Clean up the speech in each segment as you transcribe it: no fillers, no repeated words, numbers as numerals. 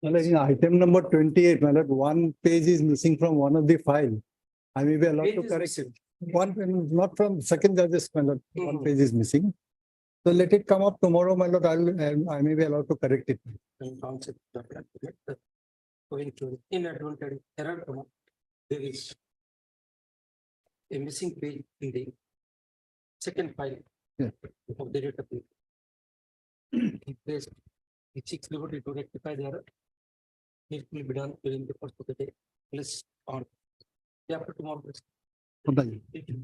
Well, in item number 28, my lord, one page is missing from one of the file. I may be allowed to correct it. One, not from second judges, my lord, one page is missing. So let it come up tomorrow, my lord. I may be allowed to correct it. Inadvertent error, there is a missing page in the second file of the data page. He placed the sixth liberty to rectify the error. It will be done during the course of the day. Please on. After tomorrow.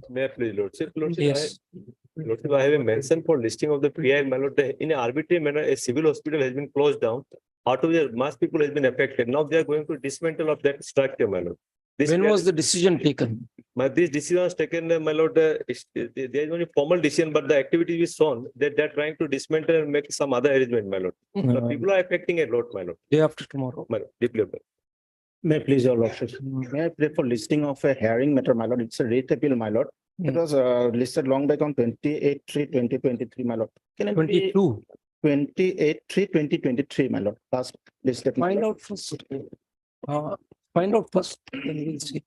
May I please, Lordship? Yes. Lordship, I have a mention for listing of the PI, my lord. In an arbitrary manner, a civil hospital has been closed down. Out of the mass people has been affected. Now they are going to dismantle of that structure, my lord. When was the decision taken? This decision was taken, my lord. There is only formal decision, but the activity is shown that they are trying to dismantle and make some other arrangement, my lord. The people are affecting a lot, my lord. Day after tomorrow. My lord, deeply. May I please, your lordship. May I pray for listing of a hearing matter, my lord? It's a rate appeal, my lord. It was listed long back on 28/3/2023, my lord. Can it be 22. 28/3/2023, my lord? Last listed. Find out first. Find out first. Then we'll see.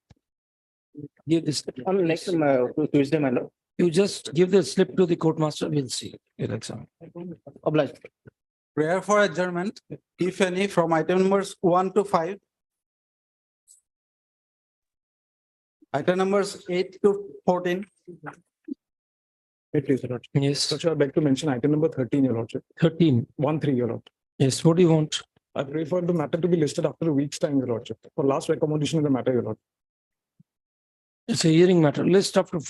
Give this. On next Tuesday, my lord. You just give the slip to the court master. We'll see. We'll examine. Obliged. Prayer for adjournment, if any, from item numbers 1 to 5. Item numbers 8 to 14. Please, your lordship. Yes. So I would like to mention item number 13, your lordship. 13. 1-3, your lord. Yes. What do you want? I pray for the matter to be listed after a week's time, your lordship. For last accommodation of the matter, your lord. It's a hearing matter. List after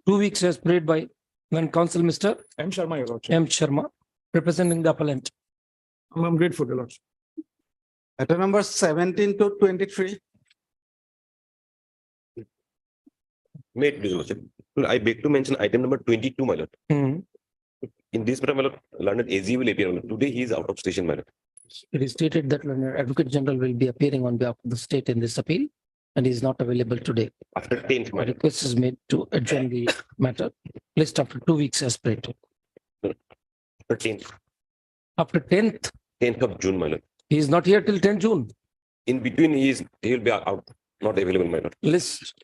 2 weeks as prayed by when counsel Mr. M. Sharma, your lordship. M. Sharma, representing the appellant. I'm grateful, your lordship. Item numbers 17 to 23. May it please, Lordship. I beg to mention item number 22, my lord. In this matter, my lord, learned AG will appear. Today he is out of station, my lord. It is stated that Learned Advocate General will be appearing on behalf of the state in this appeal and is not available today. After 10th, my A lord. request is made to adjourn the matter. List after 2 weeks as prayed. 13th. After 10th, 10th of June, my lord. he is not here till 10 June. In between, he will be out, not available, my lord. List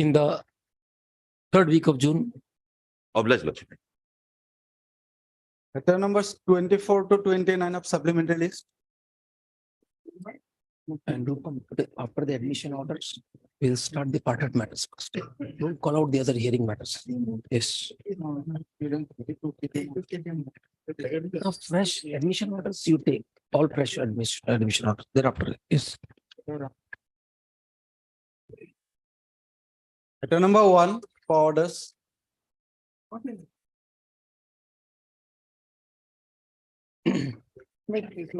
in the 3rd week of June. Obliged, Lordship. Item numbers 24 to 29 of supplementary list. And after the admission orders, we'll start the parted matters first. Don't call out the other hearing matters. Yes. Fresh admission orders you take, all fresh admission orders thereafter. Yes. Item number 1 for orders.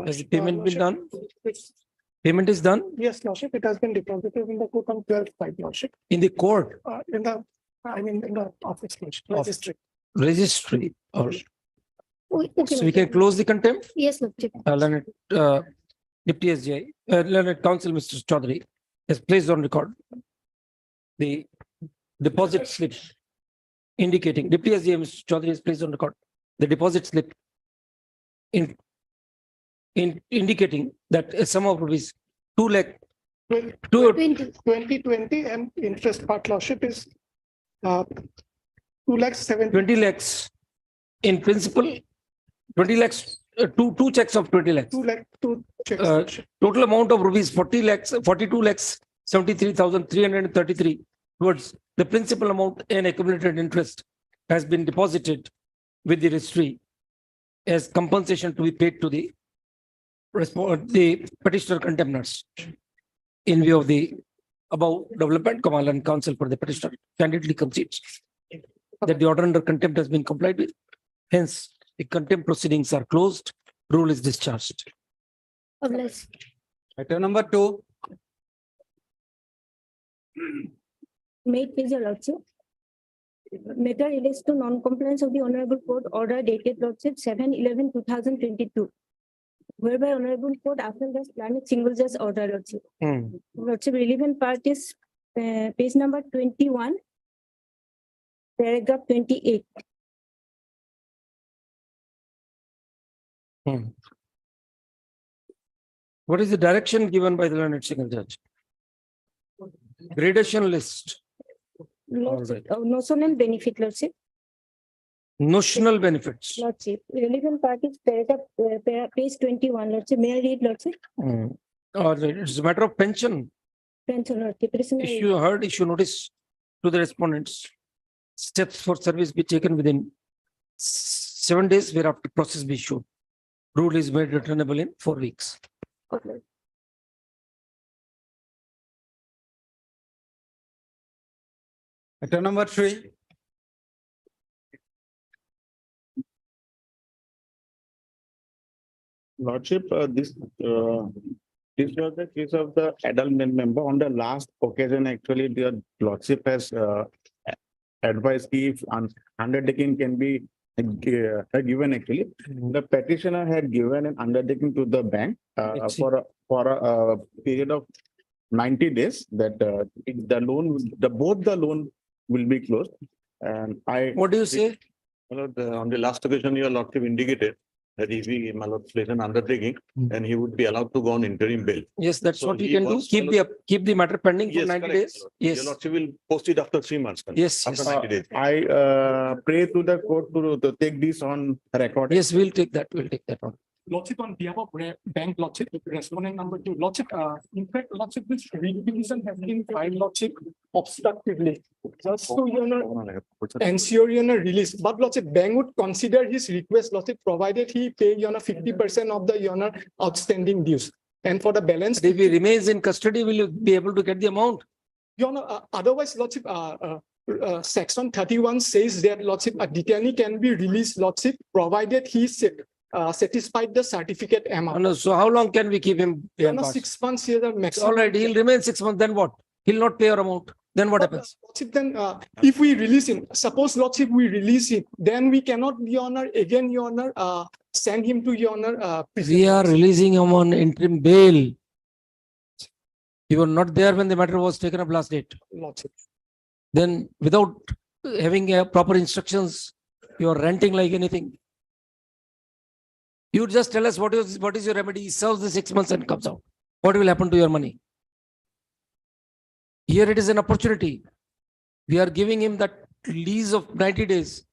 Has the payment been done? Payment is done Yes, Lordship, it has been deposited in the court on 12th, Lordship, in the court in the office, Lordship, registry. registry or Okay, so we can close the contempt. yes, Lordship. Learned Deputy SGI, Learned Counsel Mr. Chaudhary has placed on record the deposit slip indicating Deputy SGI Mr. Chaudhary has placed on record the deposit slip in indicating that a sum of rupees 2 lakh 2020 and interest part, Lordship, is 2,70,000. 20 lakhs in principal, 20 lakhs, two checks of 20 lakhs. 2 checks, Lordship. Total amount of rupees 40 lakhs, 42 lakhs, 73,333 towards the principal amount and accumulated interest has been deposited with the registry as compensation to be paid to the petitioner contemners in view of the above development. Kamal and counsel for the petitioner candidly concedes that the order under contempt has been complied with. Hence, the contempt proceedings are closed. Rule is discharged. Obliged. Item number 2. May it please your Lordship. Matter relates to non-compliance of the Honorable Court order dated Lordship 7/11/2022. Whereby Honorable Court after this planet single judge order Lordship. Lordship relevant part is page number 21. paragraph 28. What is the direction given by the learned single judge? Gradation list, Lordship, notional benefit, Lordship. notional benefits. Lordship, relevant parties, paragraph, page 21, Lordship. May I read, Lordship? Or it's a matter of pension. Pension, Lordship. Prisoner Issue notice to the respondents. Steps for service be taken within 7 days, whereafter process be issued. Rule is made returnable in 4 weeks. Okay. Item number 3. Lordship, this was the case of the adult member. On the last occasion, actually, the Lordship has advised if undertaking can be given actually. The petitioner had given an undertaking to the bank Let's see. for a period of 90 days that both the loan will be closed. And What do you say? On the last occasion, your lordship indicated that if he place an undertaking, then he would be allowed to go on interim bail. Yes, that's So what we he can do. was Keep the matter pending for Yes, 90 correct, days. my lord. Yes. Your lordship will post it after 3 months. Yes, After yes. 90 days. I pray to the court to take this on record. Yes, we'll take that. We'll take that one. Lordship, on behalf of bank, Lordship, respondent number 2, Lordship, in fact, Lordship, this requisition has been filed, Lordship, obstructively. Just to, ensure, release. But Lordship, bank would consider his request, Lordship, provided he pay, 50% of the, outstanding dues. And for the balance. If he remains in custody, will you be able to get the amount? Otherwise, Lordship, section 31 says that, Lordship, a detainee can be released, Lordship, provided he satisfied the certificate amount. No, so how long can we keep him? behind bars? 6 months here, the maximum. All right, he'll remain 6 months. Then what? He'll not pay our amount. Then what happens? Lordship, then, if we release him, suppose, Lordship, we release him, then we cannot, Your Honor, again, Your Honor, send him to, Your Honor, prison. We are releasing him on interim bail. You were not there when the matter was taken up last date. Lordship. Then without having proper instructions, you are ranting like anything. You just tell us what is your remedy. He serves the 6 months and comes out. What will happen to your money? Here it is an opportunity. We are giving him that lease of 90 days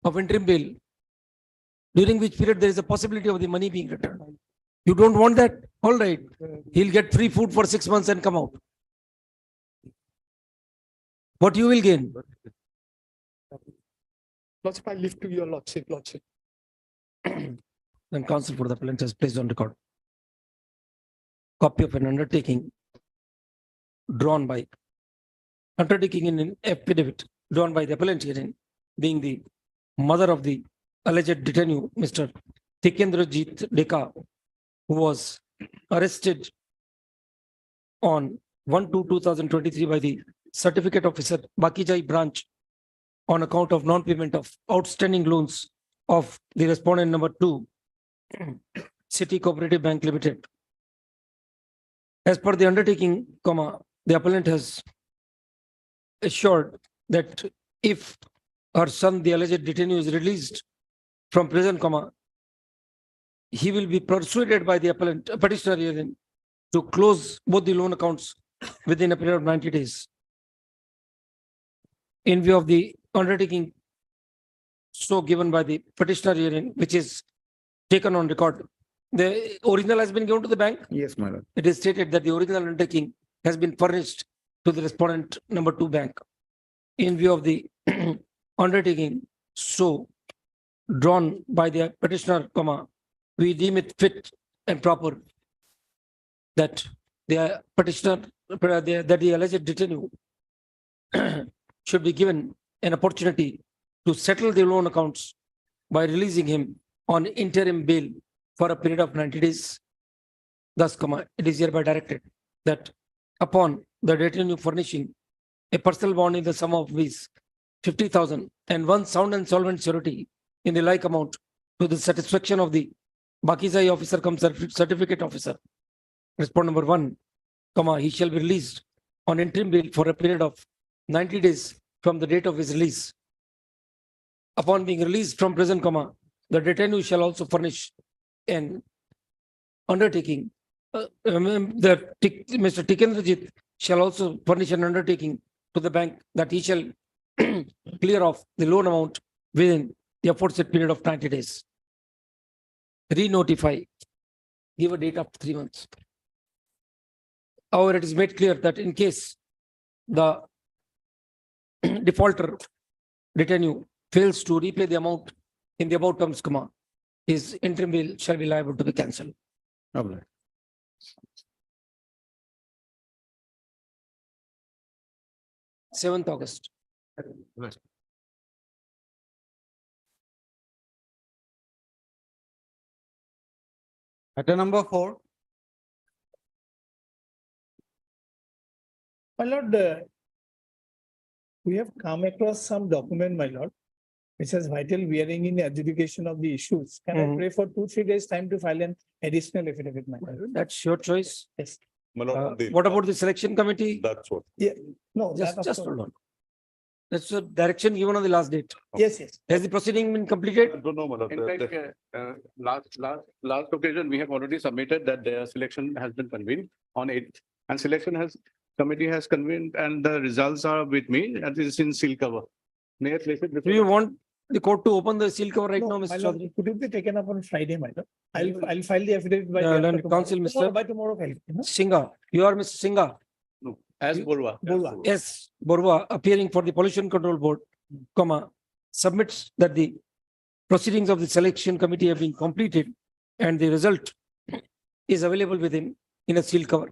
of interim bail, during which period there is a possibility of the money being returned. You don't want that? All right. He'll get free food for 6 months and come out. What you will gain? Lordship, I leave to your Lordship, Lordship. Then counsel for the appellant has placed on record copy of an undertaking drawn by undertaking in an affidavit drawn by the appellant herein, being the mother of the alleged detainee, Mr. Tikendrajit Deka, who was arrested on 1/2/2023 by the certificate officer Bakijai branch on account of non-payment of outstanding loans of the respondent number 2, City Cooperative Bank Limited. As per the undertaking, the appellant has assured that if her son, the alleged detainee, is released from prison, he will be persuaded by the appellant, petitioner herein, to close both the loan accounts within a period of 90 days. In view of the undertaking so given by the petitioner herein, which is taken on record, the original has been given to the bank. Yes, my lord. It is stated that the original undertaking has been furnished to the respondent number 2 bank. In view of the undertaking so drawn by the petitioner, we deem it fit and proper that the petitioner, that the alleged detainee should be given an opportunity to settle the loan accounts by releasing him on interim bail for a period of 90 days. Thus, it is hereby directed that upon the detainee furnishing a personal bond in the sum of Rs 50,000 and one sound and solvent surety in the like amount to the satisfaction of the Bakizai officer certificate officer, respondent number 1, he shall be released on interim bail for a period of 90 days from the date of his release upon being released from prison, the detainee shall also furnish an undertaking. Mr. Tikendrajit shall also furnish an undertaking to the bank that he shall clear off the loan amount within the aforesaid period of 90 days. Re-notify, give a date of 3 months. However, it is made clear that in case the defaulter detainee fails to repay the amount in the above terms, his interim bill shall be liable to be cancelled. Okay. 7th August. Item number 4. My lord, we have come across some document, my lord, which has vital bearing in adjudication of the issues. Can I Mhm. pray for 2-3 days time to file an additional affidavit, my lord? That's your choice. Yes. My lord, the- What about the selection committee? That's what. No, that Just of hold course. on. That's the direction given on the last date. Yes, yes. Has the proceeding been completed? No, my lord. In fact, last occasion, we have already submitted that the selection has been convened on it. And committee has convened and the results are with me. That is in seal cover. May I place it Do before you the- want the court to open the seal cover right No, now, my Mr. lord, Chaudhary? could it be taken up on Friday, my lord? I'll file the affidavit by. day after Learned tomorrow. counsel, No, Mr. by tomorrow. Singha, you are Mr. Singha. No, as Borwa. Borwa. Yes, Borwa, appearing for the Pollution Control Board, submits that the proceedings of the selection committee have been completed and the result is available with him in a seal cover.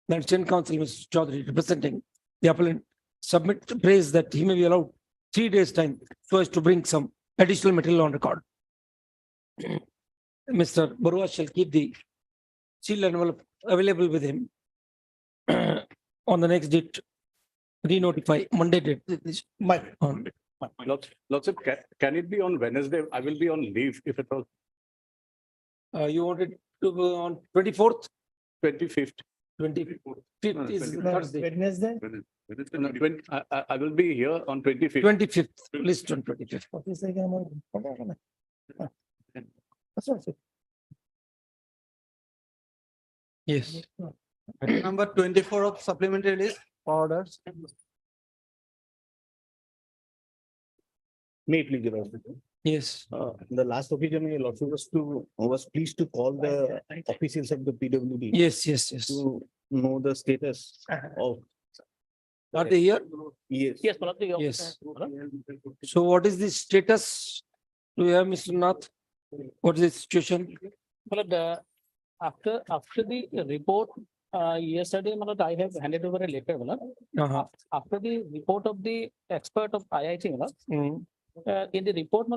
Then Chair Counsel, Mr. Chaudhary, representing the appellant, prays that he may be allowed 3 days' time so as to bring some additional material on record. Mr. Borwa shall keep the seal envelope available with him on the next date, re-notify Monday date. My, On Lordship, can it be on Wednesday? I will be on leave if it was You wanted to go on 24th, 25th. 25th is No, no, Thursday, Wednesday. I will be here on 25th. 25th, list on 25th. What is the again? That's what I said. Yes. Item number 24 of supplementary list orders. May please, Your Honor. Yes. The last occasion, Your Lordship was pleased to call the officials of the PWD Yes, yes, yes. to know the status of. Are they here? Yes. Yes. So what is the status? Do you have, Mr. Nath? What is the situation? But after the report, yesterday, I have handed over a letter. Uh-huh. After the report of the expert of IIT, Mm. in the report,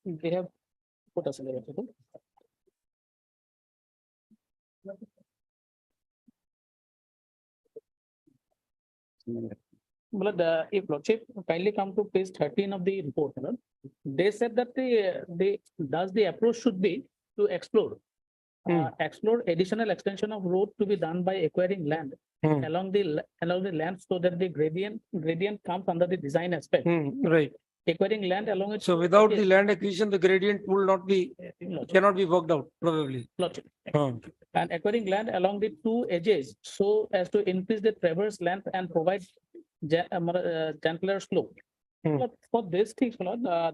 they have put us. If Lordship kindly come to page 13 of the report, they said that the approach should be to explore. Explore additional extension of road to be done by acquiring land Hmm. along the land so that the gradient comes under the design aspect. Right. Acquiring land along it. So without the land acquisition, the gradient will not be, cannot be worked out probably. Lordship. Uh, And acquiring land along the two edges so as to increase the traverse length and provide gentler slope. Hmm. But for this thing,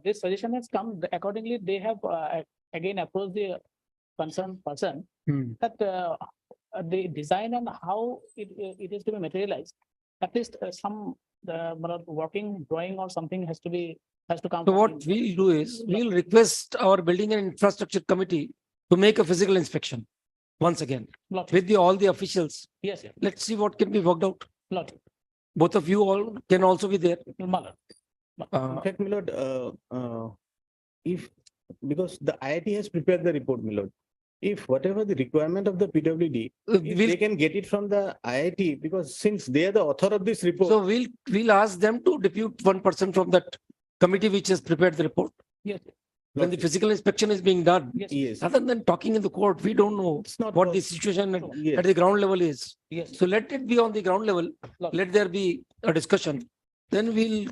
this suggestion has come, accordingly, they have again approached the concerned person that the design and how it is to be materialized, at least some working drawing or something has to come. So what we'll do is, we'll request our building and infrastructure committee to make a physical inspection once again Lordship. with all the officials. Yes, yes, Let's see what can be worked out. Lordship. Both of you all can also be there. Malad. In fact, my lord, if, because the IIT has prepared the report, my lord. If whatever the requirement of the PWD, if they We'll, can get it from the IIT, because since they are the author of this report. so we'll ask them to depute one person from that committee which has prepared the report. Yes, When the physical inspection is being done, yes, Yes, other than talking in the court, we don't know it's not. what the situation at Yes. the ground level is. yes. So let it be on the ground level. Lord. Let there be a discussion. Then we'll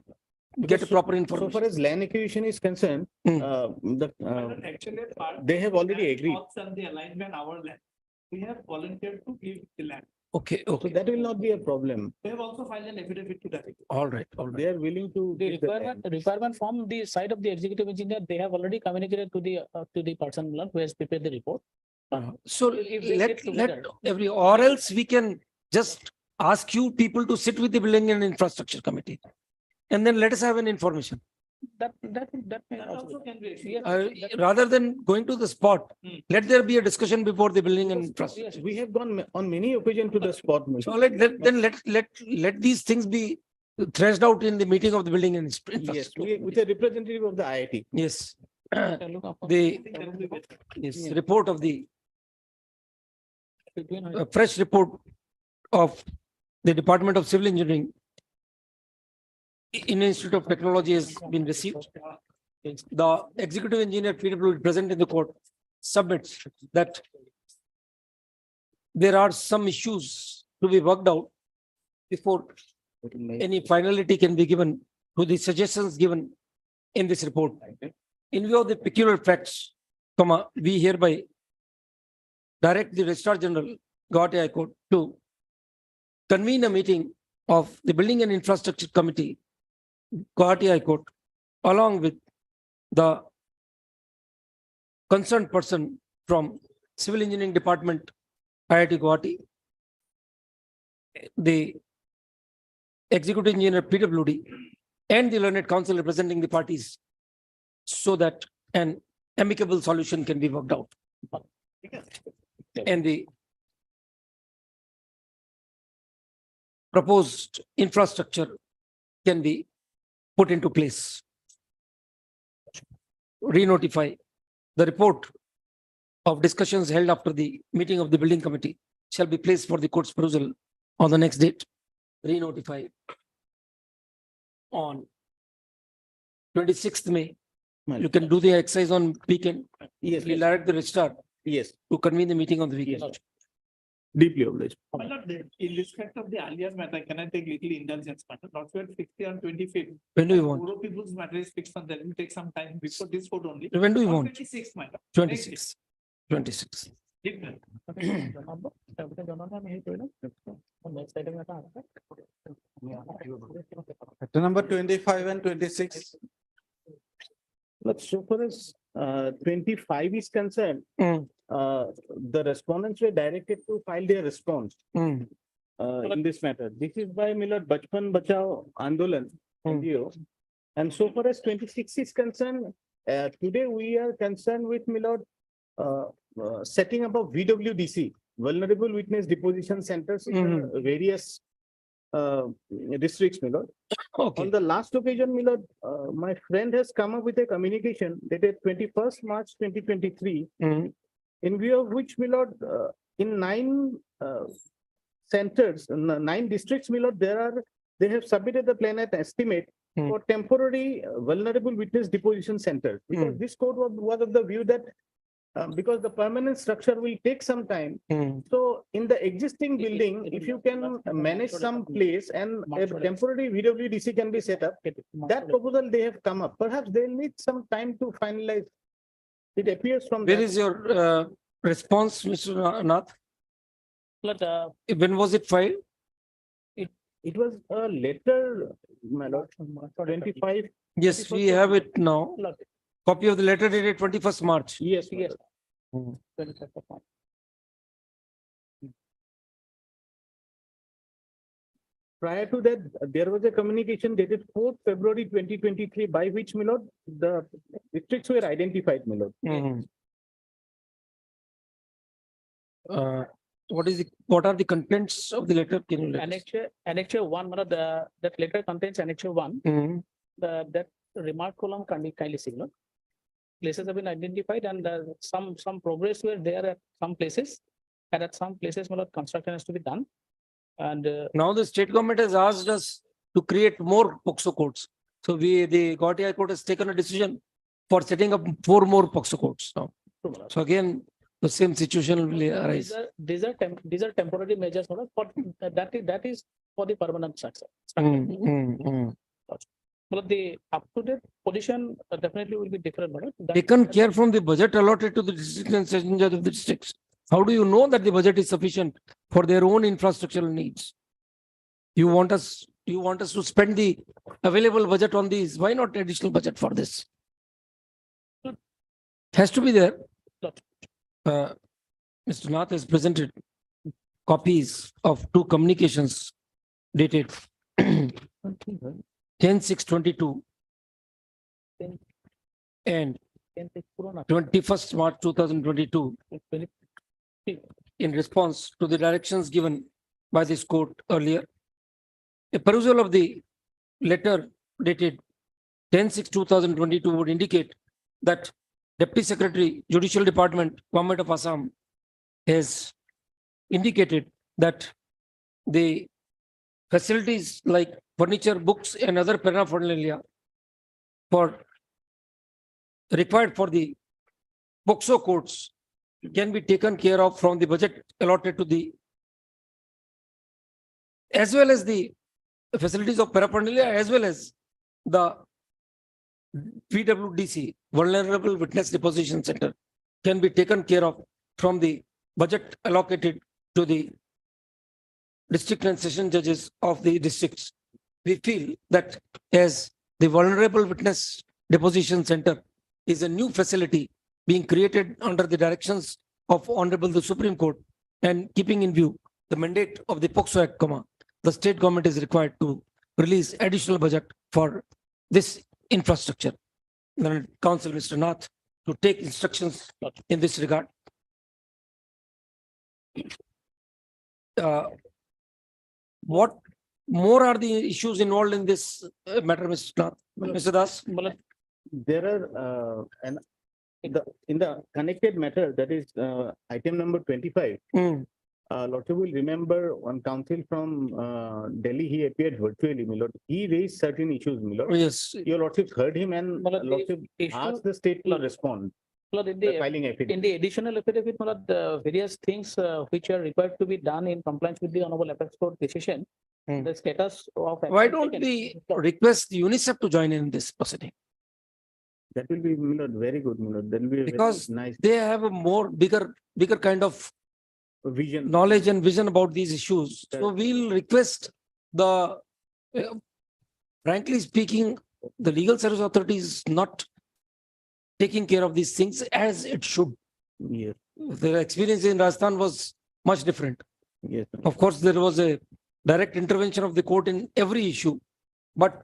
get a proper So information. far as land acquisition is concerned, Actually, they have already agreed. And the alignment our land. We have volunteered to give the land. Okay, So okay, that will not be a problem. They have also filed an affidavit to that. all right, all right. They are willing to. The give the land. requirement from the side of the executive engineer, they have already communicated to the person who has prepared the report. So If they let, sit let together. or else we can just ask you people to sit with the building and infrastructure committee. And then let us have an information. That may That also also be. can be. Yes, Rather than going to the spot, Hmm. let there be a discussion before the building and Yes, infrastructure. We have gone on many occasions to the spot. So let these things be threshed out in the meeting of the building and Yes, infrastructure. with a representative of the IIT. Yes. look up The That will be better. yes, report of the between. fresh report of the Department of Civil Engineering in Institute of Technology has been received. The executive engineer PW present in the court submits that there are some issues to be worked out before any finality can be given to the suggestions given in this report. In view of the peculiar facts, we hereby direct the Registrar General, Guwahati High Court, to convene a meeting of the Building and Infrastructure Committee, Guwahati High Court, along with the concerned person from Civil Engineering Department, IIT Guwahati, the Executive Engineer PWD, and the learned counsel representing the parties, so that an amicable solution can be worked out. And the proposed infrastructure can be put into place. Re-notify the report of discussions held after the meeting of the building committee shall be placed for the court's perusal on the next date. Re-notify on 26th May. You can do the exercise on weekend. Yes, We'll direct the registrar yes, to convene the meeting on the weekend. Yes. Deeply obliged. My lord, in respect of the earlier matter, can I take little indulgence matter? Not where 50 on 25th. When do you want? Borough people's matter is fixed on that. It will take some time before this vote only. When do you On want? 26th, my lord. 26. 26. Different. Number 25 and 26. But so far as 25 is concerned, Mm, the respondents were directed to file their response mm, in this matter. This is by Milord Bachpan Bachao Andolan, NGO. And so far as 26 is concerned, today we are concerned with Milord setting up of VWDC, Vulnerable Witness Deposition Centers in various districts, Milord. Okay. On the last occasion, Milord, my friend has come up with a communication dated 21st March 2023, Mm, in view of which, Milord, in 9 centers, 9 districts, Milord, they have submitted the plan and estimate Hmm. for temporary vulnerable witness deposition centers. Because this code was of the view that because the permanent structure will take some time. mm. So in the existing building, if you can manage some place and a temporary VWDC can be set up, that proposal they have come up. Perhaps they'll need some time to finalize. It appears from Where that. is your response, Mr. Nath? But, When was it filed? It was a letter, my lord, 25. Yes, we have it now. Copy of the letter dated 21st March. Yes, my Yes. lord. Prior to that, there was a communication dated 4th February 2023, by which, my lord, the districts were identified, my lord. Mhm. What are the contents of the letter? Can you let us? Annexure 1, that letter contains annexure 1. Mhm. That remark column kindly signal. Places have been identified and some progress were there at some places. And at some places, construction has to be done. And Now the state government has asked us to create more POXO courts. So the Guwahati High Court has taken a decision for setting up 4 more POXO courts now. So again, the same situation will arise. these are temporary measures, for that is for the permanent structure. Mm, mm, mm. But the up-to-date position definitely will be different, madam. That- Taken care from the budget allotted to the district and session judge of the districts. How do you know that the budget is sufficient for their own infrastructural needs? You want us to spend the available budget on these. Why not additional budget for this? Has to be there. Mr. Nath has presented copies of two communications dated 10/6/22 and 21st March 2022 in response to the directions given by this court earlier. A perusal of the letter dated 10/6/2022 would indicate that Deputy Secretary, Judicial Department, Government of Assam has indicated that the facilities like furniture, books, and other paraphernalia required for the POCSO courts can be taken care of from the budget allotted to the, as well as the facilities of paraphernalia, as well as the VWDC, Vulnerable Witness Deposition Center, can be taken care of from the budget allocated to the district and session judges of the districts. We feel that as the Vulnerable Witness Deposition Center is a new facility being created under the directions of Honorable the Supreme Court, and keeping in view the mandate of the POCSO Act, the state government is required to release additional budget for this infrastructure. Then counsel Mr. Nath to take instructions in this regard. What more are the issues involved in this matter, Mr. Nath? Mr. Das? There are, in the connected matter, that is, item number 25. Lordship will remember one counsel from Delhi, he appeared virtually, my lord. He raised certain issues, my lord. Yes. Your lordship heard him and Well, the lordship issue- asked the state to respond. Well, in The the, filing in affidavit. the additional affidavit, madam, the various things which are required to be done in compliance with the Honorable Apex Court decision, the status of. Why action don't taken. we request UNICEF to join in this proceeding? That will be, my lord, very good, my lord. That will be a very Because nice they have a more bigger kind of vision. knowledge and vision about these issues. So we'll request the, frankly speaking, the legal service authority is not taking care of these things as it should. Yes, The experience in Rajasthan was much different. yes. Of course, there was a direct intervention of the court in every issue. But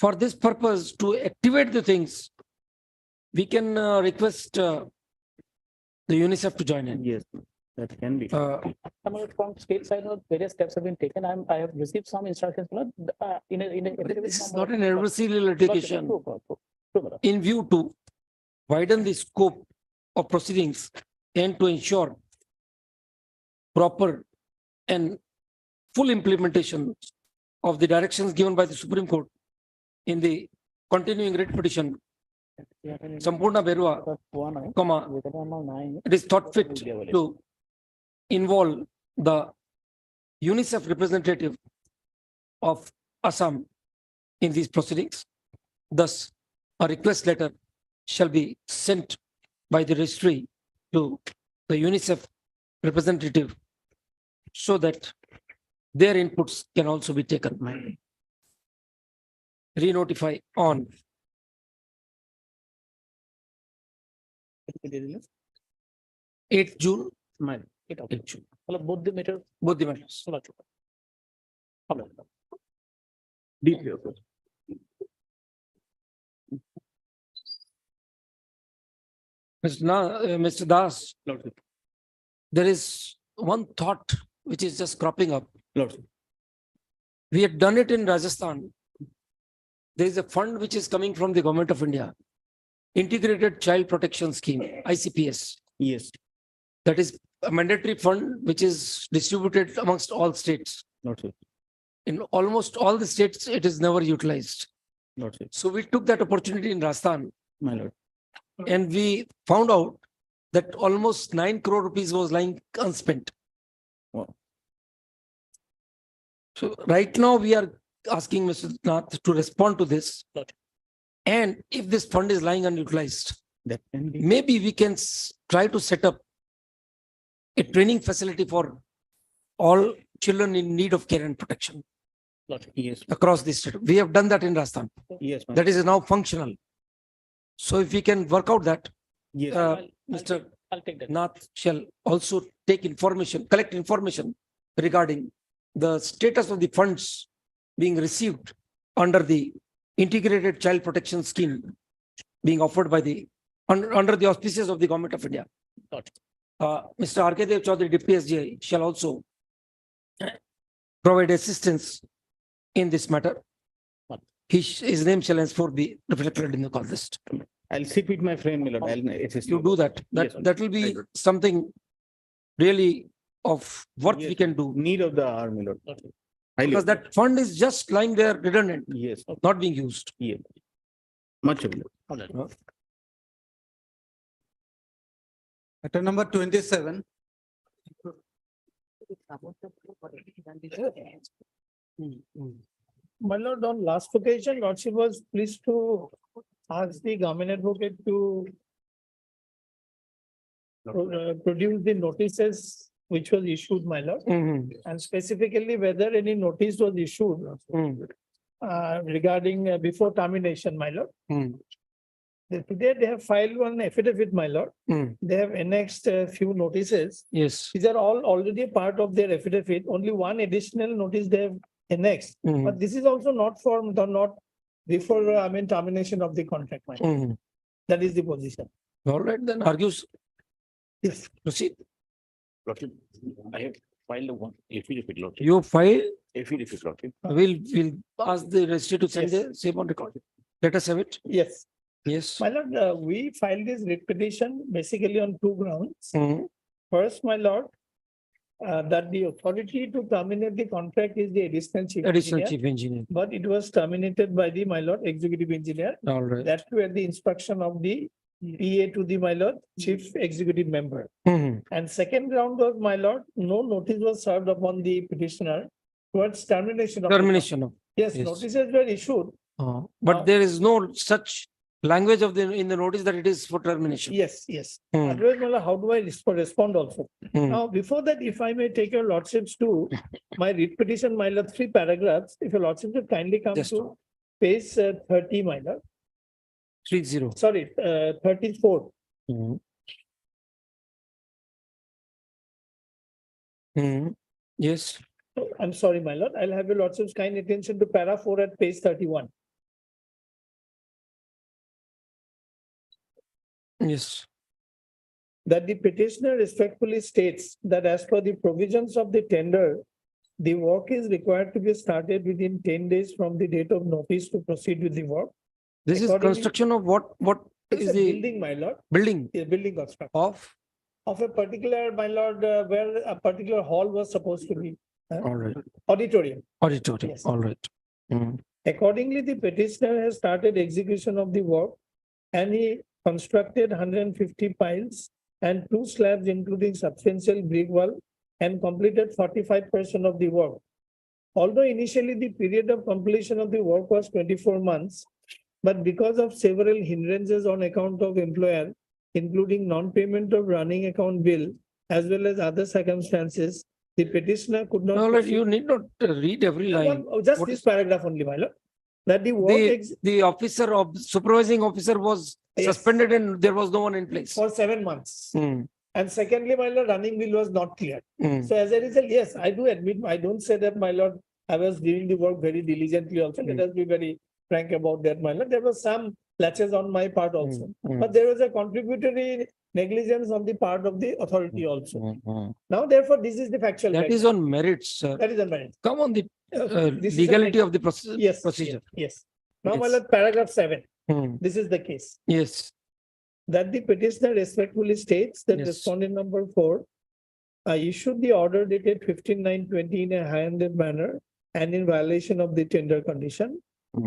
for this purpose, to activate the things, we can request the UNICEF to join in. Yes, that can be. From state side, various steps have been taken. I have received some instructions, madam, in a. This is not an adversarial litigation. In view to widen the scope of proceedings and to ensure proper and full implementation of the directions given by the Supreme Court in the continuing writ petition, Sampurna Berua, it is thought fit to involve the UNICEF representative of Assam in these proceedings. Thus, a request letter shall be sent by the registry to the UNICEF representative so that their inputs can also be taken. Re-notify on 8th June. Smile. 8th June. Both the matter. Both the matters. Deeply, of course. Mr. Das, Lordship. there is one thought which is just cropping up. Lordship. We had done it in Rajasthan. There is a fund which is coming from the Government of India, Integrated Child Protection Scheme, ICPS. Yes, That is a mandatory fund which is distributed amongst all states. Lordship. In almost all the states, it is never utilized. Lordship. So we took that opportunity in Rajasthan My lord. and we found out that almost 9 crore rupees was lying unspent. Wow. So right now we are asking Mr. Nath to respond to this. And if this fund is lying unutilized, That can be. maybe we can try to set up a training facility for all children in need of care and protection Yes, across the state. We have done that in Rajasthan. yes, ma'am. That is now functional. So if we can work out that, Yes. Mr. I'll take that. Nath shall also take information, collect information regarding the status of the funds being received under the integrated child protection scheme being offered by the, under the auspices of the government of India. Got it. Mr. R.K. Dev Chaudhary, Deputy SGI, shall also provide assistance in this matter. His name shall henceforth be reflected in the call list. I'll sit with my friend, my lord. I'll assist You do that. Yes, That will be very good. something really of worth we Yes. can do. Need of the hour, my lord. Highly. Because that fund is just lying there redundant, Yes, not being used. yes. Much obliged. Item number 27. My lord, on last occasion, lordship was pleased to ask the government advocate to produce the notices which was issued, my lord, and specifically whether any notice was issued regarding before termination, my lord. Today they have filed one affidavit, my lord. They have annexed a few notices. Yes. These are all already a part of their affidavit. Only one additional notice they have annexed. But this is also not before, termination of the contract, my lord. That is the position. All right, then argues. Yes. Proceed. Lordship, I have filed one affidavit, Lordship. You file, Affidavit, Lordship. we'll ask the registry to send the same on record. Let us have it. Yes. Yes. My lord, we filed this writ petition basically on two grounds. First, my lord, that the authority to terminate the contract is the additional chief Additional engineer, chief engineer. but it was terminated by the, my lord, executive engineer. All right. That too at the instruction of the PA to the, my lord, chief executive member. And second ground was, my lord, no notice was served upon the petitioner towards termination of. the Termination of. contract. Yes, yes. notices were issued. But there is no such language of in the notice that it is for termination. Yes, yes. Otherwise, my lord, how do I respond also? Hmm. Now, before that, if I may take your lordships to my writ petition, my lord, 3 paragraphs, if your lordship would kindly come Just to page 30, my lord. 30. Sorry, 34. Yes. I'm sorry, my lord. I'll have your lordship's kind attention to para 4 at page 31. Yes. That the petitioner respectfully states that as per the provisions of the tender, the work is required to be started within 10 days from the date of notice to proceed with the work. This is Accordingly- construction of what It's is a the building, my lord, building a building construction of? of a particular, my lord, where a particular hall was supposed to be. All right. Auditorium. Auditorium. Yes. All right. Accordingly, the petitioner has started execution of the work and he constructed 150 piles and 2 slabs, including substantial brick wall, and completed 45% of the work. Although initially the period of completion of the work was 24 months, but because of several hindrances on account of employer, including non-payment of running account bill, as well as other circumstances, the petitioner could not. No, you need not read every line. Just What this is- paragraph only, my lord. That the work The officer of supervising officer was Yes. suspended and there was no one in place. for 7 months. And secondly, my lord, running bill was not clear. Mm. So as a result, yes, I do admit, I don't say that, my lord, I was doing the work very diligently also. Let us be very frank about that, my lord. There was some latches on my part also. But there was a contributory negligence on the part of the authority also. Now, therefore, this is the factual. That is on merits, sir. That is on merit. Come on, the This is a legality neg- of the Yes. procedure. Yes. Now, my Yes. lord, paragraph 7, Hmm. this is the case. Yes. That the petitioner respectfully states that Yes. respondent number 4 issued the order dated 15/9/20 in a high-handed manner and in violation of the tender condition.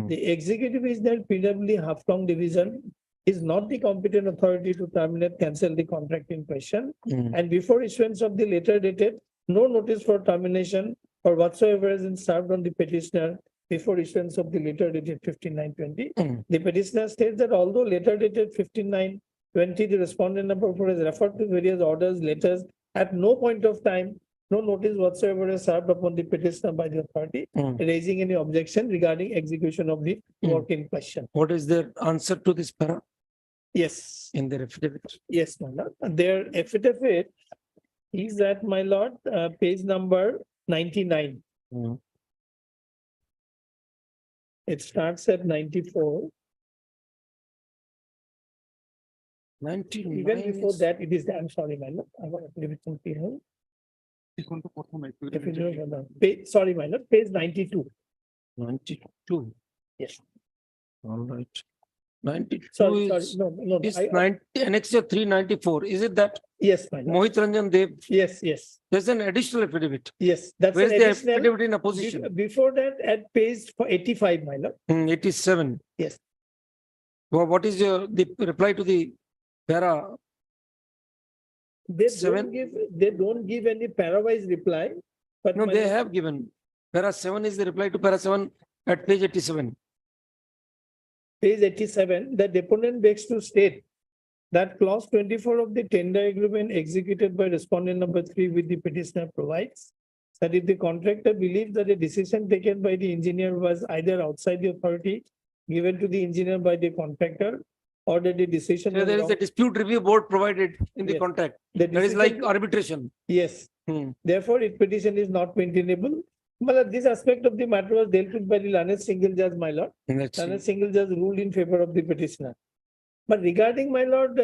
The executive is that PWD Haflong division is not the competent authority to terminate, cancel the contract in question. And before issuance of the letter dated, no notice for termination or whatsoever has been served on the petitioner before issuance of the letter dated 59/20. Mm. The petitioner states that although letter dated 59/20, the respondent number 4 has referred to various orders, letters, at no point of time, no notice whatsoever is served upon the petitioner by the authority, Mm. raising any objection regarding execution of the Mm. work in question. What is their answer to this para Yes, in their affidavit? yes, my lord. Their affidavit is at, my lord, page number 99. Mm. It starts at 94. 99 Even before is- that, it is, I'm sorry, my lord. I got affidavit from here. Sorry, my lord, page 92. 92. Yes. All right. 92 Sorry, sorry, is, no, is I- 90, annexure 394. Is it that yes, my lord. Mohit Ranjan Dev? Yes, yes, There's an additional affidavit. yes. That's Where is an the additional. affidavit in opposition? Before that, at page 85, my lord. 87. Yes. Well, what is your, the reply to the para? They Seven? don't give any parawise reply. But No, my they lord, have given. Para 7 is the reply to para 7 at page 87. page 87, the deponent begs to state that clause 24 of the tender agreement executed by respondent number 3 with the petitioner provides that if the contractor believes that a decision taken by the engineer was either outside the authority given to the engineer by the contractor or that the decision So was there is a wrong, dispute review board provided in the Yes. contract. the That is like decision- arbitration. yes, Hmm. therefore its petition is not maintainable. But this aspect of the matter was dealt with by the learned single judge, my lord. Let's And a see. single judge ruled in favor of the petitioner. But regarding, my lord,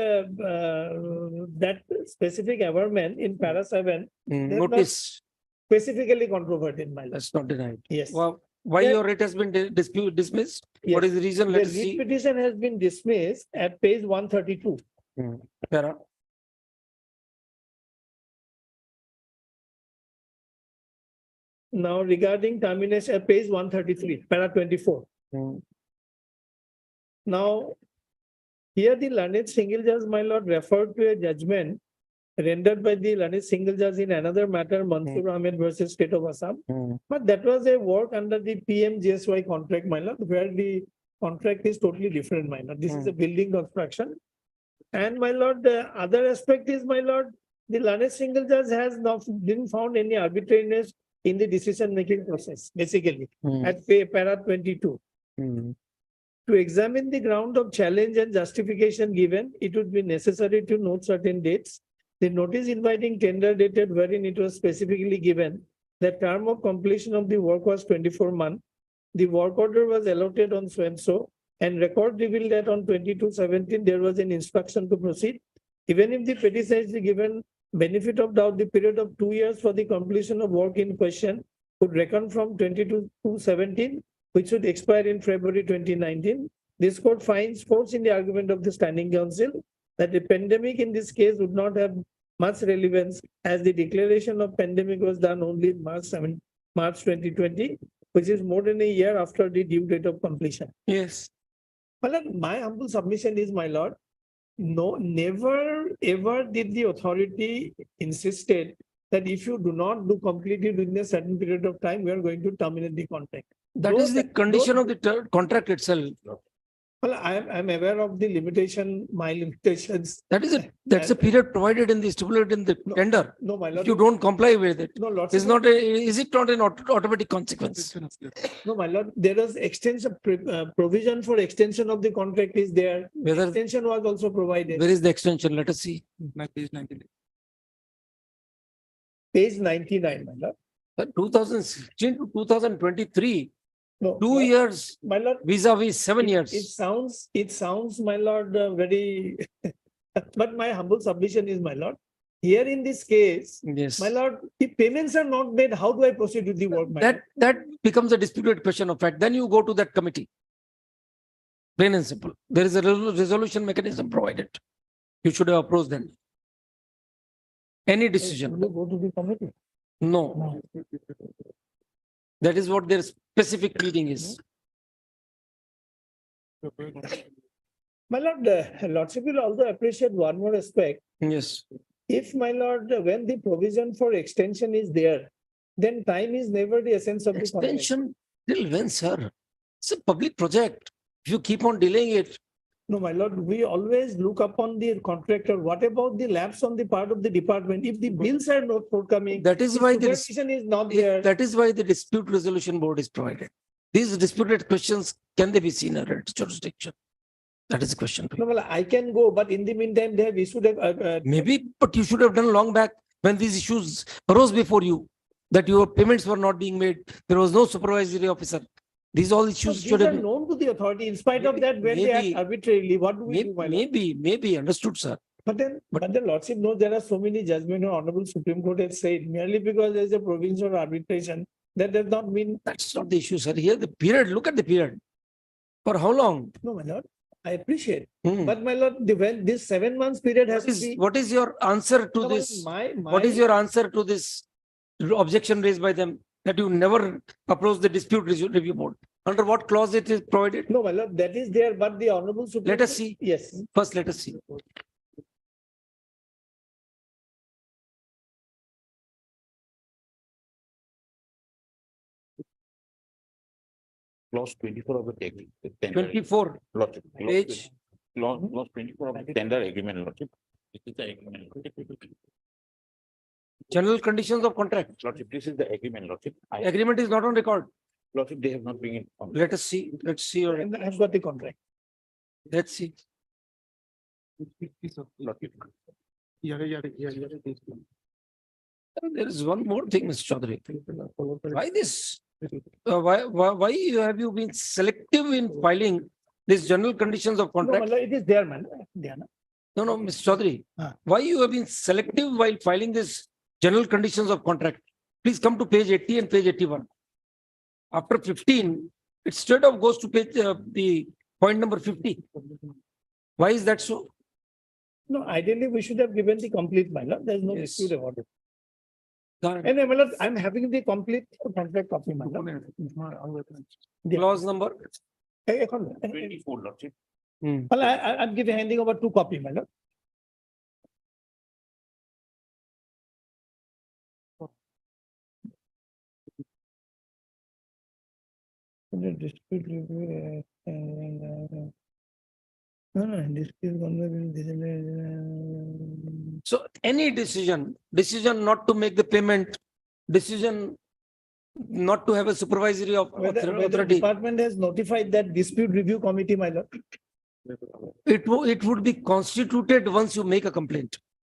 that specific averment in para 7 Hmm, they have not- Notice, specifically controverted, my lord. that's not denied. Yes. Well, why That- your writ has been dismissed? What Yes. is the reason? The Let us writ see. petition has been dismissed at page 132. Para. Now regarding termination, page 133, para 24. Hmm. Now, here the learned single judge, my lord, referred to a judgment rendered by the learned single judge in another matter, Mansoor Ahmed versus State of Assam. Hmm. But that was a work under the PMGSY contract, my lord, where the contract is totally different, my lord. This is a building construction. And my lord, the other aspect is, my lord, the learned single judge has not didn't found any arbitrariness in the decision-making process, basically, Hmm. at para 22. Hmm. To examine the ground of challenge and justification given, it would be necessary to note certain dates. The notice inviting tender dated wherein it was specifically given the term of completion of the work was 24 months. The work order was allotted on so and so, and record revealed that on 22/17 there was an instruction to proceed. Even if the petitioner is given benefit of doubt, the period of 2 years for the completion of work in question would reckon from 22/17, which would expire in February 2019. This court finds force in the argument of the standing counsel that the pandemic in this case would not have much relevance as the declaration of pandemic was done only in March 2020, which is more than a year after the due date of completion. Yes. Well, my humble submission is, my lord, no, never ever did the authority insisted that if you do not do completely within a certain period of time, we are going to terminate the contract. That Though is the that- condition though- of the contract itself. Well, I'm aware of the limitation, my limitations. That's a period provided in the stipulated in the No, tender. No, my If lord. you don't comply with it, No, lots is of- not a, is it not an automatic consequence? No, my lord, there is extension, provision for extension of the contract is there. Whether, Extension was also provided. where is the extension? Let us see. Page 99, my lord. 2016 to 2023, No, 2 years my lord. vis-a-vis 7 It years. sounds, my lord, very, but my humble submission is, my lord, here in this case, Yes. my lord, if payments are not made, how do I proceed with the work? My lord? That becomes a disputed question of fact. Then you go to that committee. Plain and simple. There is a resolution mechanism provided. You should have approached them. Any decision. You go to the committee. No. That is what their specific pleading is. My lord, lordship will also appreciate one more aspect. Yes. If, my lord, when the provision for extension is there, then time is never the essence of the contract. Extension Till when, sir? It's a public project. If you keep on delaying it, No, my lord, we always look upon the contractor. What about the lapse on the part of the department? If the bills are not forthcoming, that is the why the supervision is not there. that is why the dispute resolution board is provided. These disputed questions, can they be seen under its jurisdiction? That is the question. No, well, I can go, but in the meantime, they have issued a, Maybe, but you should have done long back when these issues arose before you, that your payments were not being made. There was no supervisory officer. These all so issues these should are have been. known to the authority. In spite of that, when they Maybe- act arbitrarily, what do we do, my lord? Maybe understood, sir. But the lordship knows there are so many judgments on Honorable Supreme Court has said merely because there is a provision of arbitration, that does not mean, That's not the issue, sir. Here, the period, look at the period. For how long? no, my lord, I appreciate. Hmm. But my lord, when this 7 months period has to be. What is your answer to No, this? My. What is your answer to this objection raised by them that you never approach the dispute review board? Under what clause it is provided? No, my lord, that is there, but the Honorable Supreme. Let us see. Yes. First, let us see. Clause 24 of the tender. 24, Lordship, clause page, Clause 24 of the tender agreement, Lordship. This is the agreement. general conditions of contract. Lordship, this is the agreement, Lordship. Agreement is not on record. Lordship, they have not been informed. Let's see, your, And I've got the contract. let's see. Lordship. There is one more thing, Mr. Chaudhary. Why this? Why have you been selective in filing these general conditions of No, my contract? lord, it is there, man. There, no? No, Mr. Chaudhary. Ah. Why you have been selective while filing this general conditions of contract? Please come to page 80 and page 81. After 15, it straight off goes to page, the point number 50. Why is that so? No, ideally, we should have given the complete, my lord. There is no Yes. dispute about it. Correct. And my lord, I'm having the complete contract copy, my lord. Yeah. Clause number. Well, 24, Lordship. I'm giving handing over 2 copies, my lord. The dispute review, no, dispute. So any decision not to make the payment, decision not to have a supervisory Whether authority, department has notified that dispute review committee, my lord. it would be constituted once you make a complaint.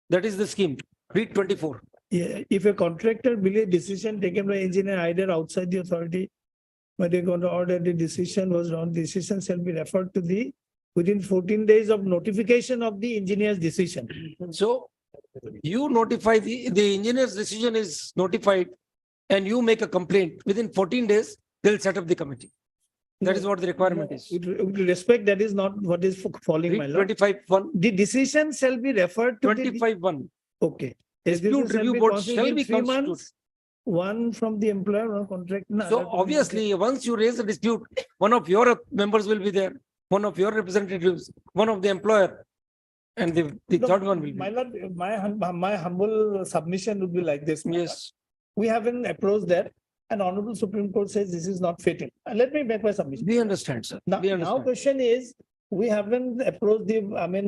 That is the scheme. Read 24. Yeah, if a contractor believes decision taken by engineer either outside the authority, but they going to order the decision was wrong, decision shall be referred to the within 14 days of notification of the engineer's decision. So you notify the engineer's decision is notified and you make a complaint within 14 days, they'll set up the committee. That is what the requirement is. With respect, that is not what is falling, my Read lord. 25.1, The decision shall be referred to the, 25.1. okay. Dispute Shall review be board constituted shall be 3 months, constituted. one from the employer, one contract. No, So that- obviously, once you raise a dispute, one of your members will be there, one of your representatives, one of the employer, and the No, third one will My be. lord, my humble submission would be like this. my lord. Yes, We haven't approached that, and Honorable Supreme Court says this is not fitting. Let me make my submission. we understand, sir. Now, We now understand. question is, we haven't approached the,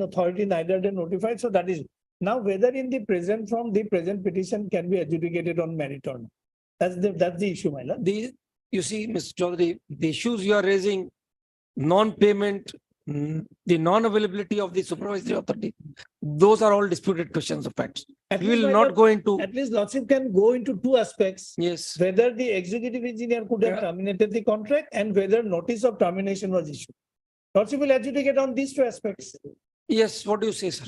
authority, neither they notified, so that is. Now, whether in the present form, the present petition can be adjudicated on merit or not. That's the issue, my lord. You see, Mr. Chaudhary, the issues you are raising, non-payment, the non-availability of the supervisory authority, those are all disputed questions of facts. At We least, will my not lord, go into, At least lordship can go into 2 aspects. yes, Whether the executive engineer could have Yeah. terminated the contract and whether notice of termination was issued. Lordship will adjudicate on these 2 aspects. yes, what do you say, sir?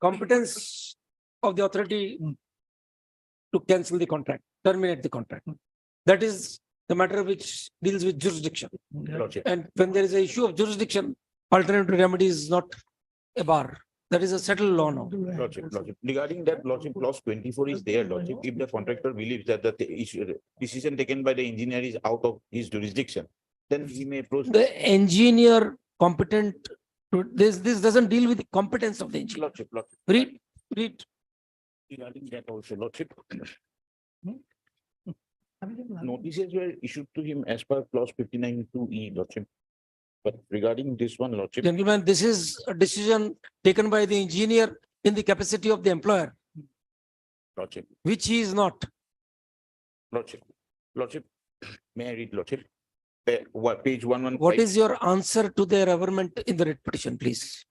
Competence of the authority to cancel the contract, terminate the contract. That is the matter which deals with jurisdiction. Lordship. And when there is an issue of jurisdiction, alternative remedy is not a bar. That is a settled law now. Lordship. Regarding that, Lordship, clause 24 is there, Lordship. If the contractor believes that the decision taken by the engineer is out of his jurisdiction, then he may approach. The engineer competent, this doesn't deal with the competence of the engineer. Lordship. Read. Regarding that also, Lordship. notices were issued to him as per clause 59(2)(e), Lordship. But regarding this one, Lordship, Gentlemen, this is a decision taken by the engineer in the capacity of the employer, Lordship, which he is not. Lordship, may I read, Lordship? Page 115. What is your answer to their averment in the writ petition, please?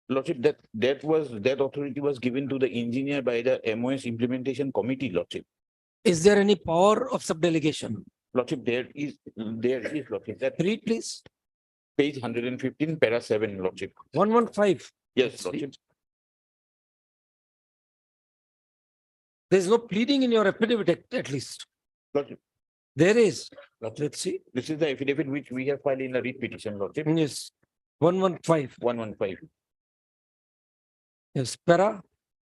Lordship, that authority was given to the engineer by the MOS implementation committee, Lordship. Is there any power of subdelegation? Lordship, there is, Lordship, that Read, please. page 115, para 7, Lordship. 115. Yes, Lordship. There is no pleading in your affidavit at least. Lordship, There is. Lordship, Let's see. this is the affidavit which we have filed in the writ petition, Lordship. Yes. 115. 115, Yes. Para.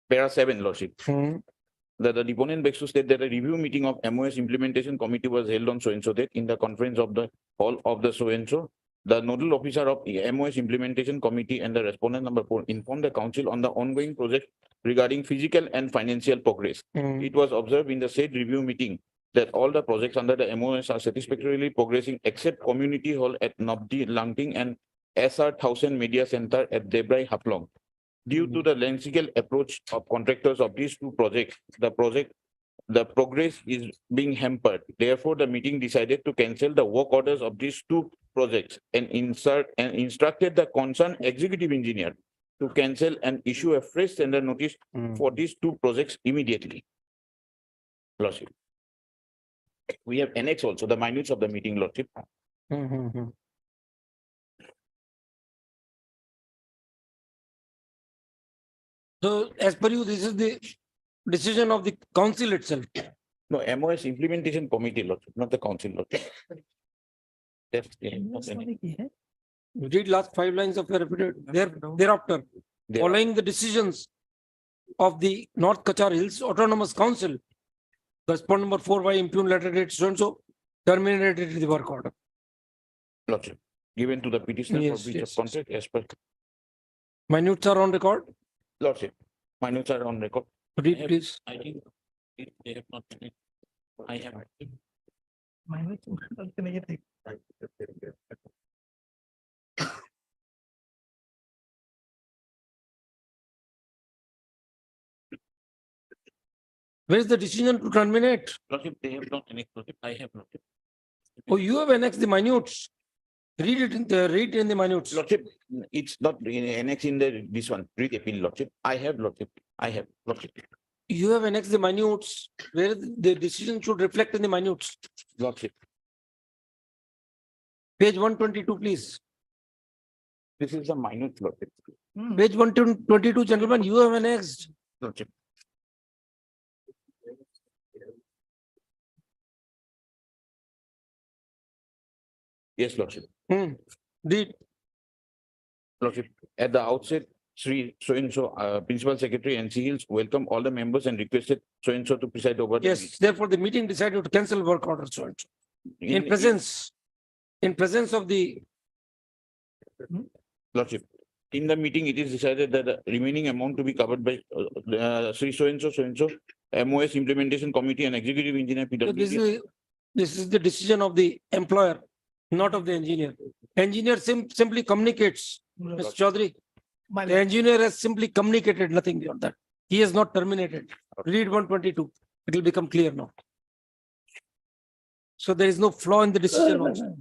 para 7, Lordship. Hmm. The deponent begs to state that a review meeting of MOS implementation committee was held on so-and-so date in the conference of the hall of the so-and-so. The nodal officer of the MOS implementation committee and the respondent number 4 informed the council on the ongoing project regarding physical and financial progress. Hmm. It was observed in the said review meeting that all the projects under the MOS are satisfactorily progressing except community hall at Nabdi Langting and SR 1000 Media Center at Debrai Haplong. Due to the lengthy approach of contractors of these two projects, the progress is being hampered. Therefore, the meeting decided to cancel the work orders of these two projects and instructed the concerned executive engineer to cancel and issue a fresh tender notice for these two projects immediately. Lordship. We have annexed also the minutes of the meeting, Lordship. So as per you, this is the decision of the council itself. No, MOS implementation committee, Lordship, not the council, Lordship. That's the- Read last 5 lines of your affidavit. Thereafter, following the decisions of the North Kachar Hills Autonomous Council, correspondent number 4 by impugn letter date so-and-so, terminated the work order. Lordship, given to the petitioner for Yes, breach yes, of contract as per. Minutes are on record. Lordship, minutes are on record. Read, have- please. I think they have not. I have. Where is the decision to terminate? Lordship, they have not annexed, Lordship, I have not. Oh, you have annexed the minutes. Read it in the minutes. Lordship, it's not annexed in this one, read appeal, Lordship. I have, Lordship, Lordship. You have annexed the minutes where the decision should reflect in the minutes. Lordship, Page 122, please. this is the minute, Lordship. Page 122, gentlemen, you have annexed. Lordship. Yes, Lordship. Read. Lordship, at the outset, Sri so-and-so, Principal Secretary NC Hills, welcome all the members and requested so-and-so to preside over. the Yes, therefore the meeting decided to cancel work order so-and-so. meeting. In presence of the, Lordship, in the meeting, it is decided that the remaining amount to be covered by Sri so-and-so, MOS Implementation Committee and Executive Engineer PWD. this is the decision of the employer, not of the engineer. Engineer simply communicates. Mr. Chaudhary, the engineer has simply communicated, nothing beyond that. He has not terminated. Read 122. It will become clear now. So there is no flaw in the decision also.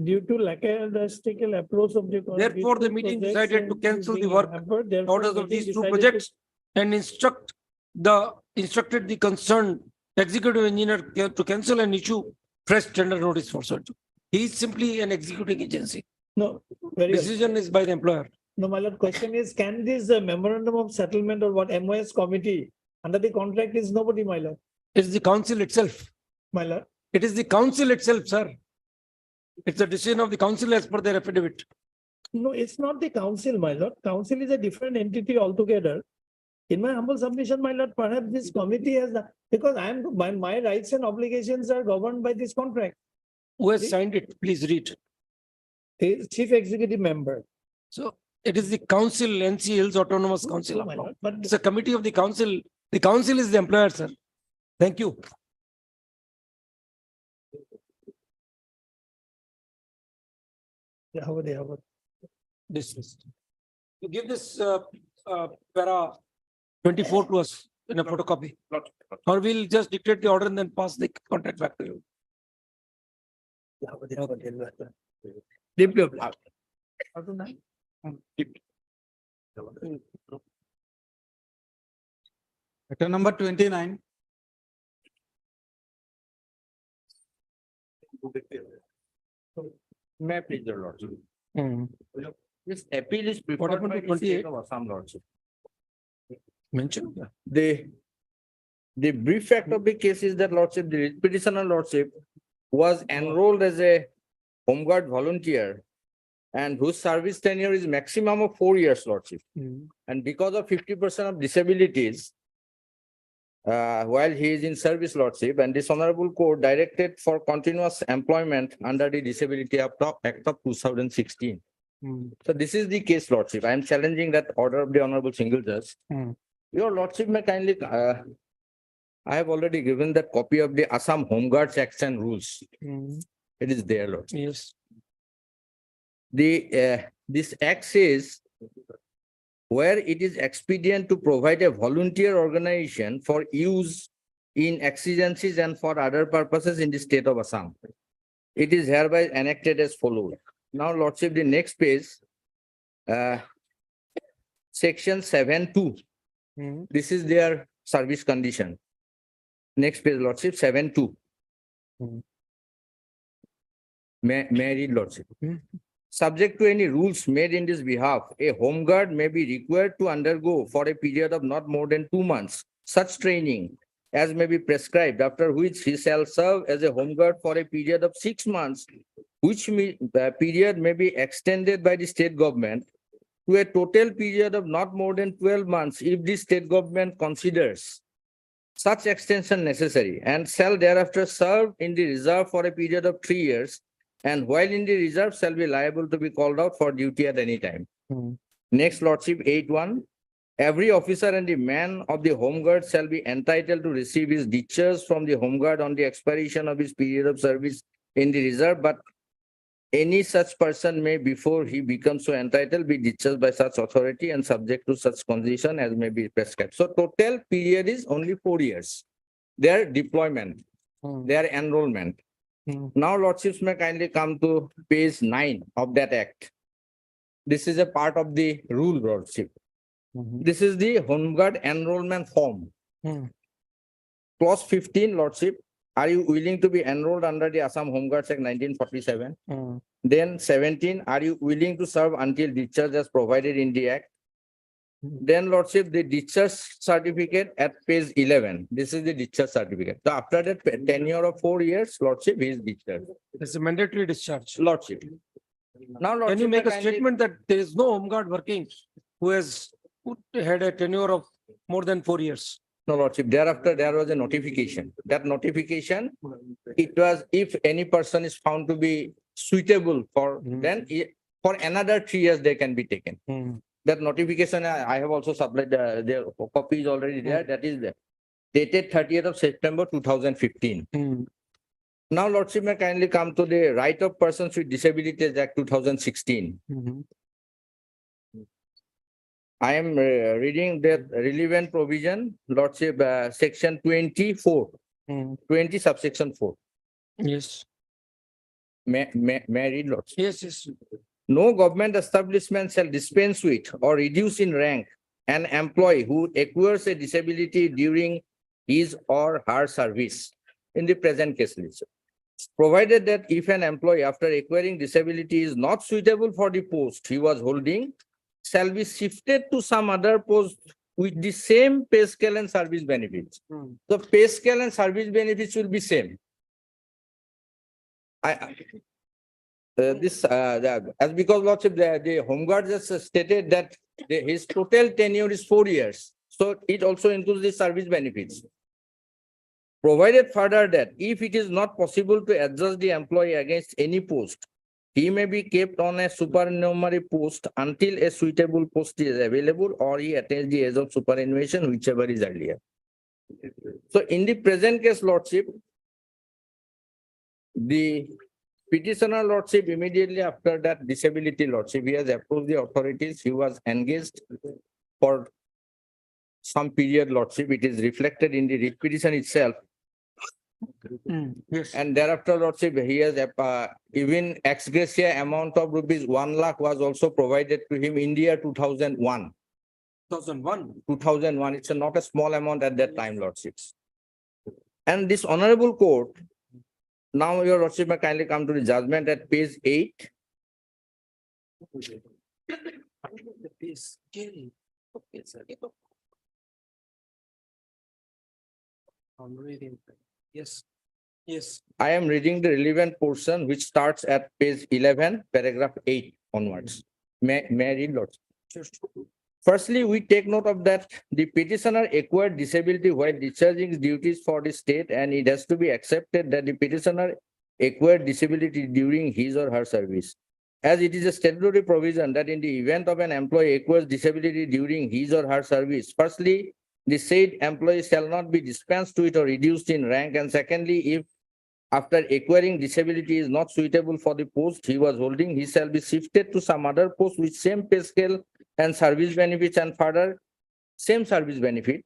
Due to lackadaisical approach of the. Therefore, the meeting decided to cancel the work orders of these two projects and instructed the concerned executive engineer to cancel and issue fresh tender notice for such. He is simply an executing agency. No, very well. Decision is by the employer. No, my lord, question is, can this memorandum of settlement or what MOS committee under the contract is nobody, my lord, It's the council itself. my lord. It is the council itself, sir. It's the decision of the council as per their affidavit. No, it's not the council, my lord. Council is a different entity altogether. In my humble submission, my lord, perhaps this committee has, because my rights and obligations are governed by this contract. Who has signed it? Please read. The chief executive member. So it is the council, NC Hills Autonomous Council. No, my lord, but It's a committee of the council. The council is the employer, sir. Thank you. Dismissed. You give this para 24 to us in a photocopy, or we'll just dictate the order and then pass the contract back to you. Matter number 29. May I please, your lordship? Hmm. This appeal is What preferred happened by to the state 28? of Assam lordship. Mention. The brief fact of the case is that lordship, the petitioner lordship was enrolled as a home guard volunteer and whose service tenure is maximum of 4 years lordship. And because of 50% of disabilities, while he is in service lordship, and this honorable court directed for continuous employment under the Disability Act of 2016. So this is the case lordship. I am challenging that order of the honorable single judge. Your lordship may kindly, I have already given that copy of the Assam Home Guards Acts and Rules. It is there, lordship. Yes. This act says where it is expedient to provide a volunteer organization for use in exigencies and for other purposes in the state of Assam. It is hereby enacted as follows. Now, lordship, the next page, section 7(2). This is their service condition. Next page, lordship, 7(2). May I read, lordship? Subject to any rules made in this behalf, a home guard may be required to undergo for a period of not more than 2 months such training as may be prescribed, after which he shall serve as a home guard for a period of 6 months, which period may be extended by the state government to a total period of not more than 12 months if the state government considers such extension necessary, and shall thereafter serve in the reserve for a period of 3 years, and while in the reserve shall be liable to be called out for duty at any time. Next, lordship, 8(1). Every officer and the man of the home guard shall be entitled to receive his discharge from the home guard on the expiration of his period of service in the reserve, but any such person may, before he becomes so entitled, be discharged by such authority and subject to such condition as may be prescribed. So total period is only 4 years. Their deployment, their enrollment. Now, lordships may kindly come to page 9 of that act. This is a part of the rule, lordship. This is the home guard enrollment form. Clause 15, lordship. Are you willing to be enrolled under the Assam Home Guards Act 1947? Then 17, are you willing to serve until discharge as provided in the act? Then, lordship, the discharge certificate at page 11. This is the discharge certificate. So after that tenure of 4 years, lordship, he is discharged. It's a mandatory discharge. Lordship. Now, lordship, Can you make a kindly- statement that there is no home guard working who has had a tenure of more than 4 years? No, lordship, thereafter there was a notification. That notification, it was if any person is found to be suitable for, then for another 3 years they can be taken. That notification, I have also supplied, their copy is already there. That is dated 30th of September 2015. Now, lordship, may kindly come to the Right of Persons with Disabilities Act 2016. I am reading the relevant provision, lordship, section 24, 20 subsection 4. Yes. May I read, lordship? Yes, yes. No government establishment shall dispense with or reduce in rank an employee who acquires a disability during his or her service in the present case list. Provided that if an employee after acquiring disability is not suitable for the post he was holding, shall be shifted to some other post with the same pay scale and service benefits. The pay scale and service benefits will be same. As because lordship, the home guard just stated that his total tenure is 4 years. So it also includes the service benefits. Provided further that if it is not possible to adjust the employee against any post, he may be kept on a supernumerary post until a suitable post is available or he attains the age of superannuation, whichever is earlier. So in the present case, lordship, the petitioner lordship immediately after that disability lordship, he has approached the authorities. He was engaged for some period lordship. It is reflected in the writ petition itself. Yes. And thereafter lordship, he has even ex gratia amount of rupees 1 lakh was also provided to him in the year 2001. 2001. 2001, it's not a small amount at that time, lordships. And this honorable court, now your lordship may kindly come to the judgment at page 8. The pay scale. Okay, sir. I'm reading. Yes. Yes. I am reading the relevant portion which starts at page 11, paragraph 8 onwards. May I read, lordship? Firstly, we take note of that the petitioner acquired disability while discharging his duties for the state, and it has to be accepted that the petitioner acquired disability during his or her service. As it is a statutory provision that in the event of an employee acquires disability during his or her service, firstly, the said employee shall not be dispensed with or reduced in rank, and secondly, if after acquiring disability is not suitable for the post he was holding, he shall be shifted to some other post with same pay scale and service benefits, and further same service benefit.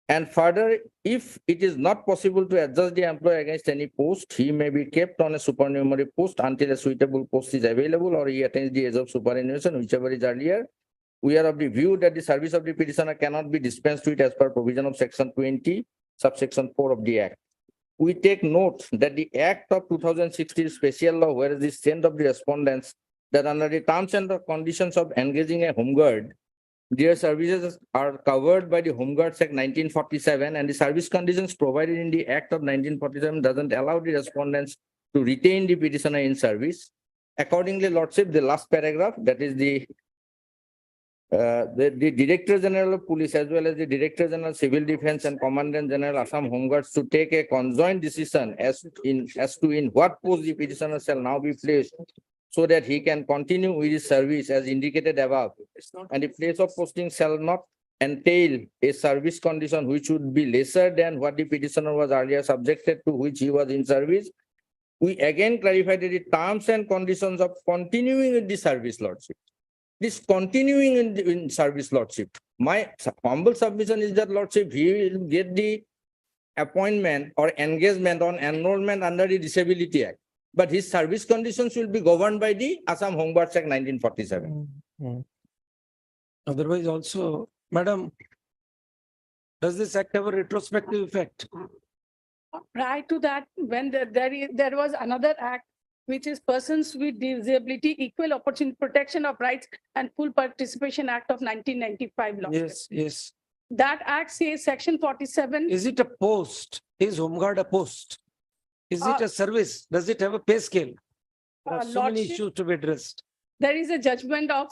And further, if it is not possible to adjust the employee against any post, he may be kept on a supernumerary post until a suitable post is available or he attains the age of superannuation, whichever is earlier. We are of the view that the service of the petitioner cannot be dispensed with as per provision of section 20, subsection 4 of the Act. We take note that the Act of 2016 special law, whereas the strength of the respondents that under the terms and the conditions of engaging a home guard, their services are covered by the Home Guards Act 1947, and the service conditions provided in the Act of 1947 doesn't allow the respondents to retain the petitioner in service. Accordingly, lordship, the last paragraph, that is the Director General of Police as well as the Director General Civil Defense and Commandant General Assam Home Guards to take a conjoint decision as to in what post the petitioner shall now be placed, so that he can continue with his service as indicated above, and the place of posting shall not entail a service condition which would be lesser than what the petitioner was earlier subjected to, which he was in service. We again clarify that the terms and conditions of continuing in the service, lordship. This continuing in service, lordship. My humble submission is that, lordship, he will get the appointment or engagement on enrollment under the Disability Act, but his service conditions will be governed by the Assam Home Guards Act 1947. Otherwise also, madam, does this act have a retrospective effect? Prior to that, when there was another act, which is Persons with Disability Equal Opportunity Protection of Rights and Full Participation Act of 1995 law. Yes, yes. That act says section 47. Is it a post? Is Home Guard a post? Is it a service? Does it have a pay scale? There are so many Lordship, issues to be addressed. there is a judgment of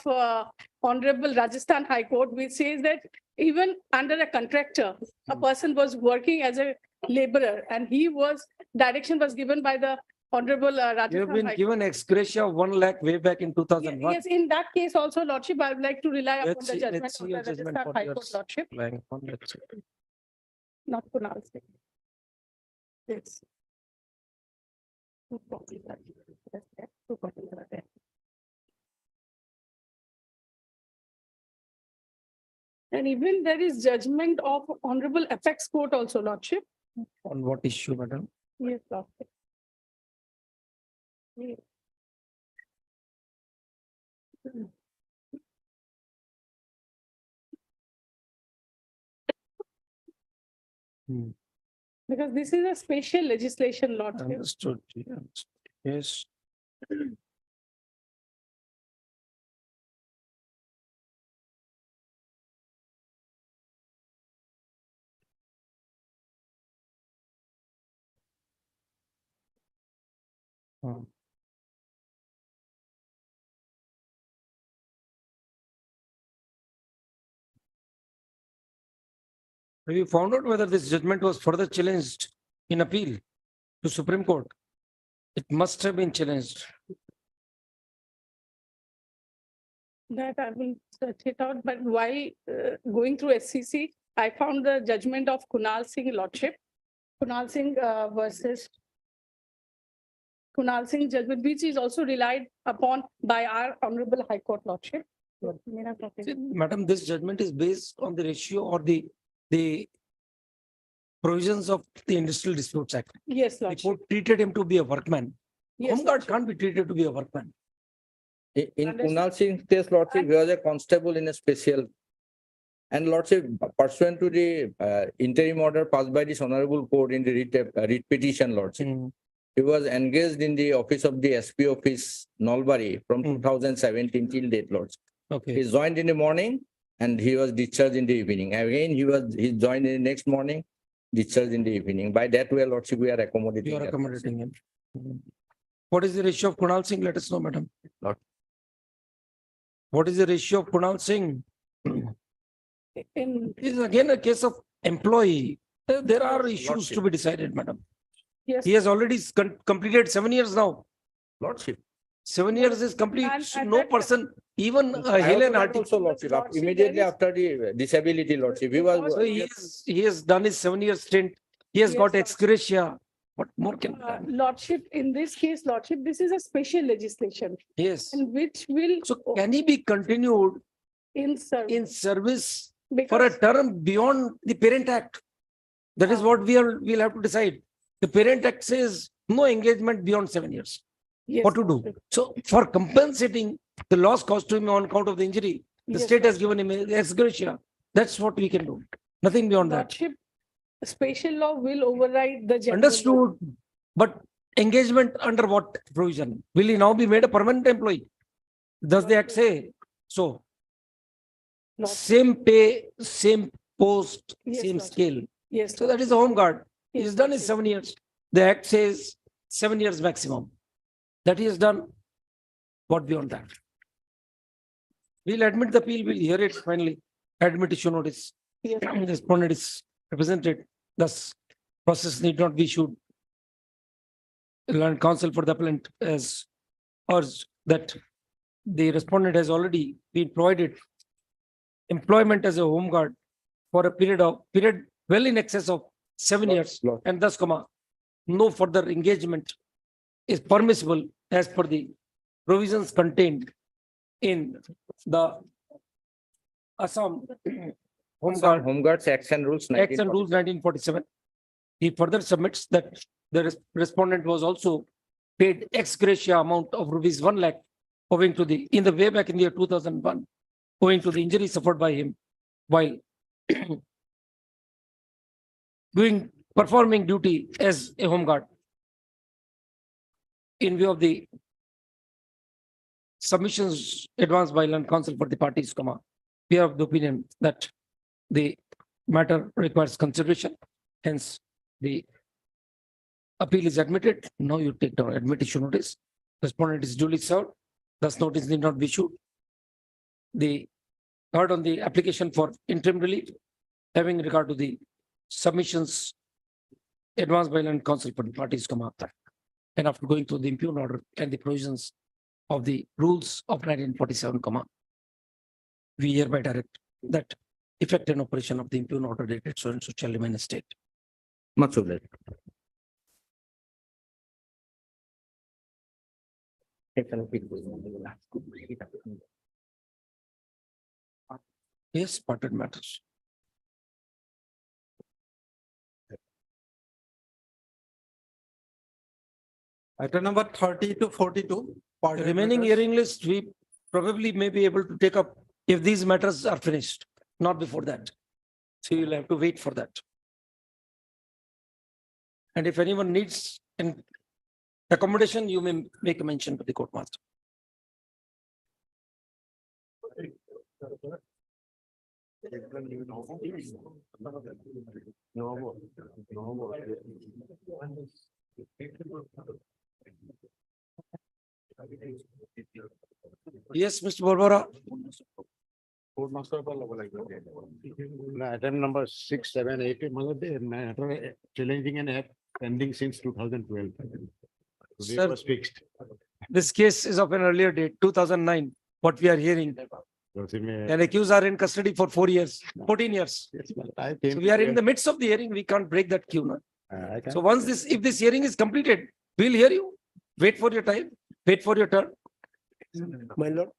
Honorable Rajasthan High Court, which says that even under a contractor, a person was working as a laborer, and direction was given by the Honorable You have Rajasthan been High given ex gratia of 1 lakh way back in 2001. Yes, in that case also, Lordship, I would like to rely upon Let's the see- judgment let's of see the your judgment Rajasthan for High yours. Court, Lordship, Relying upon that. not Kunal Singh. Yes. Two copies are there. Yes, two copies are there. And even there is judgment of Honorable Apex Court also, Lordship. On what issue, madam? Yes, Lordship. Yes. Because this is a special legislation, Lordship. Understood. Yeah, understood. Yes. Have you found out whether this judgment was further challenged in appeal to Supreme Court? It must have been challenged. That I will search it out, but while going through SCC, I found the judgment of Kunal Singh, Lordship. Kunal Singh versus Kunal Singh judgment, which is also relied upon by our Honorable High Court Lordship. See, Madam, this judgment is based on the ratio or the provisions of the Industrial Disputes Act. Yes, The Lordship. court treated him to be a workman. Yes, Home guard Lordship. can't be treated to be a workman. In Understood. Kunal Singh's case, Lordship, he was a constable in a special. And Lordship, pursuant to the interim order passed by this honorable court in the writ petition, Lordship, he was engaged in the office of the SP office, Nalbari, from 2017 till date, Lordship. Okay. He joined in the morning and he was discharged in the evening. Again, he joined in the next morning, discharged in the evening. By that way, Lordship, we are accommodating. You are that. accommodating him. What is the ratio of Kunal Singh? Let us know, Madam. Lord. What is the ratio of Kunal Singh? In, It is again a case of employee. There are issues Lordship. to be decided, Madam. yes. He has already completed 7 years now. Lordship. 7 years is complete. And No that- person, even I Helen also Arti. also, Lordship, Lordship, immediately there is- after the disability, Lordship, he was. So he has done his 7 year stint. He has Yes, got Lordship. ex gratia. What more can be done? Lordship, in this case, Lordship, this is a special legislation Yes. and which will So can he be continued in in service for a because term beyond the Parent Act? That is what we'll have to decide. The Parent Act says no engagement beyond 7 years. yes, What to do? Lordship. So for compensating the loss caused to him on account of the injury, the Yes, state has given him ex gratia. That's what we can do. Nothing beyond that. Lordship, special law will override the general law. Understood. But engagement under what provision? Will he now be made a permanent employee? Does the act say so? Lordship. Same pay, same post, Yes, same Lordship. scale. Yes. So that is the home guard. Yes, He's done his Lordship. 7 years. The act says 7 years maximum. That he has done. What beyond that? We'll admit the appeal, we'll hear it finally. Admit issue notice. Yes. Respondent is represented. Thus, process need not be issued. Learned counsel for the appellant has urged that the respondent has already been provided employment as a home guard for a period well in excess of 7 years, Lord. and thus, no further engagement is permissible as per the provisions contained in the Assam Home Guards Acts and Rules. Acts and Rules 1947. He further submits that the respondent was also paid ex gratia amount of rupees 1 lakh owing to in the way back in the year 2001, owing to the injury suffered by him while performing duty as a home guard. In view of the submissions advanced by learned counsel for the parties, we are of the opinion that the matter requires consideration. Hence, the appeal is admitted. Now you take down admit issue notice. Respondent is duly served. Thus, notice need not be issued. The third on the application for interim relief, having regard to the submissions advanced by learned counsel for the parties, and after going through the impugn order and the provisions of the rules of 1947, we hereby direct that effect and operation of the impugn order dated so and so shall remain a state. Much obliged. Yes, parted matters. Item number 30 to 42. The remaining hearing list, we probably may be able to take up if these matters are finished, not before that. So you'll have to wait for that. And if anyone needs an accommodation, you may make a mention to the court master. Yes, Mr. Barbara. Court master item number 6, 7, 8, matter challenging an act pending since 2012. Today Sir, was fixed. this case is of an earlier date, 2009, what we are hearing. And accused are in custody for 4 years, 14 years. So we are in the midst of the hearing, we can't break that queue. No? So once if this hearing is completed, we'll hear you. Wait for your time, wait for your turn. My lord,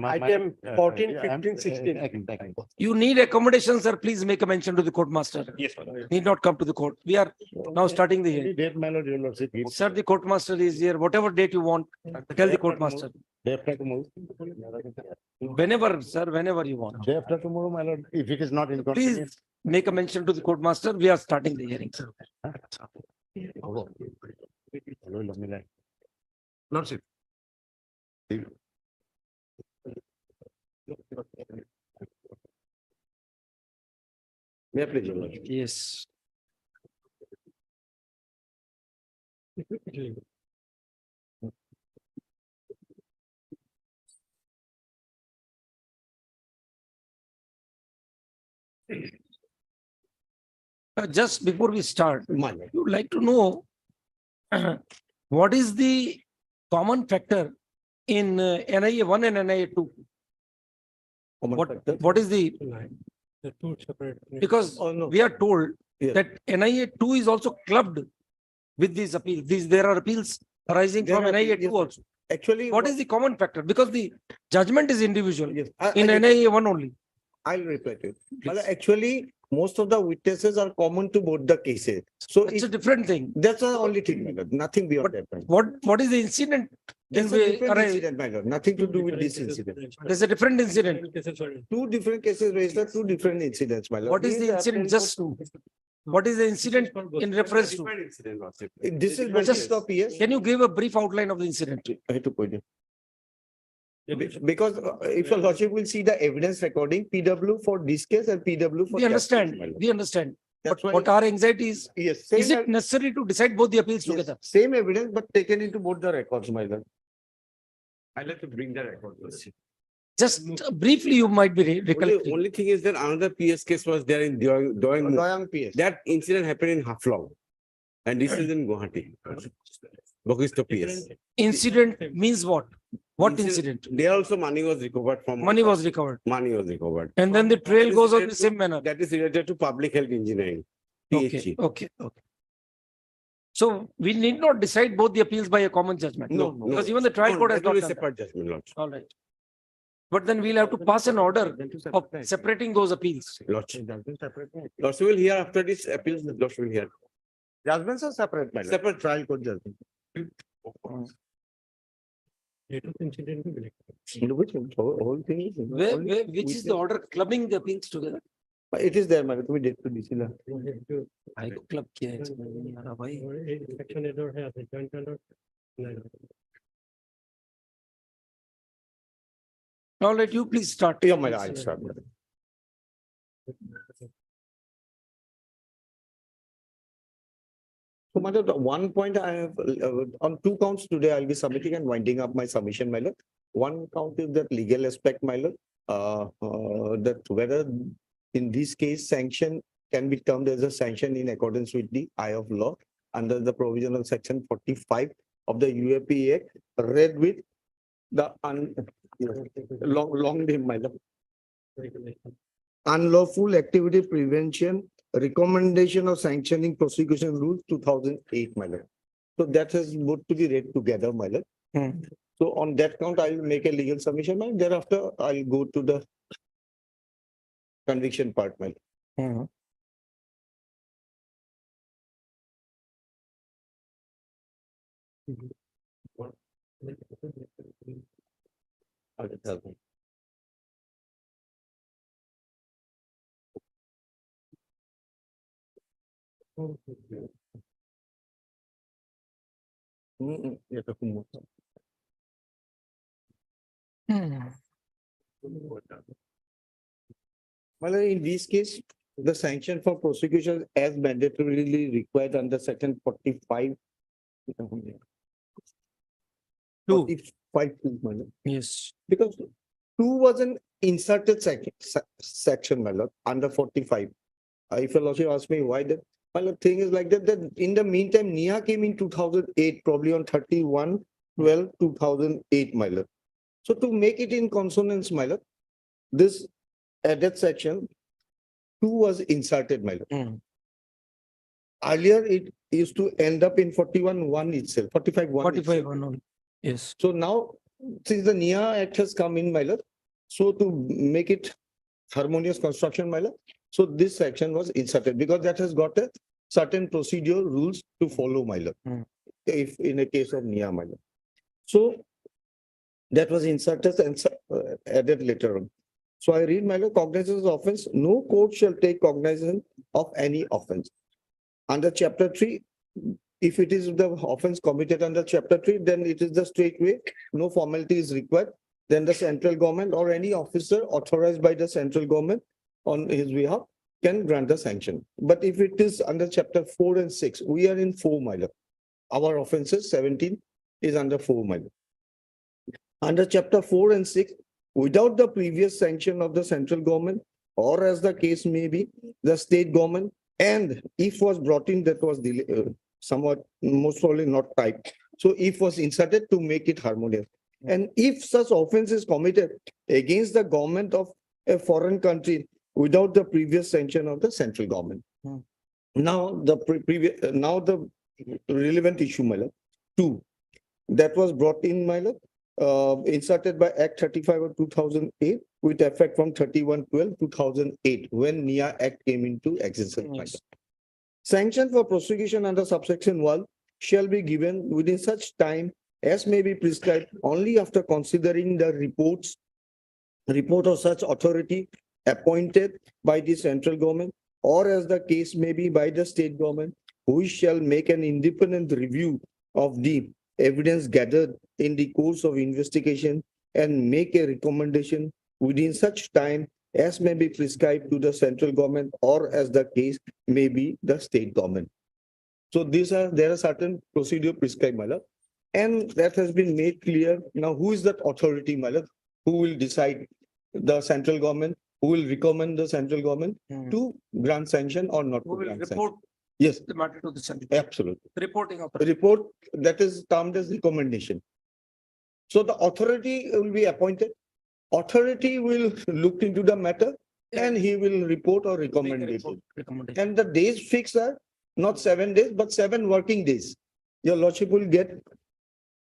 item 14, 15, 16. You need accommodation, sir, please make a mention to the court master. Yes, my lord. Need not come to the court. We are now starting the hearing. Date, my lord, your lordship. Sir, the court master is here, whatever date you want, tell the court master. Day after tomorrow. Whenever, sir, whenever you want. Day after tomorrow, my lord, if it is not in. Please make a mention to the court master. We are starting the hearing, sir. Lordship. May I please, your lordship? Yes. Just before we start, My lord. you would like to know what is the common factor in NIA 1 and NIA 2? What is the, The two separate. because Oh, no. we are told Yes. that NIA 2 is also clubbed with these appeals. There are appeals arising There from are- NIA yes, 2 also. Actually. What is the common factor? Because the judgment is individual Yes, in NIA 1 only. I'll reply to it. Well, Please. actually, most of the witnesses are common to both the cases. So It's a it, different thing. that's the only thing, my lord, nothing beyond that. my lord. What is the incident? That's in a way different arise- incident, my lord, nothing to do with this incident. There's a different incident. Two different cases raised, two different incidents, my lord. What is the incident just what is the incident in reference to? This is basis of PS. Can you give a brief outline of the incident? I have to point it. Because if your lordship will see the evidence recording, PW for this case and PW for. We that understand, case, my lord. we understand. But That's why- what our anxiety is Yes. same it necessary to decide both the appeals yes, together? Same evidence, but taken into both the records, my lord. I'd like to bring the record. Just briefly, you might be recollecting. Only thing is that another PS case was there in Doing. Doyang PS. That incident happened in Haflong. And this is in Guwahati. Bogisto PS. Incident means what? What incident? There also money was recovered from. Money was recovered. Money was recovered. And then the trail goes on the same manner. That is related to public health engineering. Okay, PHE. okay, okay. So we need not decide both the appeals by a common judgment. No, Because even the trial court has That will not be done that. separate judgment, Lord. All right. But then we'll have to pass an order of separating those appeals. Lordship. Lordship will hear after this appeals, Lordship will hear. Judgments are separate, my lord. Separate. Trial court judgment. Which whole thing is. Which is the order clubbing the appeals together? It is there, my lord. We did to DC. I को club किया है समझ में नहीं आ रहा भाई. All right, you please start. Yeah, my lord, I'll start. So, my lord, the one point I have, on two counts today, I'll be submitting and winding up my submission, my lord. One count is that legal aspect, my lord, that whether in this case sanction can be termed as a sanction in accordance with the eye of law under the provision of section 45 of the UAP Act, read with the long name, my lord. Unlawful activity prevention, recommendation of sanctioning prosecution rules 2008, my lord. So that has both to be read together, my lord. So on that count, I will make a legal submission, my lord. Thereafter, I'll go to the conviction part, my lord. Okay, tell me. Yeah, the whom- Well, in this case, the sanction for prosecution as mandatorily required under section 45. Two. 45, my lord. Yes. Because two was an inserted section, my lord, under 45. If a lordship asks me why that, well, the thing is like that, that in the meantime, NIA came in 2008, probably on 31/12/2008, my lord. So to make it in consonance, my lord, this added section two was inserted, my lord. Earlier, used to end up in 41(1) itself, 45(1). 45 or no? Yes. So now, since the NIA Act has come in, my lord, so to make it harmonious construction, my lord, so this section was inserted because that has got a certain procedural rules to follow, my lord. Hmm. If in a case of NIA, my lord. So that was inserted and added later on. So I read, my lord, cognizance of offense, no court shall take cognizance of any offense. Under chapter 3, if it is the offense committed under chapter 3, then it is the straight way, no formality is required. Then the central government or any officer authorized by the central government on his behalf can grant the sanction. But if it is under chapter 4 and 6, we are in 4, my lord. Our offenses 17 is under 4, my lord. Under chapter 4 and 6, without the previous sanction of the central government, or as the case may be, the state government, and if was brought in, that was somewhat most probably not typed. So if was inserted to make it harmonious. And if such offense is committed against the government of a foreign country without the previous sanction of the central government. Now the the relevant issue, my lord, 2, that was brought in, my lord, inserted by Act 35 of 2008 with effect from 31/12/2008 when NIA Act came into existence. Yes. Sanction for prosecution under subsection 1 shall be given within such time as may be prescribed only after considering the report of such authority appointed by the central government or as the case may be by the state government, who shall make an independent review of the evidence gathered in the course of investigation and make a recommendation within such time as may be prescribed to the central government or as the case may be the state government. So there are certain procedure prescribed, my lord, and that has been made clear. Now, who is that authority, my lord, who will decide? The central government, who will recommend the central government to grant sanction or not Who to will grant report sanction? Yes, the matter to the central? absolutely. Reporting of. The report that is termed as recommendation. So the authority will be appointed. Authority will look into the matter and he will report or recommend it. Recommendation. And the days fixed are not 7 days, but 7 working days. Your lordship will get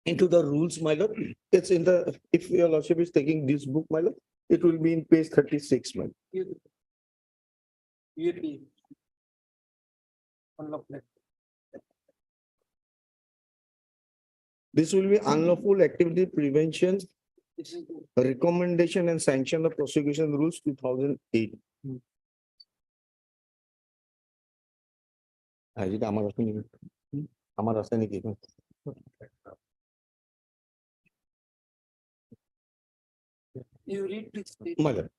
into the rules, my lord. It's in the, if your lordship is taking this book, my lord, it will be in page 36, my lord. This will be unlawful activity prevention, recommendation and sanction of prosecution rules 2008. You read this. Mother.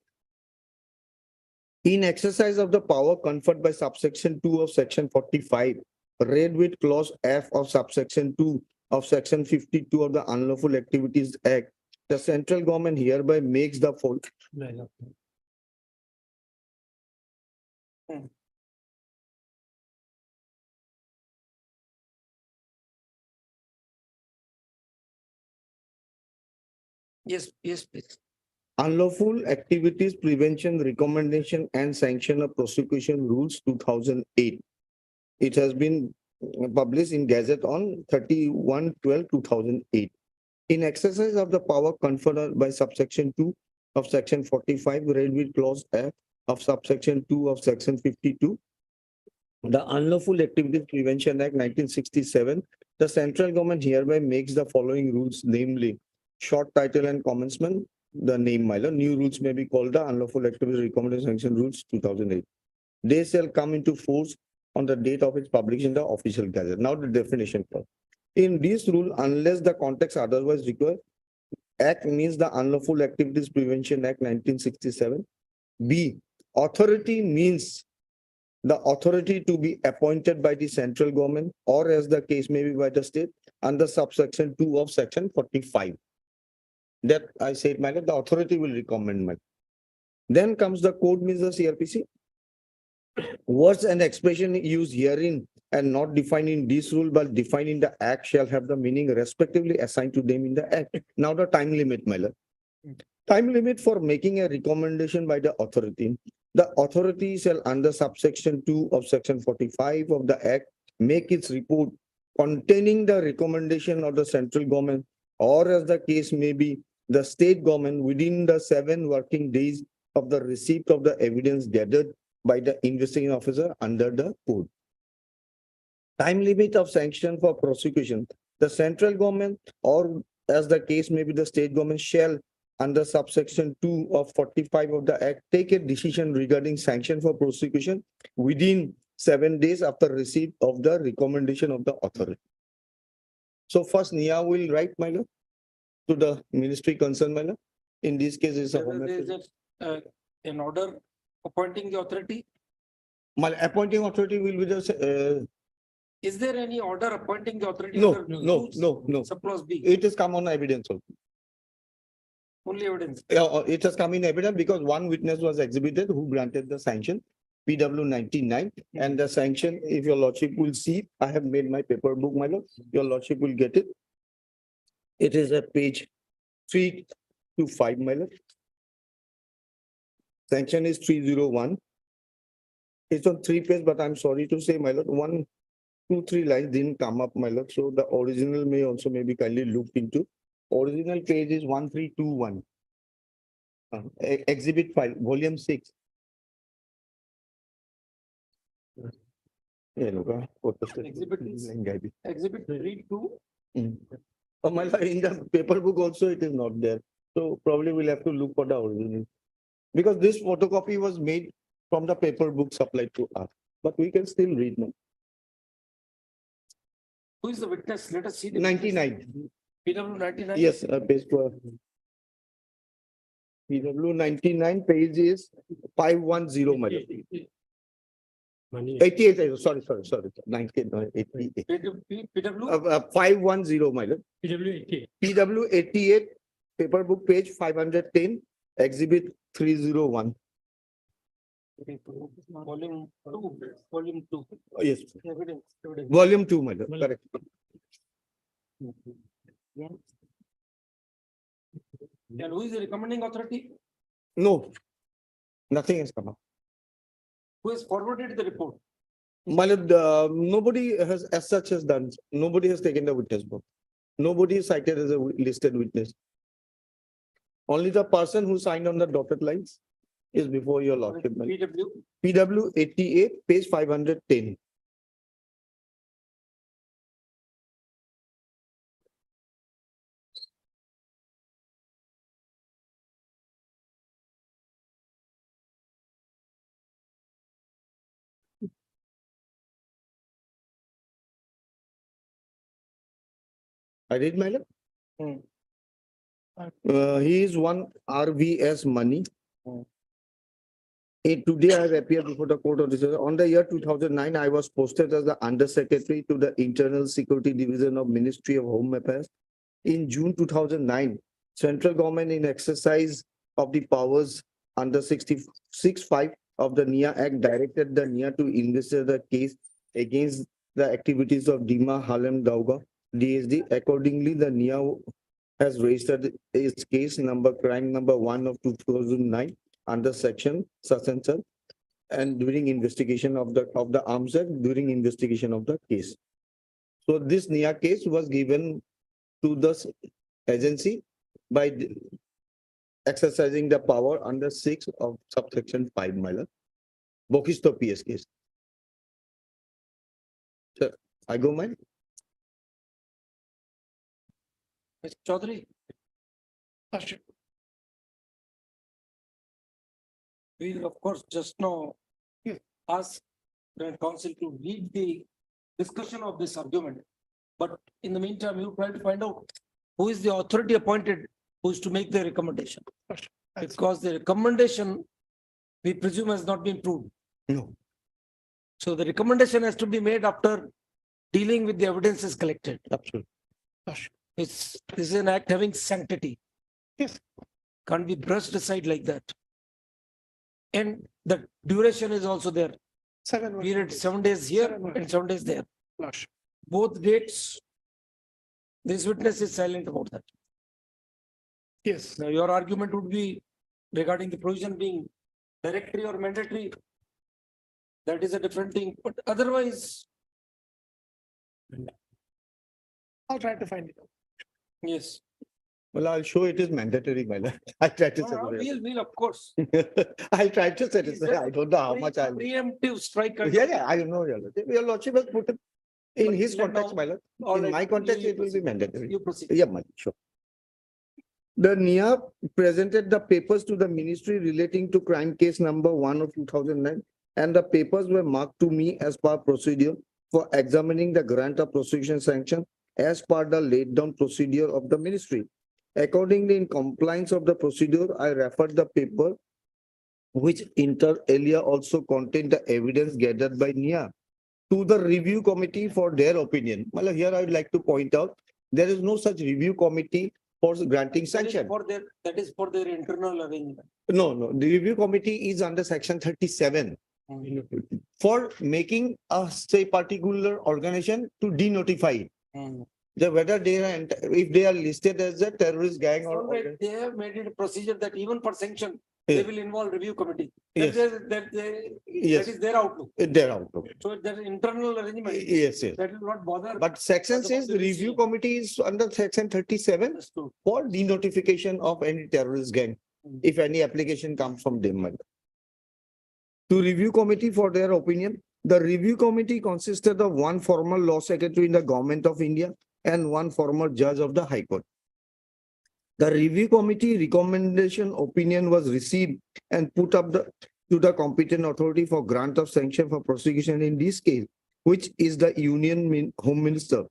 In exercise of the power conferred by subsection 2 of section 45, read with clause F of subsection 2 of section 52 of the Unlawful Activities Act, the central government hereby makes the following. Yes, yes, please. Unlawful Activities Prevention Recommendation and Sanction of Prosecution Rules 2008. It has been published in Gazette on 31/12/2008. In exercise of the power conferred by subsection 2 of section 45, read with clause F of subsection 2 of section 52, the Unlawful Activities Prevention Act 1967, the central government hereby makes the following rules, namely short title and commencement, the name, my lord. New rules may be called the Unlawful Activities Recommendation Sanction Rules 2008. They shall come into force on the date of its publication in the official gazette. Now the definition. In this rule, unless the context otherwise require, Act means the Unlawful Activities Prevention Act 1967. B, authority means the authority to be appointed by the central government or as the case may be by the state under subsection 2 of section 45. That I said, my lord, the authority will recommend. Then comes the code means the CRPC. Words and expression used herein and not defined in this rule but defined in the act shall have the meaning respectively assigned to them in the act. Now the time limit, my lord. Time limit for making a recommendation by the authority. The authority shall under subsection 2 of section 45 of the act make its report containing the recommendation of the central government, or as the case may be, the state government within the 7 working days of the receipt of the evidence gathered by the investigating officer under the code. Time limit of sanction for prosecution. The central government, or as the case may be, the state government shall, under subsection 2 of 45 of the Act, take a decision regarding sanction for prosecution within 7 days after receipt of the recommendation of the authority. So first NIA will write, my lord, to the ministry concerned, my lord. In this case, it's a Home Whether there Affairs. is an order appointing the authority. My appointing authority will be the, Is there any order appointing the authority? no, under no, rules? no, no. Suppose B, It has come on evidence also. only evidence. Yeah, it has come in evidence because one witness was exhibited who granted the sanction, PW 99, and the sanction, if your lordship will see, I have made my paper book, my lord, your lordship will get it. It is at page 3 to 5, my lord. Sanction is 301. It's on 3 pages, but I'm sorry to say, my lord, 1, 2, 3 lines didn't come up, my lord. So the original may also maybe kindly looked into. Original page is 1321. Exhibit file, volume 6. Yeah, look, Exhibit is- Exhibit 3 2. Oh, my lord, in the paper book also it is not there. So probably we'll have to look for the original. Because this photocopy was made from the paper book supplied to us, but we can still read now. Who is the witness? Let us see. the 99. PW 99. Yes, page 12. PW 99 page is 510, my lord. 88, sorry, 98, no, 88. PW 510, my lord. PW 88, paper book page 510, exhibit 301. volume 2, volume 2. Oh, yes, Evidence. volume 2, my lord, correct. And who is the recommending authority? No, nothing has come up. Who has forwarded the report? My lord, nobody has as such has done, nobody has taken the witness book. Nobody is cited as a listed witness. Only the person who signed on the dotted lines is before your lordship. my lord. PW. PW 88, page 510. I read, my lord. He is one RVS money. Today I have appeared before the court of this. On the year 2009, I was posted as the Under Secretary to the Internal Security Division of Ministry of Home Affairs. In June 2009, central government in exercise of the powers under 66(5) of the NIA Act directed the NIA to investigate the case against the activities of Dima Halem Dauga, DSD. Accordingly, the NIA has registered its case number, crime number 1 of 2009 under section such and such, and during investigation of the Arms Act, during investigation of the case. So this NIA case was given to the agency by exercising the power under 6 of subsection 5, my lord. Bokisto PS case. Sir, I go, my. Mr. Chaudhary. We will of course just now ask the council to read the discussion of this argument. But in the meantime, you try to find out who is the authority appointed, who is to make the recommendation. Because the recommendation, we presume, has not been proved. No. So the recommendation has to be made after dealing with the evidences collected. Absolutely. This is an act having sanctity. Yes. Can't be brushed aside like that. And the duration is also there. 7 working Period days. 7 days here 7 working and 7 days there. Flush. Both dates, this witness is silent about that. Yes. Now, your argument would be regarding the provision being directory or mandatory. That is a different thing, but otherwise, I'll try to find it. Yes. Well, I'll show it is mandatory, my lord. I try to We'll, of course. I'll try to satisfy. I don't know how much I'll. Preemptive strike. Yeah, I know, your lordship. Your lordship has put it in But his let context, now- my lord. All In right, my context, you it will be proceed. mandatory. You proceed. Yeah, my lord, sure. The NIA presented the papers to the ministry relating to crime case number 1 of 2009, and the papers were marked to me as per procedure for examining the grant of prosecution sanction as per the laid down procedure of the ministry. Accordingly, in compliance of the procedure, I referred the paper which inter alia also contained the evidence gathered by NIA to the review committee for their opinion. Well, here I would like to point out, there is no such review committee for granting sanction. That is for their internal arrangement. No, the review committee is under section 37 for making a say particular organization to denotify whether they are, if they are listed as a terrorist gang All or. right, they have made it a procedure that even for sanction, they Yes. will involve review committee. Yes. That Yes. is their outlook. They're out of it. So their internal arrangement, Yes. that will not bother. But section What says about the review decision? committee is under section 37 That's true. for denotification of any terrorist gang, if any application comes from them. To review committee for their opinion, the review committee consisted of one former law secretary in the government of India and one former judge of the High Court. The review committee recommendation opinion was received and put up to the competent authority for grant of sanction for prosecution in this case, which is the Union Home Minister.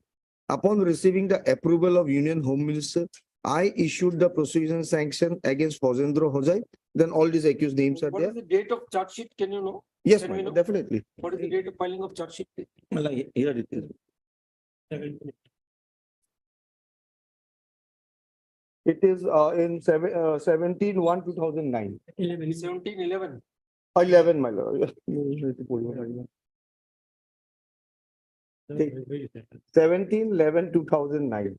Upon receiving the approval of Union Home Minister, I issued the prosecution sanction against Fozendro Hojai. Then all these accused names are What there. is the date of charge sheet? Can you know? Yes, Can we ma'am, know? definitely. What is the date of filing of charge sheet? Here it is. It is in 17/1/2009. 17/11. 11, my lord. 17/11/2009.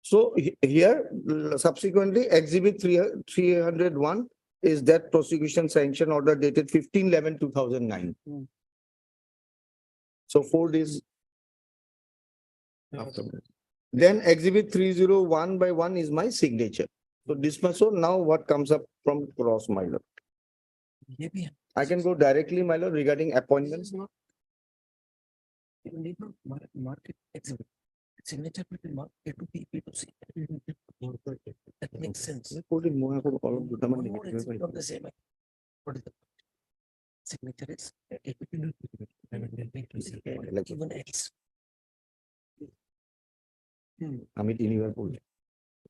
So here subsequently exhibit 301 is that prosecution sanction order dated 15/11/2009. So 4 days after. Then exhibit 301/1 is my signature. So this much. So now what comes up from cross, my lord? I can go directly, my lord, regarding appointments. You need not mark it exhibit. Signature will mark A to B, B to C. That makes sense. One more exhibit of the same. What is the signature is A to B, B to C, even X. Amit, in your pool.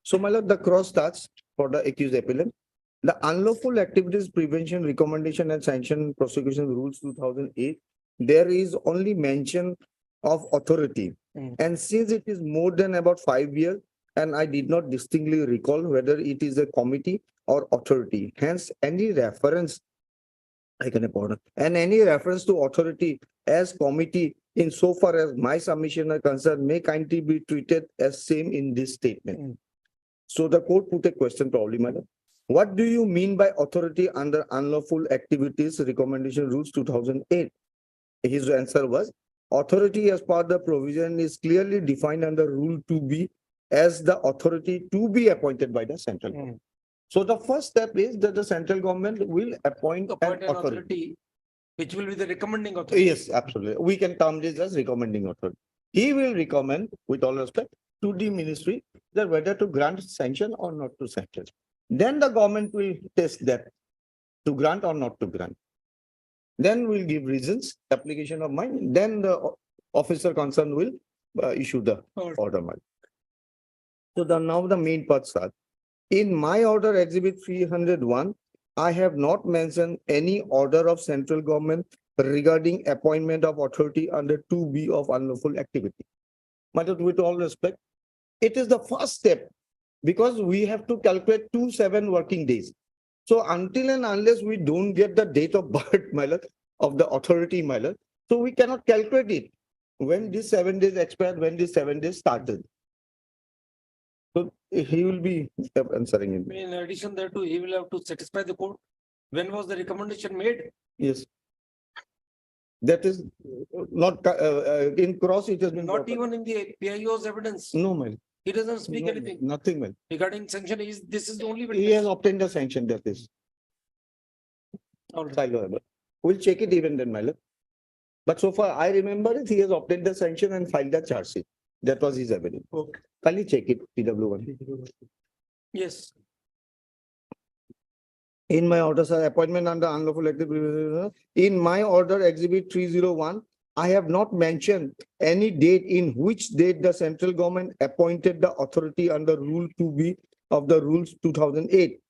So, my lord, the cross starts for the accused appellant. The unlawful activities prevention recommendation and sanction prosecution rules 2008. There is only mention of authority. And since it is more than about 5 years, and I did not distinctly recall whether it is a committee or authority. Hence, any reference, I can pardon, and any reference to authority as committee insofar as my submission are concerned may kindly be treated as same in this statement. So the court put a question probably, madam. What do you mean by authority under unlawful activities recommendation rules 2008? His answer was, authority as per the provision is clearly defined under rule 2B as the authority to be appointed by the central government. So the first step is that the central government will appoint an authority. Which will be the recommending authority. Yes, absolutely. We can term this as recommending authority. He will recommend, with all respect, to the ministry that whether to grant sanction or not to sanction. Then the government will test that to grant or not to grant. Then we'll give reasons, application of mine. Then the officer concerned will issue the order. So now the main parts are. In my order exhibit 301, I have not mentioned any order of central government regarding appointment of authority under 2B of unlawful activity. But with all respect, it is the first step because we have to calculate 27 working days. So until and unless we don't get the date of birth, my lord, of the authority, my lord, so we cannot calculate it when these 7 days expired, when these 7 days started. So he will be answering it. In addition thereto, he will have to satisfy the court. When was the recommendation made? Yes. That is not, in cross, it has been. Not brought up. even in the PIO's evidence. No, my. He doesn't speak No, anything nothing, my. regarding sanction. This is the only He witness. has obtained the sanction, that is. All right. Silent. We'll check it even then, my lord. But so far, I remember it, he has obtained the sanction and filed the charge sheet. That was his evidence. Okay. Kindly check it, PW1. Yes. In my order, sir, appointment under unlawful activity. In my order, exhibit 301, I have not mentioned any date in which date the central government appointed the authority under Rule 2B of the Rules 2008.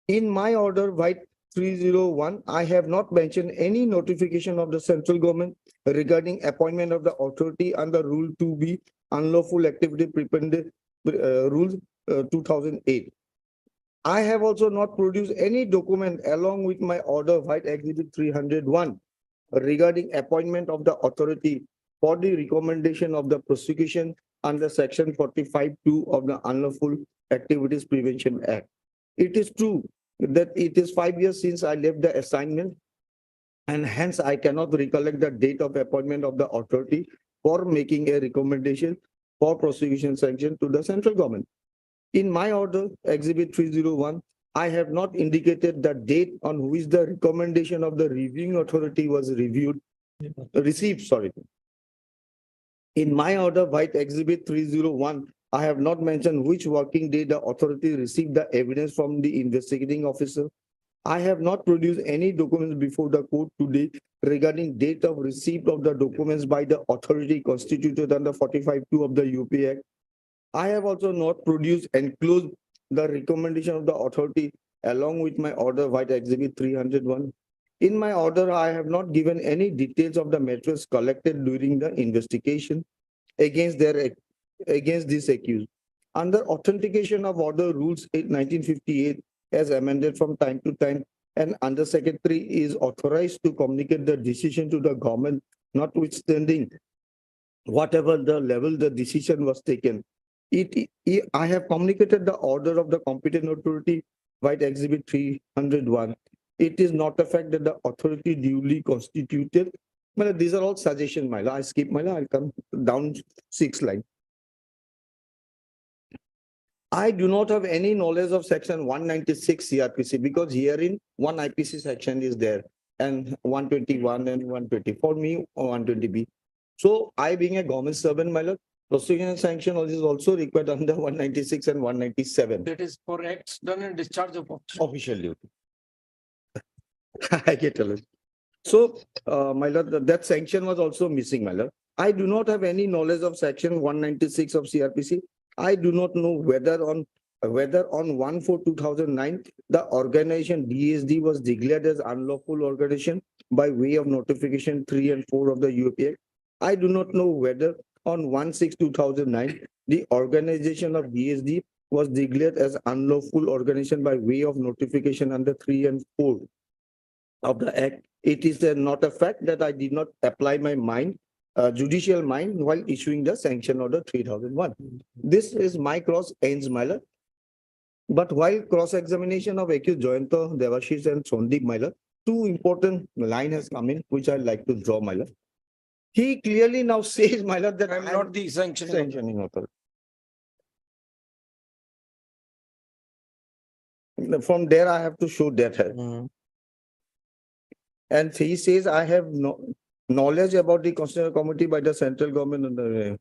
In my order, White 301, I have not mentioned any notification of the central government regarding appointment of the authority under Rule 2B unlawful activity prevented Rules 2008. I have also not produced any document along with my order White Exhibit 301 regarding appointment of the authority for the recommendation of the prosecution under Section 45(2) of the Unlawful Activities Prevention Act. It is true that it is 5 years since I left the assignment, and hence I cannot recollect the date of appointment of the authority for making a recommendation for prosecution sanction to the central government. In my order, Exhibit 301, I have not indicated the date on which the recommendation of the reviewing authority was received. In my order, White Exhibit 301, I have not mentioned which working day the authority received the evidence from the investigating officer. I have not produced any documents before the court today regarding date of receipt of the documents by the authority constituted under 45(2) of the UP Act. I have also not produced and closed the recommendation of the authority along with my order White Exhibit 301. In my order, I have not given any details of the matters collected during the investigation against this accused. Under authentication of order rules 1958 as amended from time to time, and under secretary is authorized to communicate the decision to the government, notwithstanding whatever the level the decision was taken. I have communicated the order of the competent authority, White Exhibit 301. It is not a fact that the authority duly constituted. Well, these are all suggestions, my lord. I skip my lord. I'll come down 6 lines. I do not have any knowledge of section 196 CRPC because herein one IPC section is there and 121 and 120 for me or 120B. So I being a government servant, my lord, prosecution and sanction is also required under 196 and 197. That is for acts done in discharge of Official duty. I get it. So, my lord, that sanction was also missing, my lord. I do not have any knowledge of section 196 of CRPC. I do not know whether on 1/4/2009 the organization DSD was declared as unlawful organization by way of notification 3 and 4 of the UAP Act. I do not know whether on 1/6/2009 the organization of DSD was declared as unlawful organization by way of notification under 3 and 4 of the Act. It is not a fact that I did not apply my mind, judicial mind, while issuing the sanction order 3001. This is my cross ends, my lord. But while cross-examination of accused Joyanta, Devashish and Sondeep, my lord, two important line has come in, which I'd like to draw, my lord. He clearly now says, my lord, that I'm not the sanctioning authority. From there, I have to show that. And he says, I have no knowledge about the constitutional committee by the central government. And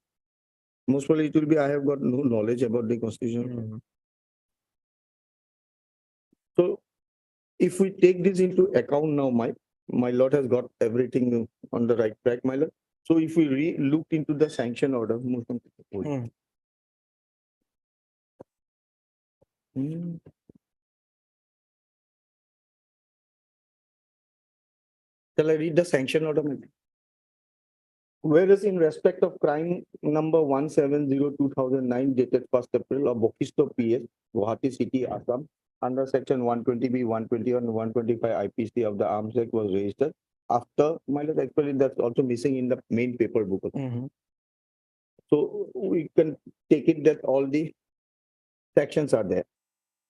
most probably it will be, I have got no knowledge about the constitution. So if we take this into account now, my lord has got everything on the right track, my lord. So if we look into the sanction order, shall I read the sanction order? Whereas in respect of crime number 170/2009 dated 1st April of Bokisto PS, Guwahati City, Assam, under section 120B, 121, 125 IPC of the Arms Act was registered. After, my lord, actually that's also missing in the main paper book. So we can take it that all the sections are there.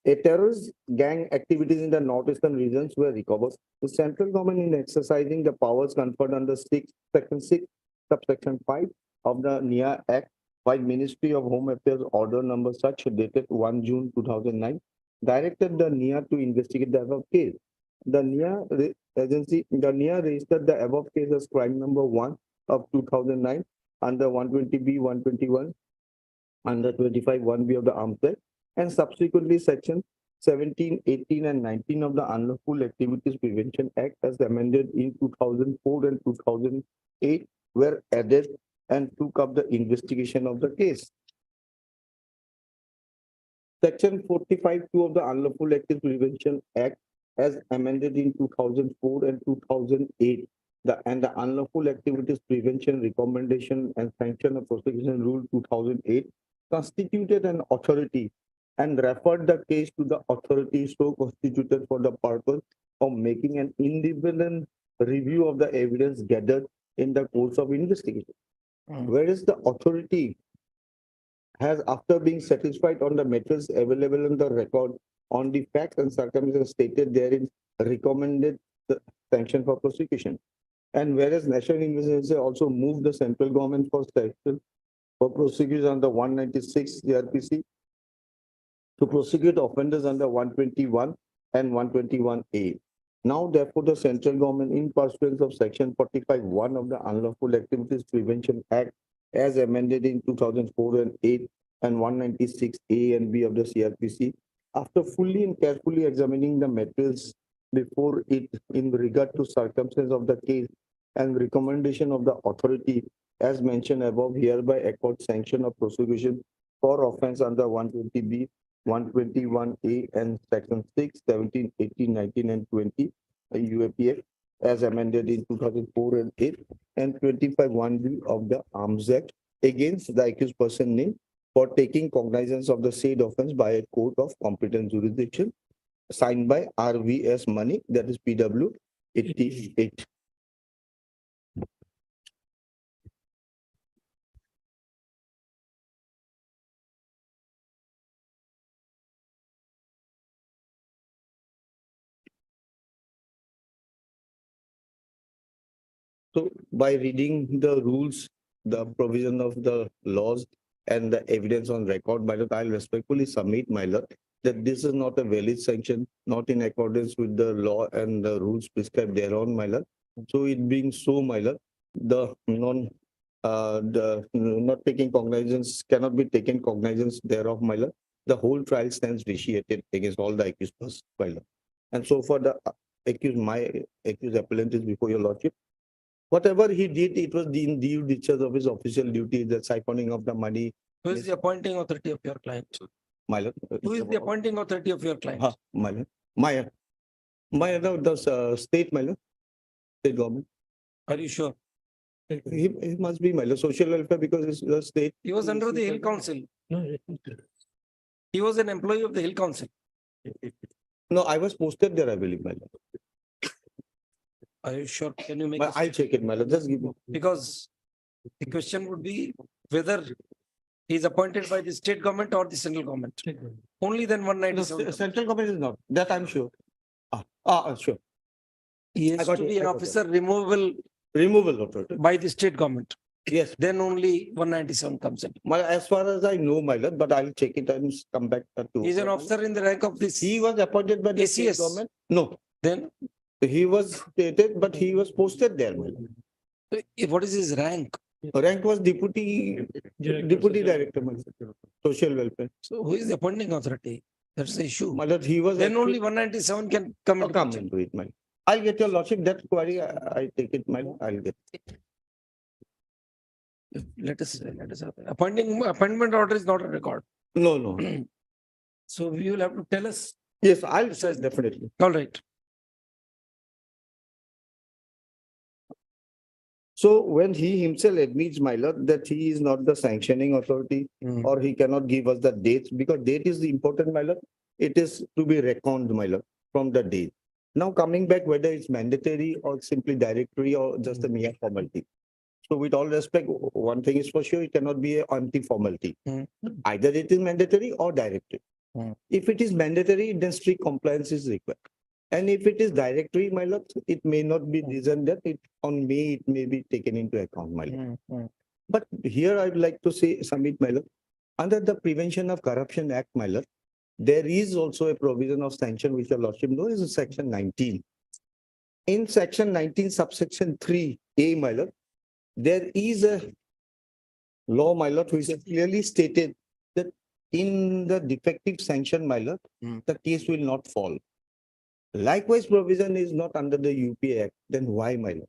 A terrorist gang activities in the northeastern regions were recovered. The central government in exercising the powers conferred under section 6, subsection 5 of the NIA Act by Ministry of Home Affairs order number such dated 1 June 2009, directed the NIA to investigate the above case. The NIA registered the above case as crime number 1 of 2009 under 120B, 121, under 25, 1B of the Arms Act, and subsequently section 17, 18, and 19 of the Unlawful Activities Prevention Act as amended in 2004 and 2008 were added and took up the investigation of the case. Section 45(2) of the Unlawful Activities Prevention Act as amended in 2004 and 2008 and the Unlawful Activities Prevention Recommendation and Sanction of Prosecution Rule 2008 constituted an authority and referred the case to the authority so constituted for the purpose of making an independent review of the evidence gathered in the course of investigation. Whereas the authority has, after being satisfied on the matters available in the record on the facts and circumstances stated therein, recommended the sanction for prosecution. And whereas National Investigation also moved the central government for sanction for prosecution under 196 CRPC to prosecute offenders under 121 and 121A. Now, therefore, the central government, in pursuance of section 45(1) of the Unlawful Activities Prevention Act, as amended in 2004 and 8 and 196A and B of the CRPC, after fully and carefully examining the matters before it in regard to circumstances of the case and recommendation of the authority as mentioned above, hereby accord sanction of prosecution for offense under 120B, 121A and section 6, 17, 18, 19 and 20 UAPF as amended in 2004 and 8 and 25(1)B of the Arms Act against the accused person named for taking cognizance of the said offense by a court of competent jurisdiction signed by RVS Money, that is PW 88. So by reading the rules, the provision of the laws and the evidence on record, my lord, I'll respectfully submit, my lord, that this is not a valid sanction, not in accordance with the law and the rules prescribed thereon, my lord. So it being so, my lord, the not taking cognizance cannot be taken cognizance thereof, my lord. The whole trial stands vitiated against all the accused persons, my lord. And so for the accused, my accused appellant is before your lordship. Whatever he did, it was in due discharge of his official duty, the siphoning of the money. Who is the appointing authority of your client? My lord. Who is the appointing authority of your client? My lord. My lord, the state, my lord. State government. Are you sure? He must be, my lord, social welfare because it's the state. He was under the Hill Council. He was an employee of the Hill Council. No, I was posted there, I believe, my lord. Are you sure? Can you make? I'll check it, my lord. Just give me. Because the question would be whether he is appointed by the state government or the central government. Only then 197. Central government is not. That I'm sure. Sure. He has to be an officer removable authority by the state government. Yes. Then only 197 comes in. As far as I know, my lord, but I'll check it and come back to. He's an officer in the rank of this. He was appointed by the state ACS. government. No. Then he was stated, but he was posted there, my lord. what is his rank? Rank was deputy director, my lord. Social welfare. So who is the appointing authority? That's the issue. My lord, he was. Then only 197 can come into it, my lord. I'll get your lordship. That query, I take it, my lord. I'll get it. Let us have appointment order is not a record. No. So you will have to tell us. Yes, I'll say definitely. All right. So when he himself admits, my lord, that he is not the sanctioning authority or he cannot give us the dates because date is important, my lord. It is to be reckoned, my lord, from the date. Now coming back, whether it's mandatory or simply directory or just a mere formality. So with all respect, one thing is for sure, it cannot be an anti-formality. Either it is mandatory or directory. If it is mandatory, then strict compliance is required. And if it is directory, my lord, it may not be reasoned that it on May, it may be taken into account, my lord. But here I'd like to say, submit, my lord, under the Prevention of Corruption Act, my lord, there is also a provision of sanction, which your lordship knows is section 19. In section 19, subsection 3A, my lord, there is a law, my lord, which is clearly stated that in the defective sanction, my lord, the case will not fall. Likewise, provision is not under the UPA Act, then why, my lord?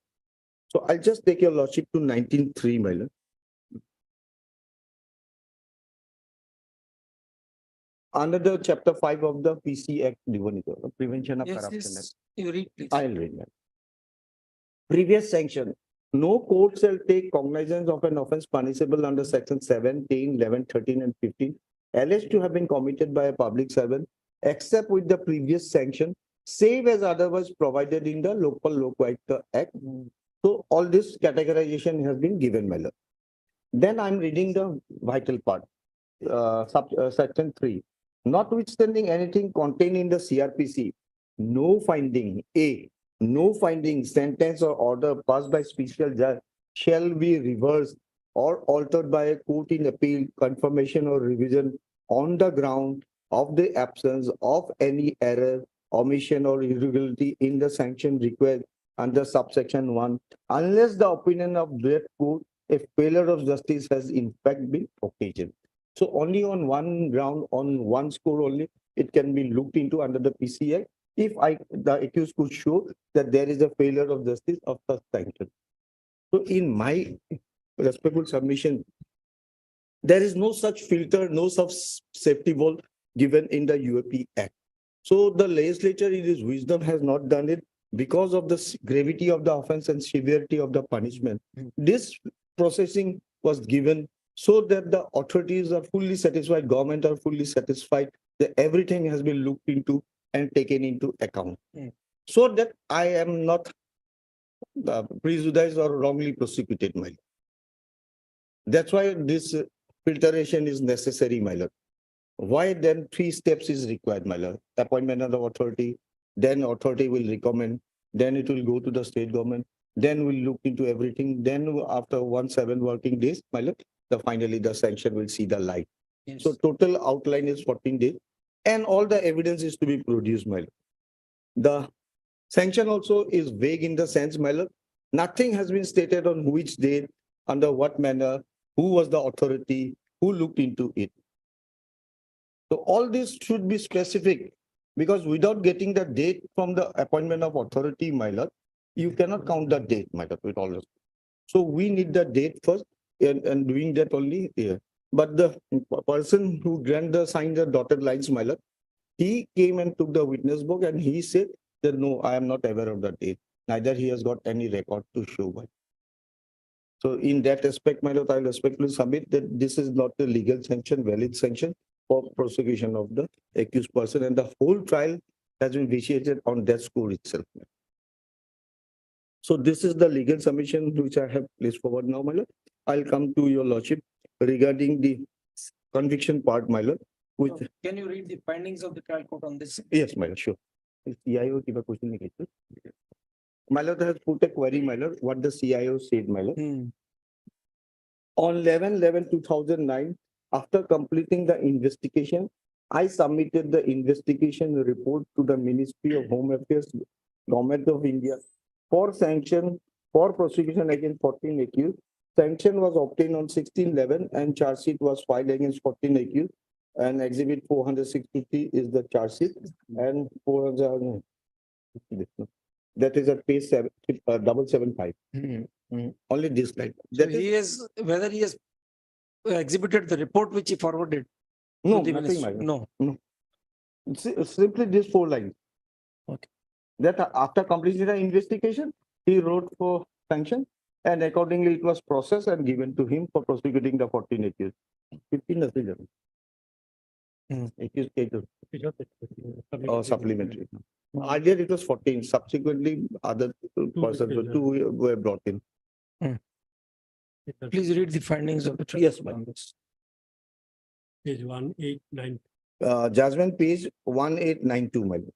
So I'll just take your lordship to 19.3, my lord. Under the chapter 5 of the PC Act, Prevention of Corruption Act. You read, please. I'll read, my lord. Previous sanction. No court shall take cognizance of an offence punishable under section 7, 10, 11, 13, and 15, alleged to have been committed by a public servant, except with the previous sanction, save as otherwise provided in the Local Lokaयुक्त Act. So all this categorization has been given, my lord. Then I'm reading the vital part, section 3. Notwithstanding anything contained in the CRPC, no finding, no finding, sentence or order passed by special judge shall be reversed or altered by a court in appeal, confirmation or revision on the ground of the absence of any error, omission or irregularity in the sanction required under subsection 1, unless the opinion of that court, a failure of justice has in fact been occasioned. So only on one ground, on one score only, it can be looked into under the PCA if the accused could show that there is a failure of justice of such sanction. So in my respectful submission, there is no such filter, no such safety valve given in the UAP Act. So the legislature in its wisdom has not done it because of the gravity of the offense and severity of the punishment. This processing was given so that the authorities are fully satisfied, government are fully satisfied that everything has been looked into and taken into account. So that I am not prejudiced or wrongly prosecuted, my lord. That's why this filtration is necessary, my lord. Why then 3 steps is required, my lord? Appointment of the authority, then authority will recommend, then it will go to the state government, then we'll look into everything. Then after 7 working days, my lord, finally the sanction will see the light. Yes. So total outline is 14 days and all the evidence is to be produced, my lord. The sanction also is vague in the sense, my lord, nothing has been stated on which date, under what manner, who was the authority, who looked into it. So all this should be specific because without getting the date from the appointment of authority, my lord, you cannot count the date, my lord, with all this. So we need the date first and doing that only here. But the person who signed the dotted lines, my lord, he came and took the witness book and he said that no, I am not aware of the date. Neither he has got any record to show by. So in that aspect, my lord, I respectfully submit that this is not a legal sanction, valid sanction for prosecution of the accused person, and the whole trial has been vitiated on that score itself. So this is the legal submission which I have placed forward now, my lord. I'll come to your lordship regarding the conviction part, my lord. Can you read the findings of the trial court on this? Yes, my lord, sure. CIO give a question. My lord has put a query, my lord, what the CIO said, my lord. On 11/11/2009, after completing the investigation, I submitted the investigation report to the Ministry of Home Affairs, Government of India, for sanction, for prosecution against 14 accused. Sanction was obtained on 16/11 and charge sheet was filed against 14 accused. And exhibit 463 is the charge sheet and 400. That is at page 775. Only this slide. So he is, whether he has exhibited the report which he forwarded. No, to the nothing, ministry. my No. It's simply these 4 lines. Okay. That after completing the investigation, he wrote for sanction and accordingly it was processed and given to him for prosecuting the 14 accused. 15 nothing. Accused 8 or supplementary. Earlier it was 14. Subsequently, other persons, 2 were brought in. Please read the findings of the trial. Yes, court on this. Page 189. Judgment page 1892, my lord.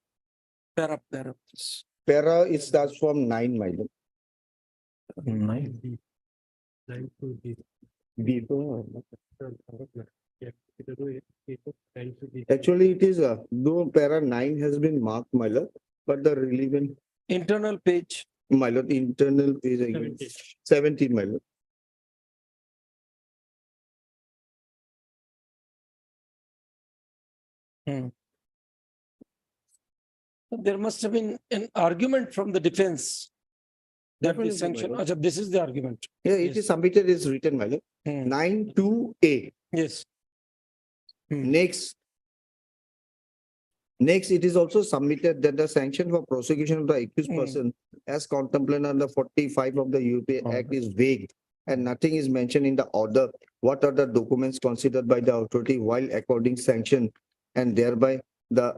Para, please. Para, it starts from 9, my lord. Nine. B. Actually, it is, though para 9 has been marked, my lord, but the relevant, Internal page. my lord, internal page again, 17, my lord. There must have been an argument from the defense. That the Definitely, my sanction, lord. Ajab, this is the argument. Yeah, it is submitted, is written, my lord. 92A. Yes. Next, it is also submitted that the sanction for prosecution of the accused person as contemplated under 45 of the European Act is vague and nothing is mentioned in the order. What are the documents considered by the authority while according sanction, and thereby the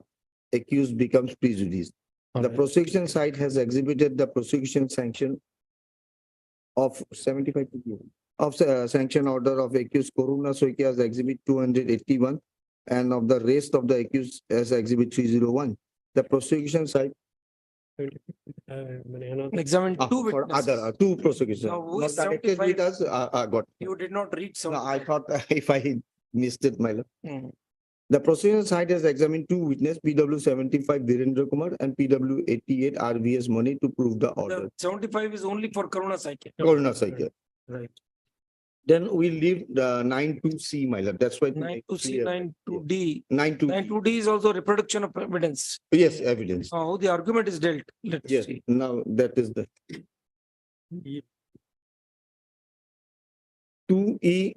accused becomes prejudiced. The prosecution side has exhibited the prosecution sanction of 75 of sanction order of accused Koruna Soike as exhibit 281 and of the rest of the accused as exhibit 301. The prosecution side Examine two for witnesses. other two prosecutions Now, who not is connected with 75? us. Got. You did not read some. No, I thought if I missed it, my lord. The prosecution side has examined two witnesses, PW 75 Virendra Kumar and PW 88 RVS Money to prove the order. The 75 is only for Karuna Saike. Koruna Soike. Right. Then we leave the 92C, my lord. That's why. to make 92C, clear. 92D. 92. 92D is also reproduction of evidence. Yes, evidence. How the argument is dealt. Let's Yes, see. now that is the 2E,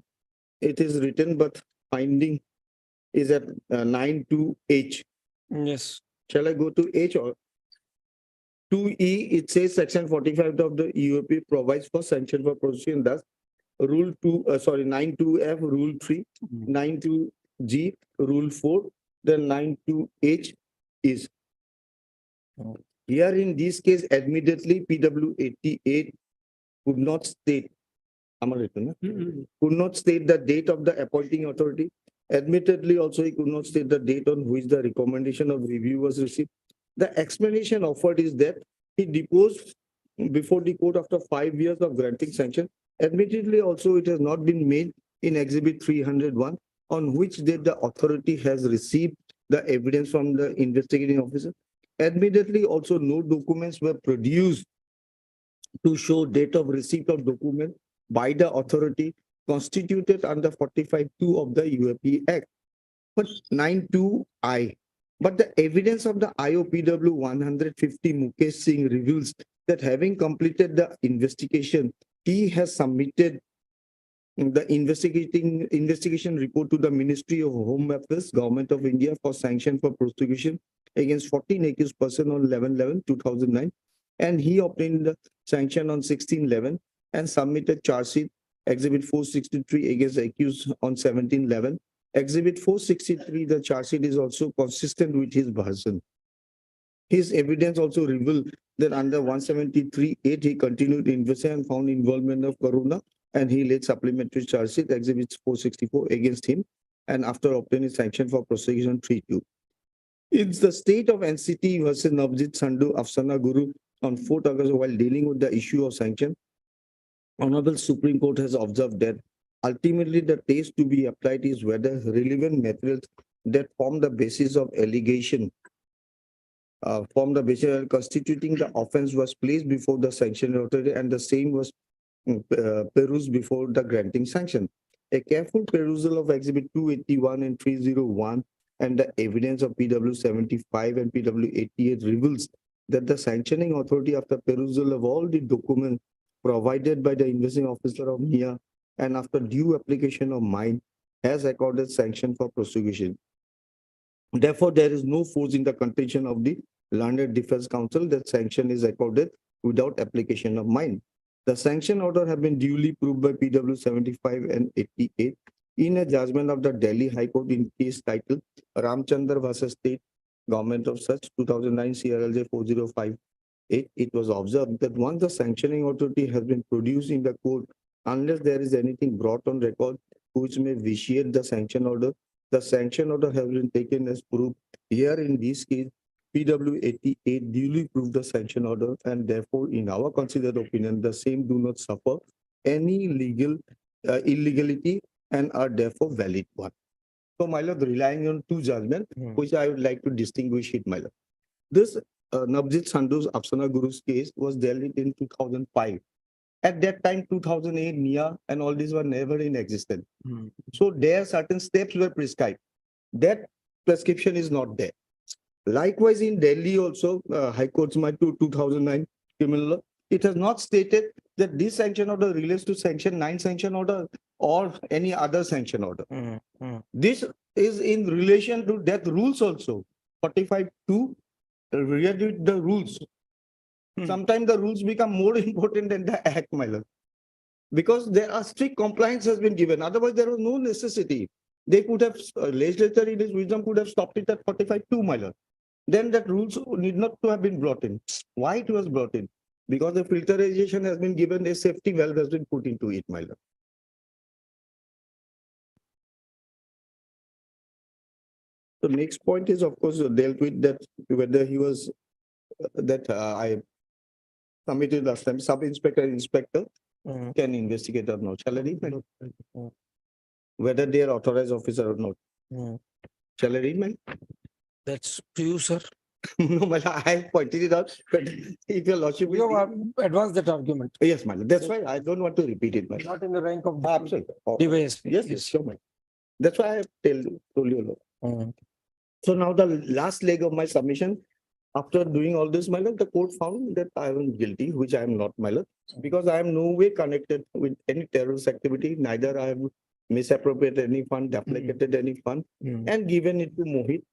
it is written, but finding is at 92H. Yes. Shall I go to H or 2E? It says section 45 of the UAP provides for sanction for prosecution. Thus, rule 92F, rule 3, 92G, rule 4, then 92H is. Here in this case, admittedly, PW 88 could not state, could not state the date of the appointing authority. Admittedly, also he could not state the date on which the recommendation of review was received. The explanation offered is that he deposed before the court after 5 years of granting sanction. Admittedly, also it has not been made in Exhibit 301 on which date the authority has received the evidence from the investigating officer. Admittedly, also no documents were produced to show date of receipt of document by the authority constituted under 45(2) of the UAP Act. But 92I. But the evidence of the IOPW 150 Mukesh Singh reveals that having completed the investigation, he has submitted the investigation report to the Ministry of Home Affairs, Government of India for sanction for prosecution against 14 accused persons on 11/11/2009, and he obtained the sanction on 16/11 and submitted charge sheet Exhibit 463 against the accused on 17/11. Exhibit 463, the charge sheet is also consistent with his version. His evidence also revealed that under 173(8), he continued investigation and found involvement of Karuna, and he laid supplementary charge sheet Exhibit 464 against him, and after obtaining sanction for prosecution 3-2. It's the state of NCT versus Navjit Sandhu Afsana Guru on 4th August while dealing with the issue of sanction. Honorable Supreme Court has observed that ultimately the test to be applied is whether relevant materials that form the basis of allegation constituting the offense was placed before the sanction authority and the same was perused before the granting sanction. A careful perusal of Exhibit 281 and 301 and the evidence of PW 75 and PW 88 reveals that the sanctioning authority, after perusal of all the documents provided by the investigating officer of NIA and after due application of mine, has accorded sanction for prosecution. Therefore, there is no force in the contention of the learned defense counsel that sanction is accorded without application of mine. The sanction order have been duly proved by PW 75 and 88 in a judgment of the Delhi High Court in case titled Ramchandra versus State Government of Such 2009 CRLJ 4058. It was observed that once the sanctioning authority has been produced in the court, unless there is anything brought on record which may vitiate the sanction order, the sanction order has been taken as proof. Here in this case, PW 88 duly proved the sanction order, and therefore, in our considered opinion, the same do not suffer any legal illegality and are therefore valid one. So, my lord, relying on two judgments, which I would like to distinguish it, my lord. This Navjit Sandhu's Apsana Guru's case was dealt with in 2005. At that time, 2008, NIA and all these were never in existence. So there certain steps were prescribed. That prescription is not there. Likewise, in Delhi also, High Court's my 2009 criminal law, it has not stated that this sanction order relates to Sanction 9 sanction order or any other sanction order. This is in relation to death rules also. 45(2) read with the rules. Sometimes the rules become more important than the act, my lord. Because there are strict compliance has been given. Otherwise, there was no necessity. They could have, legislature in its wisdom could have stopped it at 45(2), my lord. Then that rules need not to have been brought in. Why it was brought in? Because the filterization has been given, a safety valve has been put into it, my lord. The next point is, of course, dealt with that whether he was, I submitted last time, sub-inspector, inspector can investigate or not. Shall I read, my lord? Whether they are authorized officer or not. Shall I read, my lord? That's to you, sir. No, my lord, I pointed it out, but if your lordship You will. have advanced that argument, Yes, my lord. That's why I don't want to repeat it, my lord. not in the rank of Absolutely. DYSP. Yes, sure, my lord. That's why I told you, lord. So now the last leg of my submission, after doing all this, my lord, the court found that I am guilty, which I am not, my lord, because I am no way connected with any terrorist activity. Neither I have misappropriated any fund, deflated any fund, and given it to Mohit,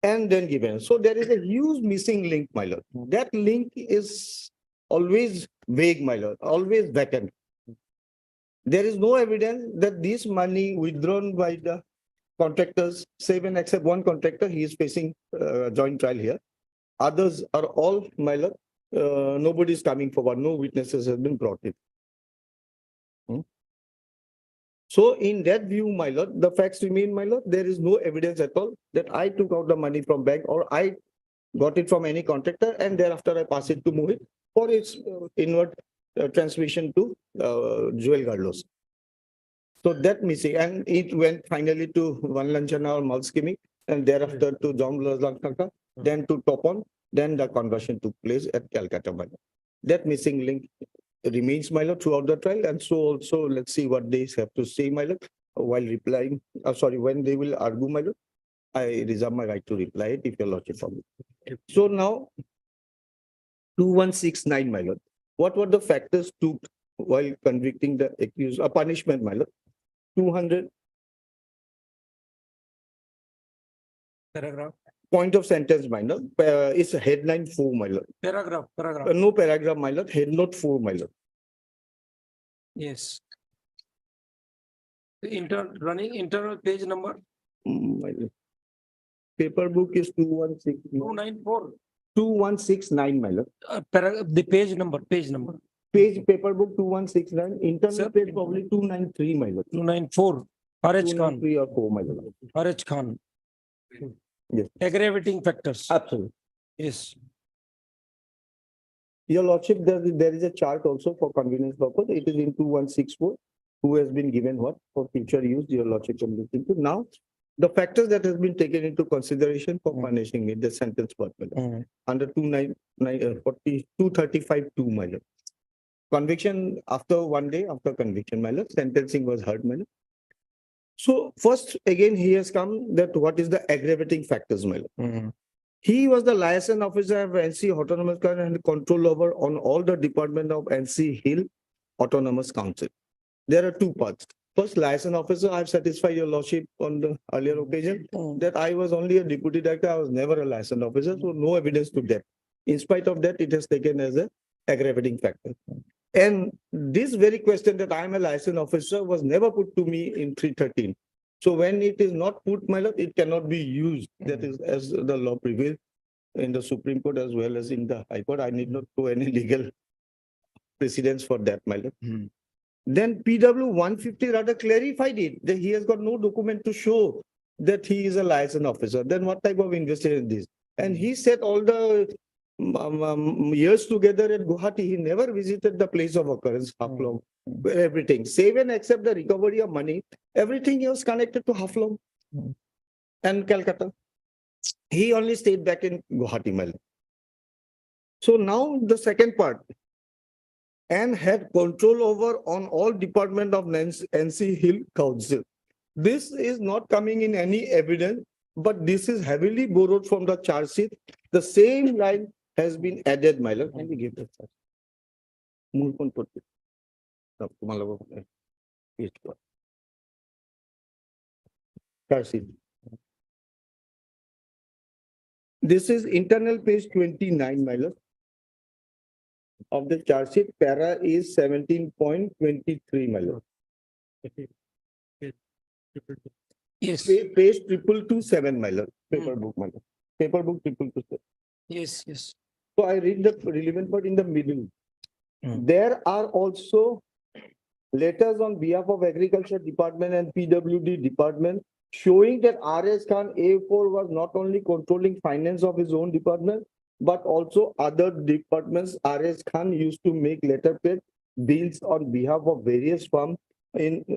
and then given. So there is a huge missing link, my lord. That link is always vague, my lord, always vacant. There is no evidence that this money withdrawn by the contractors, save and except one contractor, he is facing joint trial here. Others are all, my lord, nobody is coming forward, no witnesses have been brought in. So in that view, my lord, the facts remain, my lord, there is no evidence at all that I took out the money from bank or I got it from any contractor and thereafter I pass it to Mohit for its inward transmission to Joel Garlos. So that missing, and it went finally to one Lanchana or Malskimi, and thereafter to John Lanka, then to Topon, then the conversion took place at Calcutta, my lord. That missing link remains, my lord, throughout the trial, and so also let's see what they have to say, my lord, while replying. Sorry, when they will argue, my lord, I reserve my right to reply it if your lordship for me. So now, 2169, my lord. What were the factors took while convicting the accused? A punishment, my lord. 200 Paragraph. point of sentence, my lord. It's a headline 4, my lord. Paragraph. No paragraph, my lord. Head note 4, my lord. Yes. The running internal page number My lord. Paper book is 216. 294. 2169, my lord. The page number. Page paper book 2169. Internal Sir. page probably 293, my lord. 294. RH Khan. 293 or 4, my lord. RH Khan. Yes. Aggravating factors. Absolutely. Yes. Your lordship, there is a chart also for convenience purpose. It is in 2164. Who has been given what for future use? Your lordship can look into. Now, the factors that has been taken into consideration for punishing it, the sentence part, my lord. Under 235(2), my lord. Conviction after 1 day after conviction, my lord. Sentencing was heard, my lord. So first, again, he has come that what is the aggravating factors, my lord. He was the liaison officer of NC Autonomous Council and control over on all the department of NC Hill Autonomous Council. There are two parts. First, liaison officer, I've satisfied your lordship on the earlier occasion that I was only a deputy director. I was never a liaison officer, so no evidence to that. In spite of that, it has taken as an aggravating factor. And this very question that I am a liaison officer was never put to me in 313. So when it is not put, my lord, it cannot be used. That is as the law prevails in the Supreme Court as well as in the High Court. I need not go any legal precedence for that, my lord. Then PW 150 rather clarified it that he has got no document to show that he is a liaison officer. Then what type of investigation is this? And he said all the years together at Guwahati, he never visited the place of occurrence, Haflong, everything. Save and except the recovery of money, everything he was connected to Haflong and Calcutta. He only stayed back in Guwahati, my lord. So now the second part, and had control over on all department of NC Hill Council. This is not coming in any evidence, but this is heavily borrowed from the charge sheet. The same line has been added, my lord. Can we give that? Charge sheet. This is internal page 29, my lord. Of the charge sheet, para is 17.23, my lord. Yes, Page 2227, my lord. Paper book, my lord. Paper book 2227. yes, yes. So I read the relevant part in the middle. There are also letters on behalf of Agriculture Department and PWD Department showing that R.S. Khan A4 was not only controlling finance of his own department, but also other departments. R.S. Khan used to make letterpress bills on behalf of various firms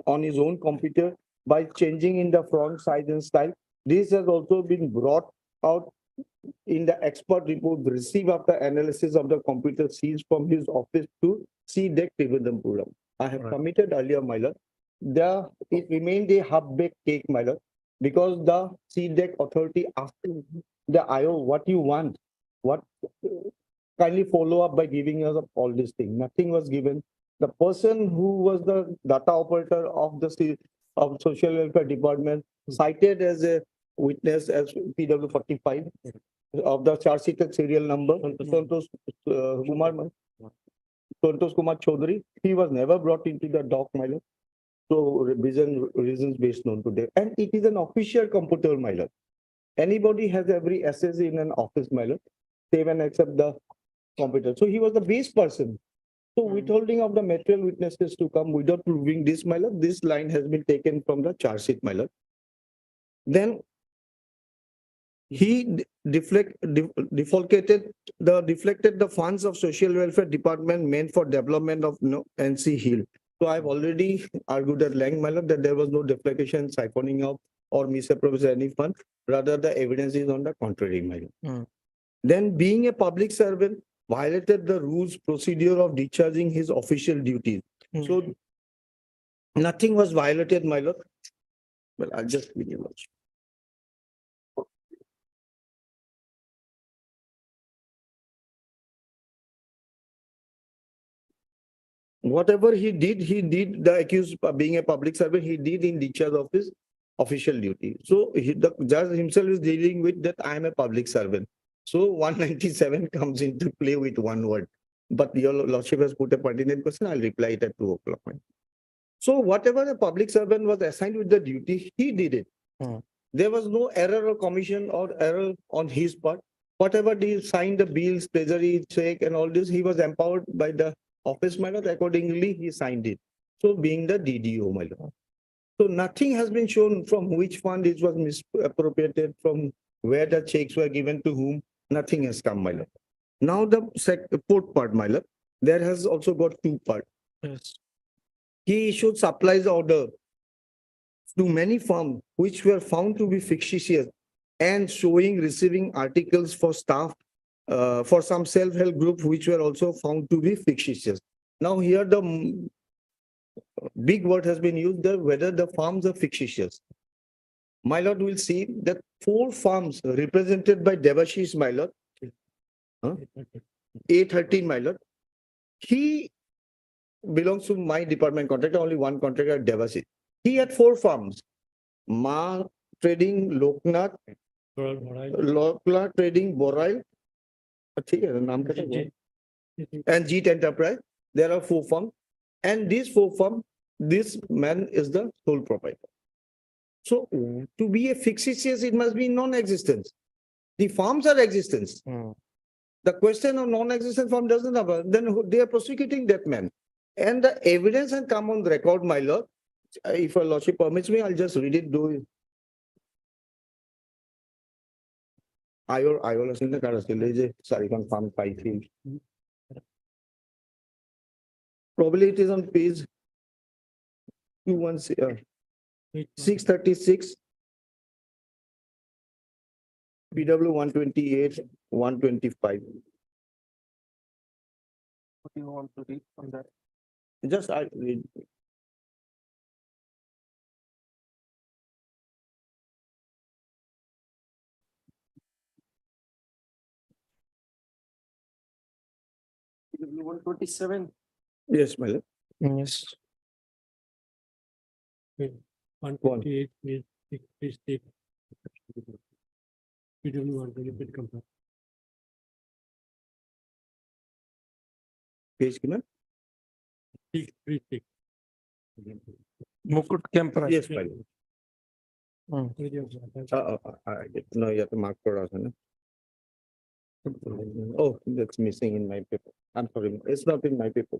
on his own computer by changing in the font size and style. This has also been brought out in the expert report received after analysis of the computer seized from his office to C-Deck Trivandrum. I have committed earlier, my lord. It remained a half-baked cake, my lord, because the C-Deck authority asked the IO what you want, what kindly follow up by giving us all these things. Nothing was given. The person who was the data operator of the Social Welfare Department cited as a witness as PW 45 of the charge sheeted serial number, Santosh Kumar Chaudhary. He was never brought into the dock, my lord. So reasons based known today. And it is an official computer, my lord. Anybody has every access in an office, my lord, save and accept the computer. So he was the base person. So withholding of the material witnesses to come without proving this, my lord, this line has been taken from the charge sheet, my lord. Then he deflected the funds of Social Welfare Department meant for development of NC Hill. So I've already argued at length, my lord, that there was no deflection, siphoning out, or misappropriation of any fund. Rather, the evidence is on the contrary, my lord. Then, being a public servant, violated the rules procedure of discharging his official duties. So nothing was violated, my lord. Well, I'll just read you. Whatever he did, the accused being a public servant, he did in discharge of his official duty. So the judge himself is dealing with that I am a public servant. So 197 comes into play with one word. But your lordship has put a pertinent question, I'll reply it at 2 o'clock. So whatever the public servant was assigned with the duty, he did it. There was no error or commission or error on his part. Whatever he signed the bills, treasury check and all this, he was empowered by the office, my lord. Accordingly, he signed it. So being the DDO, my lord. So nothing has been shown from which fund it was misappropriated, from where the checks were given to whom. Nothing has come, my lord. Now the fourth part, my lord. There has also got two parts. Yes. He issued supplies order to many firms which were found to be fictitious and showing receiving articles for staff for some self-help group which were also found to be fictitious. Now here the big word has been used there, whether the farms are fictitious. My lord will see that 4 farms represented by Devashish, my lord, A13, my lord, he belongs to my department contractor, only one contractor, Devashish. He had 4 farms, Ma Trading, Loknath, Lokla Trading, Borail, and Jeet Enterprise. There are 4 farms. And these 4 farms, this man is the sole proprietor. So to be a fictitious, it must be non-existence. The farms are existence. The question of non-existent farm doesn't have, then they are prosecuting that man. And the evidence has come on record, my lord. If your lordship permits me, I'll just read it. আইঅ আছিল নে কাৰ আছিল এই যে চাৰিখন farm পাইছিল probably it is on page 636 PW 128 125 What do you want to read from that? just I read PW 127. yes my lord. Yes. 128, please take. PW 128 compare. page কিমান Please take. Mukut Kemper. yes my lord. No ইয়াতে mark কৰা আছে না oh that's missing in my paper I'm sorry it's not in my paper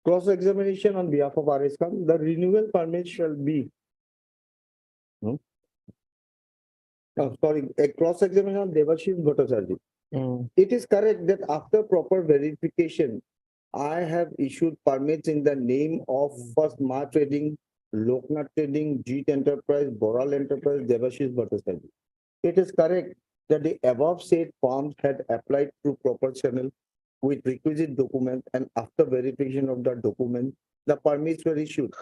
cross examination on behalf of RS Khan the renewal permit shall be oh sorry a cross examination on Devashish Bhattacharya. It is correct that after proper verification, I have issued permits in the name of first Ma Trading, Loknath Trading, Jeet Enterprise, Boral Enterprise, Devashish Bhattacharya. It is correct that the above said firms had applied through proper channel with requisite document and after verification of the document, the permits were issued.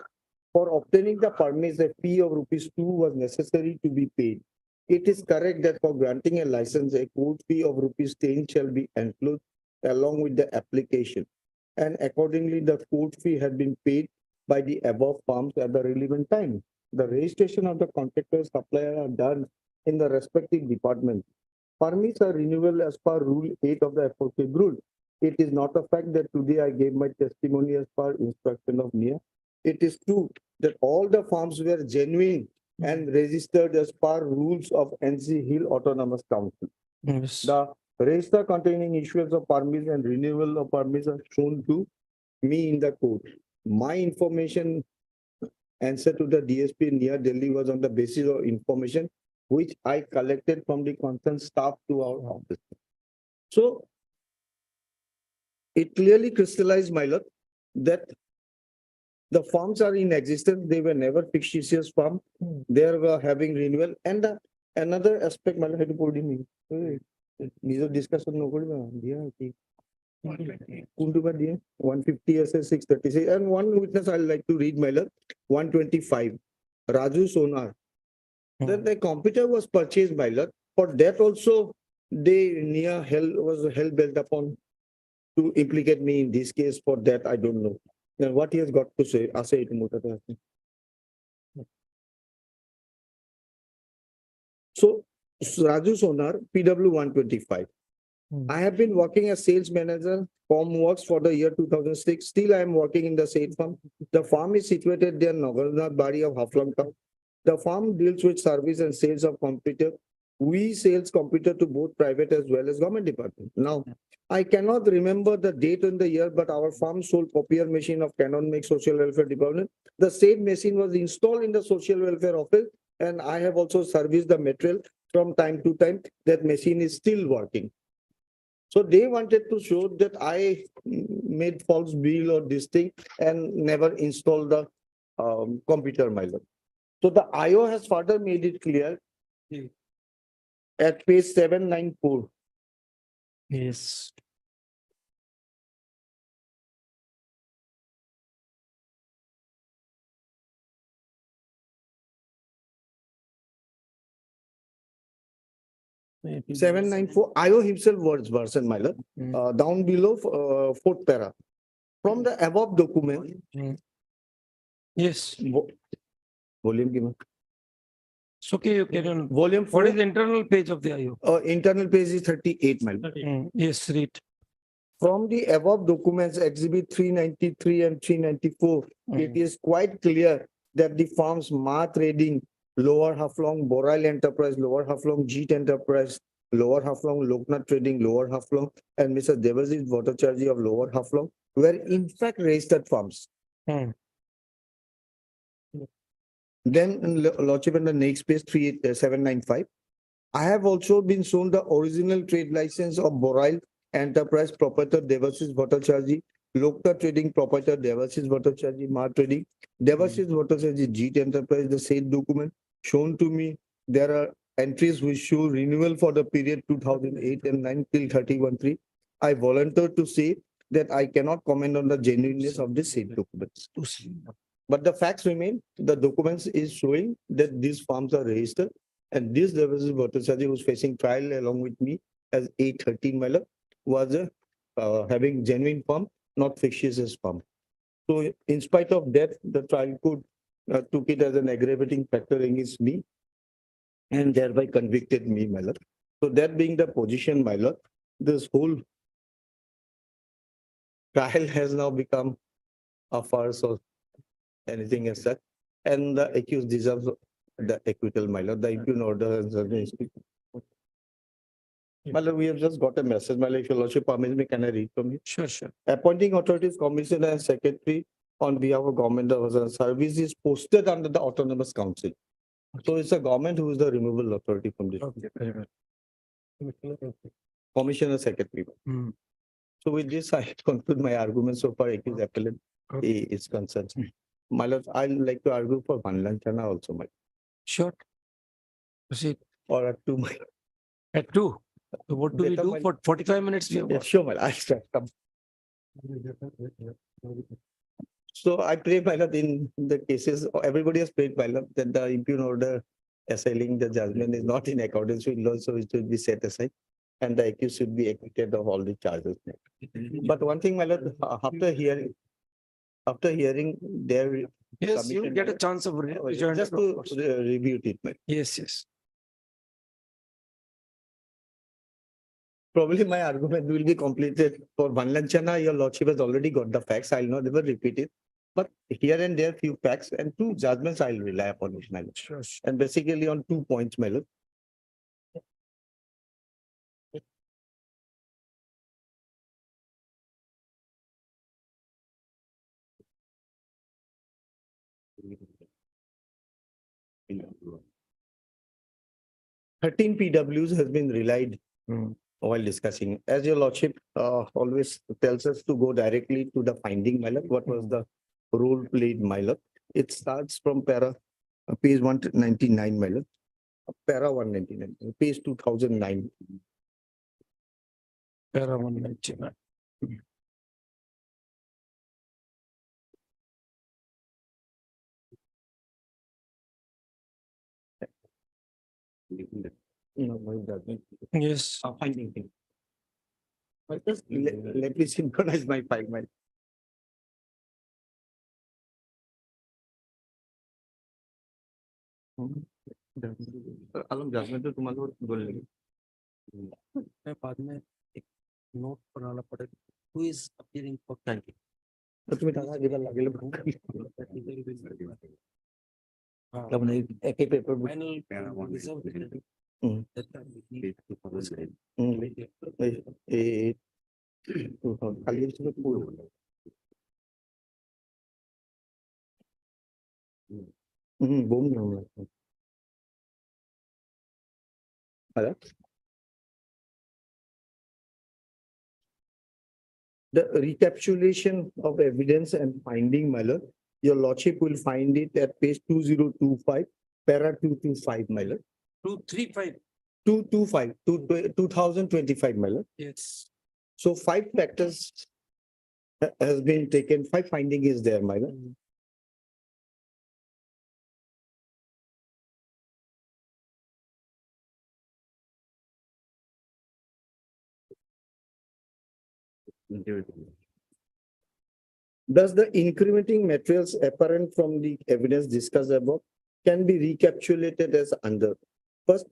For obtaining the permits, a fee of ₹2 was necessary to be paid. It is correct that for granting a license, a court fee of ₹10 shall be included along with the application. And accordingly, the court fee had been paid by the above firms at the relevant time. The registration of the contractor supplier are done in the respective department. Permits are renewal as per Rule 8 of the aforesaid rule. It is not a fact that today I gave my testimony as per instruction of NIA. It is true that all the firms were genuine and registered as per rules of NC Hill Autonomous Council. Yes. The register containing issuance of permits and renewal of permits are shown to me in the court. My information answer to the DSP near Delhi was on the basis of information which I collected from the concerned staff to our office. So it clearly crystallized, my lord, that the firms are in existence. They were never fictitious firm. They were having renewal. And another aspect, my lord, had to put in. Neither discussion no good. 150 SS 636. And one witness I'd like to read, my lord. 125. Raju Sonar. That the computer was purchased, my lord. For that also, they was hell bent upon to implicate me in this case. For that, I don't know. Then what he has got to say? Say it. So, Raju Sonar, PW 125. I have been working as sales manager, firm works for the year 2006. Still, I am working in the same firm. The firm is situated near Nagarnath Bari of Haflang Town. The firm deals with service and sales of computer. We sales computer to both private as well as government department. Now, I cannot remember the date and the year, but our firm sold copier machine of Canon Make Social Welfare Department. The same machine was installed in the Social Welfare Office, and I have also serviced the material from time to time. That machine is still working. So they wanted to show that I made false bill or this thing and never installed the computer, my lord. So the IO has further made it clear at page 794. Yes. Maybe 794, IO himself words version, my lord. Down below, fourth para. From the above document. Yes. Volume given. It's okay, you carry on. Volume What 4. is the internal page of the IO? Internal page is 38, my lord. Yes, read. From the above documents, exhibit 393 and 394, it is quite clear that the firms Ma Trading, Lower Haflong, Boral Enterprise, Lower Haflong, Jeet Enterprise, Lower Haflong, Loknath Trading, Lower Haflong, and Mr. Devashish Bhattacharya of Lower Haflong were in fact registered firms. Then Lordship in the next page 795. I have also been shown the original trade license of Borail Enterprise Proprietor Devashish Bhattacharjee, Lokta Trading Proprietor Devashish Bhattacharjee, Ma Trading, Devashish Bhattacharjee, Jeet Enterprise, the said document shown to me. There are entries which show renewal for the period 2008 and 9 till 31/3. I volunteer to say that I cannot comment on the genuineness of the said documents. But the facts remain, the documents is showing that these farms are registered. And this Devashish Bhattacharjee, who was facing trial along with me as A13 Miller, was having genuine farm, not fictitious farm. So in spite of that, the trial court took it as an aggravating factor against me and thereby convicted me, my lord. So that being the position, my lord, this whole trial has now become a farce or anything as such. And the accused deserves the acquittal, my lord. The impugned order has been issued. My lord, we have just got a message, my lord. If your lordship permits me, can I read from you? Sure, sure. Appointing authorities, commissioner and secretary on behalf of government of service is posted under the autonomous council. So it's a government who is the removal authority from this. Okay, very well. Commissioner secretary. Hmm. So with this, I conclude my argument so far accused appellant is concerned. My lord, I'd like to argue for one Lanchana also, my Sure. Proceed. or at two, my. At 2. So what do we Better do my- for 45 minutes? We have Yeah, got? sure, my lord. I'll start. Come. So I pray, my lord, in the cases, everybody has prayed, my lord, that the impugned order assailing the judgment is not in accordance with law, so it should be set aside. And the accused should be acquitted of all the charges. But one thing, my lord, after hearing their Yes, you submission, get a my chance of. lord, rejoinder, just of to course. review it, my lord. Yes, yes. Probably my argument will be completed for one Lanchana. Your lordship has already got the facts. I'll not ever repeat it. But here and there, few facts and two judgments I'll rely upon it, my lord. Sure, sure. And basically on 2 points, my lord. Thirteen PWs has been relied while discussing. As your lordship always tells us to go directly to the finding, my lord. What was the role played, my lord? It starts from page 199, my lord. Para 199, page 2009. Para 199. No, my judgment. Yes. Finding thing. But just let me synchronize my file, my. अलम judgement तो तुम्हारे को बोल लेंगे मैं बाद में एक नोट बनाना पड़ेगा who is appearing for thank you तो तुम्हें दादा गिरा लगे तब नहीं एक ही पेपर final reserve खाली इसमें पूरा बोम नहीं Hello? The recapitulation of evidence and finding, my lord, your lordship will find it at page 2025, para 225, my lord. 235. 225, 2025, my lord. Yes. So 5 factors has been taken, 5 finding is there, my lord. Thus, the incrementing materials apparent from the evidence discussed above can be recapitulated as under. First,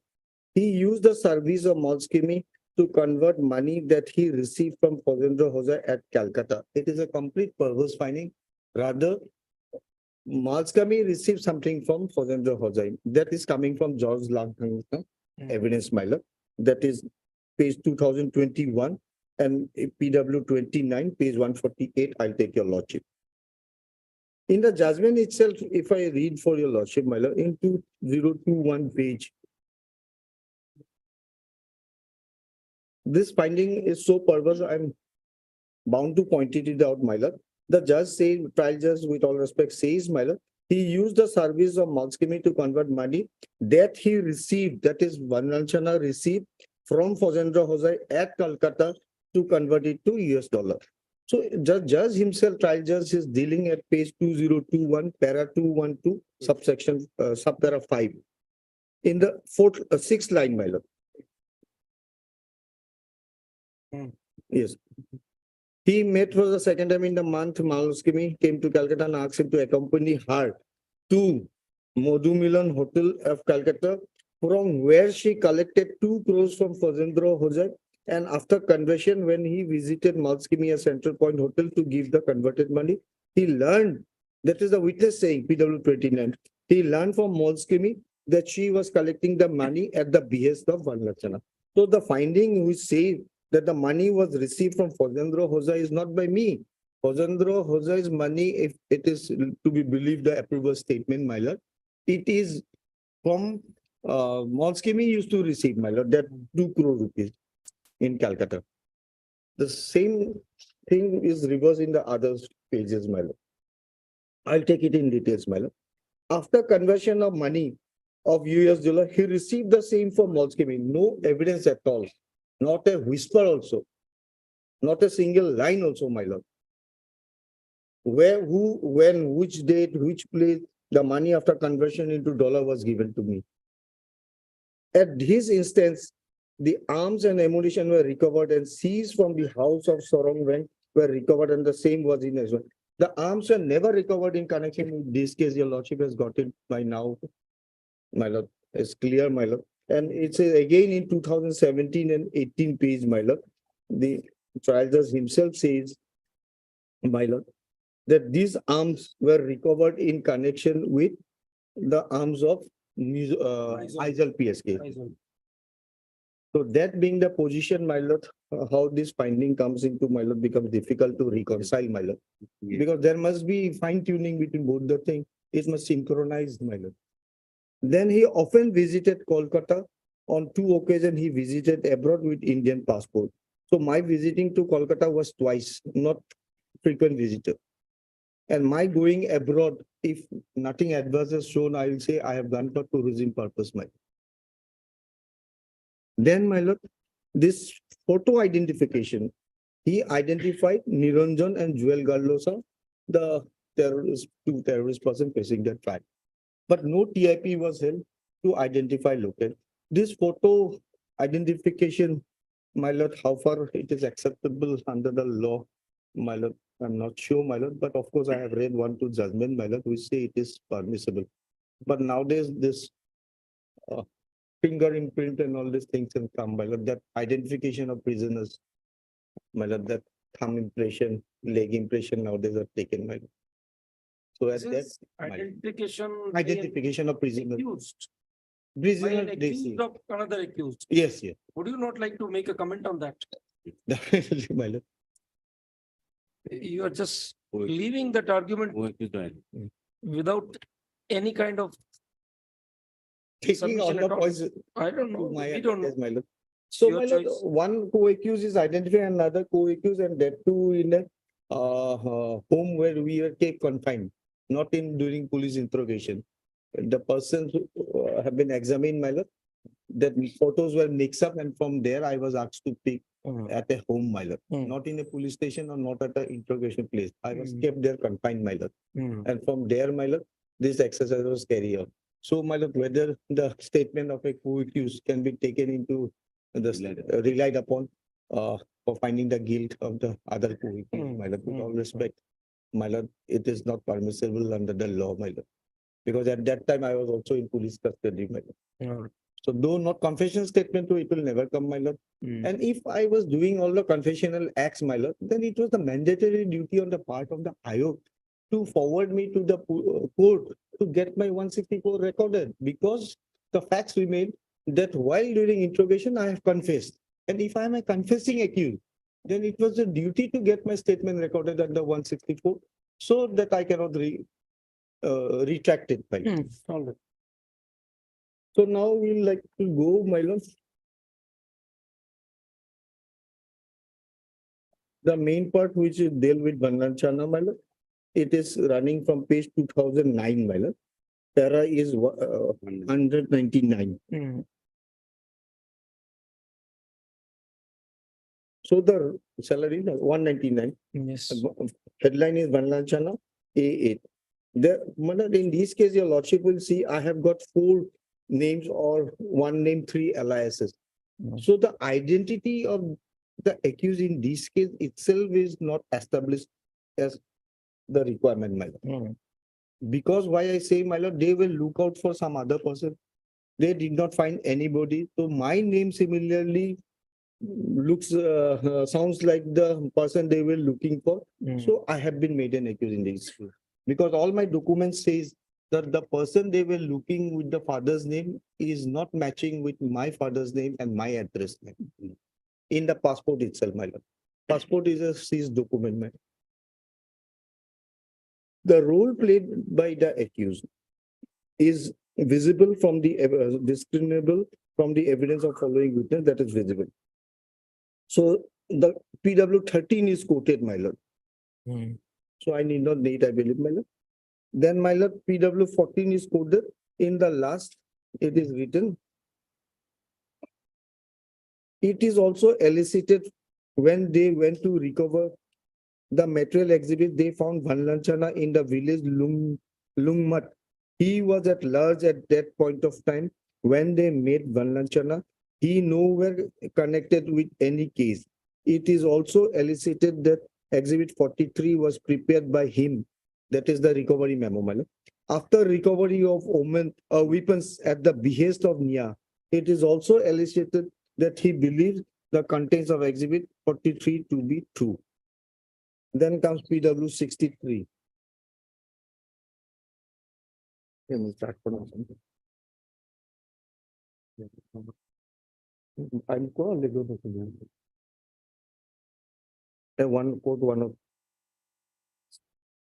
he used the service of Malskimi to convert money that he received from Fazendra Hoza at Calcutta. It is a complete perverse finding. Rather, Malskimi received something from Fazendra Hoza. That is coming from George Langton's evidence, my lord. That is page 2021. And PW 29, page 148, I'll take your lordship. In the judgment itself, if I read for your lordship, my lord, in 2021 page, This finding is so perverse, I'm bound to point it out, my lord. The judge says, trial judge with all respect says, my lord, he used the service of Malskimi to convert money that he received, that is Vanlanchana received from Fozendra Hosai at Calcutta to convert it to US dollar. So judge himself, trial judge is dealing at page 2021, para 212, subsection, subpara 5. In the sixth line, my lord. Yes. He met for the second time in the month. Malskimi came to Calcutta and asked him to accompany her to Modhumilan Hotel of Calcutta, from where she collected 2 crores from Fazendra Hosai. And after conversion, when he visited Malskimi, a Central Point Hotel, to give the converted money, he learned, that is the witness saying, PW 29, he learned from Malskimi that she was collecting the money at the behest of Vanlachana. So the finding which says that the money was received from Fazendra Hosai is not by me. Fazendra Hosai's money, if it is to be believed the approval statement, my lord, it is from Malskimi used to receive, my lord, that 2 crore rupees in Calcutta. The same thing is reversed in the other pages, my lord. I'll take it in details, my lord. After conversion of money of US dollar, he received the same from Malskimi. No evidence at all. Not a whisper also. Not a single line also, my lord. Where, who, when, which date, which place, the money after conversion into dollar was given to me. At his instance, the arms and ammunition were recovered and seized from the house of Sorong Wang were recovered, and the same was in as well. The arms were never recovered in connection with this case. Your lordship has got it by now, my lord. It's clear, my lord. And it's again in 2017 and 18 page, my lord. The trial judge himself says, my lord, that these arms were recovered in connection with the arms of Aizal PSK. So that being the position, my lord, how this finding comes into, my lord, becomes difficult to reconcile, my lord. Because there must be fine tuning between both the things. It must synchronize, my lord. Then he often visited Kolkata. On 2 occasions, he visited abroad with Indian passport. So my visiting to Kolkata was twice, not frequent visitor. And my going abroad, if nothing adverse is shown, I will say I have gone for tourism purpose, my lord. Then, my lord, this photo identification, he identified Niranjan and Joel Garlosa, the terrorist, 2 terrorist person facing that trial. But no TIP was held to identify local. This photo identification, my lord, how far it is acceptable under the law, my lord, I'm not sure, my lord, but of course I have read 1-2 judgment, my lord, which say it is permissible. But nowadays this finger imprint and all these things have come, my lord, that identification of prisoners, my lord, that thumb impression, leg impression nowadays are taken, my lord. So at that, identification of prisoners. Accused. By Prisoner an they accused see. of another accused. Yes, yes. Would you not like to make a comment on that? Definitely, my lord. You are just leaving that argument without any kind of Taking all submission the at all. points. I don't know. We don't know. Yes, my lord. So, Your my lord, choice. one co-accused is identified, another co-accused, and that too in a home where we were kept confined, not in during police interrogation. The persons who have been examined, my lord, that photos were mixed up, and from there I was asked to pick at a home, my lord, not in a police station or not at an interrogation place. I was kept there confined, my lord, and from there, my lord, this exercise was carried out. So, my lord, whether the statement of a co-accused can be taken into the relied upon for finding the guilt of the other co-accused, my lord, with all respect, my lord, it is not permissible under the law, my lord, because at that time I was also in police custody, my lord. So though not confession statement, it will never come, my lord. And if I was doing all the confessional acts, my lord, then it was the mandatory duty on the part of the IOC to forward me to the court to get my 164 recorded, because the facts remain that while during interrogation, I have confessed. And if I am a confessing accused, then it was a duty to get my statement recorded under 164 so that I cannot retract it. My lord. So now we'll like to go, my lord. The main part which is deal with Vanlanchana, my lord, it is running from page 2009, my lord. Para is 199. So the salary is 199. Yes. Headline is Vanlanchana A8. In this case, your lordship will see I have got 4 names or 1 name, 3 aliases. So the identity of the accused in this case itself is not established as the requirement, my lord. Because why I say, my lord, they will look out for some other person. They did not find anybody. So my name similarly looks, sounds like the person they were looking for. So I have been made an accused in this. Because all my documents says that the person they were looking with the father's name is not matching with my father's name and my address name. In the passport itself, my lord. Passport is a seized document, my lord. The role played by the accused is visible from the discernible from the evidence of following witness that is visible. So the PW 13 is quoted, my lord. So I need not need, I believe, my lord. Then, my lord, PW 14 is quoted. In the last, it is written. It is also elicited when they went to recover the material exhibit. They found Vanlanchana in the village Lungmat. He was at large at that point of time when they made Vanlanchana. He nowhere connected with any case. It is also elicited that exhibit 43 was prepared by him. That is the recovery memo, my lord. After recovery of weapons at the behest of Nia, it is also elicited that he believes the contents of exhibit 43 to be true. Then comes PW 63. Let me start pronouncing. I'm going to go to one quote one of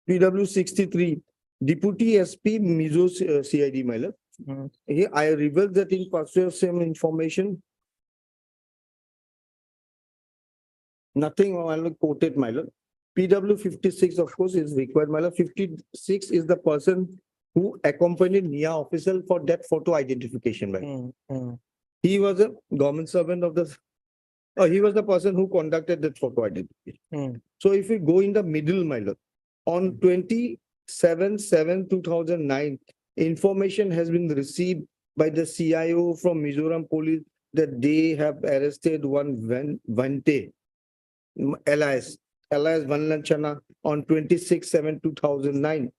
PW 63. Deputy SP Mizo CID, my lord. Here I revealed that in pursuit of same information. Nothing I will quoted, my lord. PW 56, of course, is required, my lord. 56 is the person who accompanied Nia official for that photo identification, my lord. He was a government servant of the. He was the person who conducted that photo identification. So if we go in the middle, my lord, on 27/7/2009, information has been received by the CIO from Mizoram police that they have arrested one Vante, alias Vanlanchana, on 26/7/2009,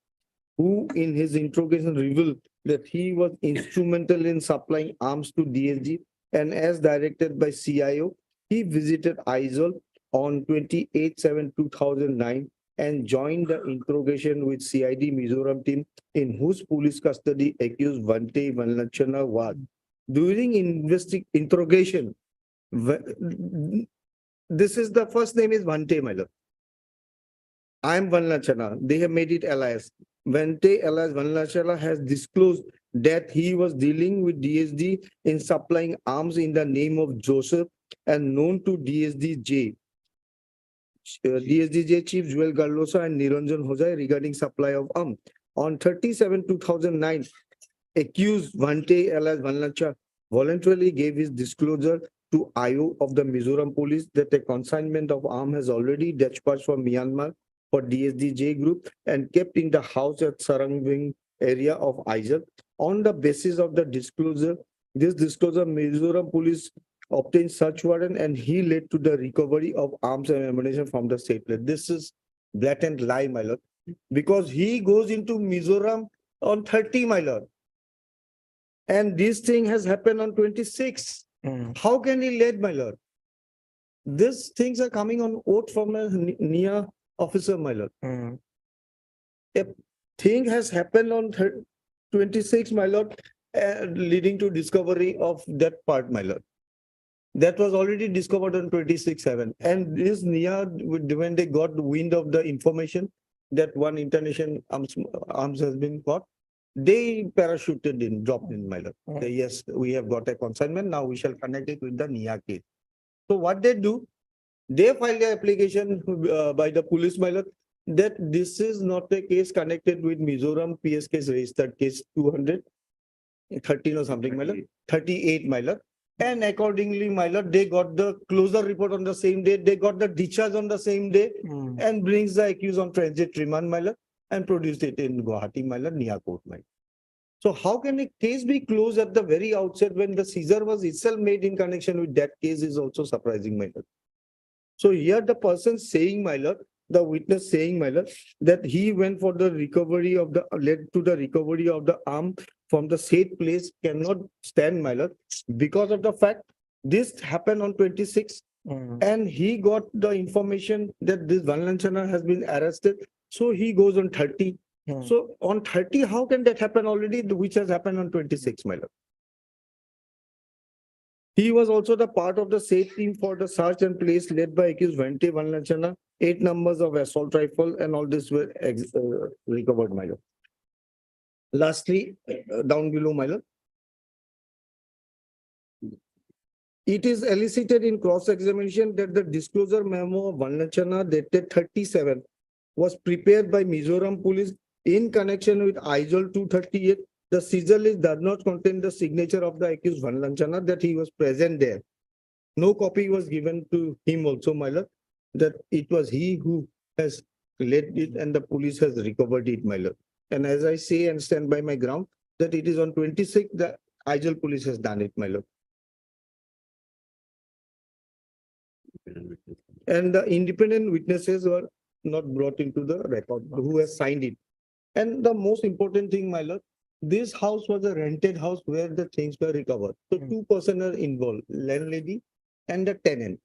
who in his interrogation revealed that he was instrumental in supplying arms to DSG, and as directed by CIO, he visited Aizawl on 28/7/2009 and joined the interrogation with CID Mizoram team, in whose police custody accused Vante Vanlanchana was. During interrogation, this is the first name is Vante, my lord. I am Vanlanchana. They have made it alias. Vante alias Vanlanchana has disclosed that he was dealing with DSD in supplying arms in the name of Joseph and known to DSDJ. DSDJ Chief Joel Garlosa and Niranjan Hojai regarding supply of arms. On 30/7/2009, accused Vante alias Vanlanchana voluntarily gave his disclosure to IO of the Mizoram police that a consignment of arms has already dispatched from Myanmar for DSDJ group and kept in the house at surrounding area of Aizawl. On the basis of the disclosure, Mizoram police obtained search warrant and he led to the recovery of arms and ammunition from the state. This is blatant lie, my lord, because he goes into Mizoram on 30, my lord. And this thing has happened on 26. How can he lead, my lord? These things are coming on oath from a Nia officer, my lord. A thing has happened on 26, my lord, leading to discovery of that part, my lord. That was already discovered on 26/7. And this Nia, when they got wind of the information that one international arms has been caught, they parachuted in, dropped in, my lord. Say, yes, we have got a consignment. Now we shall connect it with the Nia case. So what they do, They filed the application by the police, my lord, that this is not a case connected with Mizoram PS case registered case 213 or something, my lord, 38, my lord. And accordingly, my lord, they got the closure report on the same day, they got the discharge on the same day, and brings the accused on transit remand, my lord, and produced it in Guwahati, my lord, near court, my lord. So how can a case be closed at the very outset when the seizure was itself made in connection with that case is also surprising, my lord. So here the person saying, my lord, the witness saying, my lord, that he went for the recovery of the, led to the recovery of the arm from the said place cannot stand, my lord, because of the fact this happened on 26 and he got the information that this Vanlanchana has been arrested. So he goes on 30. So on 30, how can that happen already, which has happened on 26, my lord? He was also the part of the safe team for the search and place led by accused Vente Vanlanchana. 8 numbers of assault rifle and all this were recovered, my lord. Lastly, down below, my lord. It is elicited in cross-examination that the disclosure memo of Vanlanchana dated 37 was prepared by Mizoram police in connection with Aizawl 238. The seizure list does not contain the signature of the accused Vanlanchana that he was present there. No copy was given to him also, my lord, that it was he who has led it and the police has recovered it, my lord. And as I say and stand by my ground, that it is on 26, the Aizawl police has done it, my lord. And the independent witnesses were not brought into the record, who has signed it. And the most important thing, my lord, this house was a rented house where the things were recovered. So 2 persons are involved, landlady and the tenant,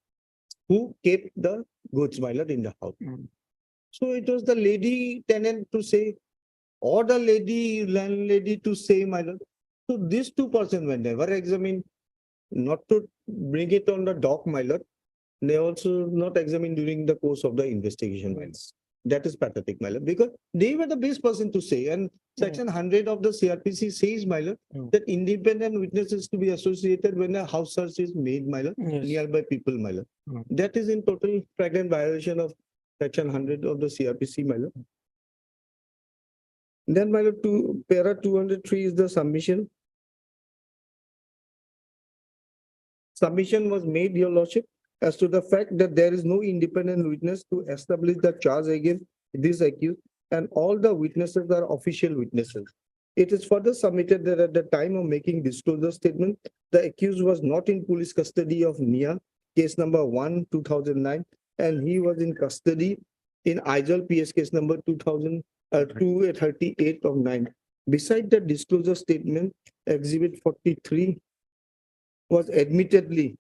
who kept the goods, my lord, in the house. So it was the lady tenant to say, or the lady landlady to say, my lord. So these 2 persons were never examined, not to bring it on the dock, my lord. They also not examined during the course of the investigation, my lord. That is pathetic, my lord, because they were the best person to say. And section 100 of the CRPC says, my lord, that independent witnesses to be associated when a house search is made, my lord, nearby people, my lord. That is in total flagrant violation of section 100 of the CRPC, my lord. Then, my lord, para 203 is the submission. Submission was made, your lordship, as to the fact that there is no independent witness to establish the charge against this accused, and all the witnesses are official witnesses. It is further submitted that at the time of making disclosure statement, the accused was not in police custody of NIA, case number 1/2009, and he was in custody in Aizawl PS case number 238 of 9. Beside the disclosure statement, exhibit 43 was admittedly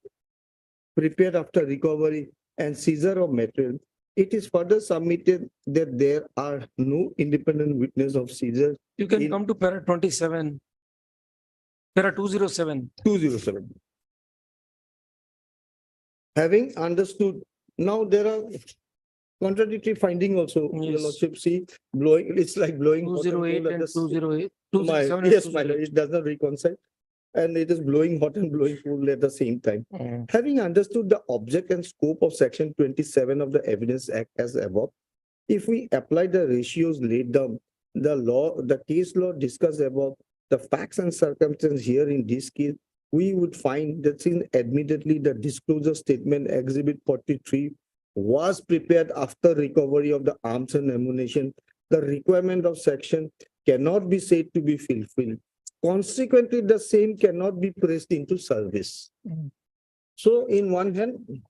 prepared after recovery and seizure of material. It is further submitted that there are no independent witness of seizure. You can come to para 27, para 207. 207. Having understood, now there are contradictory finding also, your lordship. See, blowing, it's like blowing. 208 and 208. Yes, my lord, it does not reconcile. And it is blowing hot and blowing cool at the same time. Having understood the object and scope of section 27 of the Evidence Act as above, if we apply the ratios laid down, the case law discussed above, the facts and circumstances here in this case, we would find that since admittedly the disclosure statement exhibit 43 was prepared after recovery of the arms and ammunition, the requirement of section cannot be said to be fulfilled. Consequently, the same cannot be pressed into service. So in one hand,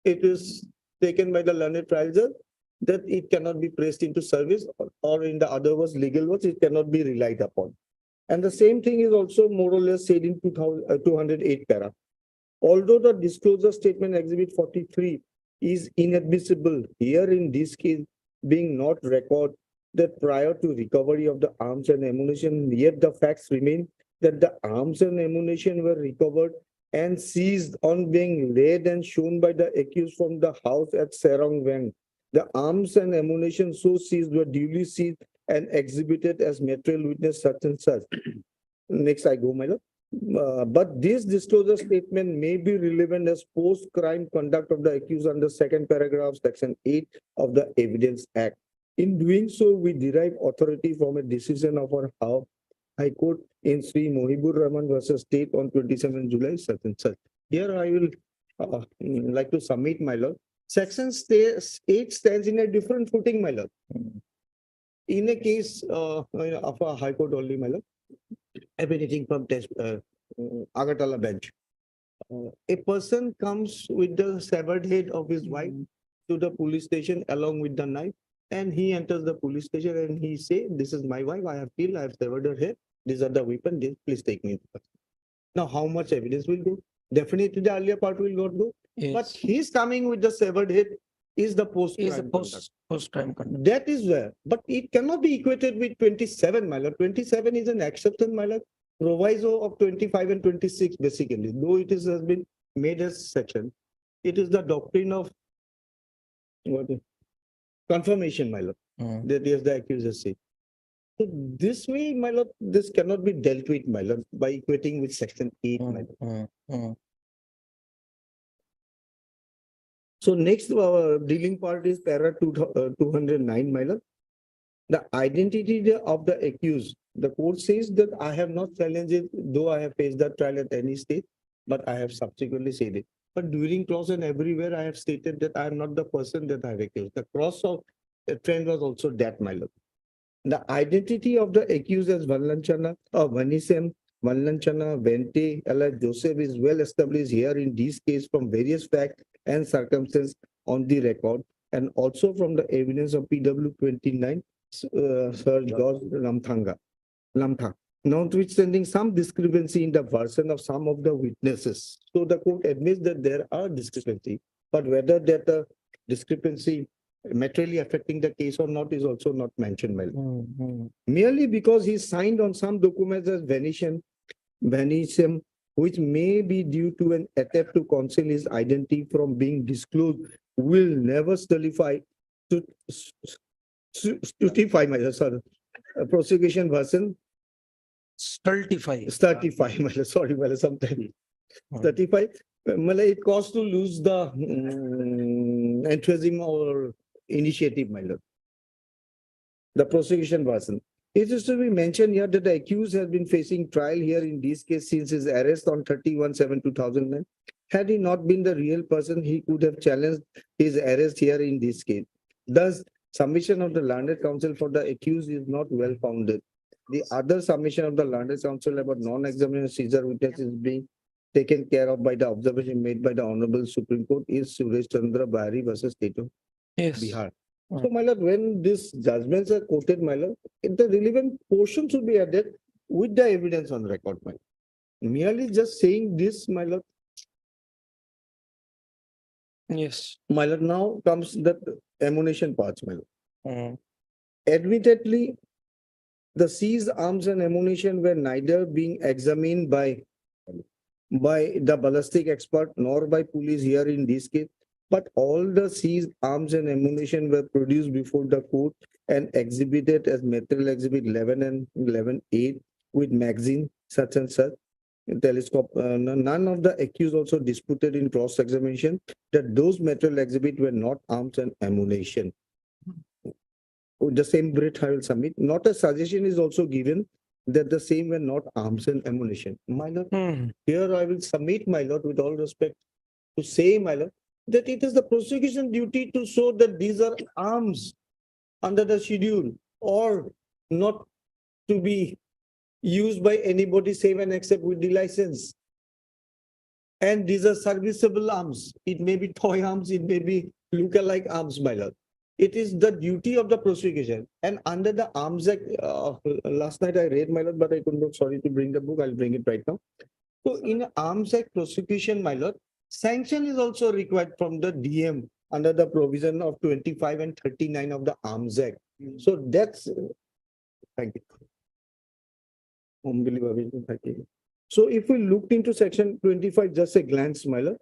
it is taken by the learned trial judge that it cannot be pressed into service, or in the other words, legal words, it cannot be relied upon. And the same thing is also more or less said in 208 para. Although the disclosure statement exhibit 43 is inadmissible, here in this case being not record that prior to recovery of the arms and ammunition, yet the facts remain that the arms and ammunition were recovered and seized on being laid and shown by the accused from the house at Serong Wang. The arms and ammunition so seized were duly seized and exhibited as material witness such and such. Next I go, my lord. But this disclosure statement may be relevant as post-crime conduct of the accused under second paragraph, section 8 of the Evidence Act. In doing so, we derive authority from a decision of our High Court in Sri Mohibur Rahman versus State on 27 July, such and such. Here I will like to submit, my lord. Section 8 stands in a different footing, my lord. In a case of a High Court only, my lord, emanating from Agartala bench. A person comes with the severed head of his wife to the police station along with the knife, and he enters the police station and he say, "This is my wife. I have killed. I have severed her head. These are the weapons. Please take me." Now, how much evidence will go? Definitely, the earlier part will not go. But he's coming with the severed head is the post-crime conduct. Post-crime conduct. That is where, but it cannot be equated with 27, my lord. 27 is an exception, my lord. Proviso of 25 and 26, basically, though it has been made as section. It is the doctrine of confirmation, my lord. That is the accuser say. So this way, my lord, this cannot be dealt with, my lord, by equating with section 8, my lord. So next dealing part is para 209, my lord. The identity of the accused. The court says that I have not challenged it, though I have faced the trial at any stage, but I have subsequently said it. But during cross and everywhere, I have stated that I am not the person that I have accused. The cross of the trend was also that, my lord. The identity of the accused as Valanchana or Vanisem, Valanchana, Vente, alias Joseph is well established here in this case from various facts and circumstances on the record, and also from the evidence of PW 29, Sir George Lamtha. Notwithstanding some discrepancy in the version of some of the witnesses. So the court admits that there are discrepancy, but whether that discrepancy materially affecting the case or not is also not mentioned. Merely because he signed on some documents as Venetian, which may be due to an attempt to conceal his identity from being disclosed, will never stultify prosecution version. Stultify. Sorry, sometimes. 35. It costs to lose the enthusiasm or initiative, my lord. The prosecution version. It is to be mentioned here that the accused has been facing trial here in this case since his arrest on 31/7/2009. Had he not been the real person, he could have challenged his arrest here in this case. Thus, submission of the learned counsel for the accused is not well founded. The other submission of the learned counsel about non-examination Caesar witness is being taken care of by the observation made by the Honorable Supreme Court is Suresh Chandra Bahari versus State of Bihar. So, my lord, when these judgments are quoted, my lord, the relevant portion should be added with the evidence on record, my lord. Merely just saying this, my lord. Yes. My lord, now comes the ammunition parts, my lord. Admittedly, the seized arms and ammunition were neither being examined by the ballistic expert nor by police here in this case, but all the seized arms and ammunition were produced before the court and exhibited as material exhibit 11 and 11A with magazine such and such. Telescope. None of the accused also disputed in cross-examination that those material exhibit were not arms and ammunition. With the same breath, I will submit. Not a suggestion is also given that the same were not arms and ammunition. My lord, here I will submit, my lord, with all respect, to say, my lord, that it is the prosecution duty to show that these are arms under the schedule or not to be used by anybody save and except with the license. And these are serviceable arms. It may be toy arms, it may be look-alike arms, my lord. It is the duty of the prosecution. And under the Arms Act, last night I read, my lord, but I could not, sorry to bring the book, I'll bring it right now. So in Arms Act prosecution, my lord, sanction is also required from the DM under the provision of 25 and 39 of the Arms Act. So that's, thank you. So if we looked into section 25, just a glance, my lord.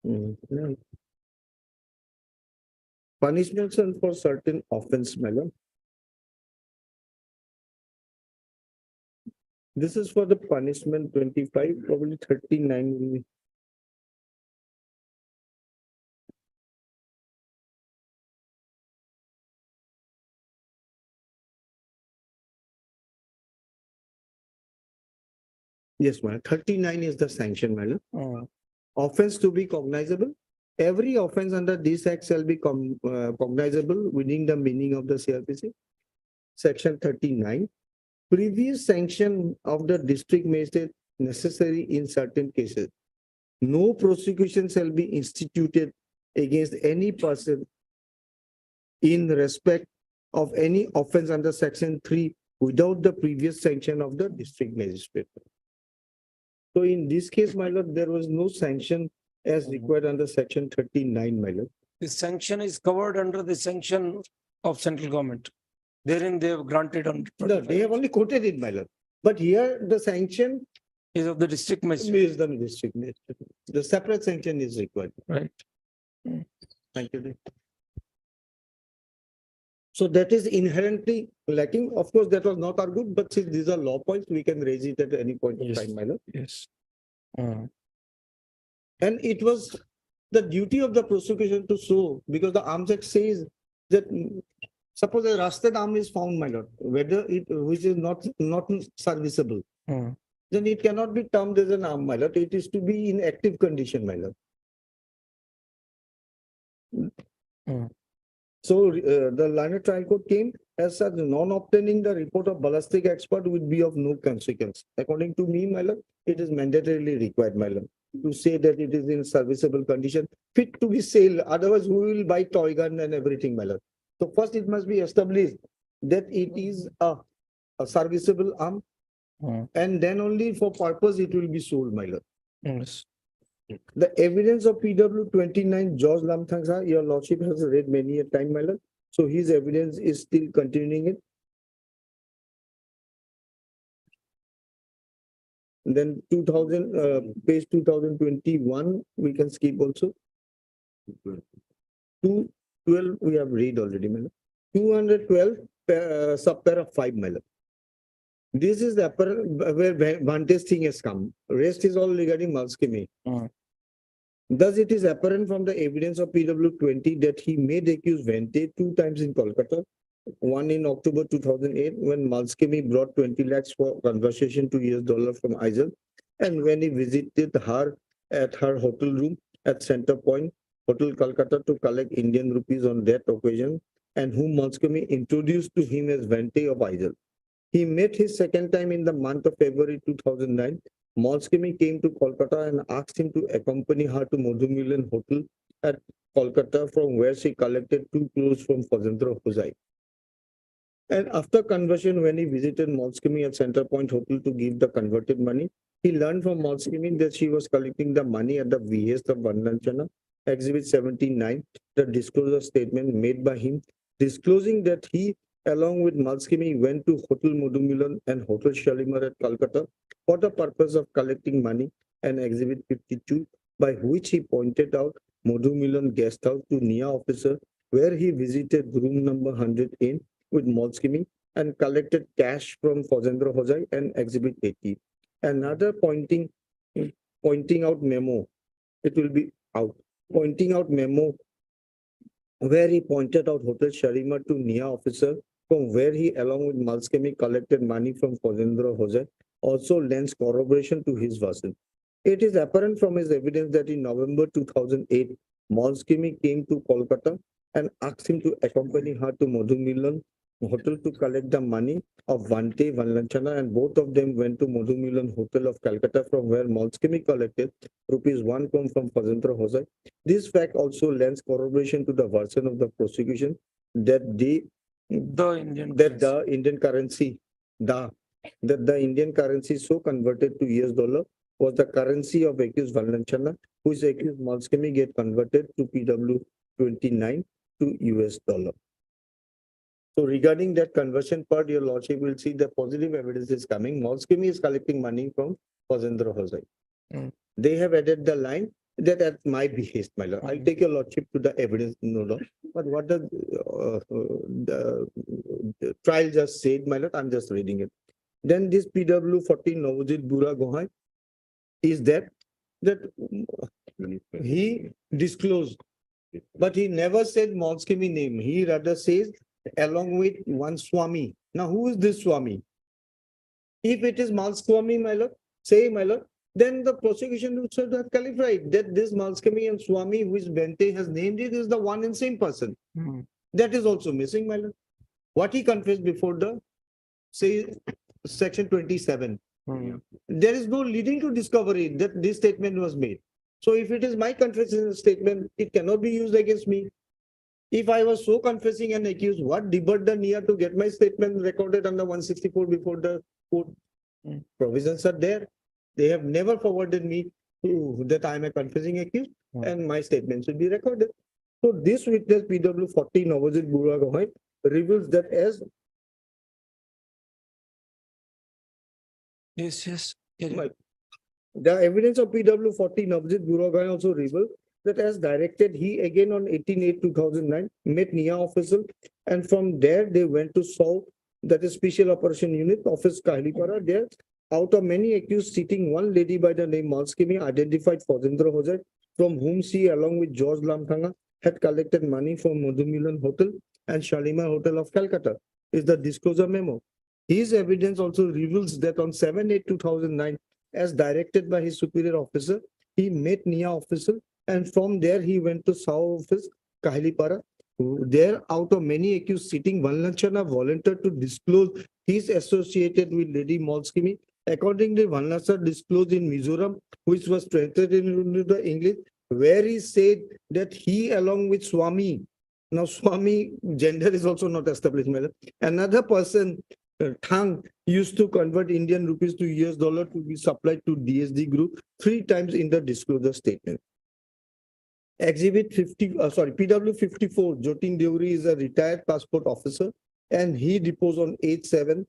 No. Punishments and for certain offense, madam. This is for the punishment 25, probably 39 will be. Yes, madam. 39 is the sanction, madam. Offense to be cognizable. Every offense under this act shall be cognizable within the meaning of the CRPC. Section 39. Previous sanction of the district magistrate necessary in certain cases. No prosecution shall be instituted against any person in respect of any offense under section 3 without the previous sanction of the district magistrate. So in this case, my lord, there was no sanction as required under section 39, my lord. The sanction is covered under the sanction of central government. Therein they have granted on. No, they have only quoted it, my lord. But here the sanction Is of the district magistrate. is the district magistrate. The separate sanction is required. Right. Thank you. So that is inherently lacking. Of course, that was not argued, but since these are law points, we can raise it at any point in time, my lord. Yes. And it was the duty of the prosecution to show, because the Arms Act says that suppose a rusted arm is found, my lord, whether it which is not serviceable, then it cannot be termed as an arm, my lord. It is to be in active condition, my lord. So the Learned Trial Court came as such, non-obtaining the report of ballistic expert would be of no consequence. According to me, my lord, it is mandatorily required, my lord, to say that it is in serviceable condition, fit to be sale. Otherwise, who will buy toy gun and everything, my lord? So first it must be established that it is a serviceable arm, and then only for purpose it will be sold, my lord. Yes. The evidence of PW 29, George Lamthangsa, your lordship has read many a time, my lord. So his evidence is still continuing it. Then 2000, page 2021, we can skip also. 212, we have read already, my lord. 212, subpara 5, my lord. This is the where Vante's thing has come. Rest is all regarding Malskimi. Thus, it is apparent from the evidence of PW 20 that he made accuse Vente 2 times in Kolkata. One in October 2008 when Malskimi brought 20 lakhs for conversation to $US from Aizel, and when he visited her at her hotel room at Center Point, Hotel Kolkata, to collect Indian rupees on that occasion, and whom Malskimi introduced to him as Vente of Aizel. He met his second time in the month of February 2009. Malskimi came to Kolkata and asked him to accompany her to Madhumilan Hotel at Kolkata, from where she collected 2 crores from Fazendra Hosai. And after conversion, when he visited Malskimi at Center Point Hotel to give the converted money, he learned from Malskimi that she was collecting the money at the behest of Vandanchana. Exhibit 79, the disclosure statement made by him, disclosing that he, along with Malskimi, went to Hotel Madhumilan and Hotel Shalimar at Calcutta for the purpose of collecting money, and Exhibit 52, by which he pointed out Madhumilan guest house to NIA officer, where he visited room number 100 with Malskimi and collected cash from Fazendra Hosai, and Exhibit 80. Another pointing out memo, it will be out, pointing out memo where he pointed out Hotel Shalimar to NIA officer, from where he, along with Malskimi, collected money from Fazendra Hosai, also lends corroboration to his version. It is apparent from his evidence that in November 2008, Malskimi came to Kolkata and asked him to accompany her to Madhumilan Hotel to collect the money of Vante Vanlanchana, and both of them went to Madhumilan Hotel of Calcutta, from where Malskimi collected rupees 1 crore from Fazendra Hosai. This fact also lends corroboration to the version of the prosecution that the Indian currency so converted to $US was the currency of accused Vanlanchana, whose accused Malskimi get converted to PW 29 to $US. So regarding that conversion part, your lordship will see the positive evidence is coming. Malskimi is collecting money from Fazendra Hosai. They have added the line that at my behest, my lord. I'll take your lordship to the evidence, no lord. But what the trial just said, my lord, I'm just reading it. Then this PW 14 Navajit Bura Gohai is that he disclosed, but he never said Malskimi name. He rather says along with one Swami. Now, who is this Swami? If it is Malswami, my lord, say, my lord, then the prosecution should have clarified that this Malskami and Swami, which Bente has named it, is the one and same person. That is also missing, my lord. What he confessed before the, say, section 27. There is no leading to discovery that this statement was made. So if it is my confession statement, it cannot be used against me. If I was so confessing and accused, what debarred the NIA to get my statement recorded under 164 before the court? Provisions are there. They have never forwarded me to that I am a confessing accused and my statement should be recorded. So this witness PW 40 Navajit Bura Gohai reveals that as Yes. the evidence of PW 40 Navajit Bura Gohai also reveals that as directed, he again on 18/8/2009 met NIA official, and from there they went to solve, that is Special Operation Unit, Office Kahlipara. There, out of many accused sitting, one lady by the name Malskimi identified Fazendra Hojai, from whom she, along with George Lamthanga, had collected money from Madhumilan Hotel and Shalimar Hotel of Calcutta, is the disclosure memo. His evidence also reveals that on 7/8/2009, as directed by his superior officer, he met NIA officer, and from there he went to South Office Kahlipara. There, out of many accused sitting, Vanlachana volunteered to disclose he is associated with Lady Malskimi. Accordingly, Vanlachana disclosed in Mizoram, which was translated into the English, where he said that he, along with Swami, now Swami gender is also not established, madam. Another person, Thang, used to convert Indian rupees to US dollar to be supplied to DSD group 3 times in the disclosure statement. Exhibit 50, PW 54, Jotin Deuri is a retired passport officer, and he deposed on 8/7,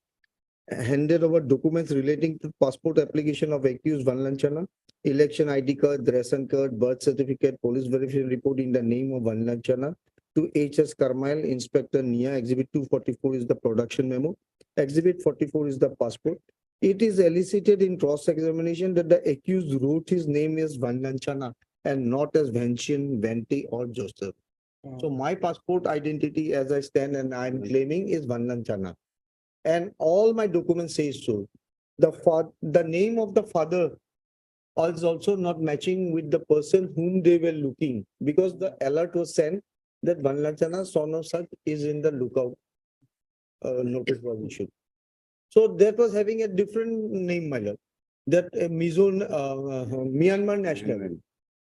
handed over documents relating to passport application of accused Vanlanchana, election ID card, ration card, birth certificate, police verification report in the name of Vanlanchana to HS Carmile, Inspector NIA. Exhibit 244 is the production memo. Exhibit 44 is the passport. It is elicited in cross-examination that the accused wrote his name as Vanlanchana and not as Vention, Vente, or Joseph. So my passport identity as I stand and I'm claiming is Vanlanchana. And all my documents say so. The name of the father is also not matching with the person whom they were looking, because the alert was sent that Vanlanchana, son of such, is in the lookout. Notice was issued. So that was having a different name, my lord. That Myanmar national.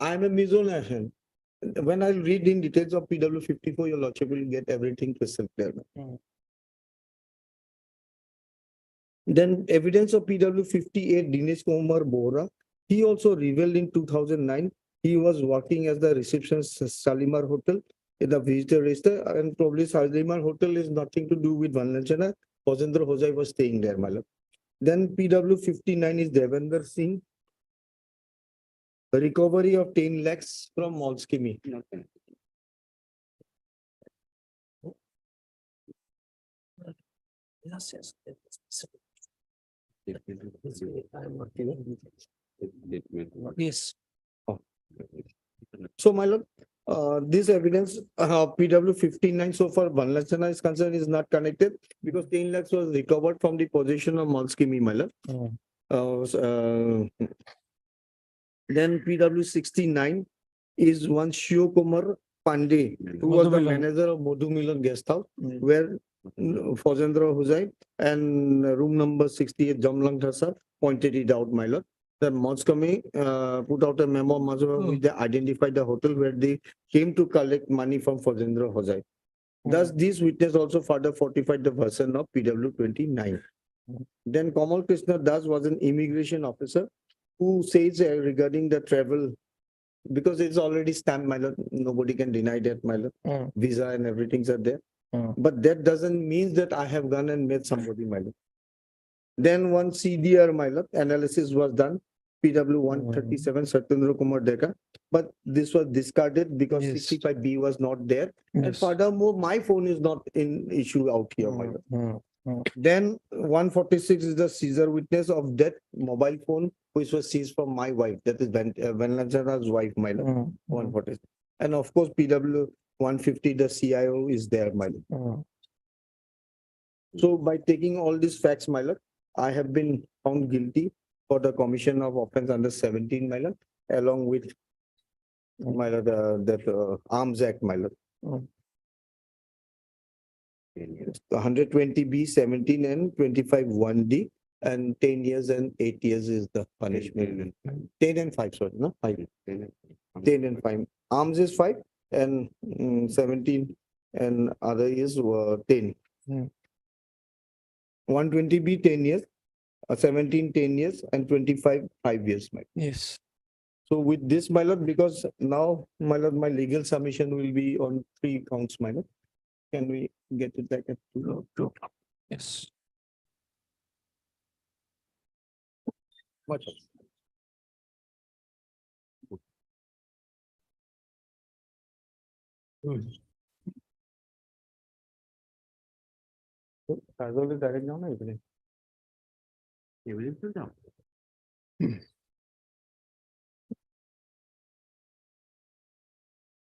I am a Mizo national. When I read in details of PW 54, your lordship will get everything crystal clear. Then evidence of PW 58, Dinesh Kumar Bora. He also revealed in 2009, he was working as the receptionist at Shalimar Hotel in the visitor register, and probably Shalimar Hotel is nothing to do with Vanlanchana. Fazendra Hojai was staying there, my lord. Then PW 59 is Devendra Singh. Recovery of 10 lakhs from Malskimi. Yes. So, my lord, this evidence, PW 59 so far, Vanlachana is concerned, is not connected because 10 lakhs was recovered from the possession of Malskimi, my lord. Then PW 69 is one Shio Kumar Pandey, who was the manager of Madhumilan Guest House, where Fazendra Hujai and room number 68 Jamlang Thasa pointed it out, my lord. The Malskimi put out a memo which they identified the hotel where they came to collect money from Fazendra Hujai. Thus, this witness also further fortified the version of PW 29. Then Kamal Krishna Das was an immigration officer who says regarding the travel, because it's already stamped, my lord, nobody can deny that, my lord. Visa and everything's are there. But that doesn't mean that I have gone and met somebody, my lord. Then one CDR, my lord, analysis was done. PW 137 Satyendra Kumar Deka, but this was discarded because Yes. 65B was not there. And Yes. furthermore, my phone is not in issue out here, my lord. Mm. Then 146 is the seizure witness of that mobile phone which was seized from my wife, that is Vanlachana's wife, my lord. Mm. 146. And of course, PW 150, the CIO is there, my lord. Mm. So by taking all these facts, my lord, I have been found guilty for the commission of offense under 17, my lord, along with my lord, that Arms Act, my lord. Mm. 120B, 17 and 25 1D, and 10 years and 8 years is the punishment. 10 and 5, sorry, no, 5. 10 and 5. Arms is 5 and 17 and other is 10. Mm. 120B 10 years, 17 10 years and 25 5 years, my. Yes. So with this, my lord, because now, my lord, my legal submission will be on 3 counts, my lord. Can we get it back at 2? Yes. Much. Casually direct down, I believe.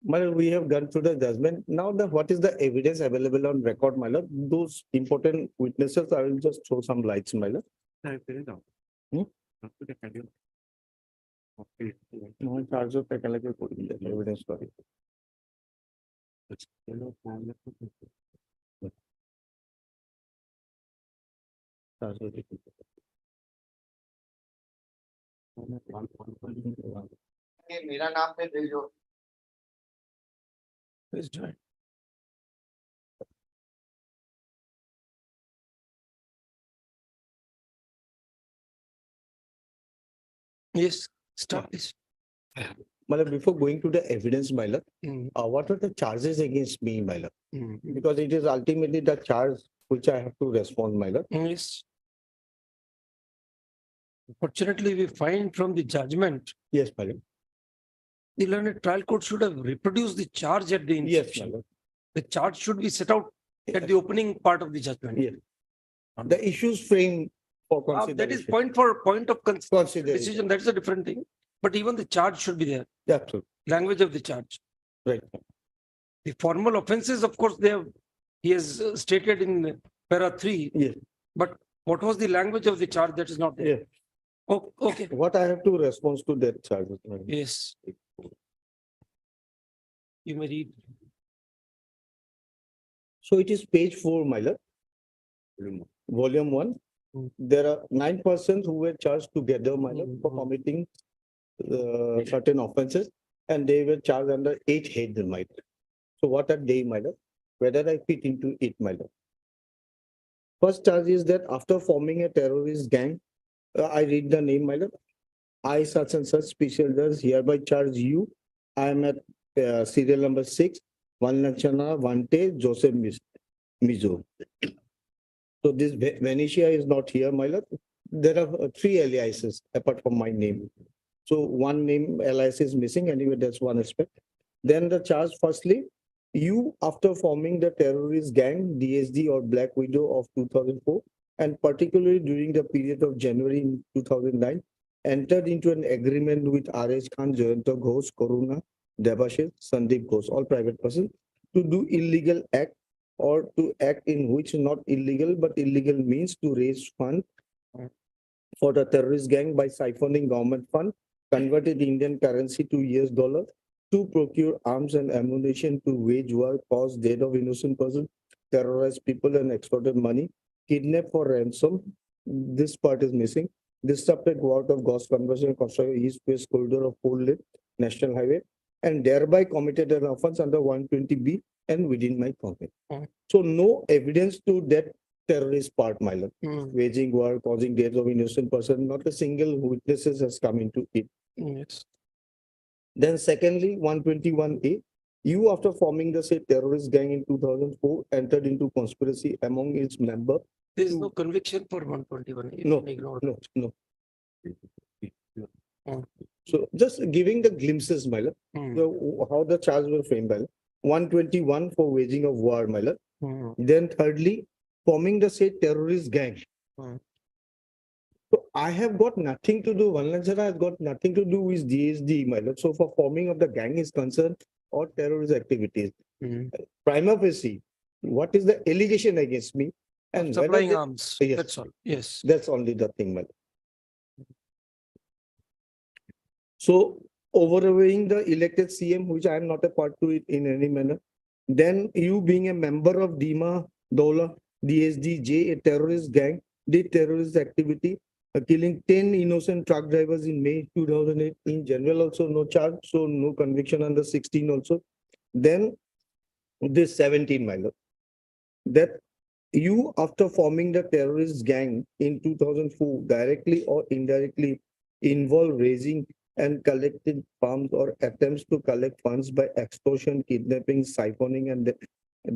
My lord, we have gone through the judgment. Now, what is the evidence available on record, my lord? Those important witnesses, I will just throw some lights, my lord. Hmm? No charge of evidence story. मेरा नाम पे भेजो Please join. Yes, start this. My lord, before going to the evidence, my lord, Mm. what are the charges against me, my lord? Mm. Because it is ultimately the charge which I have to respond, my lord. Yes. Fortunately, we find from the judgment, Yes, my lord. the learned trial court should have reproduced the charge at the Yes, my inception. lord. The charge should be set out at the opening part of the judgment. Yes. The issues framed for That is consideration. point of Consideration. decision. That's a different thing. But even the charge should be there. Yeah, absolutely. Language of the charge. Right. The formal offences, of course, he has stated in para 3. Yes. But what was the language of the charge? That is not there. Yeah. Oh, okay. What I have to respond to that charges, my lord. Yes. You may read. So it is page 4, my lord. Volume 1. There are 9 persons who were charged together, my lord, for committing certain offences, and they were charged under 8 heads, my lord. So what are they, my lord? Whether I fit into it, my lord. First charge is that after forming a terrorist gang, I read the name, my lord. I, such and such special judge, hereby charge you. I am at serial number 6, Vanlachana Vante Joseph Mizo. So this Venetia is not here, my lord. There are 3 aliases apart from my name. So one name alias is missing. Anyway, that's one aspect. Then the charge, firstly, you, after forming the terrorist gang, DSD or Black Widow of 2004, and particularly during the period of January 2009, entered into an agreement with R.H. Khan, Jayanta Ghosh, Karuna, Debashish, Sandeep Ghosh, all private persons, to do illegal act or to act in which not illegal but illegal means to raise fund for the terrorist gang by siphoning government fund, converted Indian currency to US dollar, to procure arms and ammunition, to wage war, cause death of innocent persons, terrorize people and extorted money, kidnap for ransom. This part is missing. Disrupted work of Ghosh conversion, construction east-west corridor of 4-lane national highway, and thereby committed an offense under 120B and within my company. So no evidence to that terrorist part, my lord. Waging war, causing deaths of innocent person, not a single witnesses has come into it. Yes. Then secondly, 121A, you after forming the said terrorist gang in 2004, entered into conspiracy among its members. There is no conviction for 121. You No, can ignore no, no. So just giving the glimpses, my lord, how the charges were framed, my lord. 121 for waging of war, my lord. Then thirdly, forming the said terrorist gang. So I have got nothing to do, Vanlanchana has got nothing to do with DSD, my lord. So for forming of the gang is concerned or terrorist activities. Prima facie, what is the allegation against me? And whether Supplying they- arms, Yes. that's all, yes. That's only the thing, my lord. So overweighing the elected CM, which I am not a part to it in any manner. Then you being a member of Dima, Dola, DSDJ, a terrorist gang, did terrorist activity, killing 10 innocent truck drivers in May 2008. In general, also no charge, so no conviction under 16 also. Then this 17, my lord, that you, after forming the terrorist gang in 2004, directly or indirectly involve raising and collecting funds or attempts to collect funds by extortion, kidnapping, siphoning, and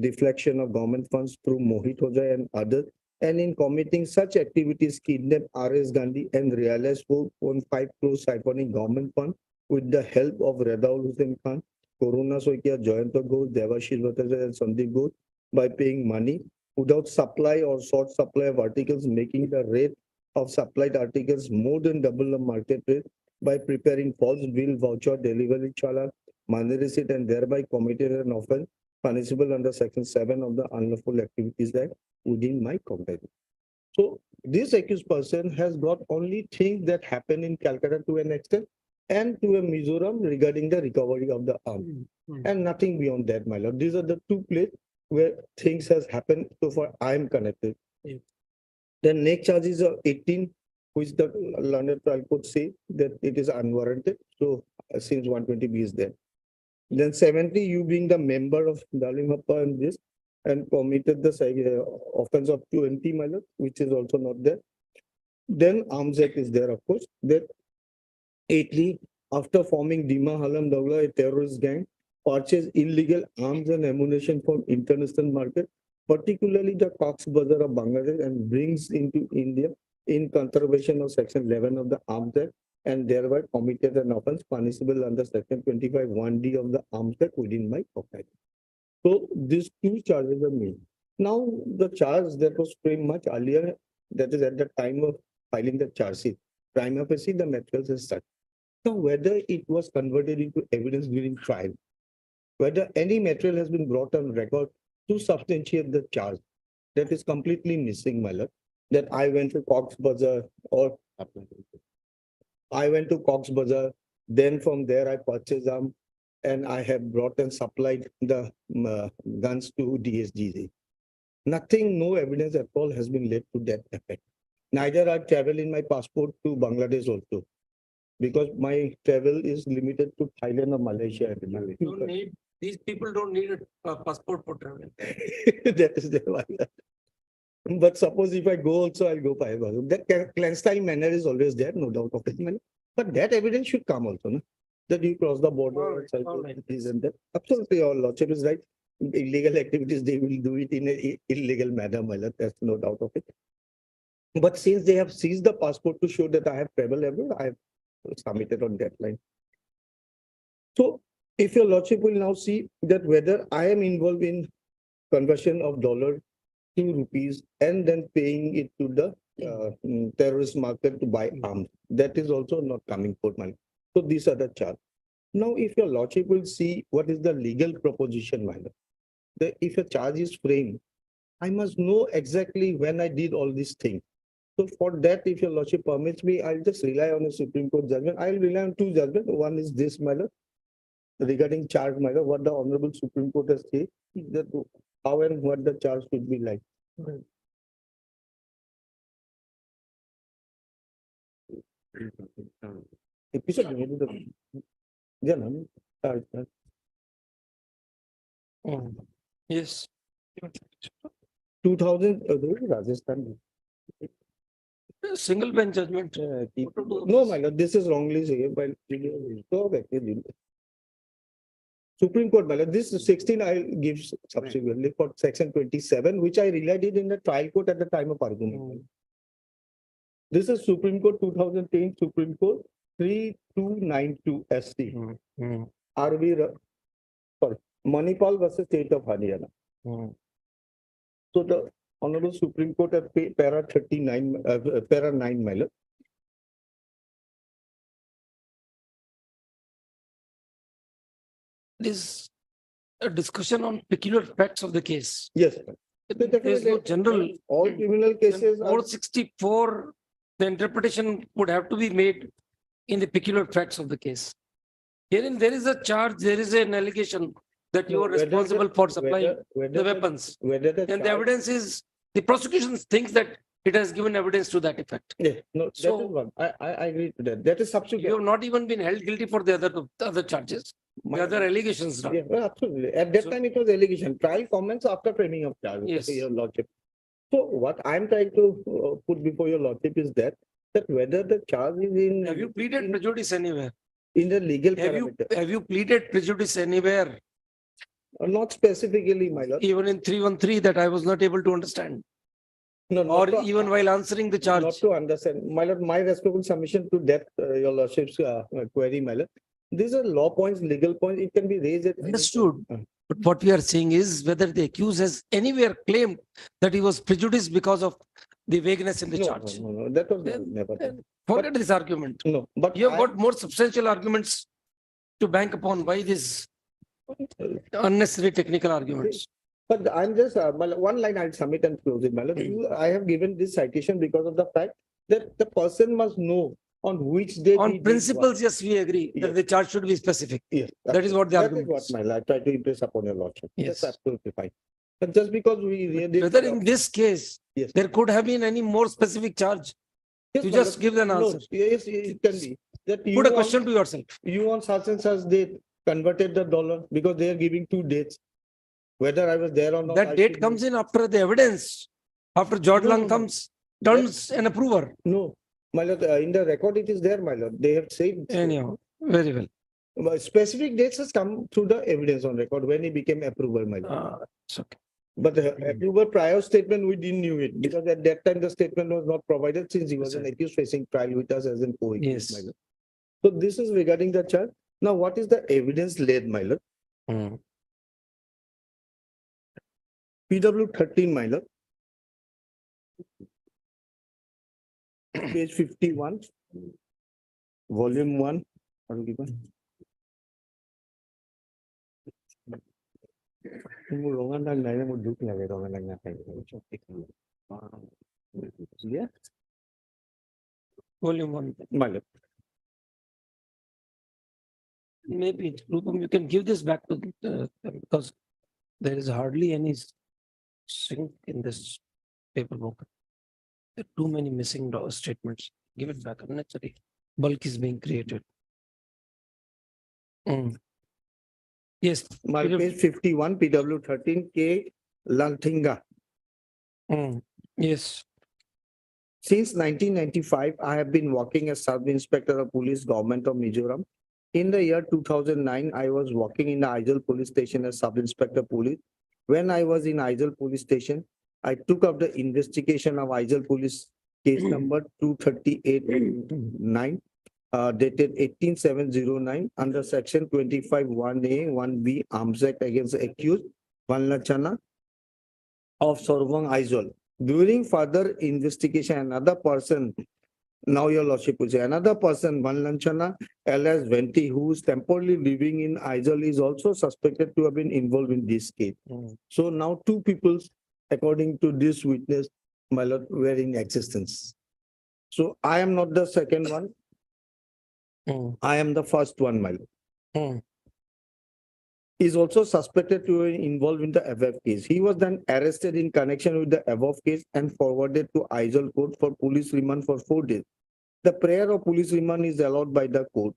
deflection of government funds through Mohit Hoja and others. And in committing such activities, kidnap R.S. Gandhi and realized 4.5 crores siphoning government funds with the help of Redaul Hussain Khan, Corona Soikia, Jayanta Ghosh, Devashir Bhattacharya, and Sandeep Ghosh by paying money without supply or short supply of articles, making the rate of supplied articles more than double the market rate by preparing false bill, voucher, delivery challan, money receipt, and thereby committed an offence punishable under Section 7 of the Unlawful Activities Act within my company. So this accused person has got only things that happen in Calcutta to an extent and to a Mizoram regarding the recovery of the arm and nothing beyond that, my lord. These are the two places where things has happened so far I am connected. The next charges are 18, which the London trial court say that it is unwarranted. So since 120B is there. Then 70, you being the member of Dalimappa and this and committed the offense of 20, my lord, which is also not there. Then Arms Act is there, of course. Then 8ly, after forming Dima Halam Dawla, a terrorist gang, purchase illegal arms and ammunition from international market, particularly the Cox's Bazar of Bangladesh, and brings into India in contravention of Section 11 of the Arms Act, and thereby committed an offense punishable under Section 25(1)(d) of the Arms Act within my pocket. So these two charges are made. Now the charge that was framed much earlier, that is at the time of filing the charge sheet, prima facie the materials is such. Now whether it was converted into evidence during trial, whether any material has been brought on record to substantiate the charge, that is completely missing, my lord. That I went to Cox's Bazar or I went to Cox's Bazar, then from there I purchased them and I have brought and supplied the guns to DSGZ. Nothing, no evidence at all has been led to that effect. Neither I travel in my passport to Bangladesh also, because my travel is limited to Thailand or Malaysia. Don't need, these people don't need a passport for travel. That is the one. But suppose if I go also, I'll go by that clandestine manner is always there, no doubt of it. But that evidence should come also, no? That you cross the border. All right. And that. Absolutely, your lordship is right. Illegal activities, they will do it in an illegal manner, my lord. There's no doubt of it. But since they have seized the passport to show that I have traveled abroad, I have submitted on that line. So if your lordship will now see that whether I am involved in conversion of dollar to rupees and then paying it to the terrorist market to buy arms, that is also not coming for money. So these are the charges. Now, if your lordship will see what is the legal proposition, my lord, that if a charge is framed, I must know exactly when I did all these things. So for that, if your lordship permits me, I'll just rely on a Supreme Court judgment. I'll rely on two judgments. One is this, my lord, regarding charge, my lord, what the Honorable Supreme Court has said, that how and what the charge should be like. Episode yeah, no? Yes. 2000, Rajasthan. Single bench judgment. No, my lord, this is wrongly said by Supreme Court, my lord. This 16 I'll give subsequently for Section 27, which I relied it in the trial court at the time of argument. This is Supreme Court 2010 Supreme Court 3292 ST. RV, sorry, Manipal versus State of Haryana. So the Honorable Supreme Court at para 39, para 9, my lord. It is a discussion on peculiar facts of the case. Yes. There is no general. All criminal cases are 464, the interpretation would have to be made in the peculiar facts of the case. Herein, there is a charge, there is an allegation that you are Whether the- responsible for supplying whether the weapons. Whether the And the charge- evidence is, the prosecution thinks that it has given evidence to that effect. Yeah, no, that So- is one. I agree to that. That is You subsequent. have not even been held guilty for the other charges, the other allegations. done. Yeah, well, absolutely. At that So- time, it was allegation. Trial comments after framing of charges. Yes. Your lordship. So what I'm trying to put before your lordship is that whether the charge is in. Have you pleaded prejudice anywhere? In the legal Have parameter. you pleaded prejudice anywhere? Not specifically, my lord. Even in 313 that I was not able to understand, No, not or to- even while answering the Not charge. to understand, my lord, my respectful submission to that, your lordship's query, my lord. These are law points, legal points. It can be raised at. any Understood. time. But what we are saying is whether the accused has anywhere claimed that he was prejudiced because of the vagueness in the No, charge. no, that was Then- never. then Forget this argument. No, but. You have I- got more substantial arguments to bank upon. Why this unnecessary technical arguments? But I'm just, one line I'll submit and close it, my lord. I have given this citation because of the fact that the person must know on which day. he On did principles, yes, we agree that Yes. the charge should be specific. what. Yes. That is what the That argument is what, is. my lord, I try to impress upon your lordship. Yes. That's absolutely fine. But just because we really. Whether in this case, Yes. there could have been any more specific charge. Yes, You my just lord. give an No, answer. Yes, it can be. That Put a you question to yourself. You on such and such date converted the dollar because they are giving 2 dates. Whether I was there or not. That date comes in after the evidence, after George No, Lang no, no. comes, turns an approver. No, my lord, in the record it is there, my lord. They have said. Anyhow, very well. Specific dates has come through the evidence on record when he became approval, my lord. It's okay. But the approval prior statement, we didn't knew it because at that time the statement was not provided since he was an accused facing trial with us as an co-accused, Yes. my lord. So this is regarding the charge. Now, what is the evidence laid, my lord? PW 13, my lord. Page 51. Volume 1. Are you given? Yeah, Volume 1. my lord. Maybe, Rupam, you can give this back to because there is hardly any sync in this paper book. There are too many missing statements. Give it back unnecessary. Bulk is being created. Yes. My page 51, PW 13, K. Lanthinga. Yes. Since 1995, I have been working as Sub-Inspector of Police, Government of Mizoram. In the year 2009, I was working in the Aizawl Police Station as Sub-Inspector Police. When I was in Aizawl Police Station, I took up the investigation of Aizawl Police case number 238-9, dated 18/7/09 under section 25(1)(a), 1(b) Arms Act against the accused Vanlachana of Sorvang Aizawl. During further investigation, another person, now your lordship will say, another person, Vanlachana alias Venti, who is temporarily living in Aizawl, is also suspected to have been involved in this case. So now 2 people, according to this witness, my lord, were in existence. So I am not the second one. I am the first one, my lord. Is also suspected to be involved in the above case. He was then arrested in connection with the above case and forwarded to Aizawl Court for police remand for 4 days. The prayer of police remand is allowed by the court.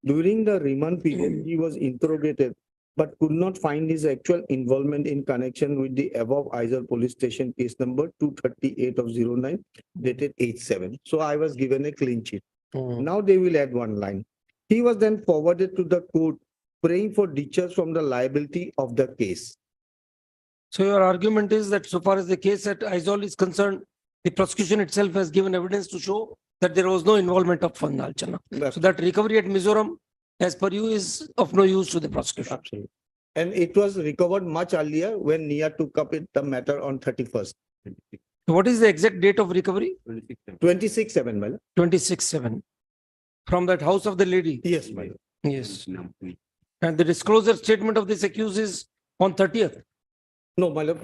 During the remand period, he was interrogated but could not find his actual involvement in connection with the above Aizawl Police Station case number 238/09 dated 8/7. So I was given a clean sheet. Now they will add 1 line. He was then forwarded to the court praying for discharge from the liability of the case. So your argument is that so far as the case at Aizawl is concerned, the prosecution itself has given evidence to show that there was no involvement of Vanlalchana. So that recovery at Mizoram, as per you, is of no use to the prosecution. Absolutely. And it was recovered much earlier when Nia took up the matter on 31st. What is the exact date of recovery? 26/7, my lord. 26/7. From that house of the lady? Yes, my lord. Yes. And the disclosure statement of this accused is on 30th. No, my lord,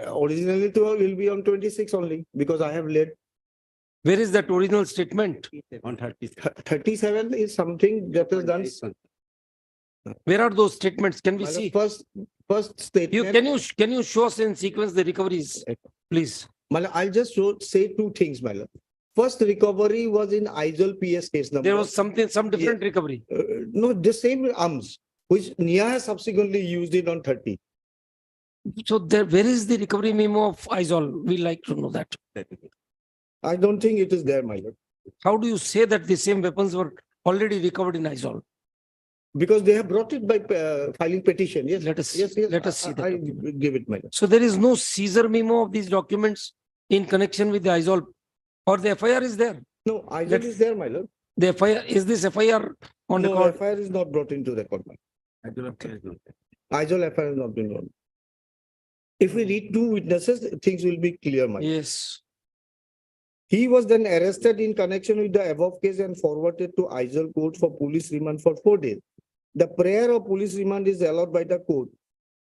originally it will be on 26 only because I have led. Where is that original statement? On 30. 37 is something that is done. Where are those statements? Can we My lord, see? First statement. Can you show us in sequence the recoveries, please? My lord, I'll just say two things, my lord. First recovery was in Aizawl PS case number. There was some different recovery. No, the same arms, which Nia has subsequently used it on 30. So there, where is the recovery memo of Aizawl? We like to know that. I don't think it is there, my lord. How do you say that the same weapons were already recovered in Aizawl? Because they have brought it by filing petition. Yes. Let us Yes, yes. let us see I that. give it, my lord. So there is no seizure memo of these documents in connection with the Aizawl, or the FIR is there? No, Aizawl is there, my lord. The FIR, is this FIR on No, record? FIR is not brought into record, my lord. Aizawl FIR is not been brought. If we read two witnesses, things will be clear, my lord. Yes. He was then arrested in connection with the above case and forwarded to Aizawl court for police remand for 4 days. The prayer of police remand is allowed by the court.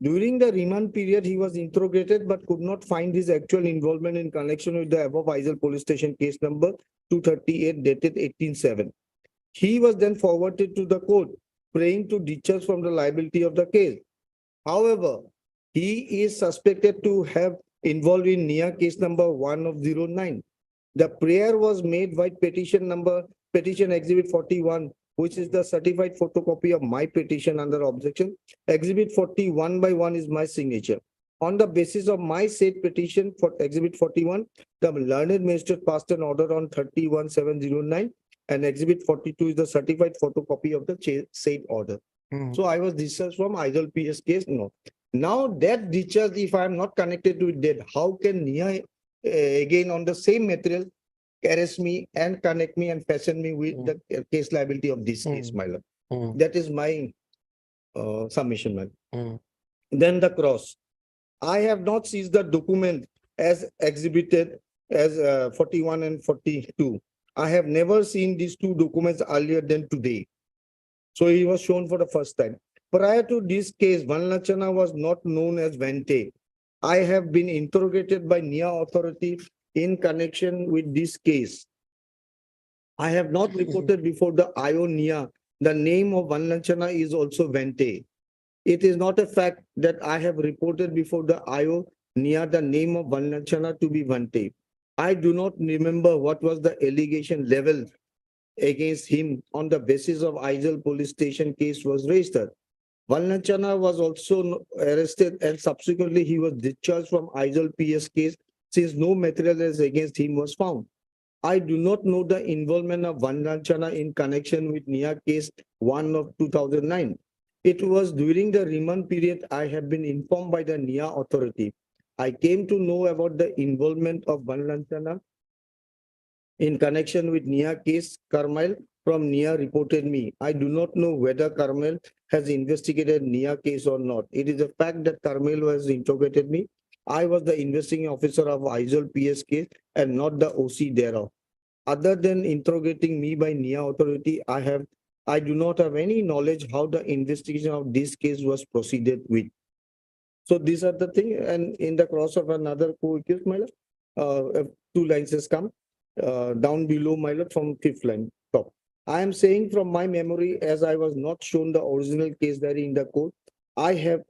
During the remand period, he was interrogated but could not find his actual involvement in connection with the above Aizawl police station case number 238 dated 18/7. He was then forwarded to the court, praying to discharge from the liability of the case. However, he is suspected to have involved in Nia case number 1009. The prayer was made by petition exhibit 41, which is the certified photocopy of my petition under objection. Exhibit 41/1 is my signature. On the basis of my said petition for exhibit 41, the learned magistrate passed an order on 31/7/09, and exhibit 42 is the certified photocopy of the said order. So I was discharged from Aizawl PS case. No. Now that discharge, if I am not connected with that, how can Nia again on the same material arrest me and connect me and fashion me with the case liability of this case, my lord? That is my submission, man. Then the cross. I have not seized the document as exhibited as 41 and 42. I have never seen these two documents earlier than today. So he was shown for the first time. Prior to this case, Vanlalchana was not known as Vente. I have been interrogated by Nia authority in connection with this case. I have not reported before the IO Nia. The name of Vanlalchana is also Vente. It is not a fact that I have reported before the IO Nia the name of Vanlalchana to be Vente. I do not remember what was the allegation level against him on the basis of Aizawl police station case was registered. Vanlalchana was also arrested and subsequently he was discharged from Aizawl PS case since no material against him was found. I do not know the involvement of Vanlalchana in connection with Nia case 1 of 2009. It was during the remand period I have been informed by the Nia authority. I came to know about the involvement of Vanlalchana in connection with Nia case. Carmel from Nia reported me. I do not know whether Carmel has investigated Nia case or not. It is a fact that Carmel has interrogated me. I was the investigating officer of Aizawl PS case and not the OC thereof. Other than interrogating me by Nia authority, I do not have any knowledge how the investigation of this case was proceeded with. So these are the things, and in the cross of another co-accused, my lord, 2 lines has come down below, my lord, from 5th line top. I am saying from my memory, as I was not shown the original case diary in the court, I have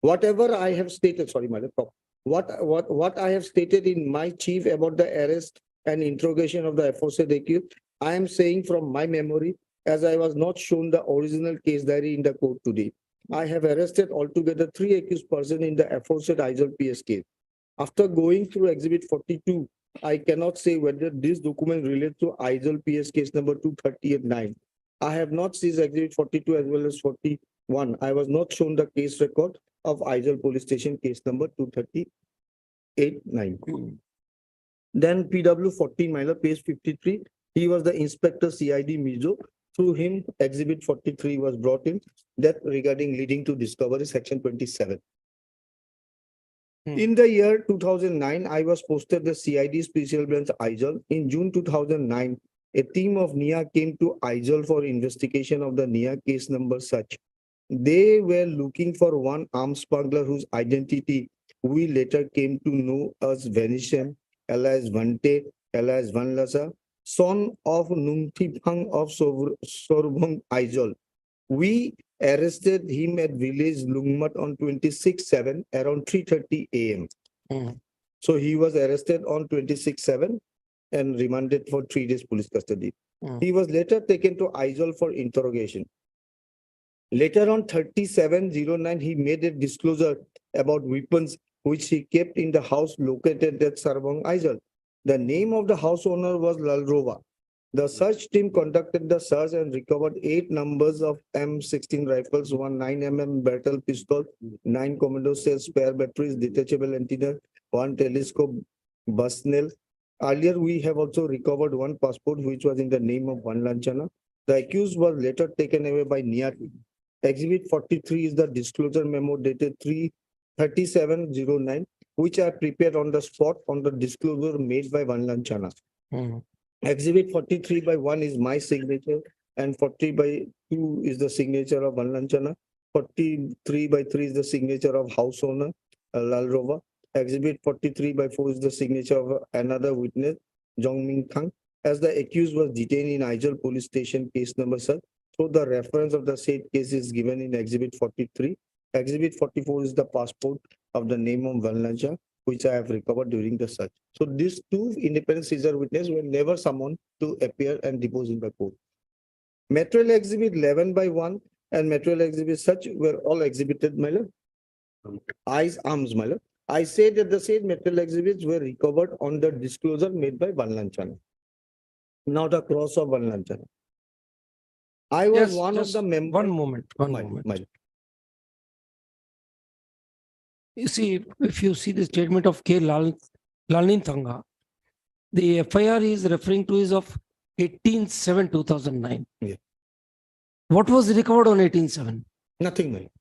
whatever I have stated. Sorry, my lord, top. What I have stated in my chief about the arrest and interrogation of the aforesaid accused, I am saying from my memory, as I was not shown the original case diary in the court today. I have arrested altogether 3 accused persons in the aforesaid Aizawl PS case. After going through exhibit 42, I cannot say whether this document relates to Aizawl PS case number 238-9. I have not seized exhibit 42 as well as 41. I was not shown the case record of Aizawl police station case number 238-9. Then PW 14, my lord, page 53. He was the inspector CID Mizo. Through him, exhibit 43 was brought in. That regarding leading to discovery, section 27. In the year 2009, I was posted the CID Special Branch Aizawl. In June 2009, a team of NIA came to Aizawl for investigation of the NIA case number such. They were looking for one armed smuggler whose identity we later came to know as Venetian, alias Vante, alias Vanlasa, son of Nungtiphang of Sorbong Aizawl. We arrested him at village Lungmat on 26/7 around 3:30 a.m. So he was arrested on 26/7 and remanded for 3 days police custody. He was later taken to Aizawl for interrogation. Later on 3709, he made a disclosure about weapons which he kept in the house located at Sarbong Aizawl. The name of the house owner was Lalrova. The search team conducted the search and recovered 8 numbers of M16 rifles, 1 9mm battle pistol, 9 commando cells, spare batteries, detachable antenna, 1 telescope Busnell. Earlier, we have also recovered 1 passport which was in the name of Van Lanchana. The accused was later taken away by NIA. Exhibit 43 is the disclosure memo dated 3/37/09, which I prepared on the spot on the disclosure made by Van Lanchana. Exhibit 43/1 is my signature and 40/2 is the signature of Van Lanchana. 43/3 is the signature of house owner Lalrova. Exhibit 43/4 is the signature of another witness, Jongming Thang. As the accused was detained in Aizawl police station, case number such. So the reference of the said case is given in exhibit 43. Exhibit 44 is the passport of the name of Van Lancha, which I have recovered during the search. So these 2 independent Caesar witnesses were never summoned to appear and depose in the court. Material exhibit 11/1 and material exhibit such were all exhibited, my lord. Eyes, arms, my lord. I say that the said material exhibits were recovered on the disclosure made by Van Lanchana, not a cross of Van Lanchana. I was Yes, one of just the members. one moment, one moment. You see, if you see the statement of K. Lalin Thanga, the FIR he is referring to is of 18/7/2009. Yeah. What was recovered on 18/7? Nothing, my lord.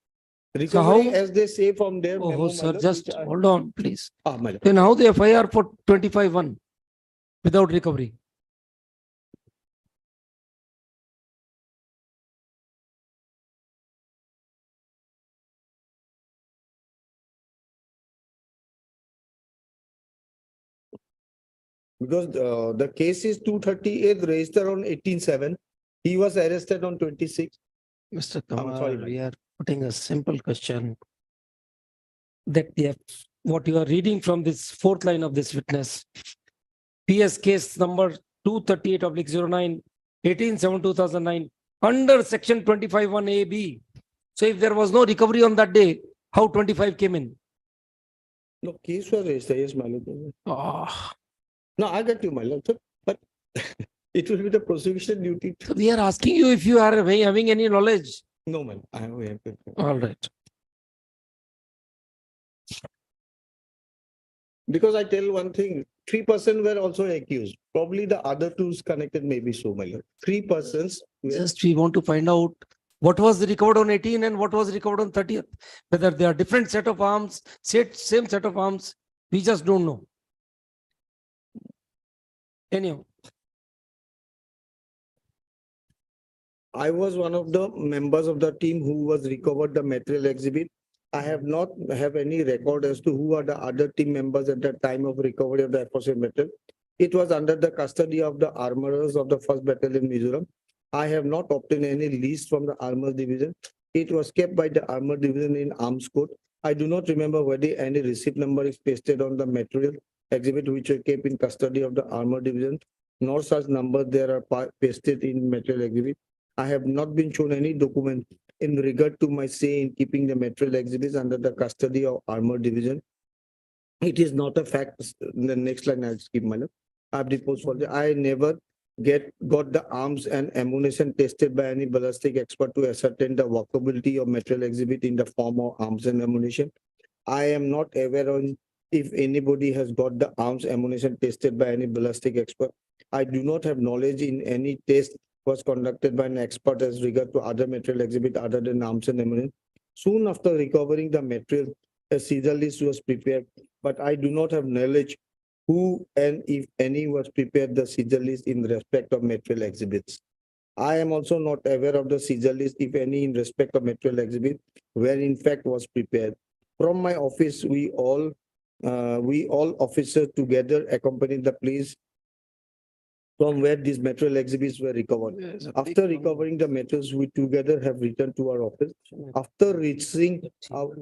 So Recovery, how? as they say from their memo, Oh, my sir, lord, just which I- hold on, please. my lord. Then how the FIR for 25/1 without recovery? Because the case is 238 registered on 18/7. He was arrested on 26. Mr. I'm sorry, Kumar, we are putting a simple question that what you are reading from this 4th line of this witness, PS case number 238/09, 18/7/2009, under section 25(1)(a)(b). So if there was no recovery on that day, how 25 came in? No, case was registered, yes, my lord. No, I get you, my lord, sir, but it will be the prosecution duty. So we are asking you if you are having any knowledge. No, man, I have. All right. Because I tell one thing, 3% were also accused. Probably the other 2 is connected, maybe so, my lord. 3 persons. Just we want to find out what was recovered on 18 and what was recovered on 30th. Whether they are different set of arms, same set of arms, we just don't know. Anyhow. I was one of the members of the team who was recovered the material exhibit. I have not have any record as to who are the other team members at the time of recovery of the aforesaid material. It was under the custody of the armorers of the 1st Battalion, Mizoram. I have not obtained any list from the Armor Division. It was kept by the Armor Division in Arms Court. I do not remember whether any receipt number is pasted on the material exhibit which were kept in custody of the Armor Division, nor such number there are pasted in material exhibit. I have not been shown any document in regard to my say in keeping the material exhibits under the custody of Armor Division. It is not a fact. The next line I'll skip, my lord. I've deposed for the. I never got the arms and ammunition tested by any ballistic expert to ascertain the workability of material exhibit in the form of arms and ammunition. I am not aware on if anybody has got the arms ammunition tested by any ballistic expert. I do not have knowledge in any test was conducted by an expert as regard to other material exhibit other than arms and ammunition. Soon after recovering the material, a seizure list was prepared, but I do not have knowledge who and if any was prepared the seizure list in respect of material exhibits. I am also not aware of the seizure list, if any, in respect of material exhibit, where in fact was prepared. From my office, we all officers together accompanied the police from where these material exhibits were recovered. After recovering the materials, we together have returned to our office. After reaching our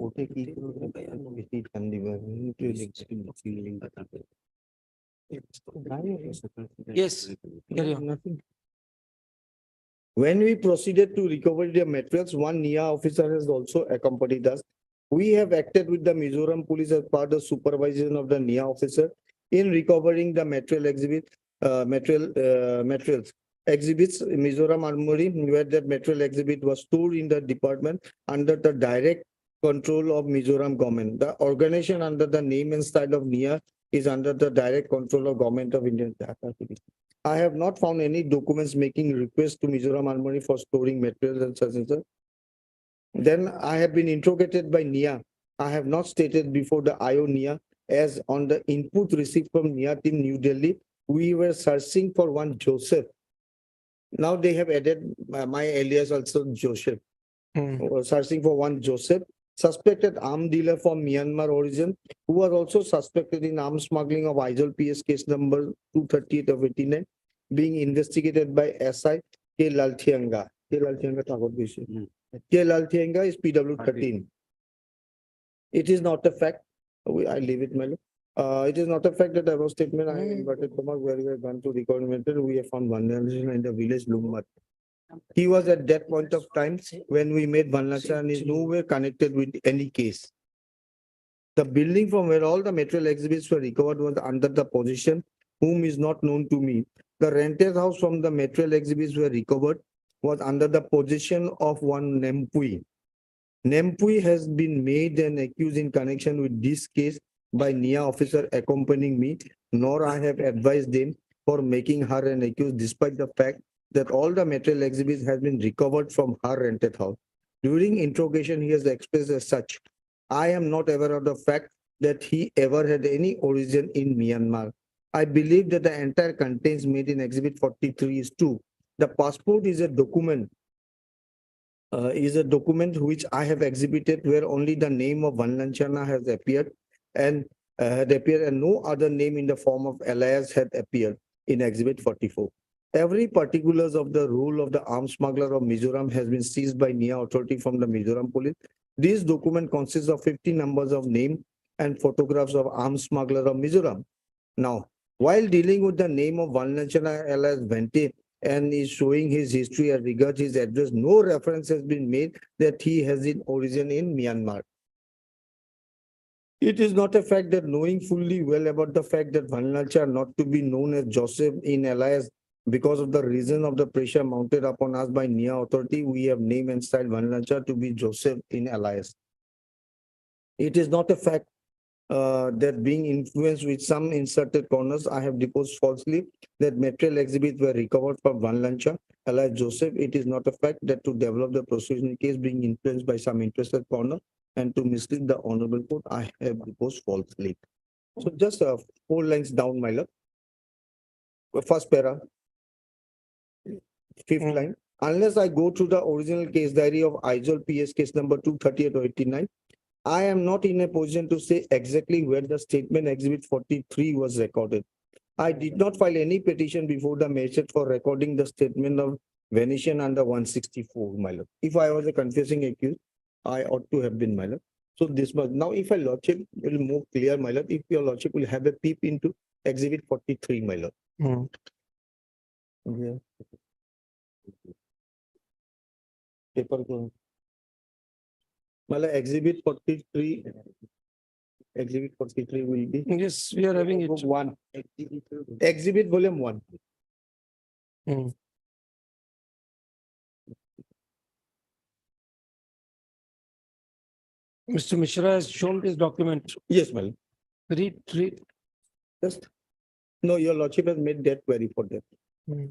ওটা কি করবে? বেশি ঠান দিবে। Yes, carry on. Nothing. When we proceeded to recover the materials, one NIA officer has also accompanied us. We have acted with the Mizoram police as part of supervision of the NIA officer in recovering the material exhibit, materials. Exhibits Mizoram Armory, where that material exhibit was stored in the department under the direct control of Mizoram government. The organization under the name and style of NIA is under the direct control of government of India. I have not found any documents making requests to Mizoram Armory for storing materials and such and such. Then I have been interrogated by NIA. I have not stated before the IO NIA as on the input received from NIA team New Delhi, we were searching for one Joseph. Now they have added my alias also Joseph. Searching for one Joseph, suspected arms dealer from Myanmar origin, who was also suspected in arms smuggling of Aizol PS case number 238 of 89, being investigated by SI K. Lalthianga. K. Lalthianga K. Lalthianga is PW 13. It is not a fact. I leave it, Melo. It is not a fact that our statement I inverted comma where we have gone to record matter. We have found vulnerability in the village Lummat. He was at that point of time when we made Vanlacha and is nowhere connected with any case. The building from where all the material exhibits were recovered was under the position whom is not known to me. The rented house from the material exhibits were recovered was under the position of one Nempui. Nempui has been made an accused in connection with this case by NIA officer accompanying me, nor I have advised them for making her an accused despite the fact that all the material exhibits has been recovered from her rented house. During interrogation, he has expressed as such. I am not aware of the fact that he ever had any origin in Myanmar. I believe that the entire contents made in exhibit 43 is true. The passport is a document which I have exhibited where only the name of Vanlanchana has appeared and no other name in the form of alias had appeared in exhibit 44. Every particulars of the role of the arms smuggler of Mizoram has been seized by NIA authority from the Mizoram police. This document consists of 50 numbers of name and photographs of arms smuggler of Mizoram. Now, while dealing with the name of Vanlanchana alias Vente and is showing his history as regards his address, no reference has been made that he has an origin in Myanmar. It is not a fact that knowing fully well about the fact that Vanlancha not to be known as Joseph in alias because of the reason of the pressure mounted upon us by NIA authority, we have named and styled Vanlancha to be Joseph in alias. It is not a fact that being influenced with some inserted corners, I have deposed falsely that material exhibits were recovered from Vanlancha, alias Joseph. It is not a fact that to develop the prosecution case being influenced by some interested corner and to mislead the honorable court, I have deposed falsely. So just 4 lines down, my love. First para, 5th line. Unless I go to the original case diary of Aizol PS case number 238 or 89, I am not in a position to say exactly where the statement exhibit 43 was recorded. I did not file any petition before the magistrate for recording the statement of Venetian under 164, my lord. If I was a confessing accused, I ought to have been, my lord. So this was now if a lordship will move clear, my lord, if your lordship will have a peep into exhibit 43, my lord. Yeah. Paper go. Exhibit 43 Exhibit 43 will be. Yes, we are having it. Book one. Exhibit volume 1. Hmm. Mr. Mishra has shown this document. Yes, well, Read. just, no, your lordship has made that query for that. Hmm.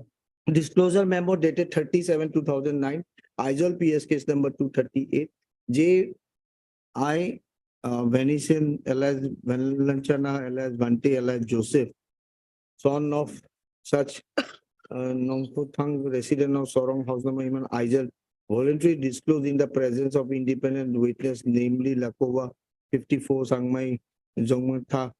Disclosure memo dated 37/2009, Isol PS case number 238, J. I. Venetian alias Valanchana alias Vante alias Joseph, son of such Nongputhang resident of Sorong house number Iman Isol, voluntarily disclosed in the presence of independent witness, namely Lakova 54 Sangmai Zongmatha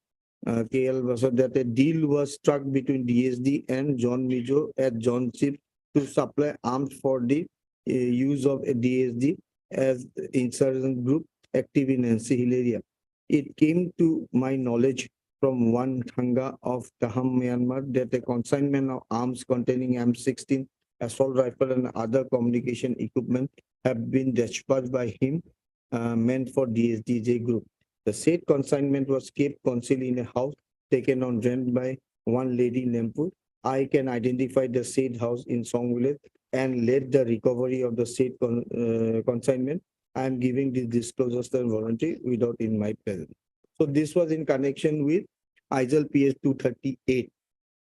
KL was that a deal was struck between DSD and John Mijo at John Chip to supply arms for the use of a DSD as insurgent group active in NC Hill area. It came to my knowledge from one Thanga of Taham, Myanmar, that a consignment of arms containing M16, assault rifle and other communication equipment have been dispatched by him meant for DSDJ group. The said consignment was kept concealed in a house taken on rent by one lady in Lempur. I can identify the said house in Song Village and led the recovery of the said consignment. I am giving this disclosure voluntary without in my presence. So this was in connection with ISL PS 238.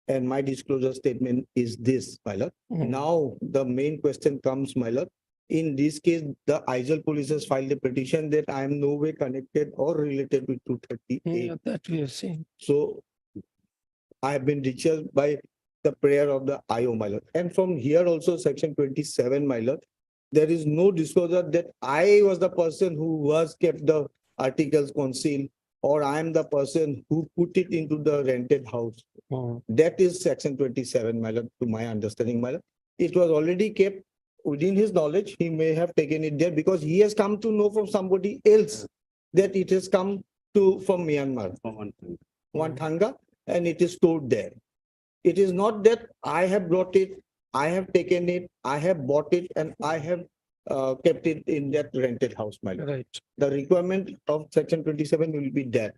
And my disclosure statement is this, my lord. Now, the main question comes, my lord. In this case, the Isol police has filed a petition that I am no way connected or related with 238. Yeah, that we have seen. So I have been recharged by the prayer of the IO, my lord. And from here also, section 27, my lord, there is no disclosure that I was the person who was kept the articles concealed, or I am the person who put it into the rented house. That is section 27, my lord, to my understanding, my lord. It was already kept within his knowledge. He may have taken it there because he has come to know from somebody else that it has come from Myanmar, one Thanga, and it is stored there. It is not that I have brought it, I have taken it, I have bought it, and I have kept it in that rented house, my lord. Right. The requirement of section 27 will be there.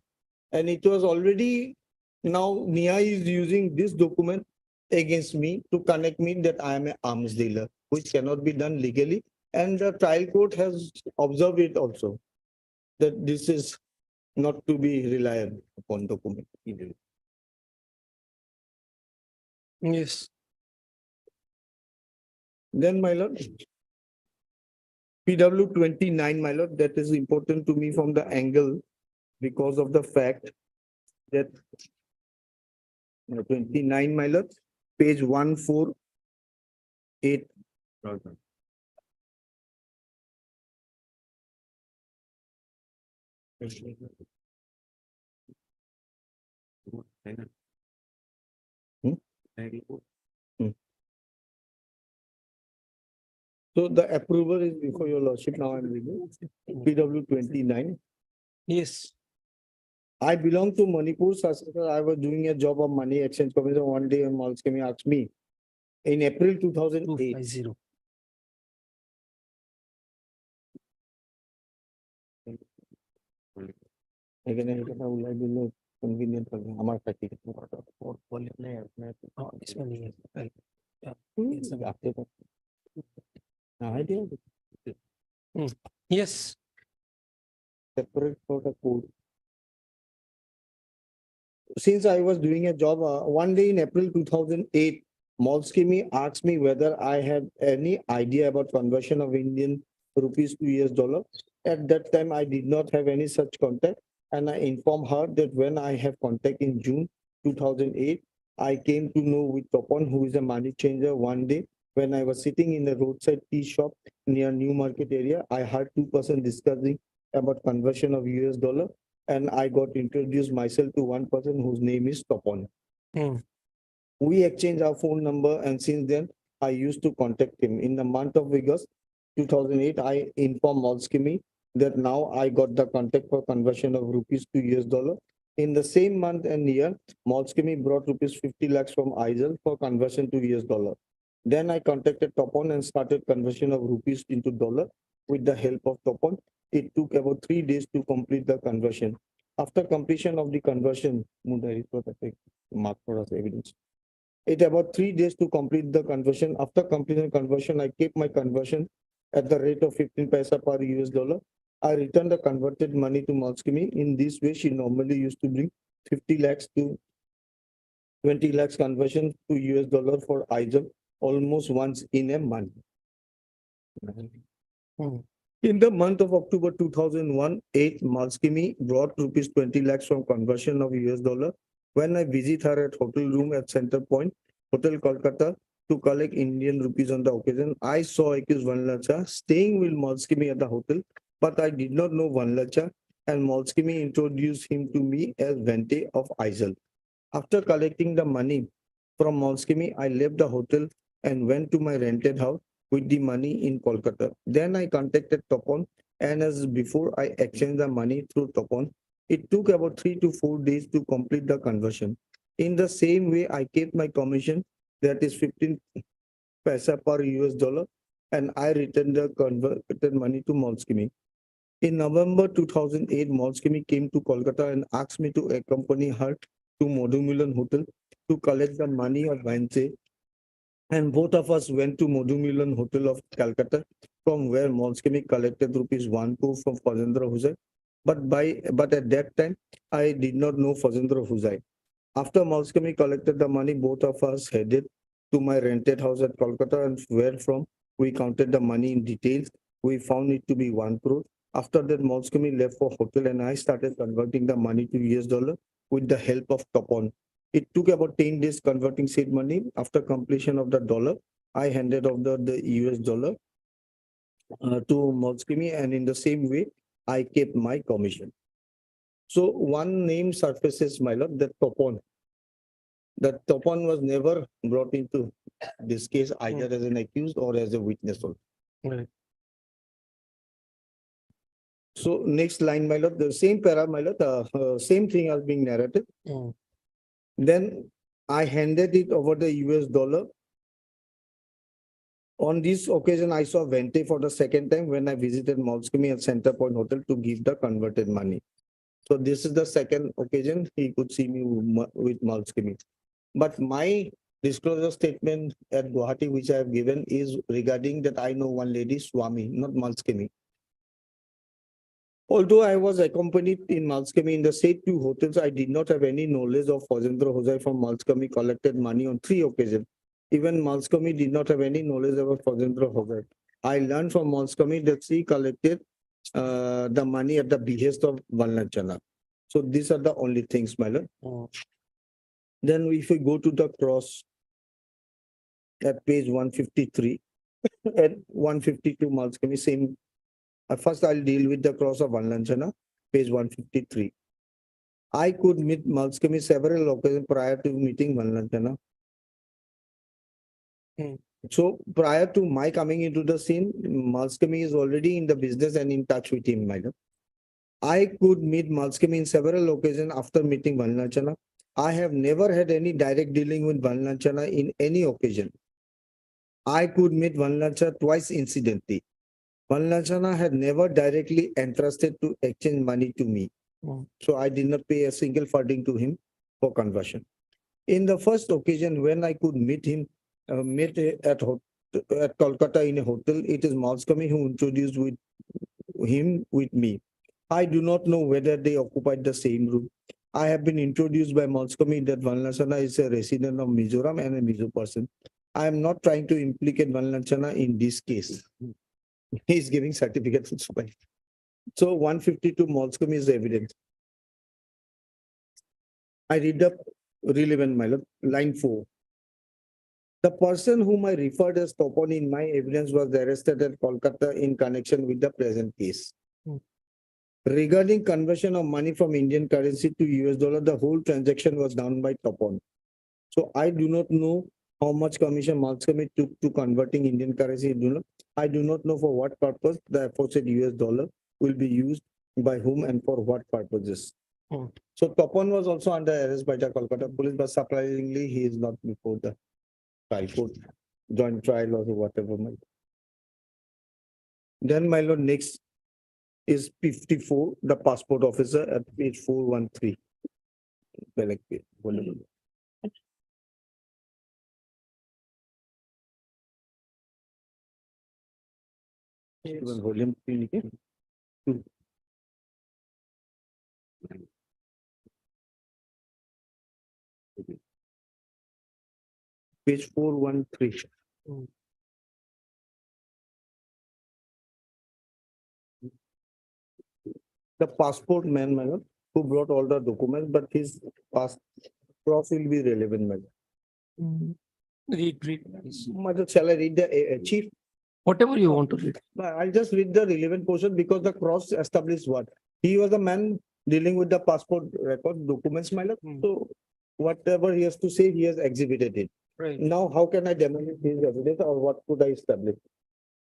And it was already, now NIA is using this document against me to connect me that I am an arms dealer, which cannot be done legally. And the trial court has observed it also, that this is not to be relied upon document. Yes. Then, my lord, PW 29, my lord, that is important to me from the angle because of the fact that 29, my lord, page 148. So the approval is before your lordship. Now I'm reading PW 29. Yes. I belong to Manipur. I was doing a job of money exchange commission. One day, Malskemi asked me in April 2008. 250. Convenient. Oh, this one here. Right. Yeah. Yes. Separate for the code. Since I was doing a job, one day in April 2008, Molskimi asked me whether I had any idea about conversion of Indian rupees to US dollar. At that time, I did not have any such contact, and I informed her that when I have contact in June 2008, I came to know with Topon, who is a money changer, one day when I was sitting in a roadside tea shop near New Market area. I heard two persons discussing about conversion of US dollar, and I got introduced myself to one person whose name is Topon. We exchanged our phone number, and since then I used to contact him. In the month of August 2008, I informed Molskimi that now I got the contact for conversion of rupees to US dollar. In the same month and year, Molskimi brought rupees 50 lakhs from Isel for conversion to US dollar. Then I contacted Topon and started conversion of rupees into dollar with the help of Topon. It took about 3 days to complete the conversion. After completion of the conversion, mark for us evidence. It about 3 days to complete the conversion. After completing conversion, I kept my conversion at the rate of 15 paisa per US dollar. I returned the converted money to Malskimi. In this way, she normally used to bring 50 lakhs to 20 lakhs conversion to US dollar for ISO almost once in a month. In the month of October 2001, 8 Malskimi brought rupees 20 lakhs from conversion of US dollar. When I visit her at hotel room at Center Point, Hotel Kolkata, to collect Indian rupees on the occasion, I saw accused Vanlacha staying with Malskimi at the hotel, but I did not know Vanlacha, and Malskimi introduced him to me as Vente of Aizal. After collecting the money from Malskimi, I left the hotel and went to my rented house with the money in Kolkata. Then I contacted Topon, and as before, I exchanged the money through Topon. It took about 3 to 4 days to complete the conversion. In the same way, I kept my commission, that is 15 paisa per US dollar, and I returned the converted money to Malskimi. In November 2008, Malskimi came to Kolkata and asked me to accompany her to Modhumilan Hotel to collect the money of Vance. And both of us went to Modhumilan Hotel of Calcutta, from where Malskimi collected rupees 1 crore from Fazendra Huzai. But at that time, I did not know Fazendra Huzai. After Malskimi collected the money, both of us headed to my rented house at Kolkata, and where from we counted the money in details. We found it to be 1 crore. After that, Malskimi left for hotel, and I started converting the money to US dollar with the help of Topon. It took about 10 days converting said money. After completion of the dollar, I handed over the US dollar to Malskimi, and in the same way, I kept my commission. So one name surfaces, my lord, that Topon. That Topon was never brought into this case either as an accused or as a witness. Right. So next line, my lord, the same para, my lord, same thing as being narrated. Then I handed it over the US dollar. On this occasion, I saw Vente for the second time when I visited Malskimi at Center Point Hotel to give the converted money. So this is the second occasion he could see me with Malskimi. But my disclosure statement at Guwahati, which I have given, is regarding that I know one lady, Swami, not Malskimi. Although I was accompanied in Malskimi in the said 2 hotels, I did not have any knowledge of Fazendra Huzai from Malskimi collected money on 3 occasions. Even Malskimi did not have any knowledge about Fazendra Huzai. I learned from Malskimi that she collected the money at the behest of Valnachana. So these are the only things, my lord. Then if we go to the cross at page 153, at 152 Malskimi, same. First, I'll deal with the cross of Vanlanchana, page 153. I could meet Malskimi several occasions prior to meeting Vanlanchana. So prior to my coming into the scene, Malskimi is already in the business and in touch with him, madam. I could meet Malskimi in several occasions after meeting Vanlanchana. I have never had any direct dealing with Vanlanchana in any occasion. I could meet Vanlanchana twice incidentally. Vanlanchana had never directly entrusted to exchange money to me. So I did not pay a single farthing to him for conversion. In the first occasion when I could meet him, at Kolkata in a hotel, it is Malskami who introduced him with me. I do not know whether they occupied the same room. I have been introduced by Malskami that Vanlanchana is a resident of Mizoram and a Mizo person. I am not trying to implicate Vanlanchana in this case. He is giving certificates. So 152 Malskami is the evidence. I read up relevant, my lord, line 4. The person whom I referred as Topon in my evidence was arrested at Kolkata in connection with the present case. Regarding conversion of money from Indian currency to US dollar, the whole transaction was done by Topon. So I do not know how much commission Malskami took to converting Indian currency. I do not know for what purpose the aforesaid US dollar will be used, by whom and for what purposes. So Topon was also under arrest by the Kolkata police, but surprisingly he is not before the trial court, joint trial or whatever. Then my lord, next is 54, the passport officer at page 413. Select page, whatever. Even volume 3 लिखे. Two. Page 413. The passport man, madam, who brought all the documents, but his pass cross will be relevant, madam. Read. Madam, shall I read the chief? Whatever you want to read. I'll just read the relevant portion because the cross established what? He was a man dealing with the passport record documents, madam. So whatever he has to say, he has exhibited it. Right. Now, how can I demonstrate his evidence or what could I establish?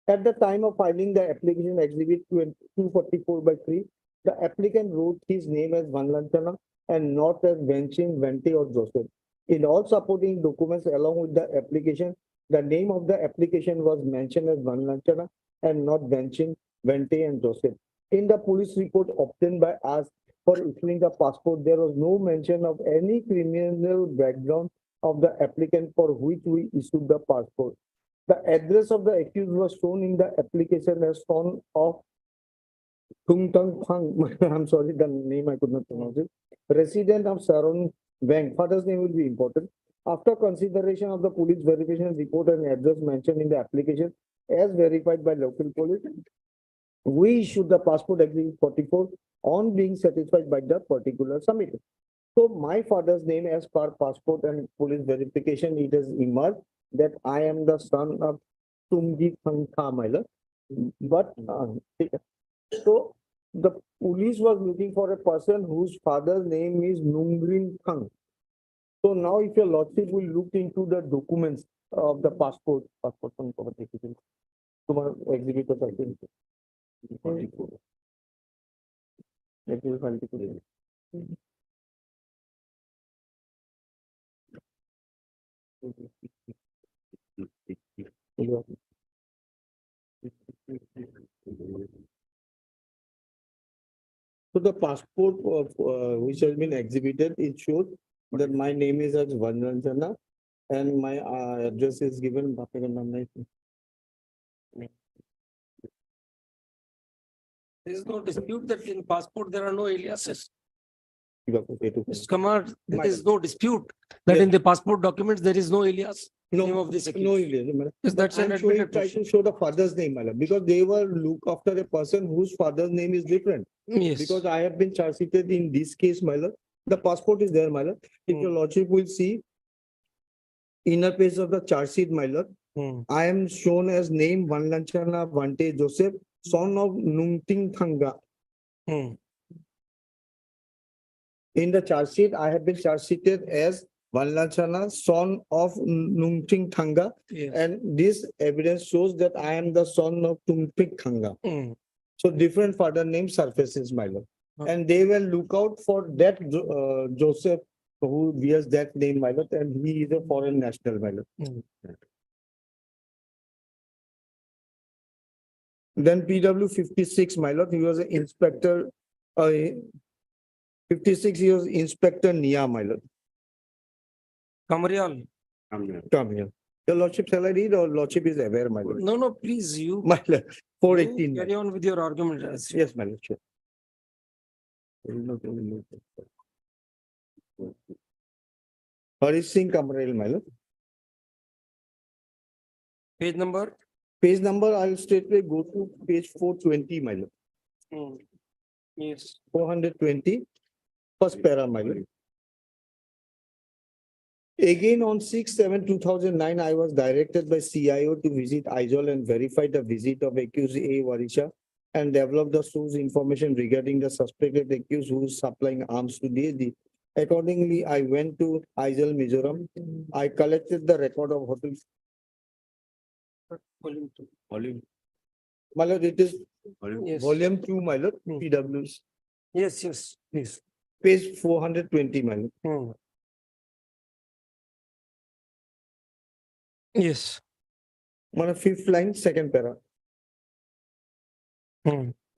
At the time of filing the application exhibit 244/3, the applicant wrote his name as Vanlanchana and not as Venchin, Vente or Joseph. In all supporting documents along with the application, the name of the application was mentioned as Vanlanchana and not Venchin, Vente and Joseph. In the police report obtained by us for issuing the passport, there was no mention of any criminal background of the applicant for which we issued the passport. The address of the accused was shown in the application as son of Tung Tung Phang. I'm sorry, the name I could not pronounce it. Resident of Saron Bank. Father's name will be important. After consideration of the police verification report and address mentioned in the application as verified by local police, we issued the passport exhibit 44 on being satisfied by the particular submitted. So my father's name as per passport and police verification, it has emerged that I am the son of Tumgi Phangka Mailer. But so the police was looking for a person whose father's name is Nungrin Phang. So now if your lordship will look into the documents of the passport exhibit of So the passport of which has been exhibited, it shows that my name is as Vanranjana and my address is given. There is no dispute that in passport there are no aliases. Mr. Kumar, there is no dispute that in the passport documents there is no alias. Name of this accused. No, Ilya, Yes, that's an I'm showing, admitted try question. to show the father's name, madam, because they were look after a person whose father's name is different. Yes. Because I have been charge seated in this case, my lord. The passport is there, my lord. If your lordship will see inner page of the charge sheet, my lord, I am shown as name Vanlanchana Vante Joseph, son of Nungting Thanga. In the charge sheet, I have been charge seated as Vanlanchana, son of Nungting Thanga. Yes. And this evidence shows that I am the son of Tungpik Thanga. So different father name surfaces, my lord. And they will look out for that Joseph who bears that name, my lord, and he is a foreign national, my lord. Then PW 56, my lord, he was an inspector, 56 years inspector Nia, my lord. Kamarial. Come here. Your lordship, shall I read or lordship is aware, my lord? No, please, you My lord, 418. carry on with your argument. Yes, my lord, sure. Harish Singh Kamarel, my lord. Page number? Page number, I'll straightway go to page 420, my lord. Yes. 420, first para, my lord. Again, on 6/7/2009, I was directed by CIO to visit Aizawl and verify the visit of accused A. Varisha and develop the source information regarding the suspected accused who is supplying arms to DSD. Accordingly, I went to Aizawl, Mizoram. I collected the record of hotel. Volume 2. Volume. My lord, it is Yes. volume 2, my lord, PWs. Yes, please. Page 420, my lord. Yes. My fifth line, second para.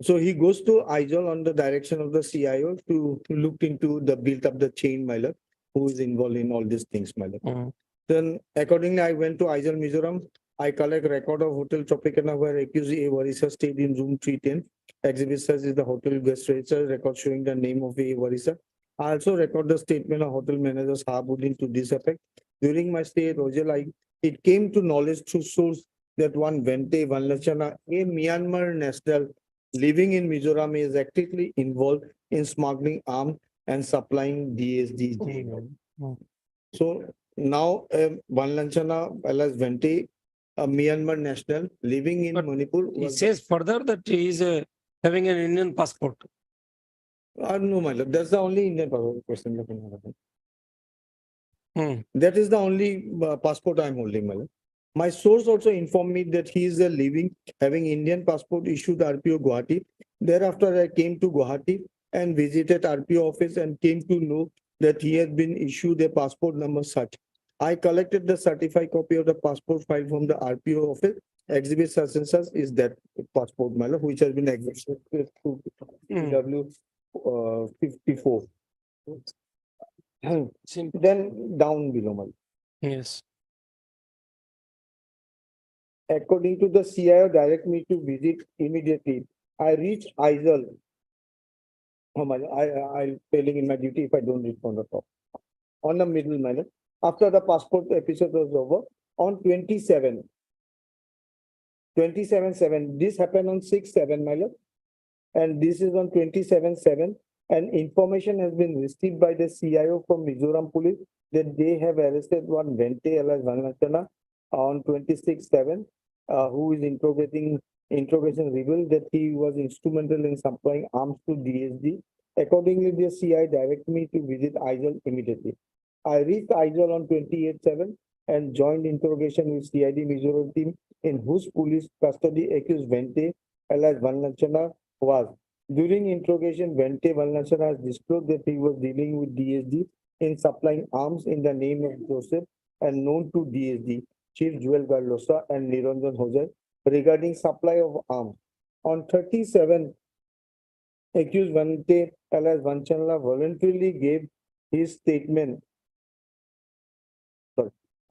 So he goes to Aizawl on the direction of the CIO to look into the build up the chain, my lord, who is involved in all these things, my lord. Then accordingly, I went to Aizawl, Mizoram. I collect record of Hotel Tropicana where accused A. Warisa stayed in room 310. Exhibit says is the hotel guest register record showing the name of A. Warisa. I also record the statement of hotel manager Sahabuddin to this effect. During my stay at Rojal, it came to knowledge through source that one Vente Vanlachana, a Myanmar national living in Mizoram, is actively involved in smuggling arms and supplying DSD. So now Vanlachana alias Vente, a Myanmar national living in But Manipur. He says further that he is having an Indian passport. No, my lord, that's the only Indian person. Hmm. That is the only passport I'm holding, my lord. My source also informed me that he is a having Indian passport issued RPO Guwahati. Thereafter, I came to Guwahati and visited RPO office and came to know that he had been issued a passport number such. I collected the certified copy of the passport file from the RPO office. Exhibit such and such is that passport, my lord, which has been exhibited to W 54. Then down below, my lord. Yes. According to the CIO, direct me to visit immediately. I reached Aizawl. I'm failing in my duty if I don't read from the top. On the middle manner, after the passport episode was over, on 27/7, this happened on 6/7, my lord, and this is on 27/7, and information has been received by the CIO from Mizoram Police that they have arrested one Vente alias Vanlachana on 26/7, who is interrogation revealed that he was instrumental in supplying arms to DSD. Accordingly, the CI directed me to visit Aizawl immediately. I reached Aizawl on 28/7 and joined interrogation with CID Mizoram team, in whose police custody accused Vente alias Vanlachana was. During interrogation, Vente Vanlachana has disclosed that he was dealing with DSD in supplying arms in the name of Joseph and known to DSD, Chief Jewel Garlosa and Niranjan Hojar, regarding supply of arms. On 37, accused Vente alias Vanchanla voluntarily gave his statement.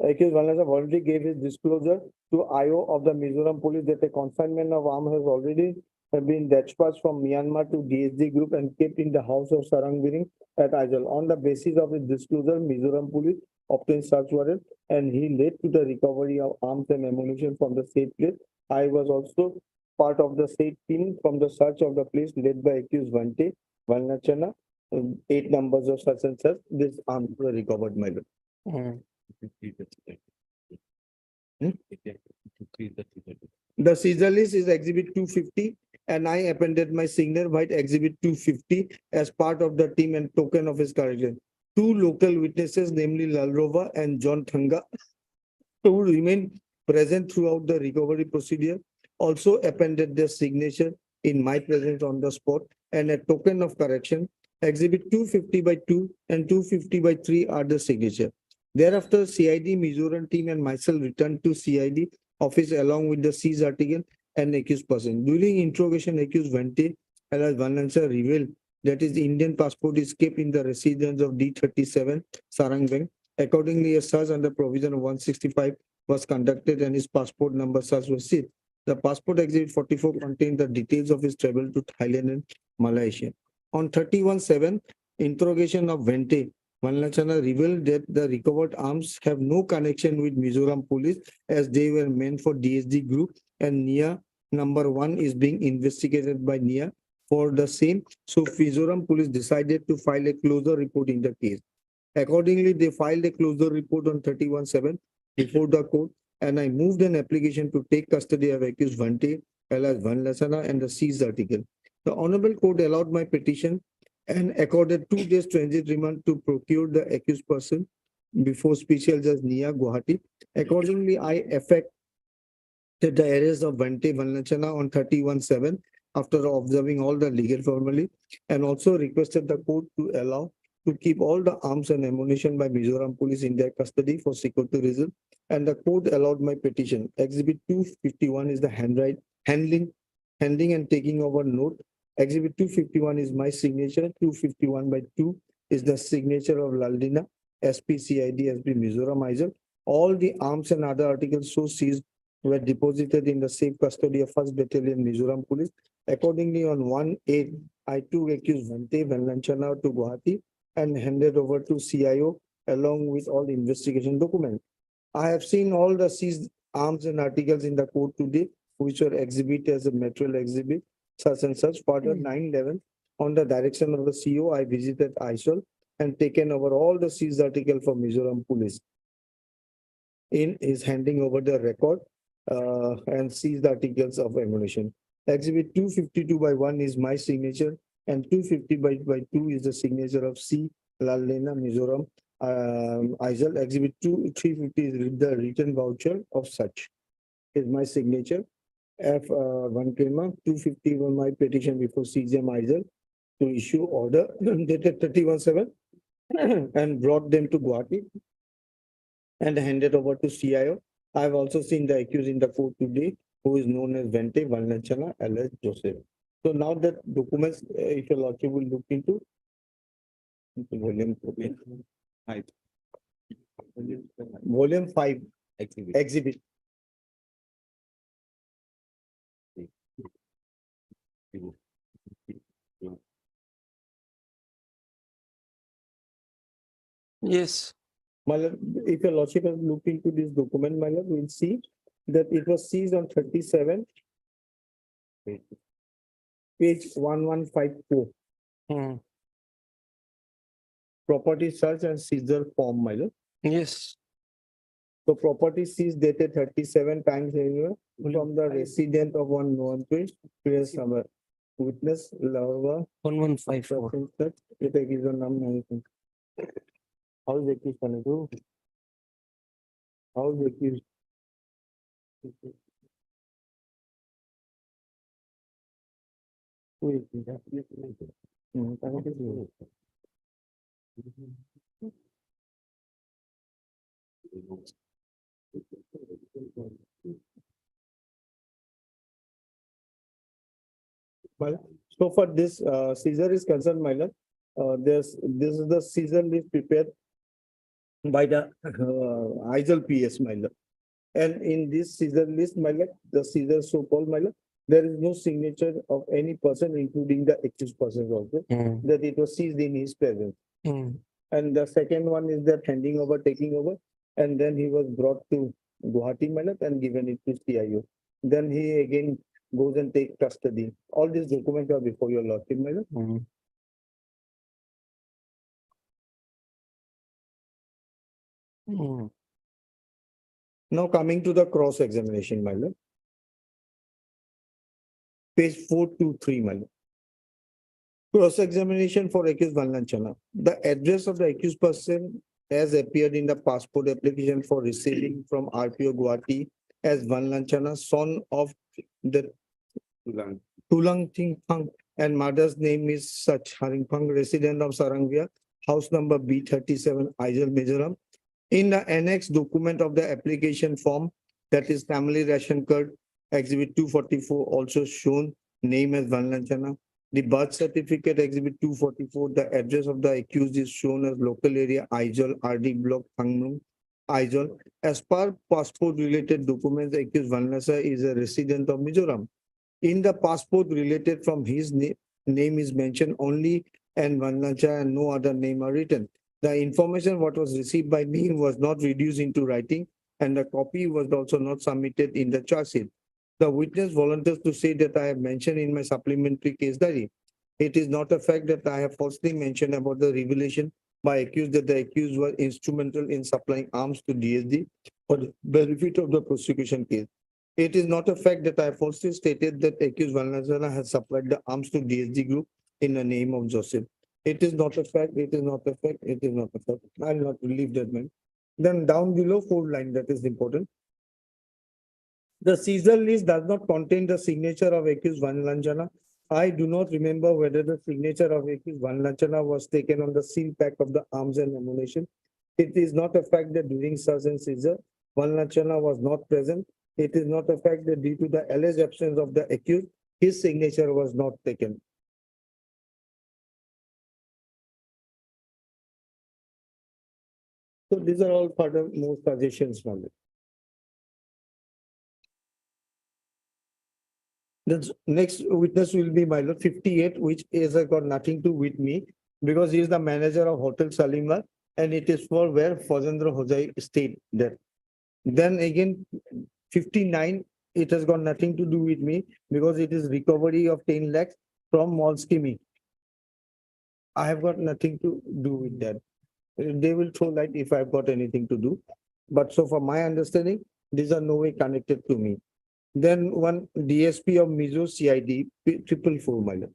Accused Vanlachana voluntarily gave his disclosure to IO of the Mizoram Police that a consignment of arms has already been dispatched from Myanmar to DSD group and kept in the house of Sarangbiring at Aizawl. On the basis of his disclosure, Mizoram Police obtained search warrant and he led to the recovery of arms and ammunition from the said place. I was also part of the said team from the search of the place led by accused Vante Vanlachana. 8 numbers of such and such. This arms were recovered, my lord. The seizure list is exhibit 250 and I appended my signature white exhibit 250 as part of the team and token of his correction. 2 local witnesses, namely Lalrova and John Thanga, who remain present throughout the recovery procedure, also appended their signature in my presence on the spot, and a token of correction. Exhibit 250/2 and 250/3 are the signature. Thereafter, CID Mizoram team and myself returned to CID office along with the seized article and accused person. During interrogation, accused Vente alias Vanlansa revealed that his Indian passport is kept in the residence of D37 Sarang. Accordingly, a search under provision of 165 was conducted and his passport number search was seized. The passport exhibit 44 contained the details of his travel to Thailand and Malaysia. On 31/7, interrogation of Vente Vanlachana revealed that the recovered arms have no connection with Mizoram police as they were meant for DSD group and NIA number 1 is being investigated by NIA for the same. So Mizoram police decided to file a closure report in the case. Accordingly, they filed a closure report on 31/7 before the court and I moved an application to take custody of accused Vante alias Vanlachana and the seized article. The Honorable Court allowed my petition and accorded 2 days transit remand to procure the accused person before Special Judge Nia Guwahati. Accordingly, I effected the arrest of Vante Vanlachana on 31/7 after observing all the legal formalities and also requested the court to allow to keep all the arms and ammunition by Mizoram police in their custody for security reasons, and the court allowed my petition. Exhibit 251 is the handling handing and taking over note. Exhibit 251 is my signature. 251/2 is the signature of Laldina, SPCID, SB Mizoram Isle. All the arms and other articles so seized were deposited in the safe custody of 1st Battalion Mizoram Police. Accordingly, on 1/8, I took accused Vante Vanlanchana to Guwahati and handed over to CIO along with all the investigation documents. I have seen all the seized arms and articles in the court today, which were exhibited as a material exhibit, such and such. Further, 9/11, on the direction of the CEO, I visited ISOL and taken over all the seized article from Mizoram Police. In his handing over the record and seized articles of ammunition. Exhibit 252/1 is my signature and 250/2 is the signature of C. Lalena Mizoram Isle. Exhibit 350 is the written voucher of such. Is my signature. F1 251 my petition before CGM Isle to issue order dated 31/7 and brought them to Guwahati and handed over to CIO. I have also seen the accused in the court today, who is known as Vente Valnachana alias Joseph. So now that documents, if your lordship will look into. Volume 5 exhibit. Yes. My lord, if your lordship has looked into this document, my lord, we'll see that it was seized on 37, page 1154. Property search and seizure form, my lord. Yes. So property seized dated 37 times anywhere from the resident of one known place summer. Witness Lava. 1154. It is a name. How is accused going to do? How is accused? Wait, Well, so for this Caesar is concerned, my lord, this is the Caesar list prepared by the ISL PS, my lord. And in this Caesar list, my lord, the Caesar so-called, my lord, there is no signature of any person, including the accused person also, that it was seized in his presence. And the second one is that handing over, taking over, and then he was brought to Guwahati, my lord, and given it to CIO. Then he again goes and take custody. All these documents are before your lordship, my lord. Now coming to the cross-examination, my lord. Page 423, my lord. Cross-examination for accused Vallanchana. The address of the accused person as appeared in the passport application for receiving from RPO Guwahati as Vallanchana, son of the Tulang Ting Phang, and mother's name is Sach Haringphang, resident of Sarangvia, house number B37, Aizel, Mizoram. In the annex document of the application form, that is family ration card, exhibit 244, also shown name as Vallanchana. The birth certificate, exhibit 244, the address of the accused is shown as local area Aizel, RD block, Phangnam, Aizel. As per passport related documents, the accused Vallanchana is a resident of Mizoram. In the passport related from his name is mentioned only and Vallanchana and no other name are written. The information what was received by me was not reduced into writing and the copy was also not submitted in the charge sheet. The witness volunteers to say that I have mentioned in my supplementary case diary. It is not a fact that I have falsely mentioned about the revelation by accused that the accused was instrumental in supplying arms to DSD for the benefit of the prosecution case. It is not a fact that I have falsely stated that accused Vallanchana has supplied the arms to DSD group in the name of Joseph. It is not a fact, it is not a fact, it is not a fact. I'll not leave that man. Then down below, 4th line, that is important. The Caesar list does not contain the signature of accused Vallanchana. I do not remember whether the signature of accused Vallanchana was taken on the seal pack of the arms and ammunition. It is not a fact that during search and seizure, Vallanchana was not present. It is not a fact that due to the alleged absence of the accused, his signature was not taken. So these are all part of more suggestions, my lord. The next witness will be my lord 58, which is got nothing to with me because he is the manager of Hotel Salima and it is for where Fazendra Hojai stayed there. Then again, 59, it has got nothing to do with me because it is recovery of 10 lakhs from Molskimi. I have got nothing to do with that. They will throw light if I've got anything to do. But so for my understanding, these are no way connected to me. Then one DSP of Mizo CID, 444, my lord.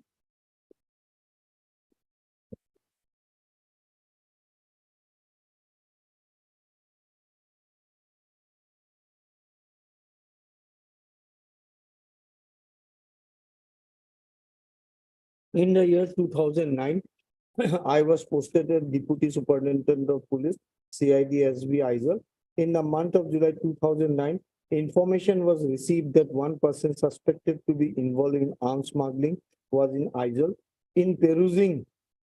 In the year 2009, I was posted as Deputy Superintendent of Police, CID SB Aizawl. In the month of July 2009, information was received that one person suspected to be involved in arms smuggling was in Aizawl. In perusing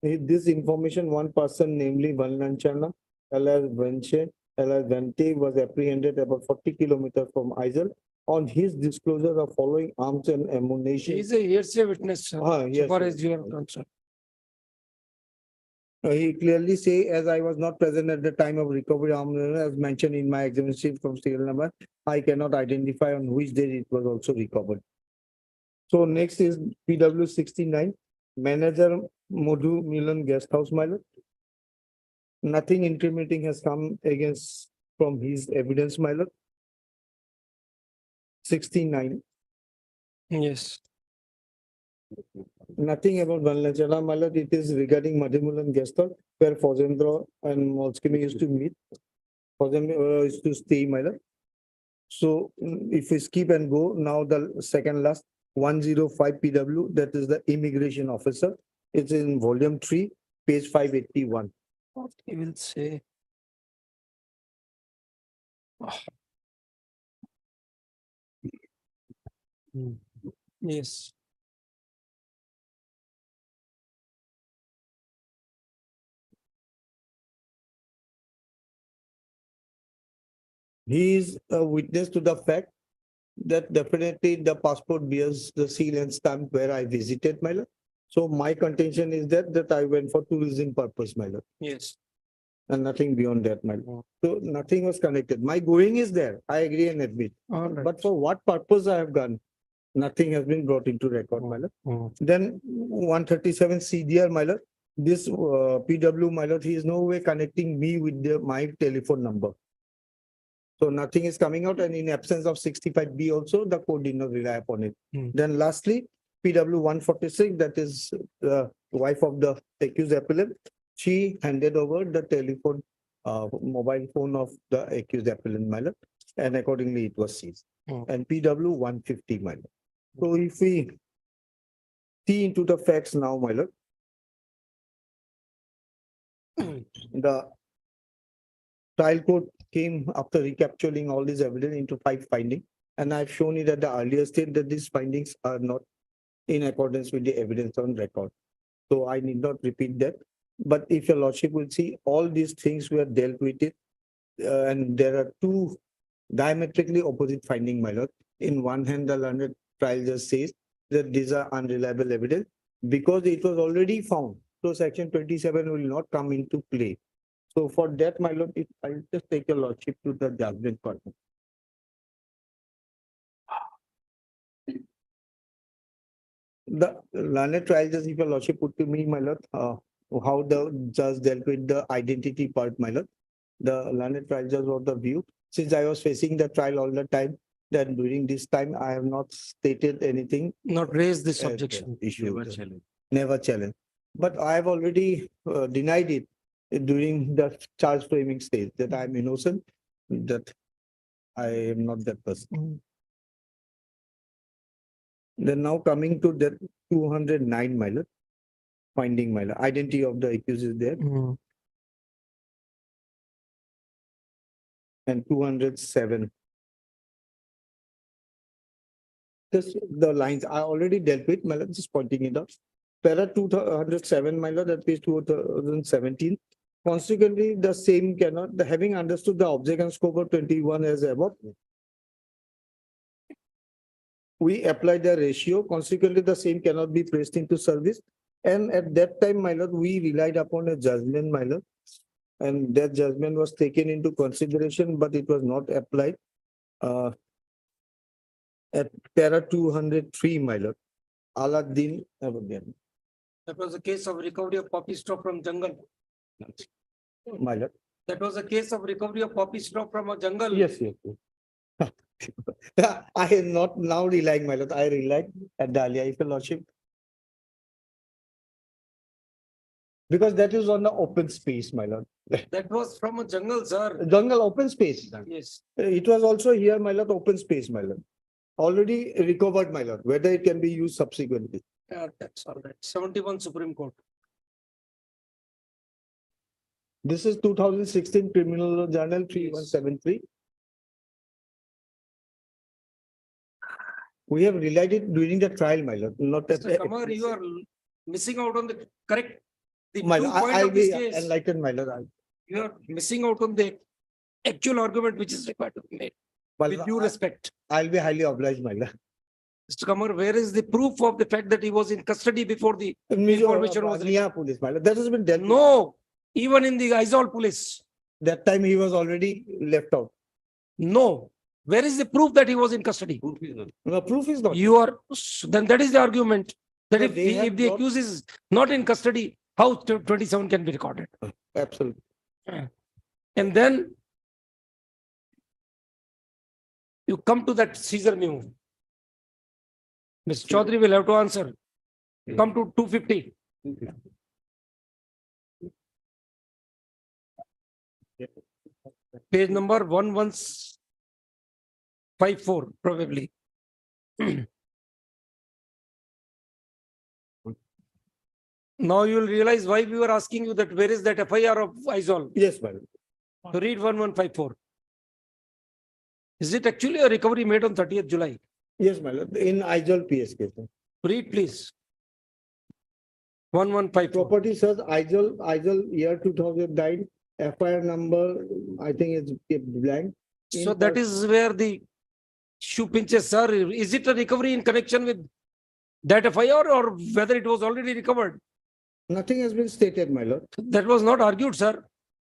this information, one person, namely Valnanchana, alias Venche, alias Vente, was apprehended about 40 kilometers from Aizawl. On his disclosure of following arms and ammunition. He is a hearsay witness, sir, so Yes, far yes. as you are concerned. He clearly say, as I was not present at the time of recovery as mentioned in my examination from serial number, I cannot identify on which day it was also recovered. So next is PW 69, manager Modhu Milan Guest House, my lord. Nothing incriminating has come against from his evidence, my lord. 69. Yes. Nothing about Valnachana, my lord. It is regarding Madhimulan Guest House, where Fazendra and Molskimi used to meet. Fazendra used to stay, my lord. So if we skip and go, now the second last 105 PW, that is the immigration officer. It's in volume 3, page 581. What he will say. Yes. He is a witness to the fact that definitely the passport bears the seal and stamp where I visited, my lord. So my contention is that I went for tourism purpose, my lord. Yes. And nothing beyond that, my lord. So nothing was connected. My going is there. I agree and admit. All right. But for what purpose I have gone, nothing has been brought into record, my lord. Then 137 CDR, my lord. This PW, my lord, he is no way connecting me with my telephone number. So nothing is coming out, and in absence of 65B also, the court did not rely upon it. Then lastly, PW 146, that is the wife of the accused appellant. She handed over the telephone, mobile phone of the accused appellant, my lord, and accordingly it was seized. And PW 150, my lord. So if we see into the facts now, my lord, the trial court came after recapturing all this evidence into 5 findings, and I've shown it at the earlier stage that these findings are not in accordance with the evidence on record. So I need not repeat that. But if your lordship will see, all these things were dealt with it, and there are 2 diametrically opposite findings, my lord. In one hand, the learned trial just says that these are unreliable evidence because it was already found. So section 27 will not come into play. So for that, my lord, I'll just take your lordship to the judgment court. The learned trial judge, if your lordship put to me, my lord, how the judge dealt with the identity part, my lord. The learned trial judge of the view, since I was facing the trial all the time, that during this time I have not stated anything. Not raised this objection. Issue. Never challenged. But I have already denied it during the charge framing stage that I am innocent, that I am not that person. Then now coming to that 209, my lord, finding, my lord, identity of the accused is there. And 207. This, the lines I already dealt with, my lord, just pointing it out. Para 207, my lord, that page 2017. Consequently, the same cannot, the having understood the object and scope of 21 as above. We applied the ratio, consequently, the same cannot be placed into service. And at that time, my lord, we relied upon a judgment, my lord. And that judgment was taken into consideration, but it was not applied. At para 203, my lord. Aladdin Abadian, That was a case of recovery of poppy straw from jungle. my lord. That was a case of recovery of poppy straw from a jungle. Yes. I am not now relying, my lord. I relied at Dahlia, if your lordship. Because that is on the open space, my lord. That was from a jungle, sir. Jungle open space. Yes. It was also here, my lord, open space, my lord. Already recovered, my lord, whether it can be used subsequently. That's all right. 71 Supreme Court. This is 2016 Criminal Journal 3173. We have relied it during the trial, my lord, not at. Mr. Kamar, you are missing out on the correct. The My true lord, point I'll of this be case. enlightened, my lord. You are missing out on the actual argument which is required to be made. With due respect. I'll be highly obliged, my lord. Mr. Kamar, where is the proof of the fact that he was in custody before the information was Nia police, my lord. That has been dealt with. No, even in the Aizol police. That time he was already left out. No. Where is the proof that he was in custody? No, proof is not. You are, then that is the argument. That No, if they have if the brought- accused is not in custody, how 27 can be recorded? Absolutely. And then you come to that Caesar memo. Ms. Chaudhary will have to answer. Come to 250. Page number 1154, probably. Now you will realize why we were asking you that where is that FIR of Aizol? Yes, madam. So read 1154. Is it actually a recovery made on 30th July? Yes, madam. In Aizol PS case. Read please. 1154. Property says Aizol year 2009, FIR number, I think it's blank. So that is where the shoe pinches, sir. Is it a recovery in connection with that FIR or whether it was already recovered? Nothing has been stated, my lord. That was not argued, sir.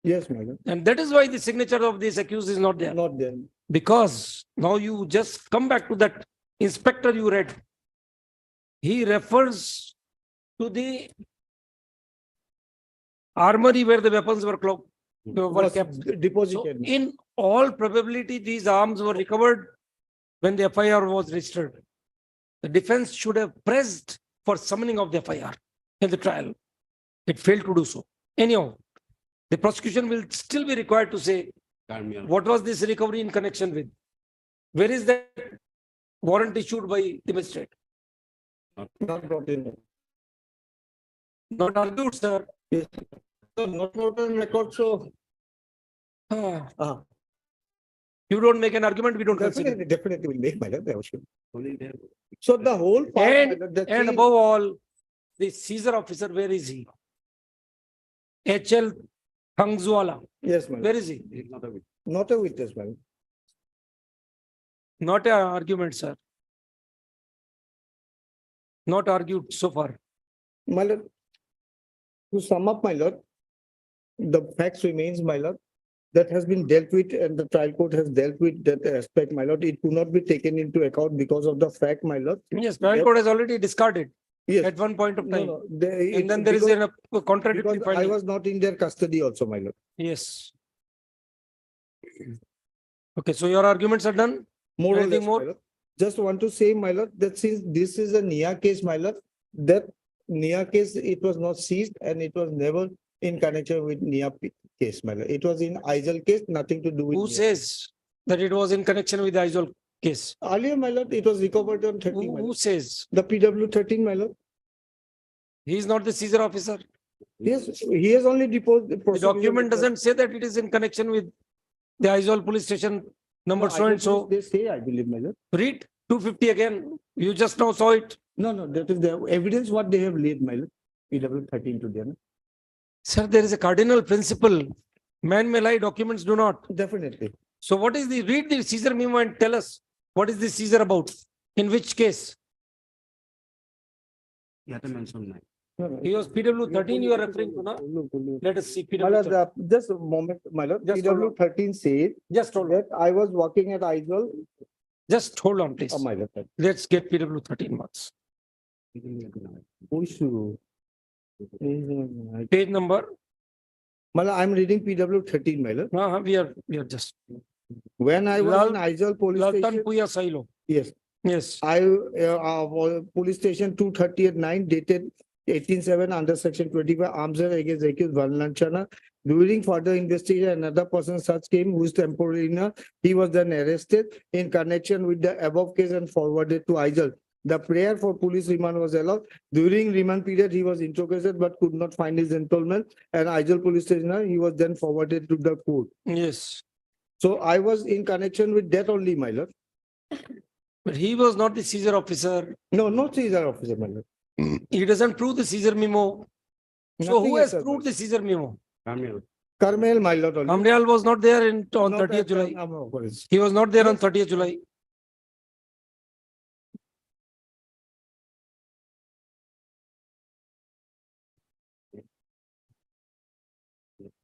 Yes, madam. And that is why the signature of this accused is not there. Not there. Because now you just come back to that inspector you read. He refers to the armory where the weapons were kept. So Deposited. in all probability, these arms were recovered when the FIR was registered. The defense should have pressed for summoning of the FIR in the trial. It failed to do so. Anyhow, the prosecution will still be required to say, what was this recovery in connection with? Where is that warrant issued by the magistrate? Not brought in. Not argued, sir. Yes. So not brought in record, so. You don't make an argument, we don't consider. Definitely will make, my lord. So the whole part. And, my lord, the and three- above all, the Caesar officer, where is he? HL Hangzuala, Yes, my lord. where is he? Not a witness, my lord. Not an argument, sir. Not argued so far. My lord, to sum up, my lord, the facts remains, my lord, that has been dealt with and the trial court has dealt with that aspect, my lord. It could not be taken into account because of the fact, my lord. Yes, trial Yep. court has already discarded Yes. at one point of No, time. no, And then there is a contradictory because I finding. was not in their custody also, my lord. Yes. Okay, so your arguments are done? More or Anything less, more? my lord. Just want to say, my lord, that since this is a NIA case, my lord, that NIA case, it was not seized and it was never in connection with NIA case, my lord. It was in Aizol case, nothing to do with. Who NIA. says that it was in connection with the Aizol case? Earlier, my lord, it was recovered on 13, my Who lord. says? The PW 13, my lord. He is not the Caesar officer. Yes, he has only deposed. The document doesn't say that it is in connection with the Aizol police station number so and so. They say, I believe, my lord. Read. 250 again. You just now saw it. No, that is the evidence what they have laid, my lord. PW 13 to them. Sir, there is a cardinal principle. Man may lie, documents do not. Definitely. So what is the, read the Caesar memo and tell us, what is the Caesar about? In which case? You have to mention that. He was PW 13 you are referring to, now? Let us see My PW lord, 13. just a moment, my lord. Just hold PW 13 says Just hold on. that I was working at Aizawl. Just hold on, please. Oh, my lord. Let's get PW 13 marks. Issue. Page number. My lord, I'm reading PW 13, my lord. We are just. When I was in Aizawl police station. Laltanpuya Silo. Yes. Yes. Police station 230/9 dated 18/7 under section 25 arms against accused Valanchana. During further investigation, another person such came who is temporary. He was then arrested in connection with the above case and forwarded to Aizawl. The prayer for police remand was allowed. During remand period, he was interrogated but could not find his entitlement. And Aizawl police station, he was then forwarded to the court. Yes. So I was in connection with that only, my lord. But he was not the Caesar officer. No, not Caesar officer, my lord. He doesn't prove the Caesar memo. So Nothing who else, has sir, proved the Caesar memo? Carmel, my lord. only. Amrial was not there on Not 30th that, July. of course. He was not there on Yes. 30th July.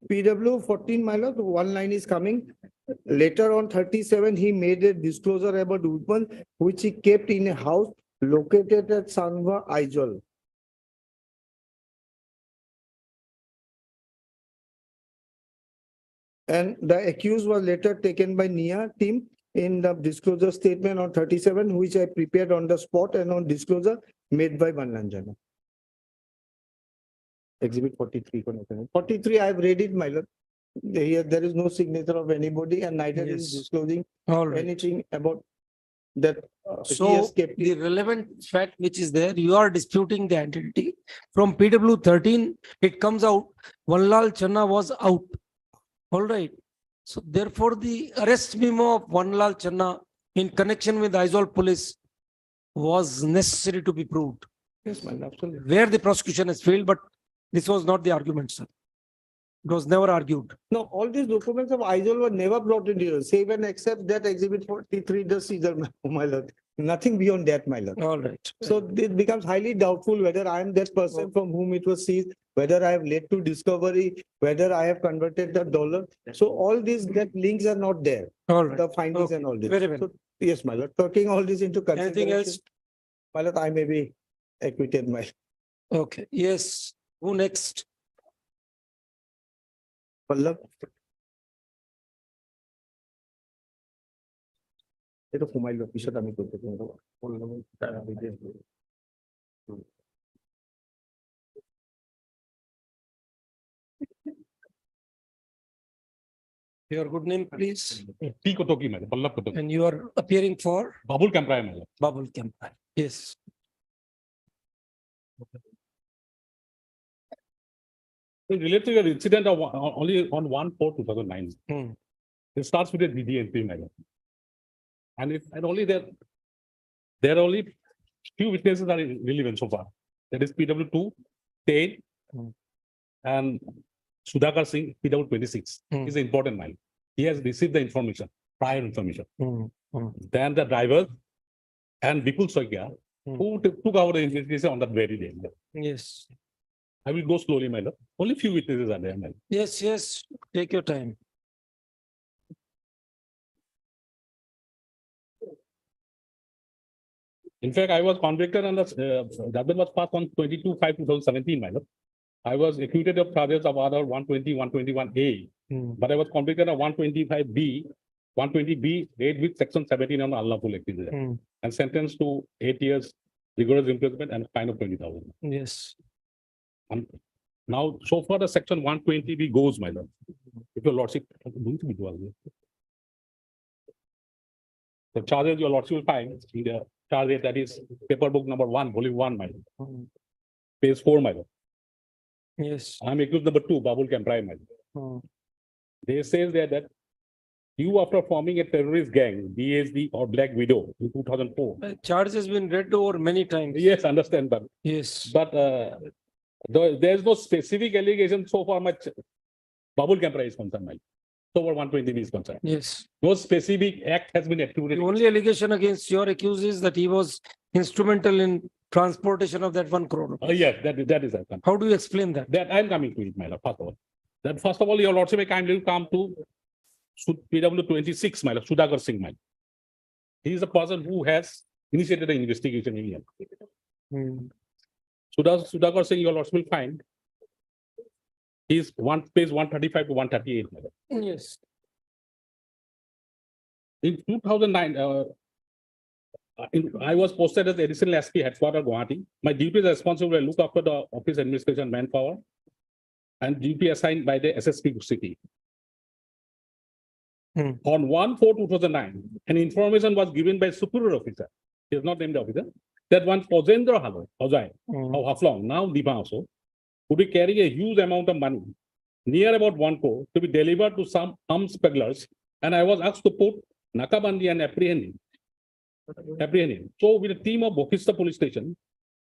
PW 14, my lord, one line is coming. Later on 37, he made a disclosure about weapon which he kept in a house located at Sanva, Aizawl. And the accused was later taken by NIA team in the disclosure statement on 37, which I prepared on the spot and on disclosure made by Vanlanjana. Exhibit 43. 43, I've read it, my lord. Here, there is no signature of anybody and neither is Yes. disclosing All right. anything about that. He So has kept the it. relevant fact which is there, you are disputing the identity. From PW 13, it comes out, Vanlal Channa was out. All right. So therefore, the arrest memo of Vanlal Channa in connection with Aizawl police was necessary to be proved, Yes, my lord, absolutely. where the prosecution has failed, but this was not the argument, sir. It was never argued. No, all these documents of Aizawl were never brought into here, save and except that exhibit 43, the Caesar, my lord. Nothing beyond that, my lord. All right. So it becomes highly doubtful whether I am that person from whom it was seized, whether I have led to discovery, whether I have converted the dollar. So all these that links are not there, All right. the findings Okay. and all this. Very well. So, yes, my lord, taking all this into Anything consideration, else? my lord, I may be acquitted, my lord. Okay. Yes. Who next? Pallab. এটা ঘুমাইল পিছত আমি করতে Your good name, please. T Kotoki, madam, Pallab Kotoki. And you are appearing for Babul Kamprai, madam. Babul Kampai. Yes. Related to your incident of only on 1/4/2009. Hmm. It starts with a DD entry, madam. And only there are only few witnesses are relevant so far. That is PW 2, 10, and Sudhakar Singh, PW 26 is an important mile. He has received the information, prior information. Then the driver and Bipul Soikia, who took over the investigation on that very day. Yes. I will go slowly, my lord. Only few witnesses are there, madam. Yes, yes. Take your time. In fact, I was convicted on the judgment was passed on 22/5/2017, my lord. I was acquitted of charges of other 120, 121A, but I was convicted of 125B, 120B, read with section 17 on unlawful acquisition, and sentenced to 8 years rigorous imprisonment and fine of 20,000. Yes. Now, so far the section 120B goes, my lord. If your lordship going to be doing the charges your lordship will find in the charge that is paper book number 1, volume 1, my lord. Page 4, my lord. Yes. I'm accused number 2, Babul Kamprai, my lord. They say there that You after forming a terrorist gang, DSD or Black Widow in 2004. Charge has been read over many times. Yes, understand, but Yes. there's no specific allegation so far much Babul Campra is concerned. Mike. So far 120 is concerned. Yes. No specific act has been The attributed. only allegation against your accused is that he was instrumental in transportation of that 1 crore. Yes, that is that. How do you explain that? That I'm coming to it, my lord, first of all. That first of all, your lordship may kindly come to PW 26, my lord, Sudhakar Singh, my lord. He is the person who has initiated the investigation in here. Sudhakar Singh, your lordship will find. He's page 135 to 138, my lord. Yes. In 2009, I was posted as additional SP headquarters Guwahati. My duty is responsible to look after the office administration manpower and duty assigned by the SSP city. On 1/4/2009, an information was given by superior officer. He is not named the officer. That one Posendra Hojai of Haflong, now Dipa also, would be carrying a huge amount of money, near about 1 crore, to be delivered to some arms peddlers. And I was asked to put Nakabandi and apprehend him. So with a team of Bokhista police station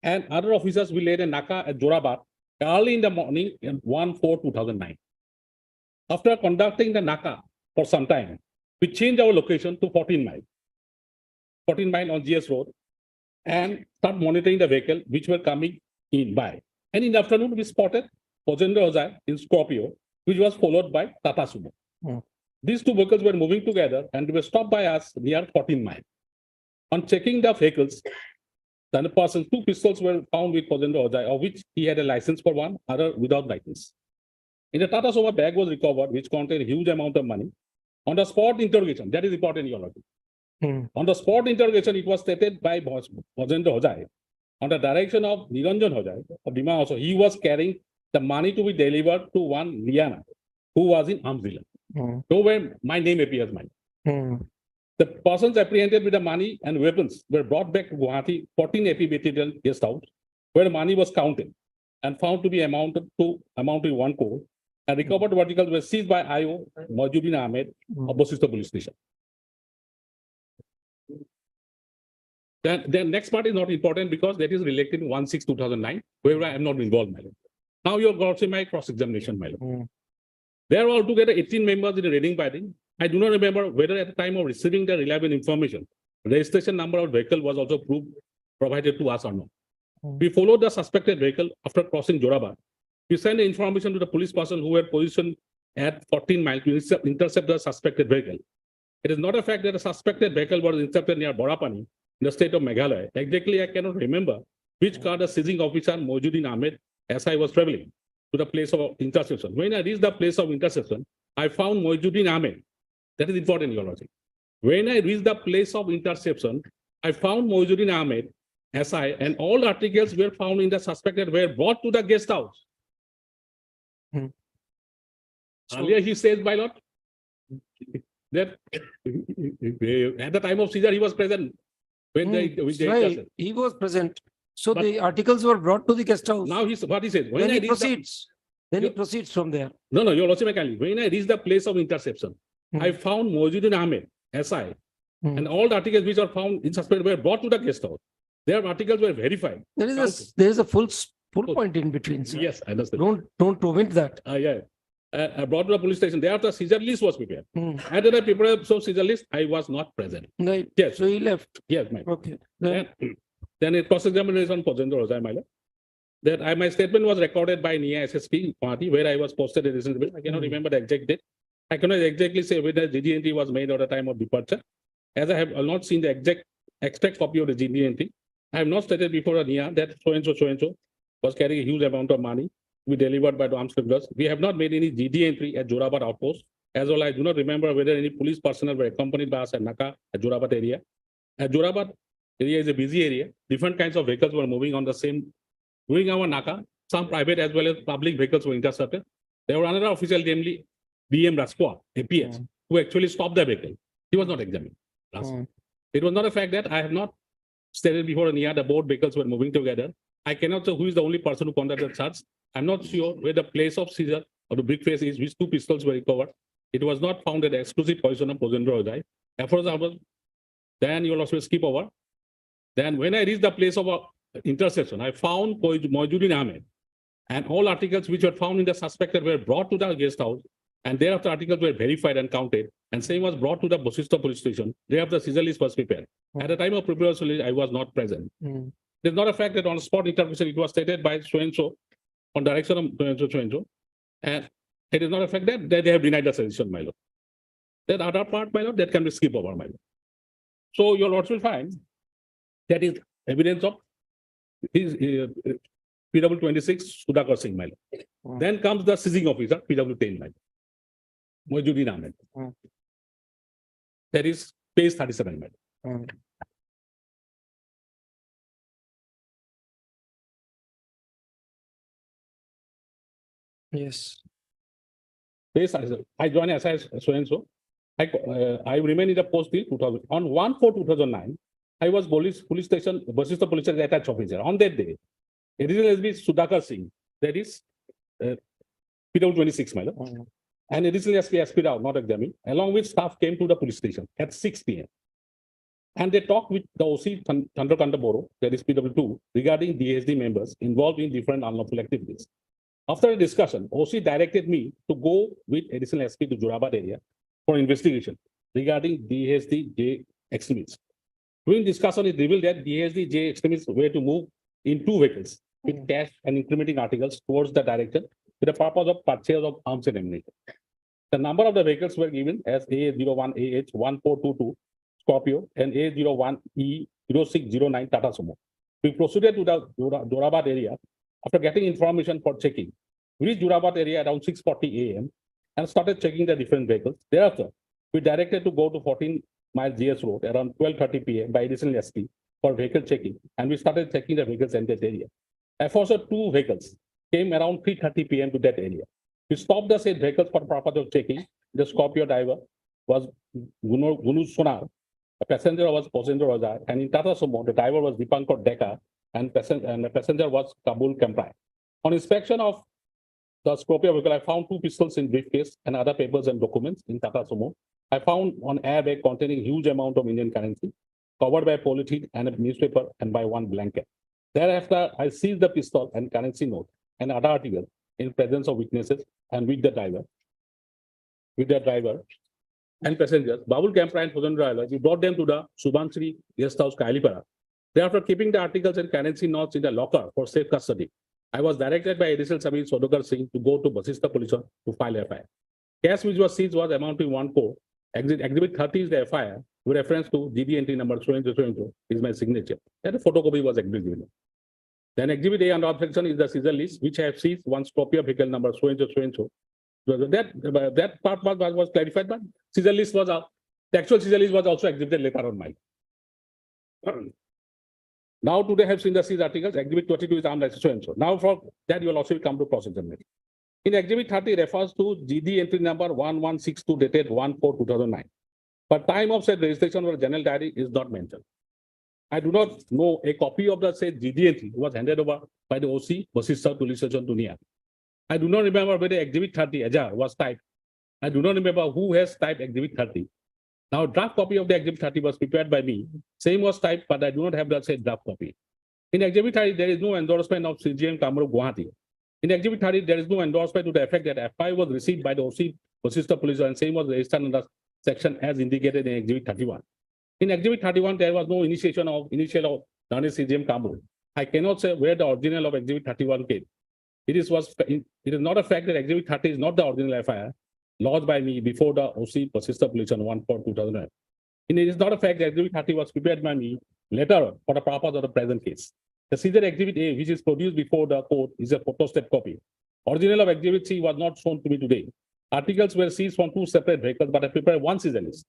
and other officers, we laid a Naka at Jorabat early in the morning in 1/4/2009. After conducting the Naka for some time, we changed our location to 14 mile on GS Road and start monitoring the vehicle which were coming in by. And in the afternoon, we spotted Posendra Hojai in Scorpio, which was followed by Tata Sumo. These two vehicles were moving together and they were stopped by us near 14 mile. On checking the vehicles, the person, 2 pistols were found with Posendra Hojai, of which he had a license for one, other without license. In the Tata Sumo bag was recovered, which contained a huge amount of money. On the spot interrogation, that is important, your lord. On the spot interrogation, it was stated by Posendra Hojai, on the direction of Niranjan Hojai of Dima also, he was carrying the money to be delivered to one Liana, who was in arms dealer. So where my name appears, the persons apprehended with the money and weapons were brought back to Guwahati 14 AP Battalion guest house, where the money was counted and found to be amounted to 1 crore. And recovered articles were seized by IO Mojuddin Ahmed of Bokhista police station. Then next part is not important because that is related to 1/6/2009, where I am not involved, my lord. Now you have got my cross-examination, my lord. There are altogether 18 members in the raiding party. I do not remember whether at the time of receiving the reliable information, registration number of vehicle was also provided to us or not. We followed the suspected vehicle after crossing Jorabat. We sent the information to the police person who were positioned at 14 miles to intercept the suspected vehicle. It is not a fact that the suspected vehicle was intercepted near Borapani in the state of Meghalaya. Exactly, I cannot remember which car the seizing officer Mojuddin Ahmed as I was traveling to the place of interception. When I reached the place of interception, I found Mojuddin Ahmed. That is important, your logic. When I reached the place of interception, I found Mojuddin Ahmed, SI, and all articles were found in the suspected were brought to the guest house. Earlier he says, my lord, that at the time of seizure he was present. When Right, he was present. So the articles were brought to the guest house. Now what he says. Then he proceeds. Then he proceeds from there. No, your lordship, when I reached the place of interception, I found Mojuddin Ahmed, SI, and all the articles which are found in suspected were brought to the guest house. Their articles were verified. There is a full point in between, sir. Yes, I understand. Don't omit that. Yeah. I brought to the police station. Thereafter, seizure list was prepared. And then I prepared some seizure list. I was not present. Right. Yes. So he left. Yes, ma'am. Okay. Then it cross-examination Posendra Hojai, my lord. That my statement was recorded by NIA SSP party where I was posted a recent bill. I cannot remember the exact date. I cannot exactly say whether GD entry was made at the time of departure. As I have not seen the exact copy of the GD entry, I have not stated before a NIA that so and so was carrying a huge amount of money to be delivered by the armed strugglers. We have not made any GD entry at Jorabat outpost. As well, I do not remember whether any police personnel were accompanied by us at Naka at Jorabat area. At Jorabat area is a busy area. Different kinds of vehicles were moving on the same. During our Naka, some private as well as public vehicles were intercepted. There were another official, namely BM Raskwa, APS, who actually stopped the vehicle. He was not examined. It was not a fact that I have not stated before near the both vehicles were moving together. I cannot say who is the only person who conducted search. I'm not sure where the place of seizure or the brick face is, which 2 pistols were recovered. It was not found that exclusive possession of Procedural. For example, then you will also skip over. Then when I reached the place of intersection, I found Mojuddin Ahmed. And all articles which were found in the suspected were brought to the guest house. And thereafter articles were verified and counted. And same was brought to the Bosista police station. Thereafter Caesar list was prepared. At the time of preparation, I was not present. There's not a fact that on spot interpretation, it was stated by so-and-so on direction of so-and-so. And it is not a fact that they have denied the suggestion, my lord. That other part, my lord, that can be skipped over, my lord. So your lords will find that is evidence of his PW 26 Sudhakar Singh, my lord. Then comes the seizing officer, PW 10, my lord. Mojuddin Ahmed. That is page 37, my lord. Yes. Page 37. I joined as so-and-so. I remained in the post till 2000. On 1/4/2009, I was police station, Bosista police station attached officer. On that day, original SB Sudhakar Singh, that is PW 26, my lord. And originally SP Rao, not examined, along with staff came to the police station at 6 p.m. And they talked with the OC Chandrakanta Boro, that is PW 2, regarding DSD members involved in different unlawful activities. After a discussion, OC directed me to go with additional SP to Jorabad area for investigation regarding DSD-J extremists. During discussion, it revealed that DSD-J extremists were to move in 2 vehicles with cash and incriminating articles towards the direction with the purpose of purchase of arms and ammunition. The number of the vehicles were given as A01AH1422 Scorpio and A01E0609 Tata Sumo. We proceeded to the Jorabad area after getting information for checking. We reached Jorabad area around 6:40 a.m. and started checking the different vehicles. Thereafter, we directed to go to 14 Mile GS Road around 12:30 p.m. by additional SP for vehicle checking, and we started checking the vehicles in that area. Aforesaid 2 vehicles came around 3:30 p.m. to that area. We stopped the said vehicles for purpose of checking. The Scorpio driver was Gunu Sonar, the passenger was Posendra Raja, and in Tata Sumo, the driver was Dipankar Deka, and the passenger was Kabul Kemprai. On inspection of the Scorpio vehicle, I found 2 pistols in briefcase and other papers and documents in Tata Sumo. I found an airbag containing huge amount of Indian currency, covered by polythene and a newspaper and by 1 blanket. Thereafter, I seized the pistol and currency note and other articles in presence of witnesses and with the driver and passengers. Babul Kempra and Posendra, we brought them to the Subansri guest house, Kailipara. Thereafter, keeping the articles and currency notes in the locker for safe custody, I was directed by additional Sabir Sodokar Singh to go to Basista Police to file FIR. Cash which was seized was amounting 1 crore. Exhibit 30 is the FIR with reference to GD entry number so is my signature. And the photocopy was exhibited. Then exhibit A under objection is the Caesar list, which I have seized 1 Scorpio vehicle number so. That part was clarified, but Caesar list was the actual Caesar list was also exhibited later on my. Now today I have seen the seized articles. Exhibit 22 is armed license so. Now for that you will also come to procedural. In exhibit 30 refers to GD entry number 1162 dated 1/4/2009. But time of said registration or general diary is not mentioned. I do not know a copy of the said GD entry was handed over by the OC Basista Police Station to Nia. I do not remember whether exhibit 30 Ajar was typed. I do not remember who has typed exhibit 30. Now, draft copy of the exhibit 30 was prepared by me. Same was typed, but I do not have the said draft copy. In exhibit 30, there is no endorsement of CGM Kamru Guwahati. In exhibit 30, there is no endorsement to the effect that FI was received by the OC Basista Police and same was registered under section as indicated in exhibit 31. In exhibit 31, there was no initial of CGM Kamru. I cannot say where the original of exhibit 31 came. It is not a fact that exhibit 30 is not the original FIR lodged by me before the OC Basista Police on 1/4/2009. It is not a fact that exhibit 30 was prepared by me later for the purpose of the present case. The Caesar exhibit A, which is produced before the court, is a photostat copy. Original of exhibit C was not shown to me today. Articles were seized from 2 separate vehicles, but I prepared 1 Caesar list.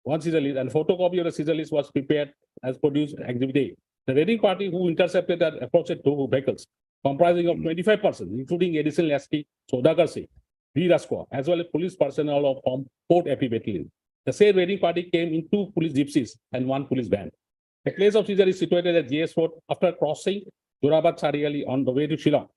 1 Caesar list, and photocopy of the Caesar list was prepared as produced exhibit A. The raiding party who intercepted and approached 2 vehicles, comprising of 25 persons, including additional SP Sodakar Singh, V. Raskwa, as well as police personnel of Port AP Battalion. The said raiding party came in 2 police gypsies and 1 police van. The place of seizure is situated at GS Road after crossing Jorabad Sariali on the way to Shillong.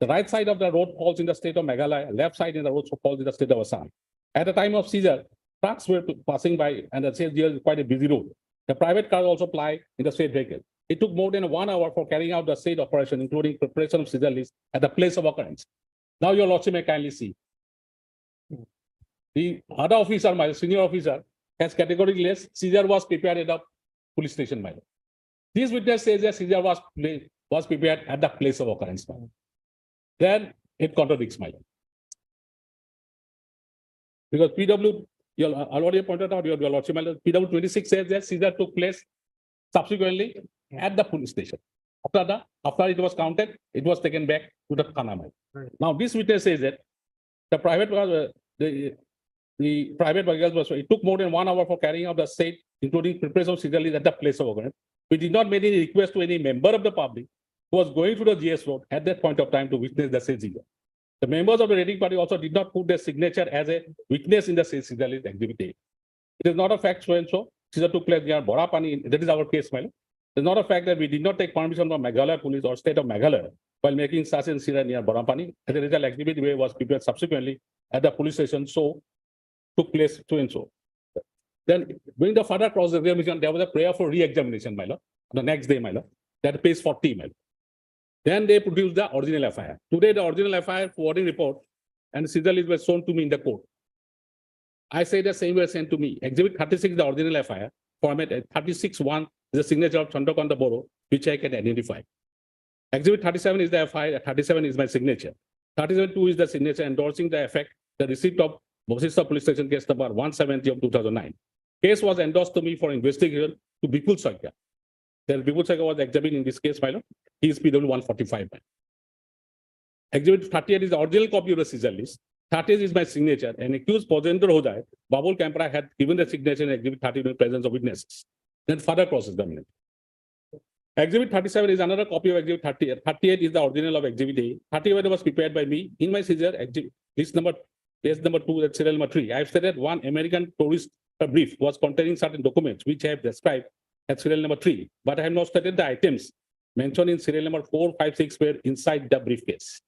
The right side of the road falls in the state of Meghalaya, left side in the road falls in the state of Assam. At the time of seizure, trucks were passing by and the said there is quite a busy road. The private car also ply in the said vehicle. It took more than 1 hour for carrying out the said operation, including preparation of seizure list at the place of occurrence. Now your lordship may kindly see. The other officer, my senior officer, has categorically less seizure was prepared at the police station. My lord. This witness says that seizure was prepared at the place of occurrence. My lord. Then it contradicts, my lord. Because PW, you already pointed out your lordship, my lord, PW 26 says that seizure took place subsequently at the police station. After it was counted, it was taken back to the Thana. Now this witness says that the private was the private vehicle was, it took more than 1 hour for carrying out the said, including preparation of seizure list at the place of occurrence. We did not make any request to any member of the public who was going through the GS road at that point of time to witness the said seizure. The members of the rating party also did not put their signature as a witness in the said seizure list exhibit A. It is not a fact so and so. Seizure took place near Borapani. That is our case, my lord. It is not a fact that we did not take permission from Meghalaya police or state of Meghalaya while making such a seizure near Borapani. As a result, exhibit A was prepared subsequently at the police station. So took place so and so. Then during the further cross-examination, there was a prayer for re-examination, my lord. The next day, my lord. That pays 40, my lord. Then they produced the original FIR. Today, the original FIR forwarding report and seizure list was shown to me in the court. I say the same were sent to me. Exhibit 36 is the original FIR format. 36-1 is the signature of Chandrakanta Boro, which I can identify. Exhibit 37 is the FIR. 37 is my signature. 37-2 is the signature endorsing the effect, the receipt of Bosista Police Station case number 170 of 2009. Case was endorsed to me for investigation to Bipul Saikya. Then Bipul Saikya was examined in this case, my lord. He is PW 145. Exhibit 38 is the original copy of the seizure list. 30 is my signature, and accused Posendra Hodai, Babul Kampra had given the signature in Exhibit 30 in the presence of witnesses. Then further cross-examination. Exhibit 37 is another copy of Exhibit 38. 38 is the original of Exhibit A. 38 was prepared by me in my seizure exhibit list number, case number 2, that's serial number 3. I have stated one American tourist brief was containing certain documents which I have described as serial number 3, but I have not stated the items mentioned in serial number 4, 5, 6 were inside the briefcase.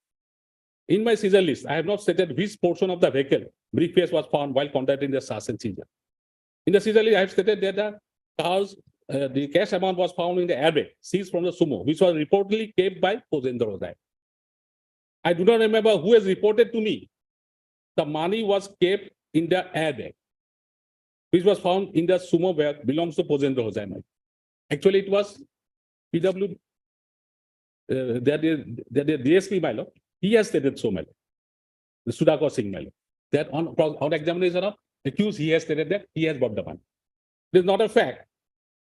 In my seizure list, I have not stated which portion of the vehicle briefcase was found while conducting the search and seizure. In the seizure list, I have stated that the cars, the cash amount was found in the airbag seized from the sumo, which was reportedly kept by Posendra Hodai. I do not remember who has reported to me the money was kept in the airbag, which was found in the sumo bag belongs to Posendra Hodai. Actually, it was PW, that is DSP, my lord. He has stated so, my lord. The Sudhakar Singh, my lord. That on examination of accused, he has stated that he has bought the money. It is not a fact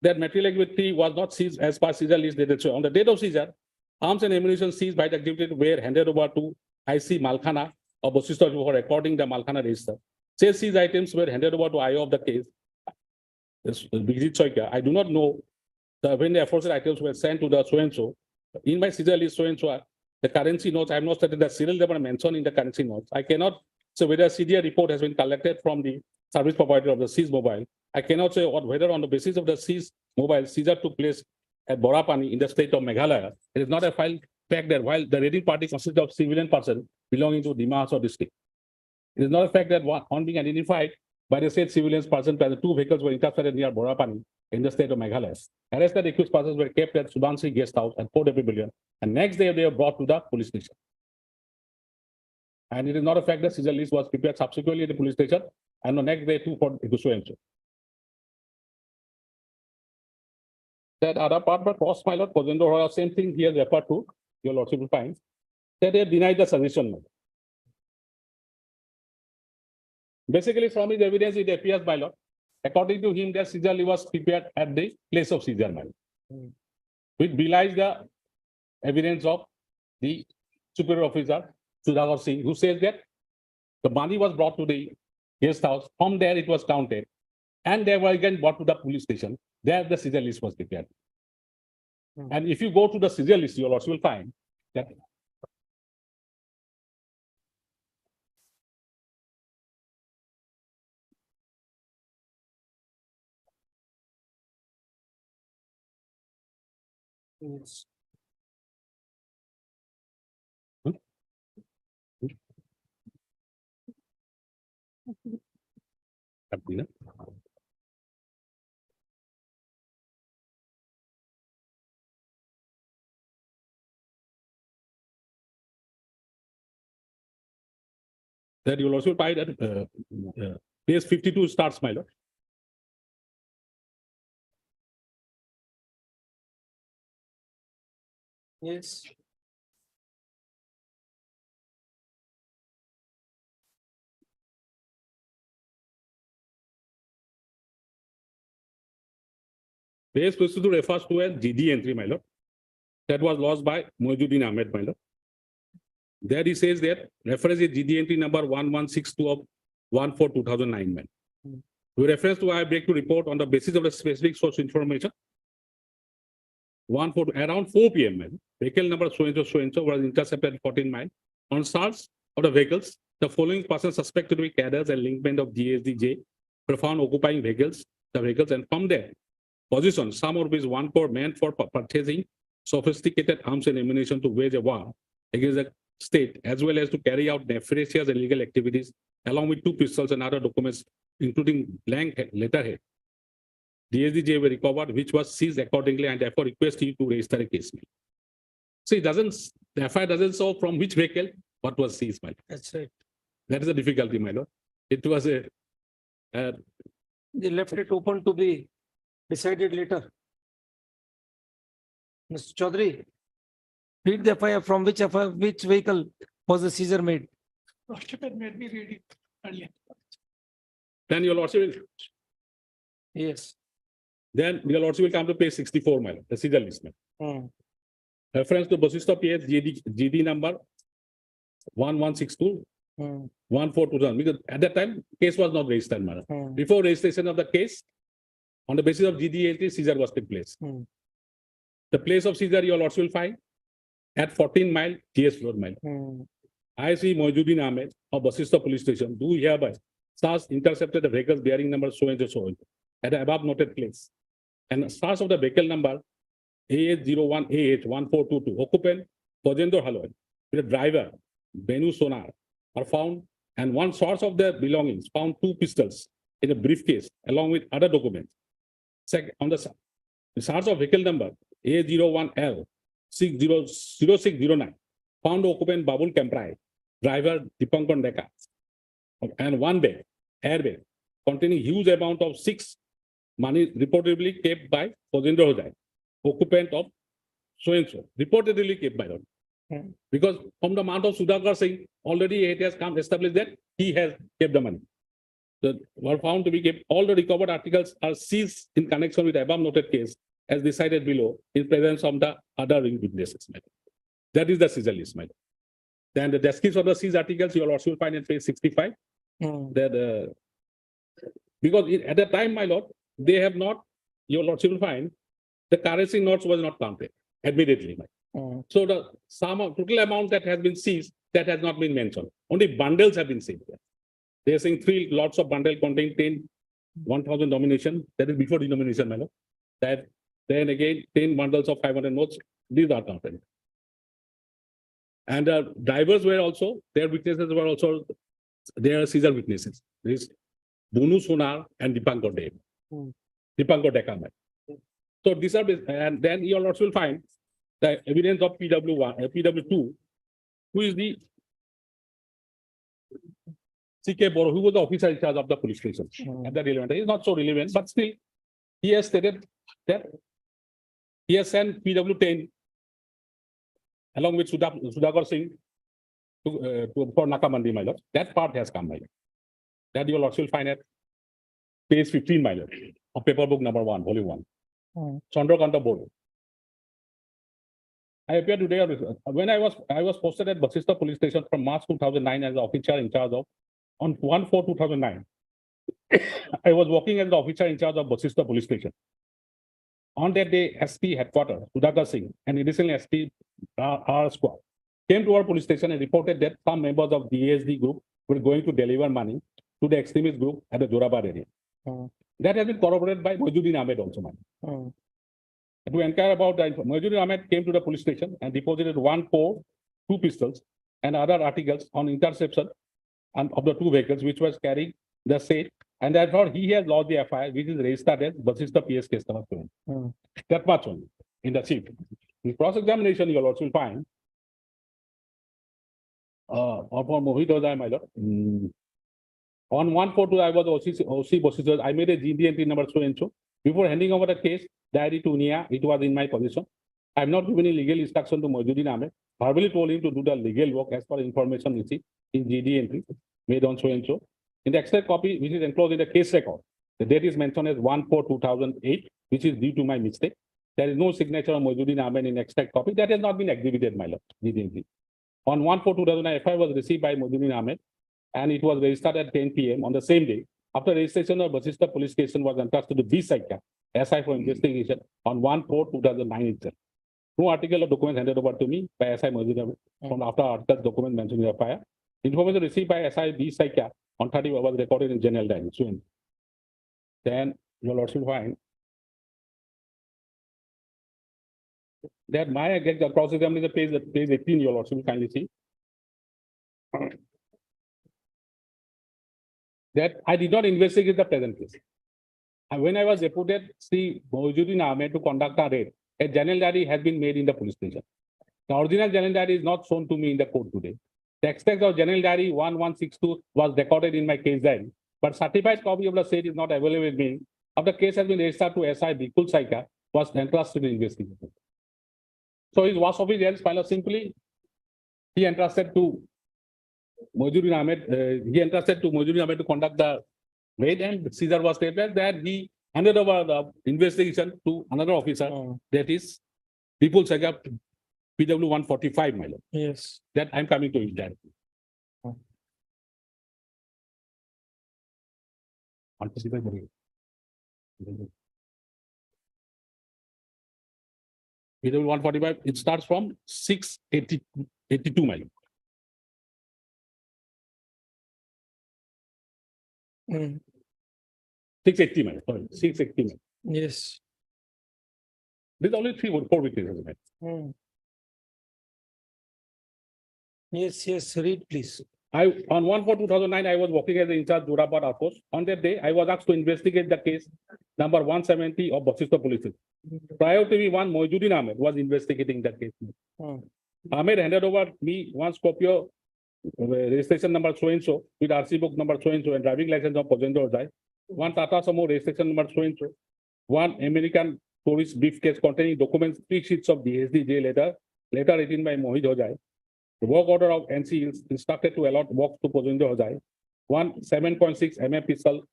that material exhibit 3 was not seized as per seizure list dated. So on the date of seizure, arms and ammunition seized by the executive were handed over to IC Malkhana of Bosista for recording the Malkhana register. Said seized items were handed over to IO of the case. I do not know when the aforesaid items were sent to the so-and-so. In my seizure list, so-and-so, the currency notes, I have not stated the serial number mentioned in the currency notes. I cannot say whether a CDA report has been collected from the service provider of the seized mobile. I cannot say whether on the basis of the seized mobile, seizure took place at Borapani in the state of Meghalaya. It is not a file fact that while the raiding party consists of civilian person belonging to Dimas or district. It is not a fact that on being identified by the said civilians person, the 2 vehicles were intercepted near Borapani in the state of Meghalaya. Arrested accused persons were kept at Subansi guest house at Port Billion, and next day they were brought to the police station. And it is not a fact that seizure list was prepared subsequently at the police station, and the next day too for so and so. That other part, but cross my lord, Posendra, same thing he has referred to, your lordship will find, that they denied the suggestion. Basically, from his evidence, it appears, my lord, according to him, that seizure was prepared at the place of seizure, my lord, which belies the evidence of the superior officer, Sudhakar Singh, who says that the money was brought to the guest house. From there, it was counted, and they were again brought to the police station. There, the seizure list was prepared. And if you go to the seizure list, you will find that Yes. That you will also find that page 52 starts, my lord. Yes. Page 52 refers to a GD entry, my lord. That was lost by Moinuddin Ahmed, my lord. There he says that reference is GD entry number 1162 of 1/4/2009, man. With reference to I beg to report on the basis of the specific source information. Around 4 p.m. man, vehicle number so and so was intercepted at 14 miles. On search of the vehicles, the following persons suspected to be cadres and linkmen of GSDJ were found occupying the vehicles, and from their position, some of which 1 crore meant for purchasing sophisticated arms and ammunition to wage a war against the state, as well as to carry out nefarious and illegal activities, along with 2 pistols and other documents, including blank letterhead. DSDJ were recovered, which was seized accordingly, and therefore request you to register a case. So it doesn't, the FIR doesn't show from which vehicle what was seized, my lord. That's right. That is the difficulty, my lord. It was a They left it open to be decided later. Mr. Chaudhary, read the FIR from which vehicle was the seizure made? Occupant made me read it earlier. Then your lordship will, Yes. then your lordship will come to page 64, my lord, the seizure list. Reference to Basista PS GD number 1162 1/4/2000, because at that time case was not registered, madam. Before registration of the case, on the basis of GD entry, seizure was taken place. The place of seizure your lordship will find at 14 mile GS Road, mile. I see Moinuddin Ahmed of Basista Police Station do hereby SARS intercepted the vehicles bearing number so and so at the above noted place, and SARS of the vehicle number AH01AH 1422 occupant Kojendor Haloy with a driver Benu Sonar are found, and one source of their belongings found 2 pistols in a briefcase along with other documents. Second, on the source of vehicle number A01L 0609 found occupant Babul Kemprai, driver Dipankar Deka, and one bag, airbag, containing huge amount of 6 money reportedly kept by Kojendor Haloy, occupant of so and so, reportedly kept by them. Because from the amount of Sudhakar Singh, already it has come established that he has kept the money. The were found to be kept. All the recovered articles are seized in connection with the above noted case, as decided below, in presence of the other witnesses. That is the seizure list. Then the description of the seized articles you will also find in page 65. That because at the time, my lord, they have not. Your lordship will find the currency notes was not counted admittedly. So the total amount that has been seized, that has not been mentioned. Only bundles have been seized. They are saying 3 lots of bundle contain 1,000 denomination. That is before denomination, my lord. That then again 10 bundles of 500 notes. These are counted. And the drivers were also, their witnesses were also, they are seizure witnesses. This Bunu Sonar and Dipankar Dev. Dipankar Deka. So these are, and then you also will find the evidence of PW1, PW2, who is the CK Boro, who was the officer in charge of the police station. At that relevant, he is not so relevant, but still, he has stated that he has sent PW10 along with Sudhakar Singh for Nakamandi, my lord. That part has come, my lord. That you will also find at page 15, my lord, of paper book number 1, volume 1. Chandrakanta Board. I appeared today when I was posted at Basista Police Station from March 2009 as the officer in charge of on 1/4/2009. I was working as the officer in charge of Basista Police Station. On that day, SP headquarters, Sudhakar Singh and additional SP R squad came to our police station and reported that some members of the ASD group were going to deliver money to the extremist group at the Jorabad area. That has been corroborated by Moinuddin Ahmed also, man. To inquire about that, Moinuddin Ahmed came to the police station and deposited 1 4, 2 pistols and other articles on interception of the 2 vehicles, which was carrying the said And therefore, he has lodged the FIR, which is registered as Basista PS case number 7. That much only in the chief. In cross-examination, you will also find. Or for Mohit Ojai, my lord. On 142, I was OC Basista. I made a GD entry number so and so. Before handing over the case diary to Nia, it was in my possession. I have not given any legal instruction to Mohiuddin Ahmed. Verbally told him to do the legal work as per information received in GD entry made on so and so. In the extra copy, which is enclosed in the case record, the date is mentioned as 1/4/2008, which is due to my mistake. There is no signature of Mohiuddin Ahmed in extract copy. That has not been exhibited, my lord. GD entry. On 1/4/2009, FIR was received by Mohiuddin Ahmed, and it was registered at 10 p.m. on the same day. After registration of Basista police station was entrusted to B Saika, SI for investigation on 1/4/2009 itself. No article or document handed over to me by SI Mohiuddin from after article document mentioned in the FIR. Information received by SI B Saika on 30 was recorded in general diary. So then you'll also find that my against the cross-examination page 18, you'll also kindly see. That I did not investigate the present case. And when I was reported Sri Mohiuddin Ahmed to conduct a raid, a general diary has been made in the police station. The original general diary is not shown to me in the court today. The extract of general diary 1162 was recorded in my case diary, but certified copy of the said is not available with me. After case has been registered to SI Bikul Saika, was entrusted in investigation. So his was office else file simply he entrusted to Mohiuddin Ahmed, to conduct the raid, and Caesar was stated that he handed over the investigation to another officer, that is Bipul Saga, PW 145, my lord. Yes. That I'm coming to it directly. PW 145, it starts from 682, my lord. Mm. 680, man. Sorry, 680, man. Yes. There's only 4 witnesses, man. Mm. Yes, yes, read please. On 1/4/2009, I was working as an in-charge Durabad outpost. On that day, I was asked to investigate the case number 170 of Basista Police. Prior to me, one Mohiuddin Ahmed was investigating the case. Ahmed handed over me one Scorpio registration number so and so with RC book number so and so and driving license of Procedure Ojai. One Tata Sumo registration number so and so. One American tourist briefcase containing documents, 3 sheets of DSDJ letter written by Mohit Ojai. The work order of NC is instructed to allot work to Procedure Ojai. One 7.6 mm pistol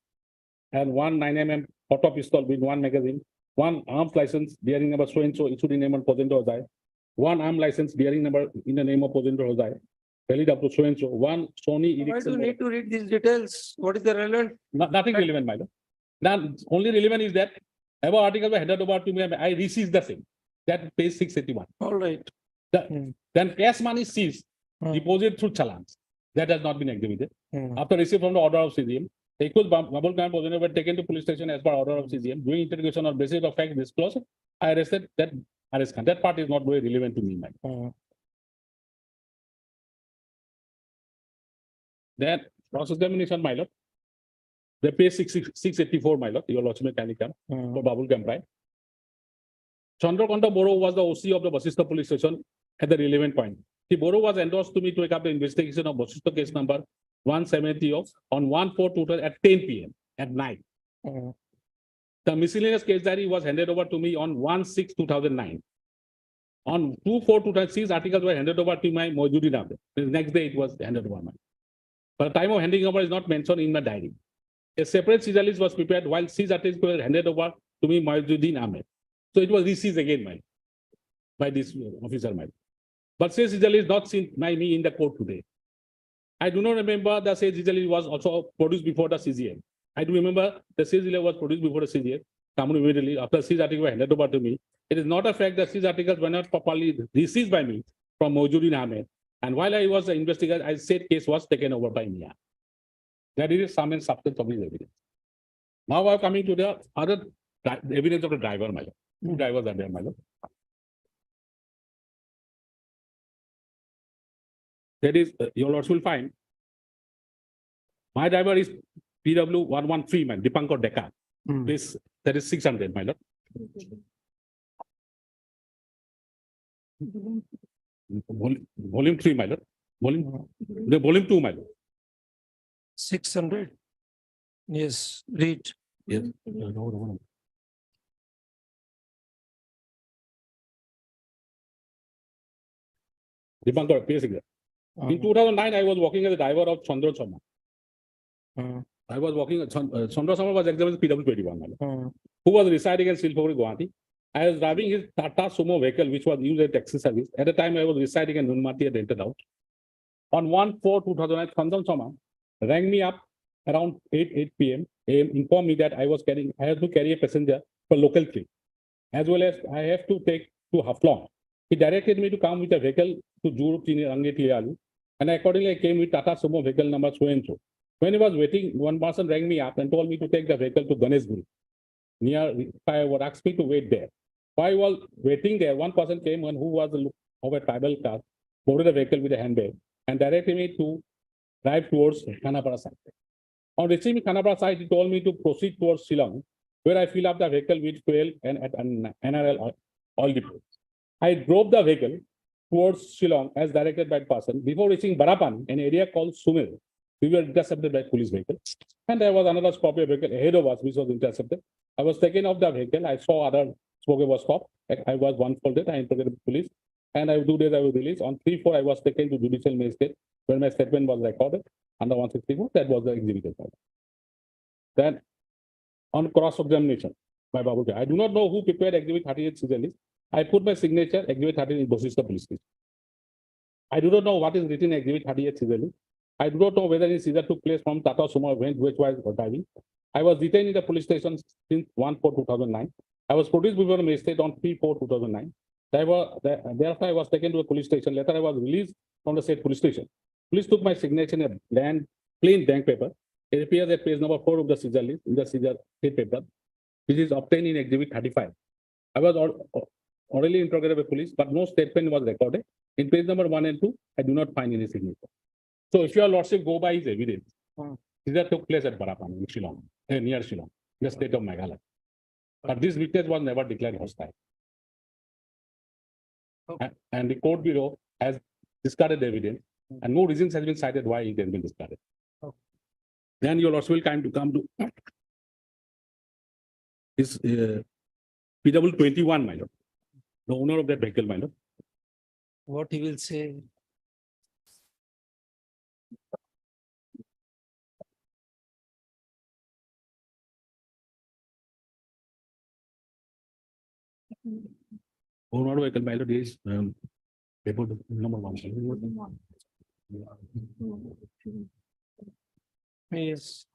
and one 9 mm auto pistol with one magazine. One arms license bearing number so and so issued in name of Procedure Ojai. One arm license bearing number in the name of Procedure Ojai. Valid up to so and so. One Sony Why do Ericsson. you need to read these details? What is the relevant? Nothing relevant, my lord. Now, only relevant is that above article were handed over to me. I received the same. That page 681. All right. Then cash money seized, deposit through challans. That has not been exhibited. After receipt from the order of CGM, equal bubble gun were taken to police station as per order of CGM. Doing interrogation on basis of fact disclosed, I arrested that arrest. That part is not very relevant to me, my lord. Then cross-examination, my lord. The page 684, my lord. Your lordship can come for bubble gum, right? Chandrakanta Boro was the OC of the Basista police station at the relevant point. The Boro was endorsed to me to take up the investigation of Basista case number 170 on 1/4/2000 at 10 p.m. at night. The miscellaneous case diary was handed over to me on 1/6/2009. On 2/4/2006, articles were handed over to my Mohiuddin Ahmed. The next day it was handed over. But the time of handing over is not mentioned in my diary. A separate seizure list was prepared while seized articles were handed over to me Mohiuddin Ahmed. So it was reseized again by this officer. But says seizure list not seen by me in the court today. I do not remember the says seizure list was also produced before the CGM. I do remember the says seizure was produced before the CGM. Immediately after seized articles were handed over to me. It is not a fact that seized articles were not properly reseized by me from Mohiuddin Ahmed. And while I was an investigator, I said case was taken over by me. That is some and substance of his evidence. Now I'm coming to the other evidence of the driver, my lord. 2 drivers are there, my lord. That is, your lords will find my driver is PW 113, my lord, Dipankar Dekar. This, that is 600, my lord. Volume 3, my lord. Volume 2, my lord. 600. Yes, read. Yes. Dipankar, basically. In 2009, I was working as a driver of Chandra Sharma. I was working, Chandra Sharma was examined as PW 21, who was residing in Silpuri, Guwahati. I was driving his Tata Sumo vehicle, which was used as taxi service. At the time, I was residing in Nunmati and rented out. On 1/4/2009, Chandra Sharma rang me up around 8 p.m. Informed me that I have to carry a passenger for local train, as well as I have to take to Haflong. He directed me to come with a vehicle to Juru Angeti, and accordingly I came with Tata Sumo vehicle number so and so. When he was waiting, one person rang me up and told me to take the vehicle to Ganeshguri. I would ask me to wait there. While I was waiting there, one person came and who was of a tribal caste, boarded the vehicle with a handbag and directed me to drive towards Khanapara side. On reaching Khanapara side, he told me to proceed towards Shillong, where I fill up the vehicle with fuel and at an NRL oil depot. I drove the vehicle towards Shillong as directed by the person. Before reaching Barapan, an area called Sumil, we were intercepted by police vehicle. And there was another Scorpio vehicle ahead of us, which was intercepted. I was taken off the vehicle. I saw other Scorpio was stopped. I was one-folded. I interrogated the police. And I 2 days I was released. On 3/4, I was taken to judicial magistrate, where my statement was recorded under 164. That was the exhibited. Then on cross-examination by Babu, I do not know who prepared exhibit 38 season. I put my signature, exhibit 38 in Bosista police station. I do not know what is written in exhibit 38 season. I do not know whether any seizure took place from Tata Sumo event which was driving. I was detained in the police station since 1/4/2009. I was produced before the magistrate on 3/4/2009. Therefore, I was taken to a police station. Later, I was released from the said police station. Police took my signature in a plain blank paper. It appears at page number 4 of the seizure list, in the seizure paper, which is obtained in exhibit 35. I was orally interrogated by police, but no statement was recorded. In page number 1 and 2, I do not find any signature. So if your lordship go by his evidence, seizure took place at Barapan, in Shillong, near Shillong, in the state of Meghalaya. But this witness was never declared hostile. And the court bureau has discarded the evidence, and no reasons has been cited why it has been discarded. Then your lordship will come to this PW 21, my lord, the owner of that vehicle, my lord. What he will say. Owner of vehicle, my lord, is paper number 1. Yes.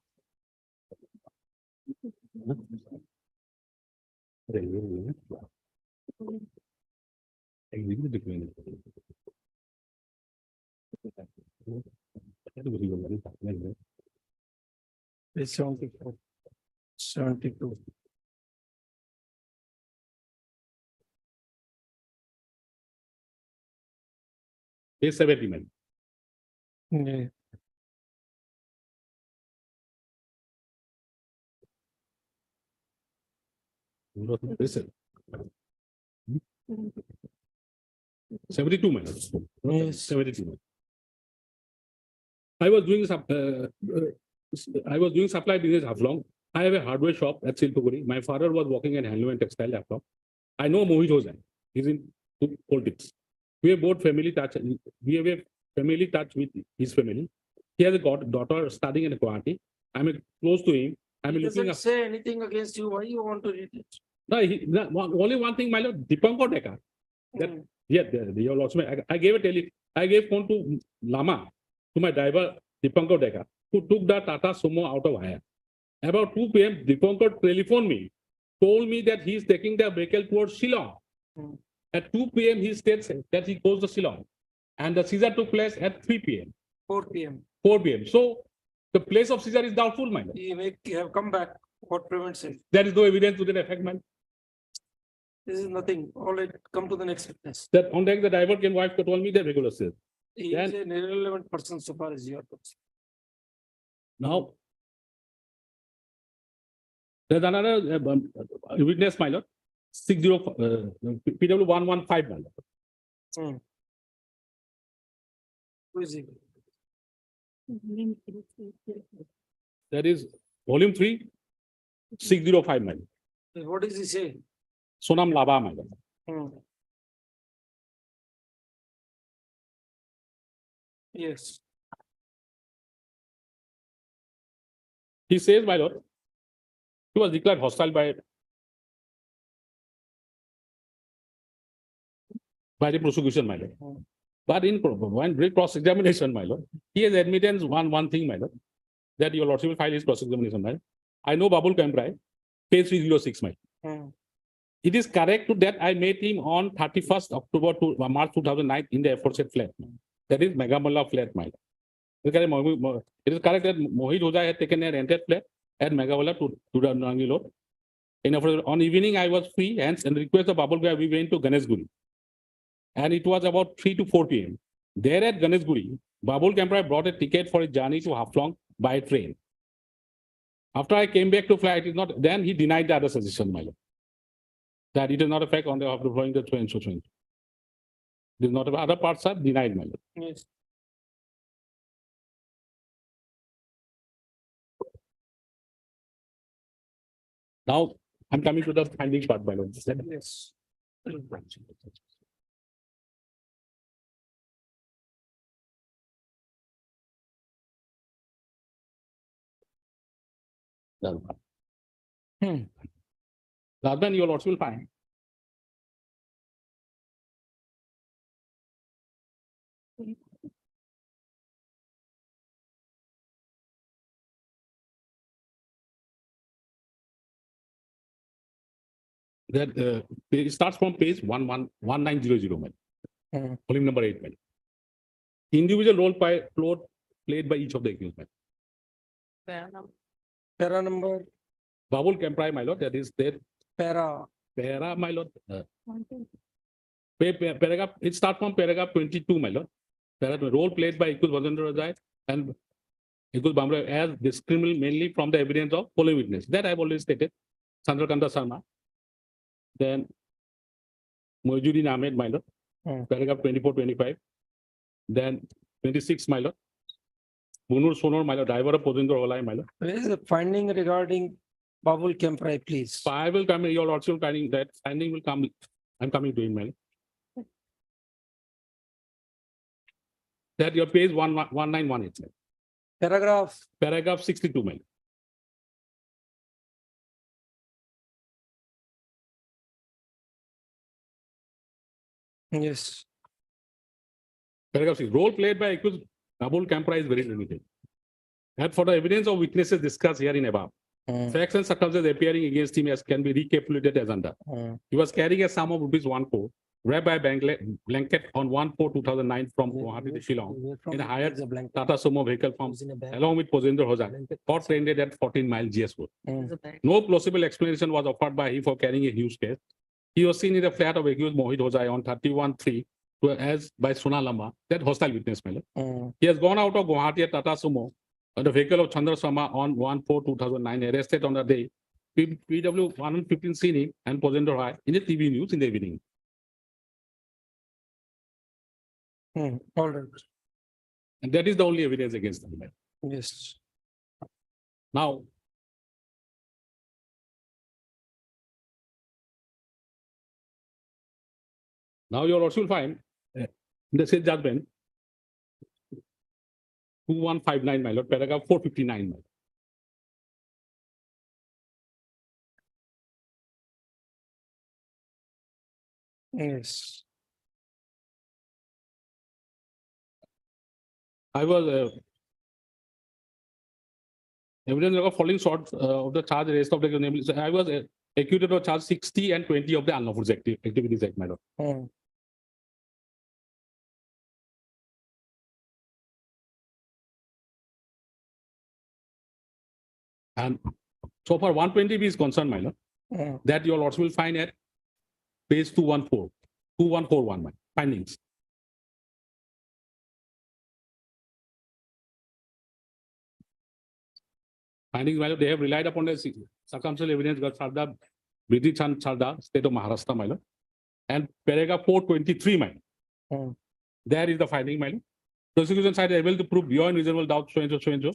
It's 74. 72. Page 70, man. Yeah. Listen. 72 minutes. Yes. 72 minutes. I was doing supply business Haflong. I have a hardware shop at Silpuguri. My father was working in handloom and textile Haflong. I know Mohit Hosan. He's in politics. We have both family touch. We have a family touch with his family. He has a daughter studying in Guwahati. I'm close to him. I'm He looking doesn't up. say anything against you. Why you want to read it? No, only one thing, my lord, Dipankar Dekar. That your lordship, I gave phone to Lama, to my driver Dipankar Dekar, who took the Tata Sumo out of hire. About 2 p.m., Dipankar telephoned me, told me that he is taking the vehicle towards Shillong. At 2 p.m., he states that he goes to Shillong, and the seizure took place at 3 p.m. 4 p.m. 4 p.m. So the place of seizure is doubtful, my lord. He may have come back. What prevents him? There is no evidence to that effect, man. This is nothing. All right, come to the next witness. That on the driver came, wife told me the regular seizure. He is an irrelevant person so far as you are concerned. Now, There's another witness, my lord, 60, PW 115, my lord. Who is it? That is volume 3, 605, my lord. What does he say? Sonam Laba, my lord. Yes. He says, my lord, he was declared hostile by the prosecution, my lord. But in when cross-examination, my lord, he has admitted one thing, my lord, that your lordship will file his cross-examination, my lord. I know Babul Kemprai, page 306, my lord. It is correct to that I met him on 31st October to March 2009 in the aforesaid flat. That is Megamalla flat, my lord. It is correct that Mohit Hoja had taken a rented flat at Megamalla to Nangilot. On evening, I was free, hence, and request of Babul Gaya, we went to Ganeshguri. And it was about 3 to 4 p.m. There at Ganeshguri, Babul Kemprai brought a ticket for a journey to Haflong by train. After I came back to flat, it is not, then he denied the other suggestion, my lord. That it is not a fact on the after flowing the train, so train. It is not, other parts are denied, my lord. Yes. Now, I'm coming to the findings part, my lord. Yes. Last one, your lords will find. That it starts from page 1900, volume number 8. Individual role played by each of the accused. Para number. Babul Kemprai, my lord, that is there. Para, my lord. Paragraph, it starts from paragraph 22, my lord. Role played by Ikus Vajendra Rajai and Ikus Bamra as discriminal mainly from the evidence of following witness. That I've already stated. Chandrakanta Sharma. Then Mojuddin Ahmed, my lord. Paragraph 24-25. Then 26, my lord. Bunur Sonor, my lord, driver of Pojendra Holai, my lord. where is the finding regarding Babul Kemprai, please? I will come, your lordship finding that finding will come. I'm coming to it, my lord. That your page 1918. Paragraph 62, my lord. Yes. Paragraph 6. Role played by accused Babul Kemprai is very limited. And for the evidence of witnesses discussed here in above, facts and circumstances appearing against him as can be recapitulated as under. He was carrying a sum of rupees 1 crore, wrapped by blanket on 1/4/2009 from Guwahati to Shillong in a hired Tata Sumo vehicle from along with Pojendra Hoja, or trained at 14 mile GS road. No plausible explanation was offered by him for carrying a huge case. He was seen in the flat of accused Mohit Hoja on 31/3 as by Suna Lamba, that hostile witness. He has gone out of Guwahati at Tata Sumo on the vehicle of Chandra Sharma on 1/4/2009, arrested on the day. PW 115 seen him and Pojendra Hoja in the TV news in the evening. All right. And that is the only evidence against them. Yes. Now, your lordship will find in the said judgment 2159, my lord, paragraph 459, my lord. Yes. I was evidence of falling short of the charge raised of the I was accused of charge 60 and 20 of the unlawful activities act, my lord. And so far 120B is concerned, my lord, that your lords will find at page 2141, my findings. Findings, my lord, they have relied upon the circumstantial evidence got Sarda, British and Sarda, state of Maharashtra, my lord. And paragraph 423, my lord. There is the finding, my lord. Prosecution side is able to prove beyond reasonable doubt, so and so, so and so.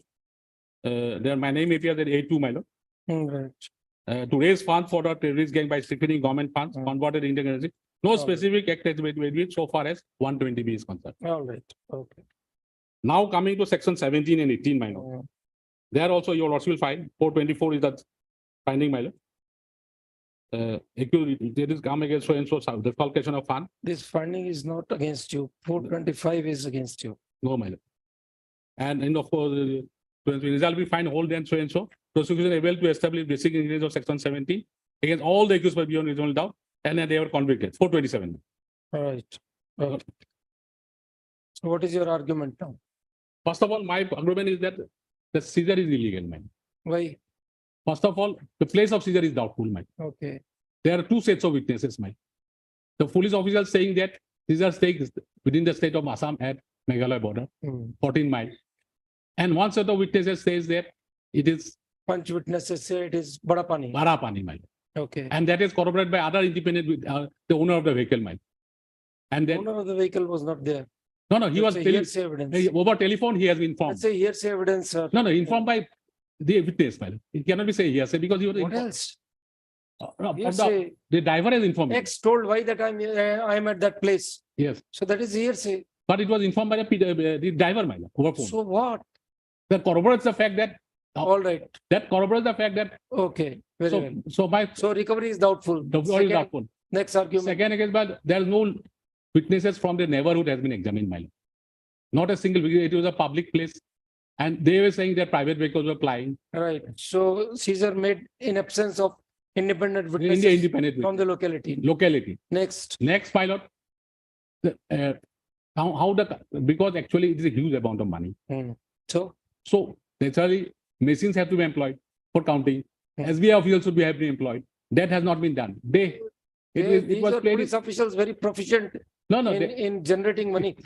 There, my name appears at A2, my lord. Right. To raise funds for the terrorist gang by secreting government funds, converted Indian currency. No specific act has been made so far as 120B is concerned. All right. Okay. Now coming to section 17 and 18, my lord. There also your lordship will find 424 is the finding, my lord. It is come against so and so defalcation of fund. This funding is not against you. 425 is against you. No, my lord. And of course, result we find hold and so. Prosecution able to establish basic ingredients of section 17 against all the accused by beyond reasonable doubt, and then they were convicted. 427. All right. Okay. So what is your argument now? First of all, my argument is that the seizure is illegal, man. Why? First of all, the place of seizure is doubtful, man. Okay. There are two sets of witnesses, man. The police official saying that seizure takes within the state of Assam at Meghalaya border, 14 miles. And one set of witnesses says that it is Punch witnesses say it is Badapani. Barapani, man. Okay. And that is corroborated by other independent, the owner of the vehicle, man. And then, Owner of the vehicle was not there. no, he was That's a telling, hearsay evidence. over telephone, he has been informed. That's a hearsay evidence, sir. No, informed by the witness, man. It cannot be say hearsay because he was What informed. else? No, Hearsay. the driver has informed. X told why that I'm at that place. Yes, So that is hearsay. but it was informed by the driver, man, over phone. So what? That corroborates the fact that, All right. that corroborates the fact that, Okay. Very well. so by, So recovery is doubtful. the is Second- doubtful. Next argument. Second against, but there is no witnesses from the neighborhood has been examined, my lord. Not a single, it was a public place. And they were saying that private vehicles were plying. Right. So Caesar made in absence of independent India witnesses independent from the locality. locality. Next. Next, pilot. How because actually it is a huge amount of money. So So naturally, machines have to be employed for counting. SBI officials should have been employed. That has not been done. It these was are played. police officials very proficient No, in generating money.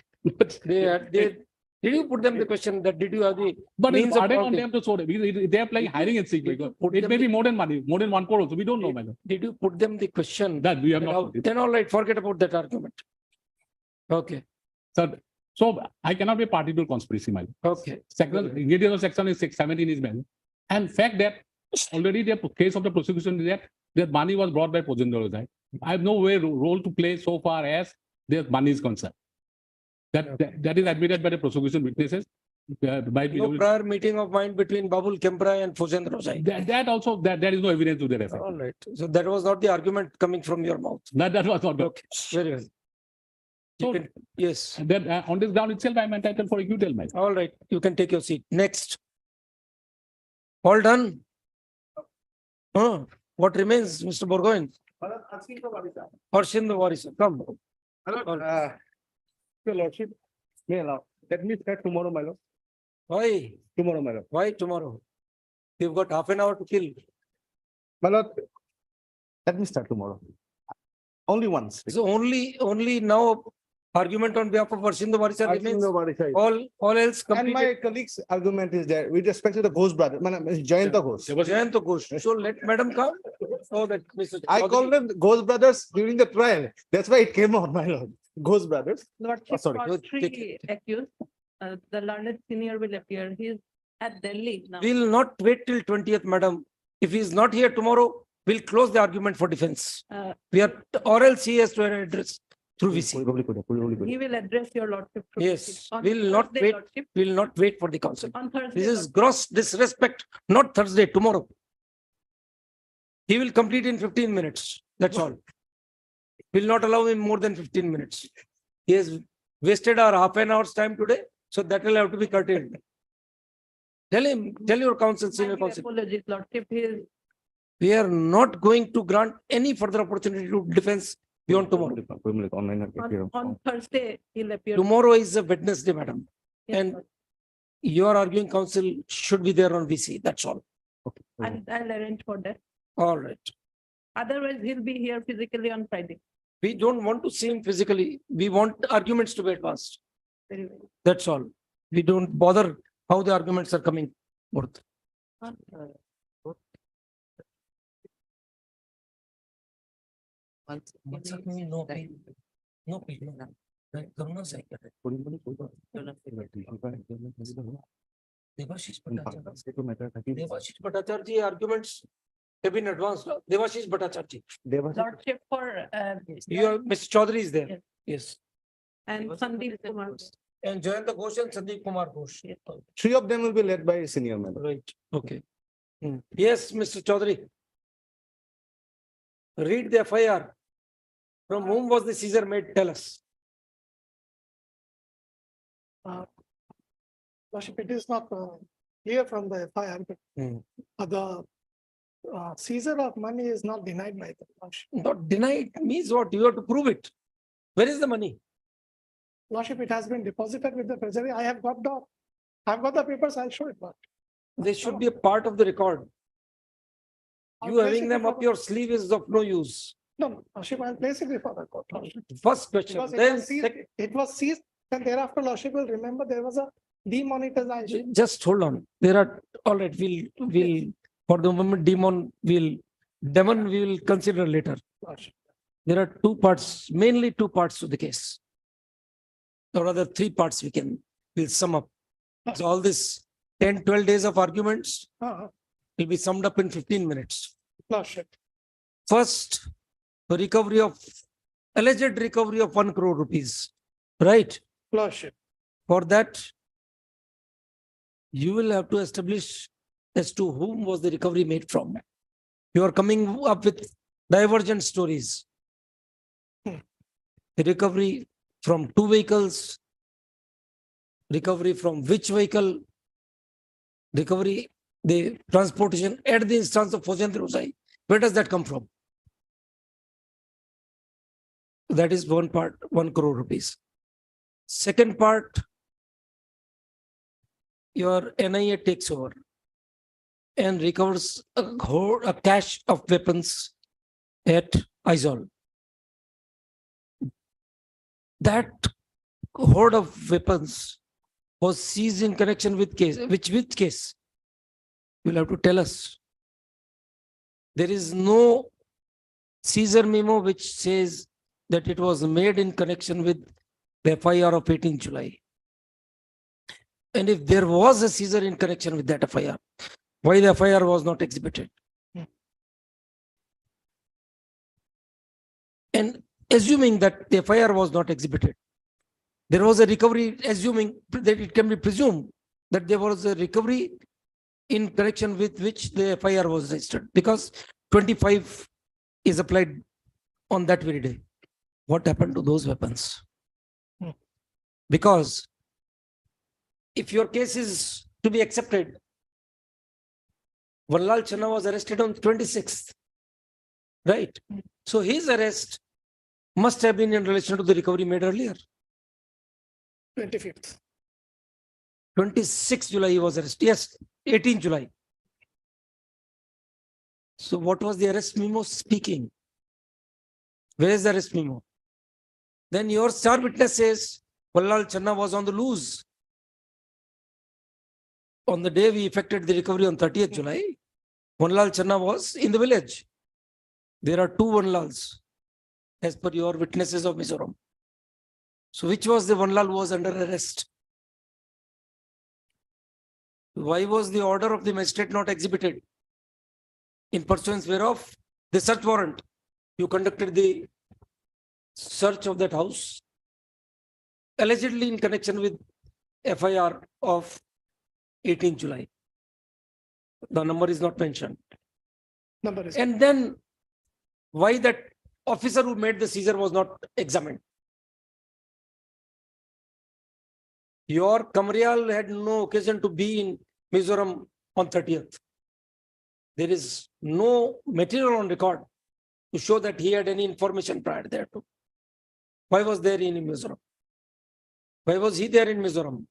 Did you put them the question that did you have the but it's means of harder on counting? them to sort it because they are playing hiring and seeking. put It them may be the- more than money, more than 1 crore also. We don't know, man. Did you put them the question? That we have that not. how- put it. Then all right, forget about that argument. Okay, So I cannot be party to conspiracy, man. okay. Second, ingredient of section is 17 is man. And fact that already the case of the prosecution is that money was brought by Procedural. I have no role to play so far as their money is concerned. That is admitted by the prosecution witnesses. By No prior meeting of mine between Babul Kempra and Fujendra Rosai. that also there is no evidence to that effect. All right. So that was not the argument coming from your mouth. That was not. Okay, very well. You So- can- Yes, Then on this ground itself, I am entitled for acquittal, man. all right. You can take your seat. Next. All done? What remains, Mr. Burgoyne? Harshind Warisa, come. Your lordship, may allow. Let me start tomorrow, my lord. Why? Tomorrow, my lord. Why tomorrow? You've got half an hour to kill. My lord, let me start tomorrow. Only once. So only now argument on behalf of Harshind Warisa remains. All else And completed. my colleague's argument is that with respect to the Ghosh brother, Jayanta Ghosh. Jayanta Ghosh. So let madam come. So that Mr. I Chaudhary- called them Ghosh brothers during the trial. That's why it came out, my lord. Ghosh brothers. Lordship, sorry. for Good, take three accused, the learned senior will appear. He is at Delhi now. We'll not wait till 20th, madam. If he is not here tomorrow, we'll close the argument for defense. We are, or else he has to address through VC. He will address your lordship. through Yes, VC. On we'll not Thursday, wait. lordship, We'll not wait for the council. On Thursday. This is lordship. gross disrespect, not Thursday, tomorrow. He will complete in 15 minutes. That's all. We'll not allow him more than 15 minutes. He has wasted our half an hour's time today, so that will have to be curtailed. Tell him, tell your counsel, senior My counsel. apologies, lordship. He is We are not going to grant any further opportunity to defense beyond tomorrow. on Thursday. He'll appear. Tomorrow is a Wednesday, madam. Yes, and- lord. You are arguing counsel should be there on VC. That's all. I'll arrange for that. All right. Otherwise, he'll be here physically on Friday. We don't want to see him physically. We want arguments to be advanced. Very well. That's all. We don't bother how the arguments are coming forth. No pay. No pay. Right, Karuna cycle. Devashish Bhattacharya arguments have been advanced. Devashish Bhattacharya. Lordship for, Your Mr. Chaudhary is there. Yes. Yes. and Sandeep Kumar. And Jayanta Ghosh and Sandeep Kumar Ghosh. Three of them will be led by senior member. Right, okay. Yes, Mr. Chaudhary. Read the FIR. From whom was the seizure made? Tell us. Lordship, it is not clear from the FIR, but the seizure of money is not denied by the Lordship. Not denied means what? You have to prove it. Where is the money? Lordship, it has been deposited with the treasury. I've got the papers, I'll show it, but. They should be a part of the record. You having them up your sleeve is of no use. No, Lordship, I'll place it before the court. First question. Because Then it was seized, and thereafter Lordship will remember there was a demonetization. just hold on. There are, all right, we'll, for the moment, demon we will consider later. Lordship. There are two parts, mainly two parts to the case. Or rather, three parts we'll sum up. So all this 10, 12 days of arguments will be summed up in 15 minutes. Lordship. First, alleged recovery of 1 crore rupees, right? Lordship. For that, you will have to establish as to whom was the recovery made from. You are coming up with divergent stories. The recovery from 2 vehicles, recovery from which vehicle, recovery, the transportation at the instance of Fojendra Usai. Where does that come from? That is one part, 1 crore rupees. Second part, your NIA takes over and recovers a cache of weapons at Aizawl. That hoard of weapons was seized in connection with case. Which case? You'll have to tell us. There is no seizure memo which says that it was made in connection with the FIR of 18 July. And if there was a seizure in connection with that FIR, why the FIR was not exhibited? And assuming that the FIR was not exhibited, there was a recovery, assuming that it can be presumed that there was a recovery in connection with which the FIR was registered, because 25 is applied on that very day. What happened to those weapons? Because if your case is to be accepted, Vanlal Channa was arrested on 26th, right? So his arrest must have been in relation to the recovery made earlier. 25th. 26th July he was arrested. Yes, 18 July. So what was the arrest memo speaking? Where is the arrest memo? Then your star witness says Vanlal Channa was on the loose. On the day we effected the recovery on 30th July, Vanlal Channa was in the village. There are 2 Vanlals as per your witnesses of Mizoram. So which was the Vanlal who was under arrest? Why was the order of the magistrate not exhibited? In pursuance whereof the search warrant, you conducted the search of that house, allegedly in connection with FIR of 18 July. The number is not mentioned. And then why that officer who made the seizure was not examined? Your Kamrial had no occasion to be in Mizoram on 30th. There is no material on record to show that he had any information prior thereto. Why was there in Mizoram? Why was he there in Mizoram?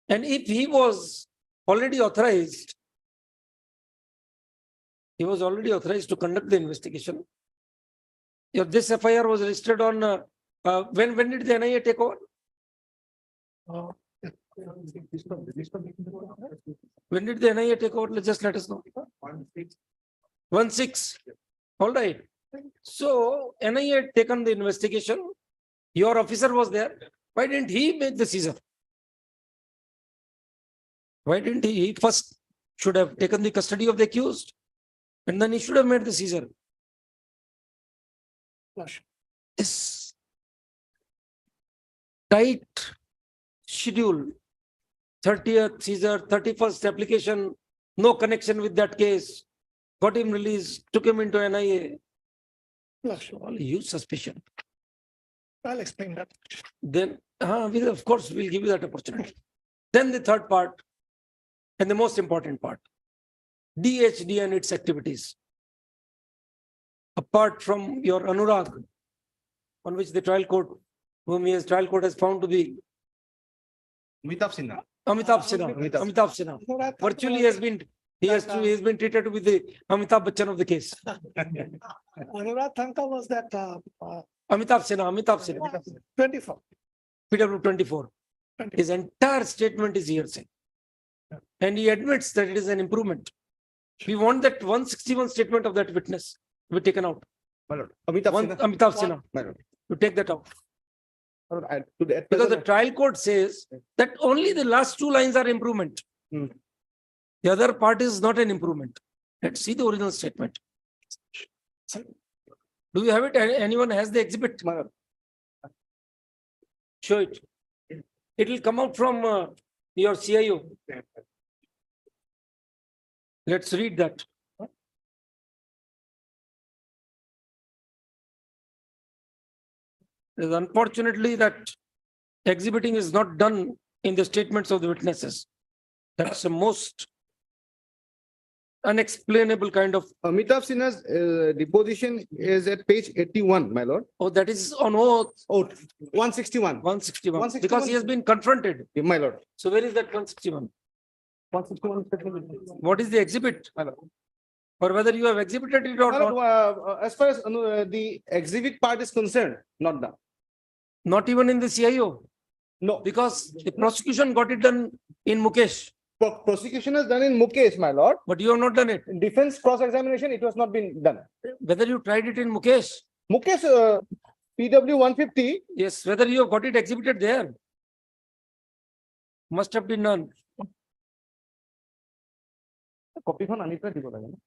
And if he was already authorized, to conduct the investigation. This FIR was registered on, when did the NIA take over? When did the NIA take over? Just let us know. 1/6. All right. So NIA had taken the investigation. Your officer was there. Why didn't he make the seizure? Why didn't he? He first should have taken the custody of the accused, and then he should have made the seizure. This tight schedule, 30th seizure, 31st application, no connection with that case, got him released, took him into NIA. All huge suspicion. I'll explain that. Then, of course, we'll give you that opportunity. Then the third part, and the most important part, DHD and its activities. Apart from your Anurag, on which the trial court, whom his trial court has found to be Amitabh Sinha. Amitabh Sinha. Virtually he has been treated to be the Amitabh Bachchan of the case. Anurag Thanka was that Amitabh Sinha. 24. PW 24. His entire statement is hearsay. And he admits that it is an improvement. We want that 161 statement of that witness to be taken out. Amitabh Sinha. To take that out. Because the trial court says that only the last 2 lines are improvement. The other part is not an improvement. Let's see the original statement. Do you have it? Anyone has the exhibit? Show it. It will come out from your CIO. Let's read that. Unfortunately, that exhibiting is not done in the statements of the witnesses. That's the most unexplainable kind of. Amitabh Sinha's deposition is at page 81, my lord. Oh, that is on oath. 161. 161. Because he has been confronted. My lord. So where is that 161? 161. What is the exhibit? My lord. Or whether you have exhibited it or My not. lord, as far as the exhibit part is concerned, not done. Not even in the CIO. No. Because the prosecution got it done in Mukesh. Prosecution is done in Mukesh, my lord. But you have not done it. Defense cross-examination, it was not been done. Whether you tried it in Mukesh. Mukesh, PW 150. Yes, whether you have got it exhibited there. Must have been done. Copy from Anitra দিব লাগে না?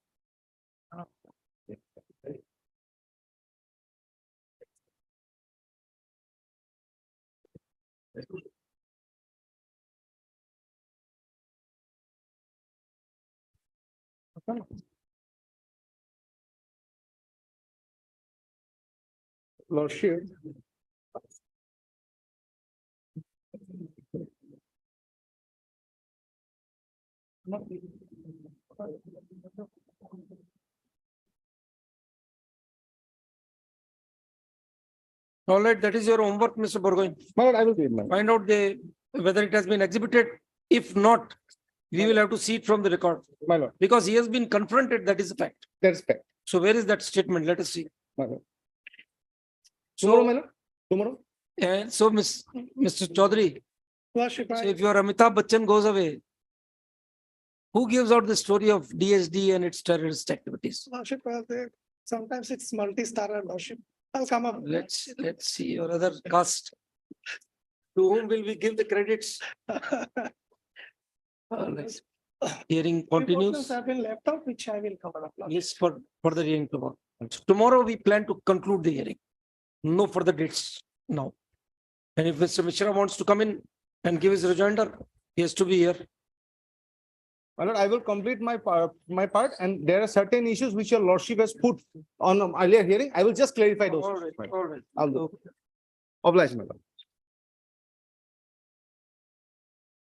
Lordship. All right, that is your homework, Mr. Burgoyne. My lord, I will do it, my lord. Find out whether it has been exhibited. If not, we will have to see it from the record. My lord. Because he has been confronted, that is a fact. That's fact. So where is that statement? Let us see. My lord. Tomorrow, my lord. Tomorrow. And so, Mr. Chaudhary, Lordship, so if your Amitabh Bachchan goes away, who gives out the story of DHD and its terrorist activities? Lordship, sometimes it's multi-starrer, Lordship. I'll come up. Let's see your other cast. To whom will we give the credits? Hearing continues. Have been left out, which I will cover up. Yes, for the hearing tomorrow. Tomorrow we plan to conclude the hearing. No further dates now. And if Mr. Mishra wants to come in and give his rejoinder, he has to be here. My lord, I will complete my part, and there are certain issues which your lordship has put on earlier hearing. I will just clarify those. All right. I'll do. Obliged, my lord.